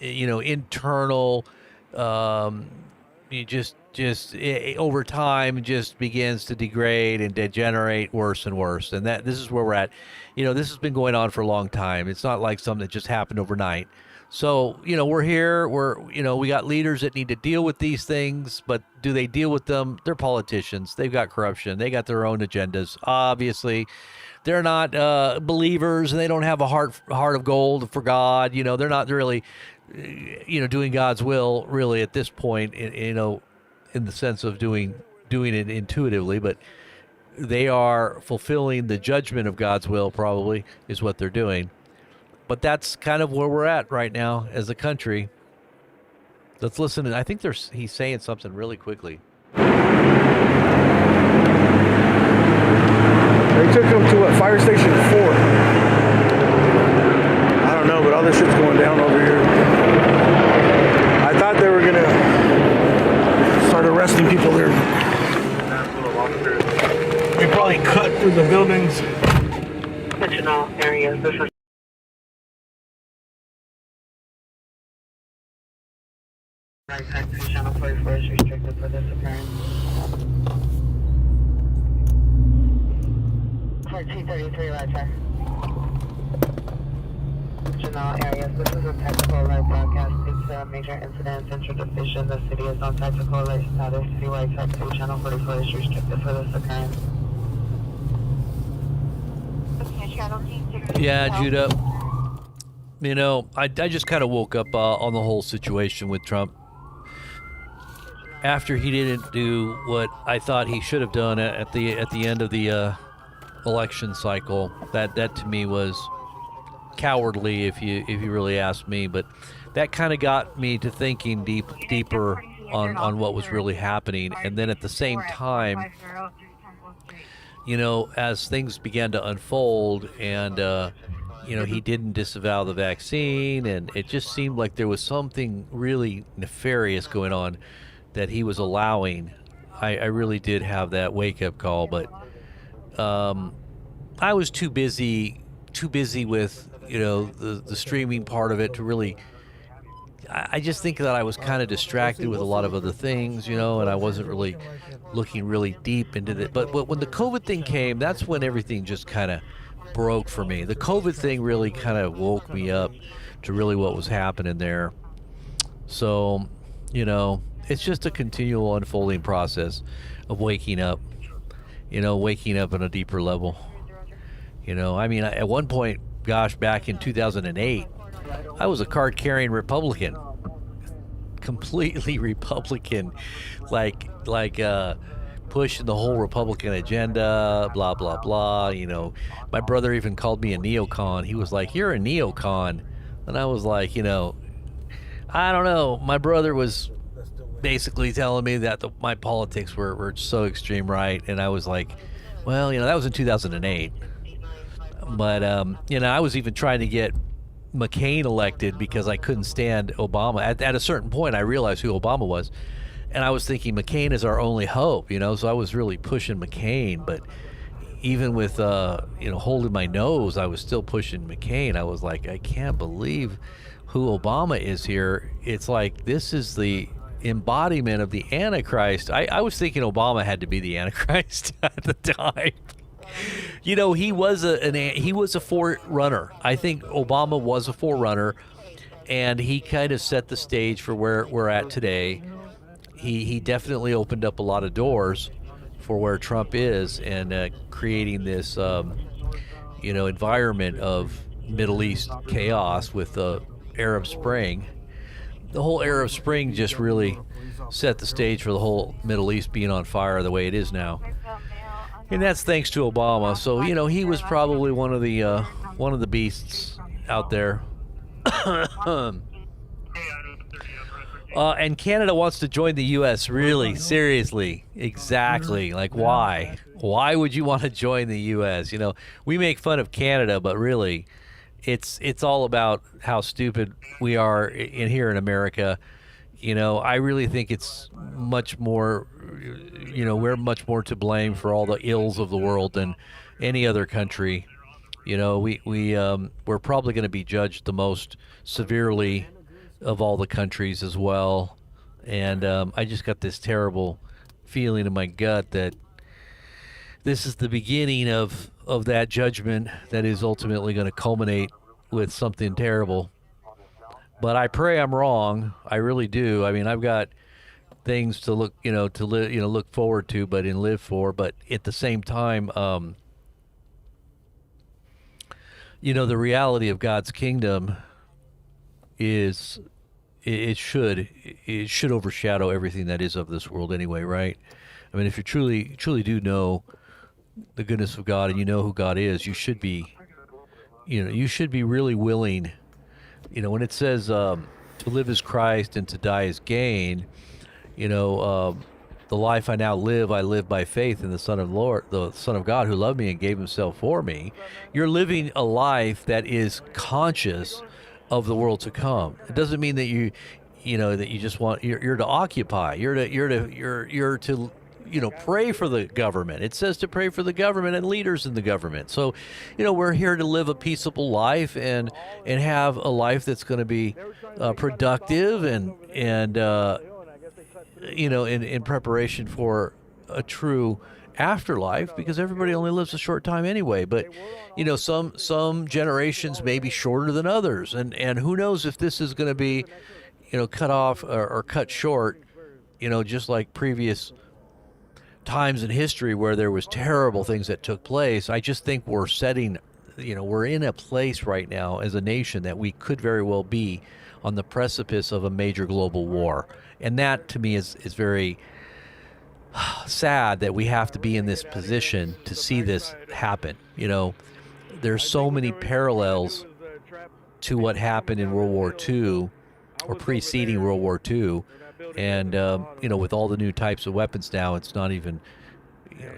internal, over time just begins to degrade and degenerate worse and worse. And this is where we're at. This has been going on for a long time. It's not like something that just happened overnight. So, we're here, we got leaders that need to deal with these things, but do they deal with them? They're politicians. They've got corruption. They got their own agendas. Obviously, they're not believers and they don't have a heart of gold for God. They're not really, doing God's will really at this point, in the sense of doing it intuitively, but they are fulfilling the judgment of God's will probably is what they're doing. But that's kind of where we're at right now as a country. Let's listen. I think he's saying something really quickly. They took him to Fire Station 4. I don't know, but all this shit's going down over here. I thought they were going to start arresting people there. We probably cut through the buildings. Attention all areas. This is Taxi channel 44 is restricted for this occurrence. For 233 Roger. General areas, this is a tactical alert broadcast. Due to a major incident in Central Division, the city is on tactical alert status. CY Taxi channel 44 is restricted for this occurrence. Yeah, Judah. You know, I just kind of woke up on the whole situation with Trump. After he didn't do what I thought he should have done at the end of the election cycle, that to me was cowardly, if you really ask me. But that kind of got me to thinking deeper on what was really happening. And then at the same time, you know, as things began to unfold and you know, he didn't disavow the vaccine, and it just seemed like there was something really nefarious going on that he was allowing. I really did have that wake-up call, but I was too busy with, you know, the streaming part of it to really. I just think that I was kind of distracted with a lot of other things, you know, and I wasn't really looking really deep into it. But when the COVID thing came, that's when everything just kind of broke for me. The COVID thing really kind of woke me up to really what was happening there. So, you know, it's just a continual unfolding process of waking up, you know, waking up on a deeper level. You know, I mean, at one point, gosh, back in 2008, I was a card-carrying Republican, completely Republican, like pushing the whole Republican agenda, blah, blah, blah. You know, my brother even called me a neocon. He was like, "You're a neocon." And I was like, you know, I don't know. My brother was basically telling me that my politics were so extreme right. And I was like, well, you know, that was in 2008. But, you know, I was even trying to get McCain elected because I couldn't stand Obama. At a certain point, I realized who Obama was. And I was thinking McCain is our only hope, you know, so I was really pushing McCain. But even with, you know, holding my nose, I was still pushing McCain. I was like, I can't believe who Obama is here. It's like, this is the embodiment of the Antichrist. I was thinking Obama had to be the Antichrist at the time. You know, he was a forerunner. I think Obama was a forerunner, and he kind of set the stage for where we're at today. He definitely opened up a lot of doors for where Trump is, and creating this you know, environment of Middle East chaos with the Arab Spring. The whole Arab Spring just really set the stage for the whole Middle East being on fire the way it is now. And that's thanks to Obama. So, you know, he was probably one of the beasts out there. And Canada wants to join the U.S. Really? Seriously? Exactly. Like, why? Why would you want to join the U.S.? You know, we make fun of Canada, but really, it's all about how stupid we are here in America. You know, I really think it's much more, you know, we're much more to blame for all the ills of the world than any other country. You know, we're probably going to be judged the most severely of all the countries as well. And I just got this terrible feeling in my gut that this is the beginning of that judgment that is ultimately going to culminate with something terrible. But I pray I'm wrong. I really do. I mean, I've got things to look, you know, to live, you know, look forward to, but and live for. But at the same time, you know, the reality of God's kingdom is it should overshadow everything that is of this world anyway, right? I mean, if you truly do know the goodness of God and you know who God is, you should be, you know, you should be really willing. You know, when it says to live is Christ and to die is gain, you know, the life I now live, I live by faith in the Son of God who loved me and gave himself for me. You're living a life that is conscious of the world to come. It doesn't mean that you know, that you just want, you're to occupy. You're to pray for the government. It says to pray for the government and leaders in the government. So, we're here to live a peaceable life and have a life that's going to be productive and in preparation for a true afterlife, because everybody only lives a short time anyway. But some generations may be shorter than others, and who knows if this is going to be cut off or cut short, just like previous times in history where there was terrible things that took place. I just think we're we're in a place right now as a nation that we could very well be on the precipice of a major global war. And that to me is very sad that we have to be in this position to see this happen. There's so many parallels to what happened in World War II or preceding World War II. And, with all the new types of weapons now, it's not even,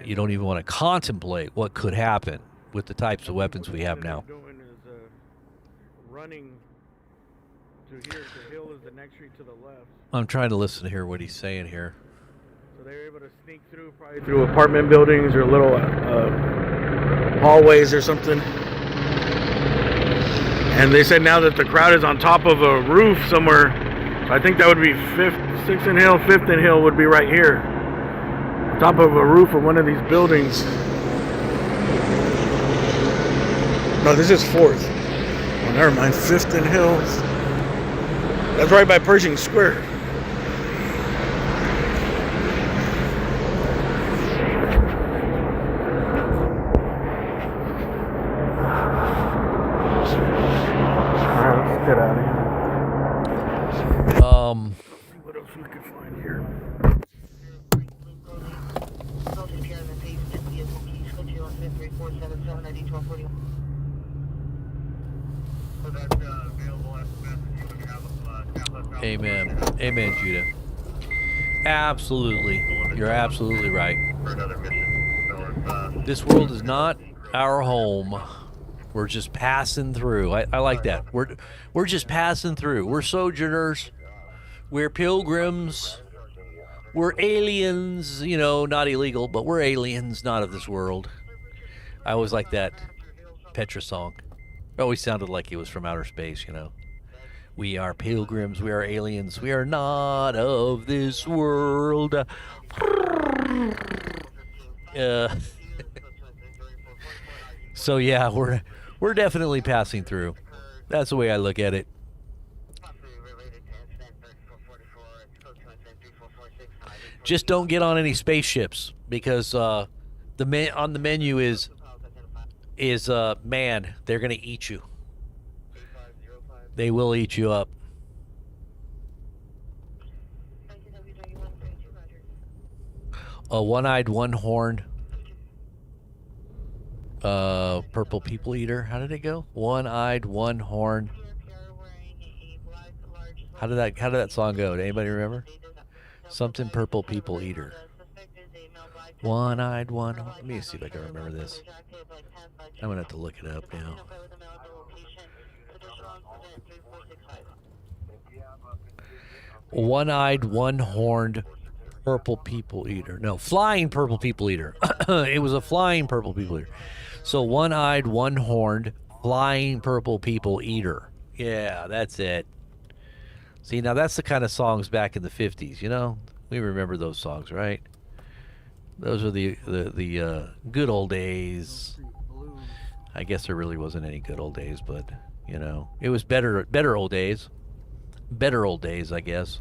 you don't even want to contemplate what could happen with the types of weapons we have now. Running to here, the hill is the next street to the left. I'm trying to listen to hear what he's saying here. So they were able to sneak through, probably through apartment buildings or little hallways or something. And they said now that the crowd is on top of a roof somewhere, so I think that would be 6th and Hill, 5th and Hill would be right here. On top of a roof of one of these buildings. No, this is 4th. Oh, never mind, 5th and Hill. That's right by Pershing Square. Alright, let's get out of here. What else we could find here? Amen. Amen, Judah. Absolutely. You're absolutely right. This world is not our home. We're just passing through. I like that. We're just passing through. We're sojourners. We're pilgrims. We're aliens, not illegal, but we're aliens, not of this world. I always like that Petra song. It always sounded like it was from outer space, We are pilgrims, we are aliens, we are not of this world. So yeah, we're definitely passing through. That's the way I look at it. Just don't get on any spaceships, because on the menu is man. They're gonna eat you. They will eat you up. A one-eyed, one-horned purple people eater. How did it go? One-eyed, one-horned. How did that song go? Did anybody remember? Something purple people eater. One-eyed, one. Let me see if I can remember this. I'm gonna have to look it up now. One-eyed, one-horned purple people eater. No, flying purple people eater. It was a flying purple people eater. So one-eyed, one-horned, flying purple people eater. Yeah, that's it. See, now that's the kind of songs back in the 50s, We remember those songs, right? Those are the good old days. I guess there really wasn't any good old days, but, it was better old days. Better old days, I guess.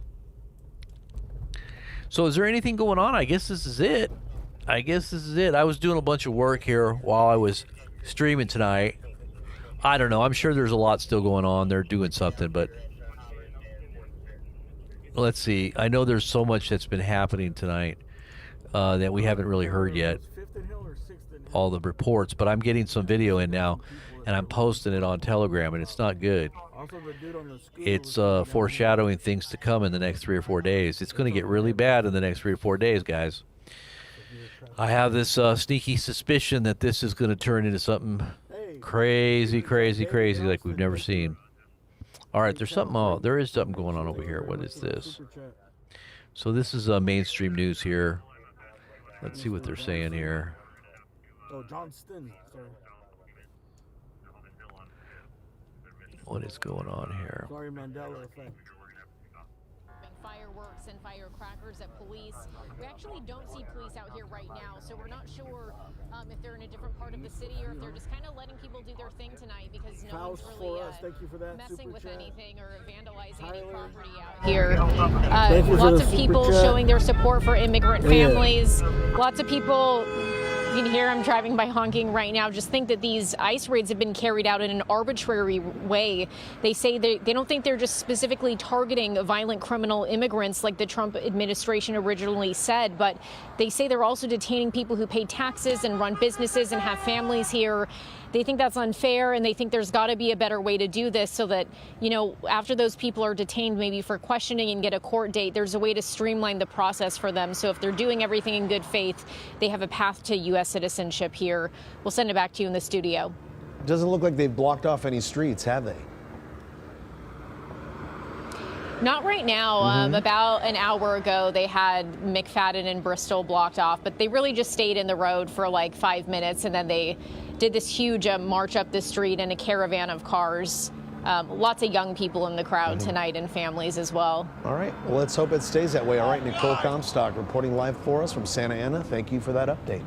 So is there anything going on? I guess this is it. I was doing a bunch of work here while I was streaming tonight. I don't know. I'm sure there's a lot still going on. They're doing something, but let's see. I know there's so much that's been happening tonight that we haven't really heard yet. All the reports, but I'm getting some video in now, and I'm posting it on Telegram, and it's not good. It's foreshadowing things to come in the next 3 or 4 days. It's going to get really bad in the next 3 or 4 days, guys. I have this sneaky suspicion that this is going to turn into something crazy like we've never seen. All right, there is something going on over here. What is this? So this is mainstream news here. Let's see what they're saying here. Oh, Johnston, sorry. What is going on here? Sorry, Mandela effect. Fireworks and firecrackers at police. We actually don't see police out here right now, so we're not sure if they're in a different part of the city or if they're just kind of letting people do their thing tonight because no one's really messing with anything or vandalizing any property out here. Lots of people showing their support for immigrant families. Lots of people. You can hear I'm driving by honking right now. Just think that these ICE raids have been carried out in an arbitrary way. They say they don't think they're just specifically targeting violent criminal immigrants like the Trump administration originally said, but they say they're also detaining people who pay taxes and run businesses and have families here. They think that's unfair, and they think there's got to be a better way to do this so that, you know, after those people are detained maybe for questioning and get a court date, there's a way to streamline the process for them. So if they're doing everything in good faith, they have a path to U.S. citizenship here. We'll send it back to you in the studio. It doesn't look like they've blocked off any streets, have they? Not right now. About an hour ago, they had McFadden and Bristol blocked off, but they really just stayed in the road for like 5 minutes, and then they did this huge march up the street in a caravan of cars. Lots of young people in the crowd tonight and families as well. All right. Well, let's hope it stays that way. All right, Nicole Comstock reporting live for us from Santa Ana. Thank you for that update.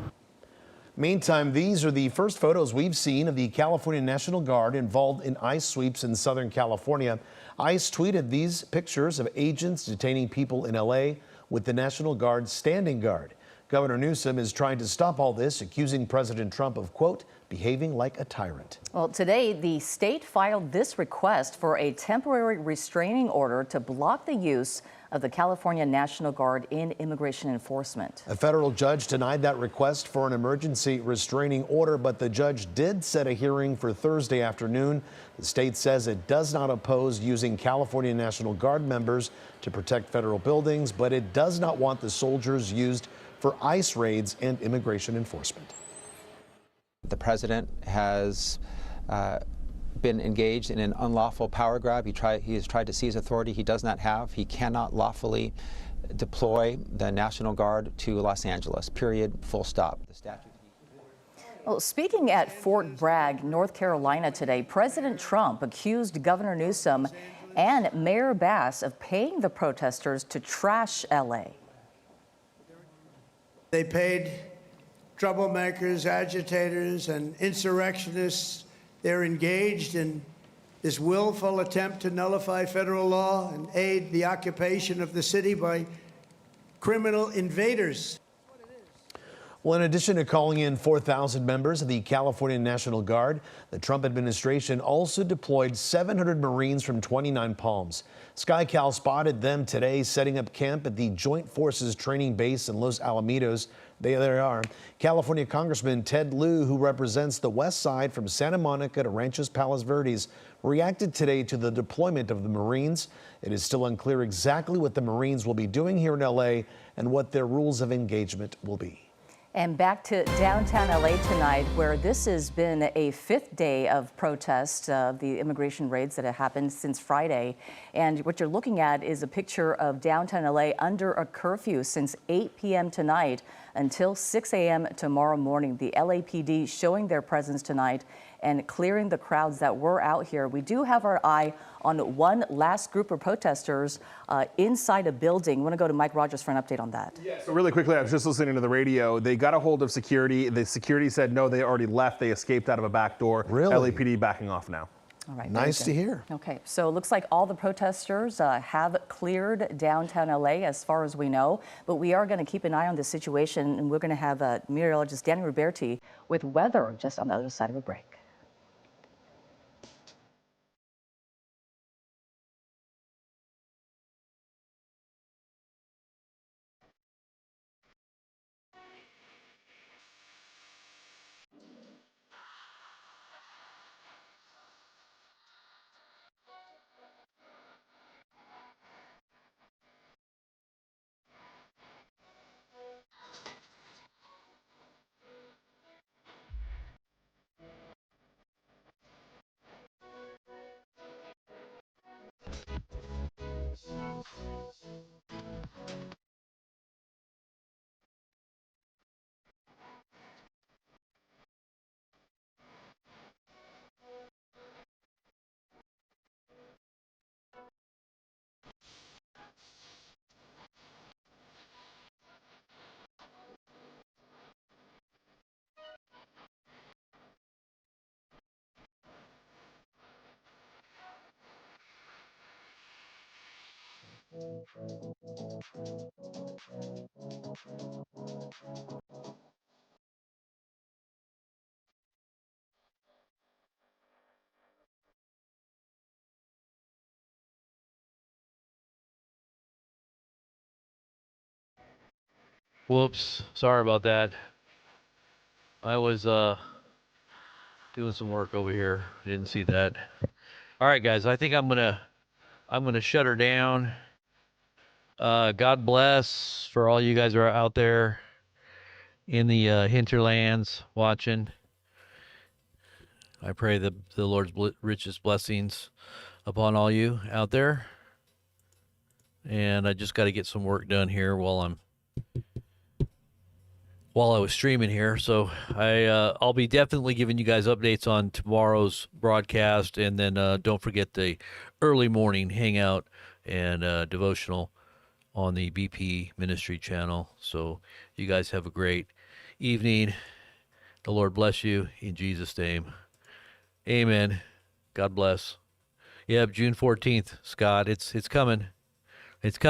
Meantime, these are the first photos we've seen of the California National Guard involved in ICE sweeps in Southern California. ICE tweeted these pictures of agents detaining people in LA with the National Guard standing guard. Governor Newsom is trying to stop all this, accusing President Trump of, quote, behaving like a tyrant. Well, today, the state filed this request for a temporary restraining order to block the use of the California National Guard in immigration enforcement. A federal judge denied that request for an emergency restraining order, but the judge did set a hearing for Thursday afternoon. The state says it does not oppose using California National Guard members to protect federal buildings, but it does not want the soldiers used for ICE raids and immigration enforcement. The president has been engaged in an unlawful power grab. He has tried to seize authority he does not have. He cannot lawfully deploy the National Guard to Los Angeles, period, full stop. The statute. Well, speaking at Fort Bragg, North Carolina today, President Trump accused Governor Newsom and Mayor Bass of paying the protesters to trash L.A. They paid troublemakers, agitators, and insurrectionists. They're engaged in this willful attempt to nullify federal law and aid the occupation of the city by criminal invaders. Well, in addition to calling in 4,000 members of the California National Guard, the Trump administration also deployed 700 Marines from 29 Palms. SkyCal spotted them today setting up camp at the Joint Forces Training Base in Los Alamitos. There they are. California Congressman Ted Lieu, who represents the West Side from Santa Monica to Ranchos Palos Verdes, reacted today to the deployment of the Marines. It is still unclear exactly what the Marines will be doing here in LA and what their rules of engagement will be. And back to downtown LA tonight, where this has been a fifth day of protest of the immigration raids that have happened since Friday. And what you're looking at is a picture of downtown LA under a curfew since 8 p.m. tonight until 6 a.m. tomorrow morning. The LAPD showing their presence tonight and clearing the crowds that were out here. We do have our eye on one last group of protesters inside a building. I want to go to Mike Rogers for an update on that. Yeah, so really quickly, I was just listening to the radio. They got a hold of security. The security said no, they already left. They escaped out of a back door. Really? LAPD backing off now. All right. Nice to hear. Okay, so it looks like all the protesters have cleared downtown LA as far as we know, but we are going to keep an eye on this situation, and we're going to have meteorologist Danny Roberti with weather just on the other side of a break. Whoops. Sorry about that. I was doing some work over here. Didn't see that. All right, guys. I think I'm gonna shut her down. God bless for all you guys who are out there in the hinterlands watching. I pray the Lord's richest blessings upon all you out there. And I just got to get some work done here while I was streaming here. So I'll be definitely giving you guys updates on tomorrow's broadcast, and then don't forget the early morning hangout and devotional on the BP Ministry channel. So you guys have a great evening. The Lord bless you in Jesus' name. Amen. God bless. Yep, June 14th, Scott. It's coming. It's coming.